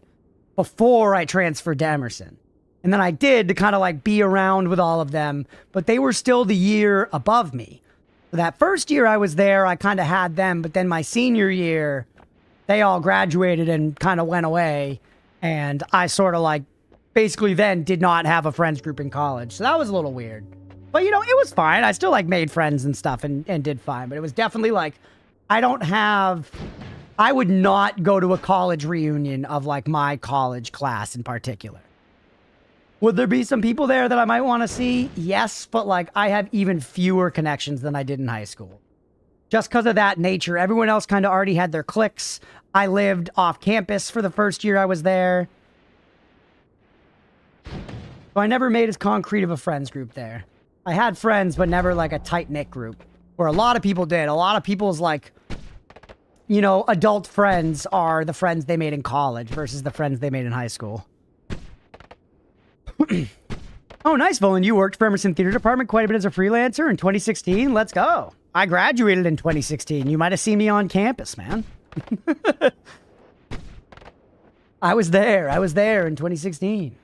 before I transferred to Emerson. And then I did to kind of like be around with all of them, but they were still the year above me. So that first year I was there, I kind of had them, but then my senior year, they all graduated and kind of went away. And I sort of like basically then did not have a friends group in college. So that was a little weird. But, you know, it was fine. I still, like, made friends and stuff and did fine. But it was definitely, like, I would not go to a college reunion of, like, my college class in particular. Would there be some people there that I might want to see? Yes, but, like, I have even fewer connections than I did in high school. Just because of that nature. Everyone else kind of already had their cliques. I lived off campus for the first year I was there. So I never made as concrete of a friends group there. I had friends, but never like a tight-knit group, where a lot of people did. A lot of people's like, you know, adult friends are the friends they made in college versus the friends they made in high school. Oh, nice, Volan. You worked for Emerson Theater Department quite a bit as a freelancer in 2016. Let's go. I graduated in 2016. You might have seen me on campus, man. I was there in 2016.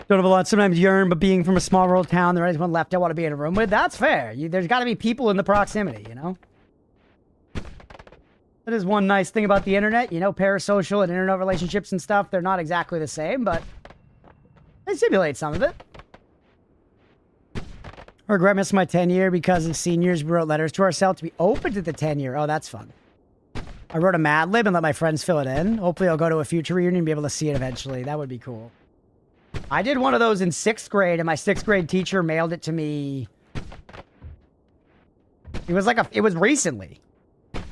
Don't have a lot. Sometimes yearn, but being from a small rural town, there is one left I want to be in a room with. That's fair. There's got to be people in the proximity, you know? That is one nice thing about the internet. You know, parasocial and internet relationships and stuff, they're not exactly the same, but they simulate some of it. I regret missing my 10-year because as seniors, we wrote letters to ourselves to be open to the 10-year. Oh, that's fun. I wrote a Mad Lib and let my friends fill it in. Hopefully I'll go to a future reunion and be able to see it eventually. That would be cool. I did one of those in 6th grade, and my 6th grade teacher mailed it to me. It was recently.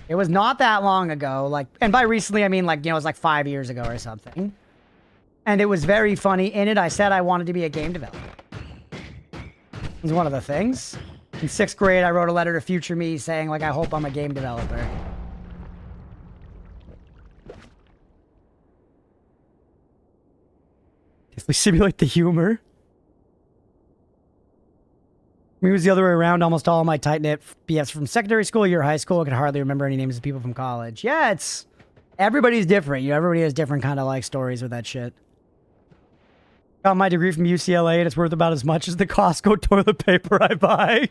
It was not that long ago. Like, and by recently, I mean, like, you know, it was like 5 years ago or something. And it was very funny. In it, I said I wanted to be a game developer. It was one of the things. In 6th grade, I wrote a letter to future me saying, like, I hope I'm a game developer. If we simulate the humor. I mean, it was the other way around. Almost all of my tight-knit BFs from secondary school, year high school. I could hardly remember any names of people from college. Yeah, everybody's different. You know, everybody has different kind of like stories with that shit. Got my degree from UCLA, and it's worth about as much as the Costco toilet paper I buy.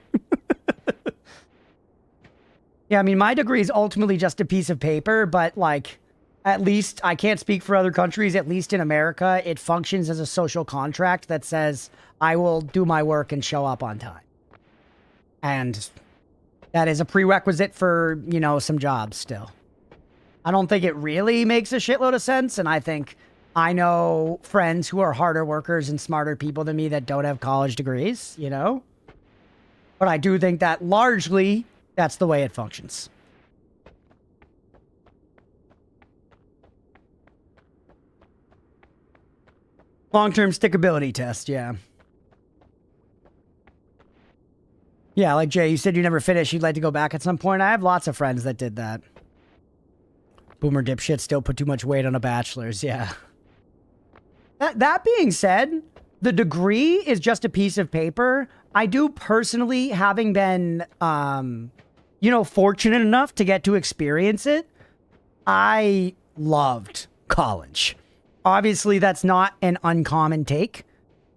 Yeah, I mean, my degree is ultimately just a piece of paper, but like, at least, I can't speak for other countries, at least in America, it functions as a social contract that says, I will do my work and show up on time. And that is a prerequisite for, you know, some jobs still. I don't think it really makes a shitload of sense, and I think I know friends who are harder workers and smarter people than me that don't have college degrees, you know? But I do think that largely, that's the way it functions. Long-term stickability test, yeah. Yeah, like Jay, you said you never finished. You'd like to go back at some point. I have lots of friends that did that. Boomer dipshit still put too much weight on a bachelor's. Yeah. That being said, the degree is just a piece of paper. I do personally, having been, you know, fortunate enough to get to experience it, I loved college. Obviously, that's not an uncommon take.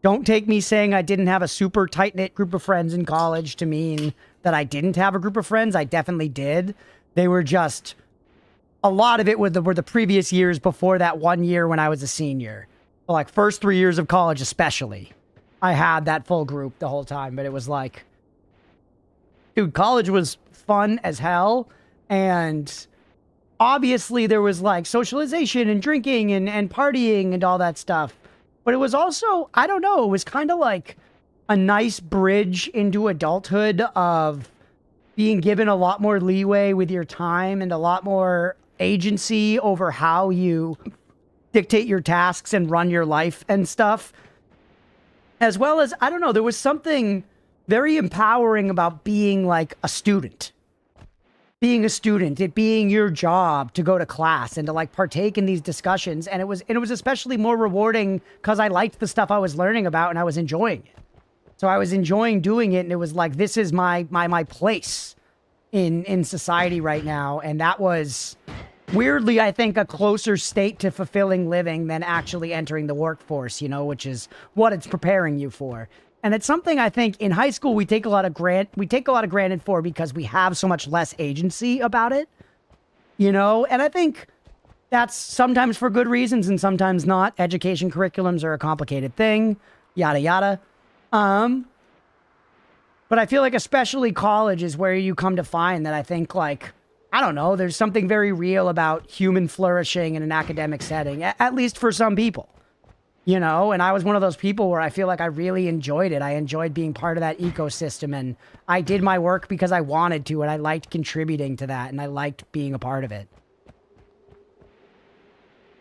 Don't take me saying I didn't have a super tight-knit group of friends in college to mean that I didn't have a group of friends. I definitely did. They were just, a lot of it were the previous years before that 1 year when I was a senior. Like, first 3 years of college especially. I had that full group the whole time, but it was like, dude, college was fun as hell. And obviously there was like socialization and drinking and partying and all that stuff. But it was also, I don't know, it was kind of like a nice bridge into adulthood of being given a lot more leeway with your time and a lot more agency over how you dictate your tasks and run your life and stuff. As well as, I don't know, there was something very empowering about being like a student. Being a student, it being your job to go to class and to like partake in these discussions. And it was especially more rewarding because I liked the stuff I was learning about and I was enjoying it. So I was enjoying doing it, and it was like, this is my place in society right now. And that was weirdly, I think, a closer state to fulfilling living than actually entering the workforce, you know, which is what it's preparing you for. And it's something I think in high school we take a lot of granted for because we have so much less agency about it, you know? And I think that's sometimes for good reasons and sometimes not. Education curriculums are a complicated thing, yada, yada. But I feel like especially college is where you come to find that I think, like, I don't know, there's something very real about human flourishing in an academic setting, at least for some people. You know, and I was one of those people where I feel like I really enjoyed it. I enjoyed being part of that ecosystem, and I did my work because I wanted to, and I liked contributing to that, and I liked being a part of it.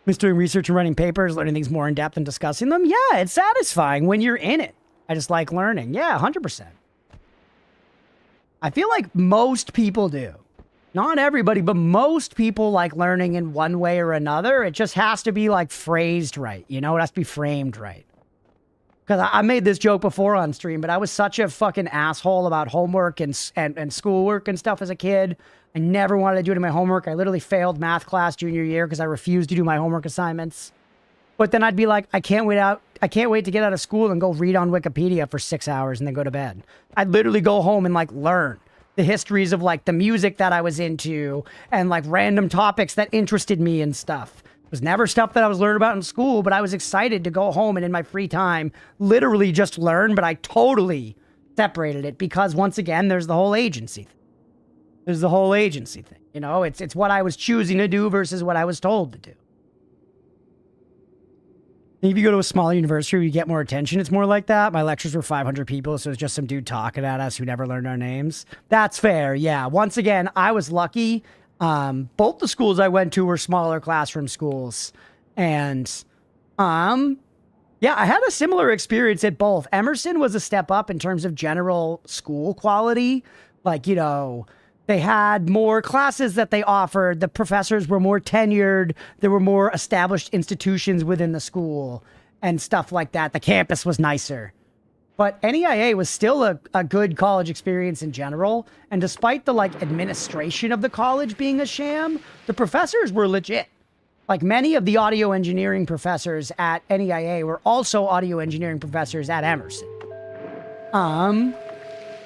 Miss doing research and writing papers, learning things more in depth and discussing them. Yeah, it's satisfying when you're in it. I just like learning. Yeah, 100%. I feel like most people do. Not everybody, but most people like learning in one way or another. It just has to be like phrased right. You know, it has to be framed right. Because I made this joke before on stream, but I was such a fucking asshole about homework and schoolwork and stuff as a kid. I never wanted to do it in my homework. I literally failed math class junior year because I refused to do my homework assignments. But then I'd be like, I can't wait to get out of school and go read on Wikipedia for 6 hours and then go to bed. I'd literally go home and like learn the histories of like the music that I was into and like random topics that interested me and stuff. It was never stuff that I was learning about in school, but I was excited to go home and in my free time literally just learn, but I totally separated it because once again, there's the whole agency thing. There's the whole agency thing. You know, it's what I was choosing to do versus what I was told to do. If you go to a smaller university, you get more attention. It's more like that. My lectures were 500 people, so it's just some dude talking at us who never learned our names. That's fair, yeah. Once again, I was lucky. Both the schools I went to were smaller classroom schools. And, yeah, I had a similar experience at both. Emerson was a step up in terms of general school quality. Like, you know, they had more classes that they offered. The professors were more tenured. There were more established institutions within the school and stuff like that. The campus was nicer. But NEIA was still a good college experience in general. And despite the like administration of the college being a sham, the professors were legit. Like many of the audio engineering professors at NEIA were also audio engineering professors at Emerson.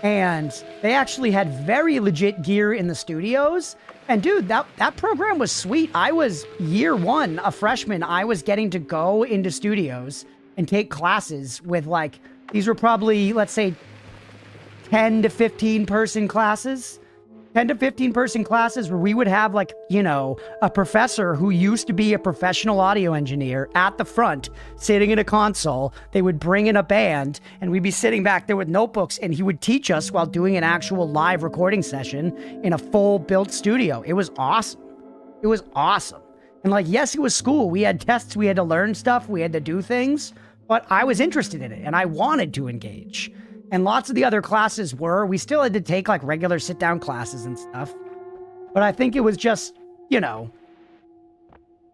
And they actually had very legit gear in the studios. And dude, that program was sweet. I was year one, a freshman. I was getting to go into studios and take classes with like, these were probably, let's say, 10 to 15 person classes. 10 to 15 person classes where we would have like, you know, a professor who used to be a professional audio engineer at the front sitting in a console. They would bring in a band and we'd be sitting back there with notebooks and he would teach us while doing an actual live recording session in a full built studio. It was awesome. It was awesome. And like, yes, it was school. We had tests. We had to learn stuff. We had to do things, but I was interested in it and I wanted to engage. And lots of the other classes were. We still had to take like regular sit-down classes and stuff. But I think it was just, you know,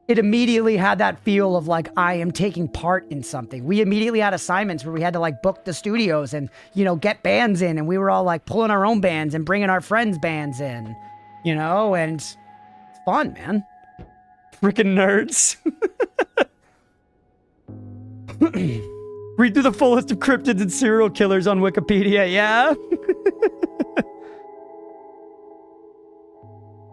it immediately had that feel of like, I am taking part in something. We immediately had assignments where we had to like book the studios and, you know, get bands in. And we were all like pulling our own bands and bringing our friends' bands in, you know, and it's fun, man. Freaking nerds. Read through the full list of cryptids and serial killers on Wikipedia, yeah?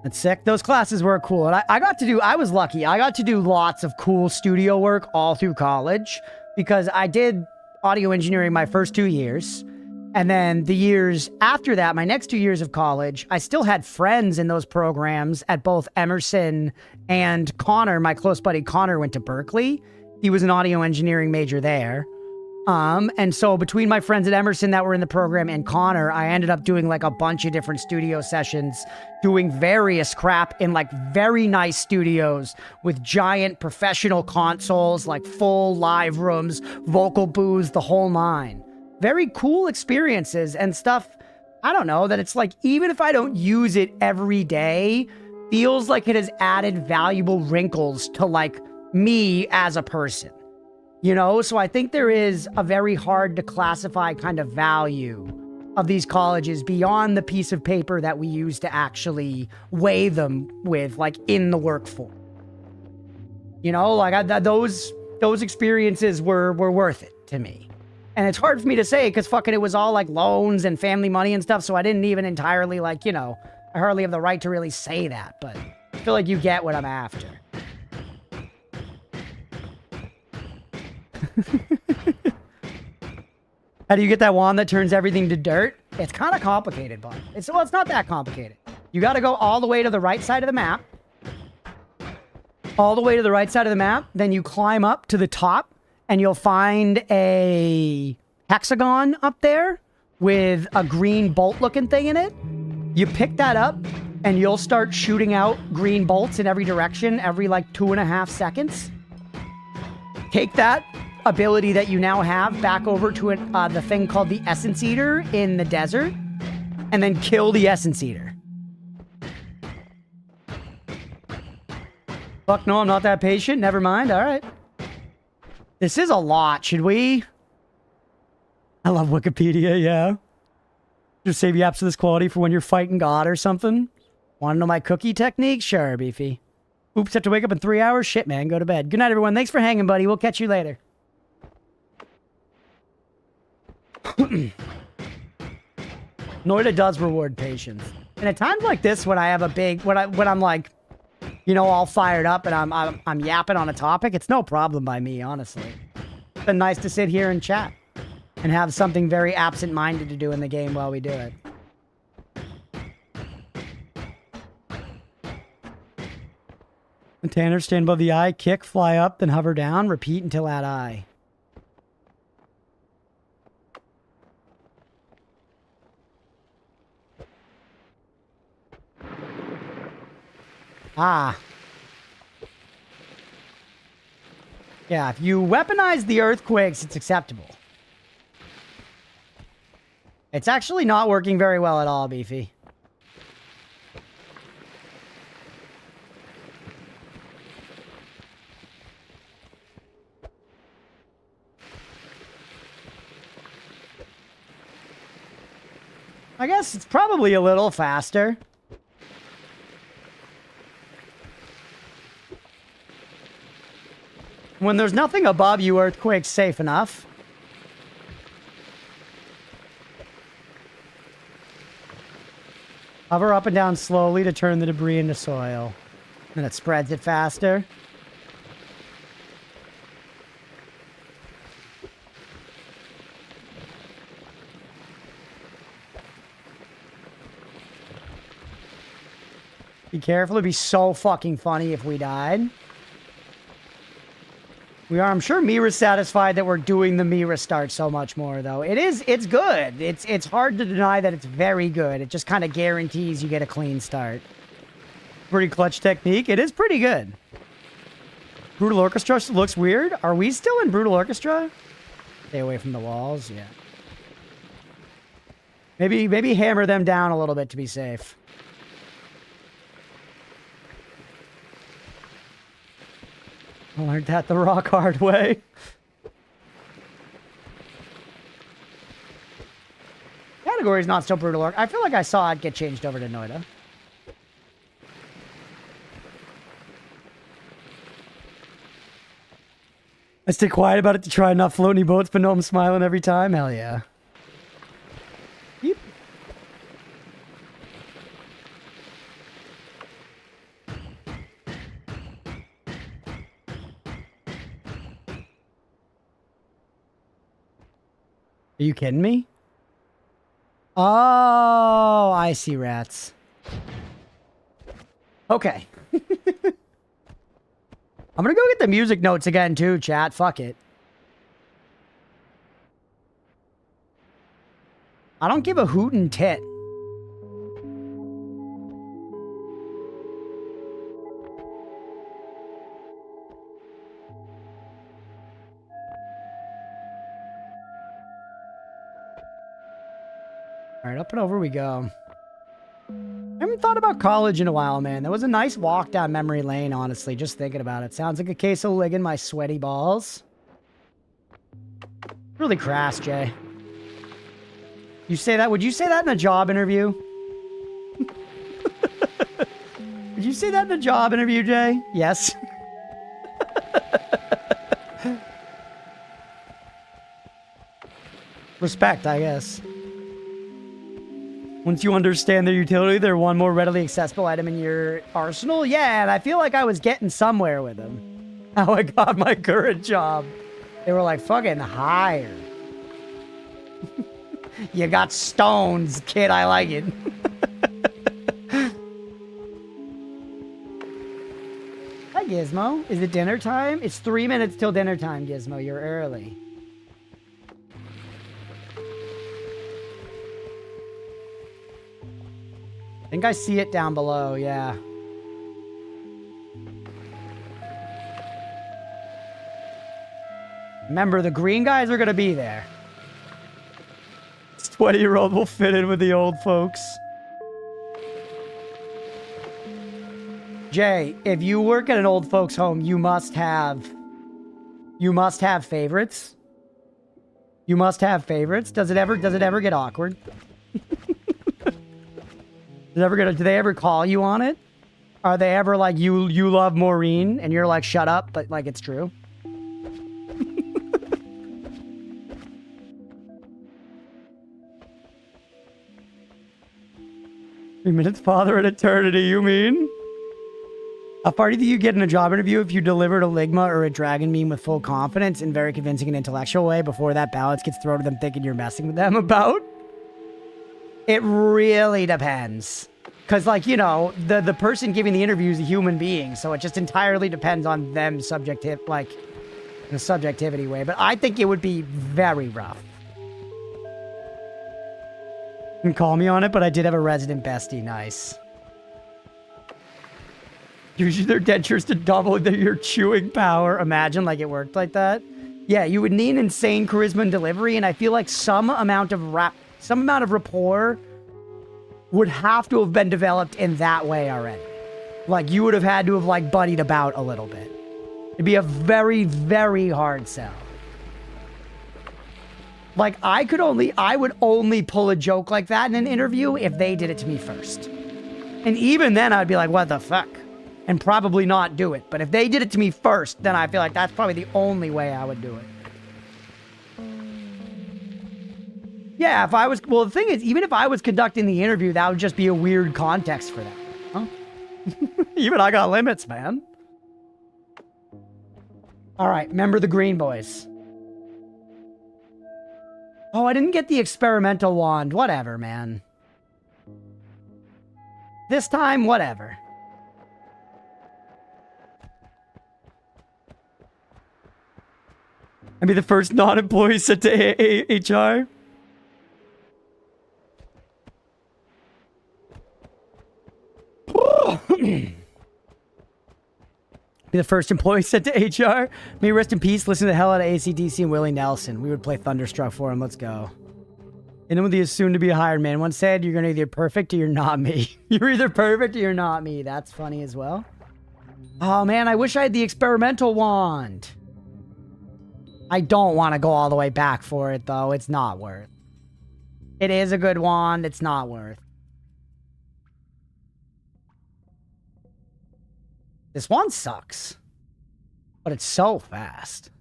That's sick. Those classes were cool. And I was lucky. I got to do lots of cool studio work all through college because I did audio engineering my first 2 years. And then the years after that, my next 2 years of college, I still had friends in those programs at both Emerson and Connor. My close buddy Connor went to Berkeley. He was an audio engineering major there. And so between my friends at Emerson that were in the program and Connor, I ended up doing like a bunch of different studio sessions, doing various crap in like very nice studios with giant professional consoles, like full live rooms, vocal booths, the whole nine. Very cool experiences and stuff. I don't know, that it's like, even if I don't use it every day, feels like it has added valuable wrinkles to like me as a person. You know, so I think there is a very hard to classify kind of value of these colleges beyond the piece of paper that we use to actually weigh them with, like in the workforce. You know, like those experiences were worth it to me. And it's hard for me to say because fucking it was all like loans and family money and stuff. So I didn't even entirely like, you know, I hardly have the right to really say that, but I feel like you get what I'm after. How do you get that wand that turns everything to dirt? It's kind of complicated, but it's not that complicated. You got to go all the way to the right side of the map. All the way to the right side of the map. Then you climb up to the top and you'll find a hexagon up there with a green bolt looking thing in it. You pick that up and you'll start shooting out green bolts in every direction every like 2.5 seconds. Take that ability that you now have back over to the thing called the Essence Eater in the desert, and then kill the Essence Eater. Fuck no, I'm not that patient. Never mind. All right. This is a lot. Should we? I love Wikipedia, yeah. Just save you apps of this quality for when you're fighting God or something. Want to know my cookie technique? Sure, Beefy. Oops, have to wake up in 3 hours? Shit, man. Go to bed. Good night, everyone. Thanks for hanging, buddy. We'll catch you later. Noita does reward patience. And at times like this, when I have a big, when I'm like, you know, all fired up and I'm yapping on a topic, it's no problem by me, honestly. It's been nice to sit here and chat and have something very absent-minded to do in the game while we do it. Container, stand above the eye, kick, fly up, then hover down, repeat until at eye. Ah. Yeah, if you weaponize the earthquakes, it's acceptable. It's actually not working very well at all, Beefy. I guess it's probably a little faster. When there's nothing above you, earthquake's safe enough. Hover up and down slowly to turn the debris into soil. Then it spreads it faster. Be careful, it'd be so fucking funny if we died. We are, I'm sure Mira's satisfied that we're doing the Mira start so much more, though. It's good. It's hard to deny that it's very good. It just kind of guarantees you get a clean start. Pretty clutch technique. It is pretty good. Brutal Orchestra looks weird. Are we still in Brutal Orchestra? Stay away from the walls, yeah. Maybe hammer them down a little bit to be safe. I learned that the rock hard way. Category is not so brutal. I feel like I saw it get changed over to Noita. I stay quiet about it to try not float any boats, but know I'm smiling every time. Hell yeah. Yep. Are you kidding me? Oh, I see rats. Okay. I'm gonna go get the music notes again too, chat. Fuck it. I don't give a hoot and tit. All right, up and over we go. I haven't thought about college in a while, man. That was a nice walk down memory lane, honestly, just thinking about it. Sounds like a case of ligging my sweaty balls. Really crass, Jay. You say that? Would you say that in a job interview? Would you say that in a job interview, Jay? Yes. Respect, I guess. Once you understand their utility, they're one more readily accessible item in your arsenal. Yeah, and I feel like I was getting somewhere with them. How I got my current job. They were like, fucking hire. You got stones, kid. I like it. Hi, Gizmo. Is it dinner time? It's 3 minutes till dinner time, Gizmo. You're early. I think I see it down below, yeah. Remember, the green guys are going to be there. This 20-year-old will fit in with the old folks. Jay, if you work at an old folks home, you must have favorites. You must have favorites. Does it ever get awkward? Do they ever call you on it? Are they ever like, you love Maureen, and you're like, shut up, but like it's true? 3 minutes, father, an eternity, you mean? How far do you get in a job interview if you delivered a Ligma or a Dragon meme with full confidence in very convincing and intellectual way before that balance gets thrown to them thinking you're messing with them about? It really depends. Because, like, you know, the person giving the interview is a human being, so it just entirely depends on them like, in a subjectivity way. But I think it would be very rough. You can call me on it, but I did have a resident bestie. Nice. Use their dentures to double your chewing power. Imagine, like, it worked like that. Yeah, you would need insane charisma and delivery, and I feel like some amount of rapport would have to have been developed in that way already. Like, you would have had to have, like, buddied about a little bit. It'd be a very, very hard sell. Like, I would only pull a joke like that in an interview if they did it to me first. And even then, I'd be like, what the fuck? And probably not do it. But if they did it to me first, then I feel like that's probably the only way I would do it. Yeah, if I was... Well, the thing is, even if I was conducting the interview, that would just be a weird context for them. Huh? Even I got limits, man. All right, remember the green boys. Oh, I didn't get the experimental wand. Whatever, man. This time, whatever. I'd be the first non-employee sent to HR. Be the first employee sent to HR. May rest in peace. Listen to the hell out of AC/DC and Willie Nelson. We would play Thunderstruck for him. Let's go. And with the assumed to be a hired man once said, you're gonna either perfect or you're not me. You're either perfect or you're not me. That's funny as well. Oh man, I wish I had the experimental wand. I don't want to go all the way back for it though. It's not worth. It is a good wand. It's not worth. This one sucks. But it's so fast.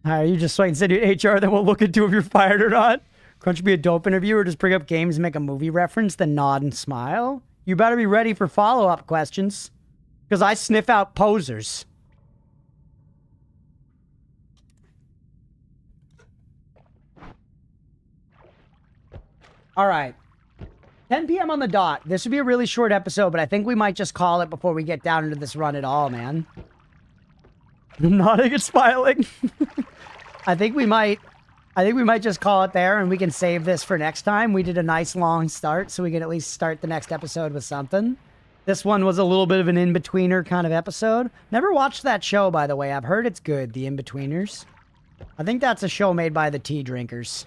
Alright, you just so I can send you HR that will look into if you're fired or not. Crunch be a dope interview or just bring up games and make a movie reference, then nod and smile? You better be ready for follow-up questions. Because I sniff out posers. Alright. 10 p.m. on the dot. This would be a really short episode, but I think we might just call it before we get down into this run at all, man. I'm nodding and smiling. I think we might just call it there and we can save this for next time. We did a nice long start, so we can at least start the next episode with something. This one was a little bit of an in-betweener kind of episode. Never watched that show, by the way. I've heard it's good, The In-Betweeners. I think that's a show made by the tea drinkers.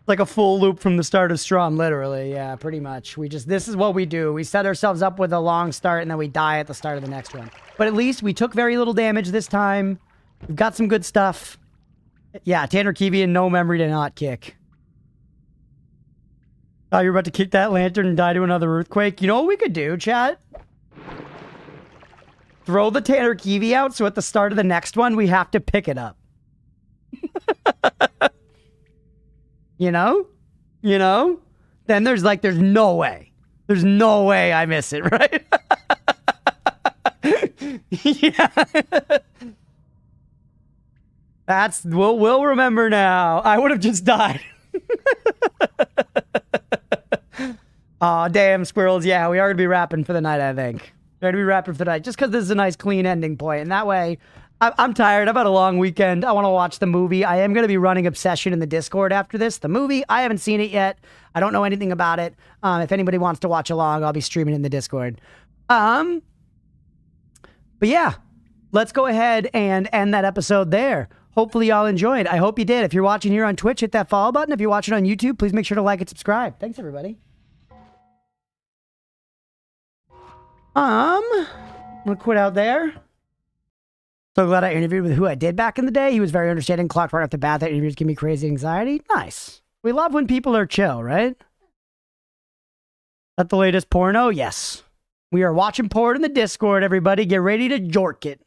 Like a full loop from the start of Strom, literally. Yeah, pretty much. This is what we do. We set ourselves up with a long start and then we die at the start of the next one. But at least we took very little damage this time. We've got some good stuff. Yeah, Tanner Keevian, no memory to not kick. Oh, you're about to kick that lantern and die to another earthquake? You know what we could do, chat? Throw the Tanner Keevy out so at the start of the next one, we have to pick it up. You know? You know? Then there's no way. There's no way I miss it, right? Yeah. We'll remember now. I would have just died. Aw, damn, squirrels. Yeah, we are going to be wrapping for the night, I think. We're going to be wrapping for the night, just because this is a nice, clean ending point. And that way, I'm tired. I've had a long weekend. I want to watch the movie. I am going to be running Obsession in the Discord after this. The movie, I haven't seen it yet. I don't know anything about it. If anybody wants to watch along, I'll be streaming in the Discord. But yeah, let's go ahead and end that episode there. Hopefully y'all enjoyed. I hope you did. If you're watching here on Twitch, hit that follow button. If you're watching on YouTube, please make sure to like and subscribe. Thanks, everybody. I'm gonna quit out there. So glad I interviewed with who I did back in the day. He was very understanding, clocked right off the bat. That interviews give me crazy anxiety. Nice. We love when people are chill, right? That the latest porno? Yes. We are watching porn in the Discord, everybody. Get ready to jork it.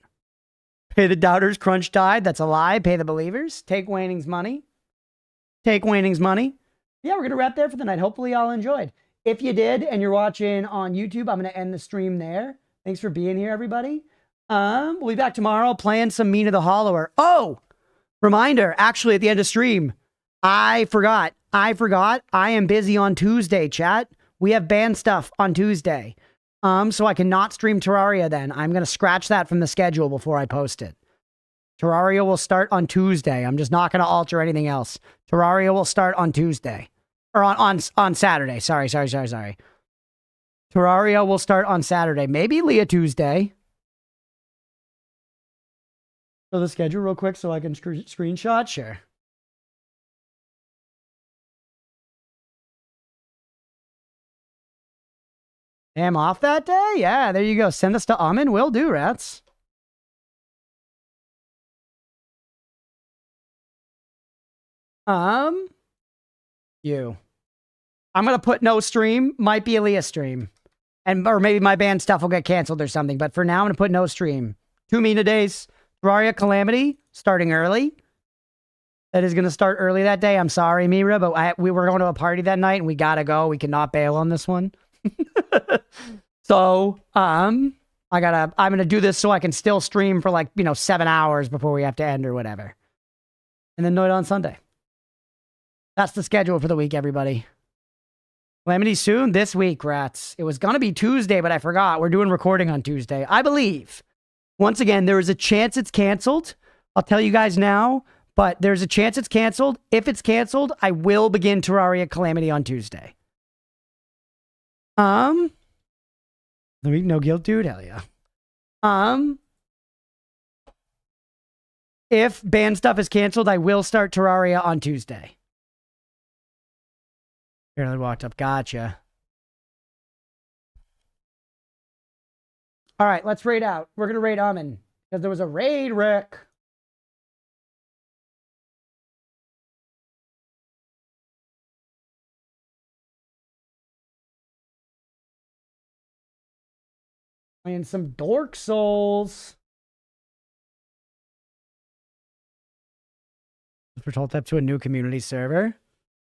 Pay the doubters, Crunch died. That's a lie. Pay the believers. Take Waning's money. Take Waning's money. Yeah, we're going to wrap there for the night. Hopefully y'all enjoyed. If you did and you're watching on YouTube, I'm going to end the stream there. Thanks for being here, everybody. We'll be back tomorrow playing some Mean of the Hollower. Oh, reminder, actually at the end of stream, I forgot. I am busy on Tuesday, chat. We have band stuff on Tuesday. So I cannot stream Terraria then. I'm going to scratch that from the schedule before I post it. Terraria will start on Tuesday. I'm just not going to alter anything else. Terraria will start on Tuesday. Or on Saturday. Sorry. Terraria will start on Saturday. Maybe Leah Tuesday. So the schedule real quick so I can screenshot. Sure. Am off that day? Yeah, there you go. Send us to Amin. Will do, rats. You. I'm going to put no stream. Might be a Leah stream. Or maybe my band stuff will get canceled or something. But for now, I'm going to put no stream. 2 Mina days. Terraria Calamity, starting early. That is going to start early that day. I'm sorry, Mira, but we were going to a party that night and we got to go. We cannot bail on this one. So, I'm going to do this so I can still stream for 7 hours before we have to end or whatever. And then Noita on Sunday. That's the schedule for the week, everybody. Calamity soon this week, rats. It was going to be Tuesday, but I forgot. We're doing recording on Tuesday. I believe. Once again, there is a chance it's canceled. I'll tell you guys now, but there's a chance it's canceled. If it's canceled, I will begin Terraria Calamity on Tuesday. The week no guilt, dude? Hell yeah. If band stuff is canceled, I will start Terraria on Tuesday. Barely walked up. Gotcha. All right, let's raid out. We're going to raid Amin. Because there was a raid, Rick. Playing some Dork Souls. We're told up to a new community server.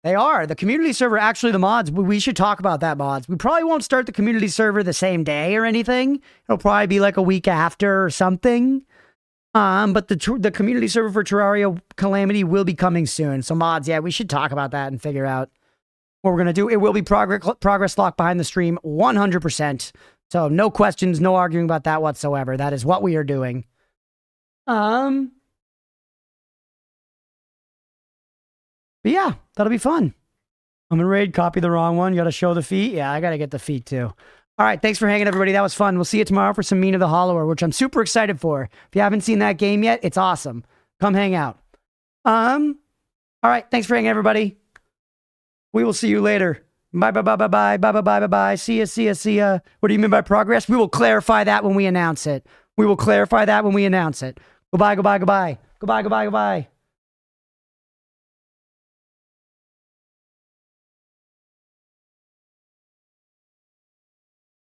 They are. The community server, actually the mods, we should talk about that, mods. We probably won't start the community server the same day or anything. It'll probably be like a week after or something. But the community server for Terraria Calamity will be coming soon. So mods, yeah, we should talk about that and figure out what we're going to do. It will be progress lock behind the stream 100%. So no questions, no arguing about that whatsoever. That is what we are doing. But yeah, that'll be fun. I'm gonna raid, copy the wrong one. You gotta show the feet. Yeah, I gotta get the feet too. All right, thanks for hanging, everybody. That was fun. We'll see you tomorrow for some Mean of the Hollower, which I'm super excited for. If you haven't seen that game yet, it's awesome. Come hang out. All right, thanks for hanging, everybody. We will see you later. Bye, bye, bye, bye, bye, bye, bye, bye, bye, bye. See ya, see ya, see ya. What do you mean by progress? We will clarify that when we announce it. We will clarify that when we announce it. Goodbye, goodbye, goodbye. Goodbye, goodbye, goodbye.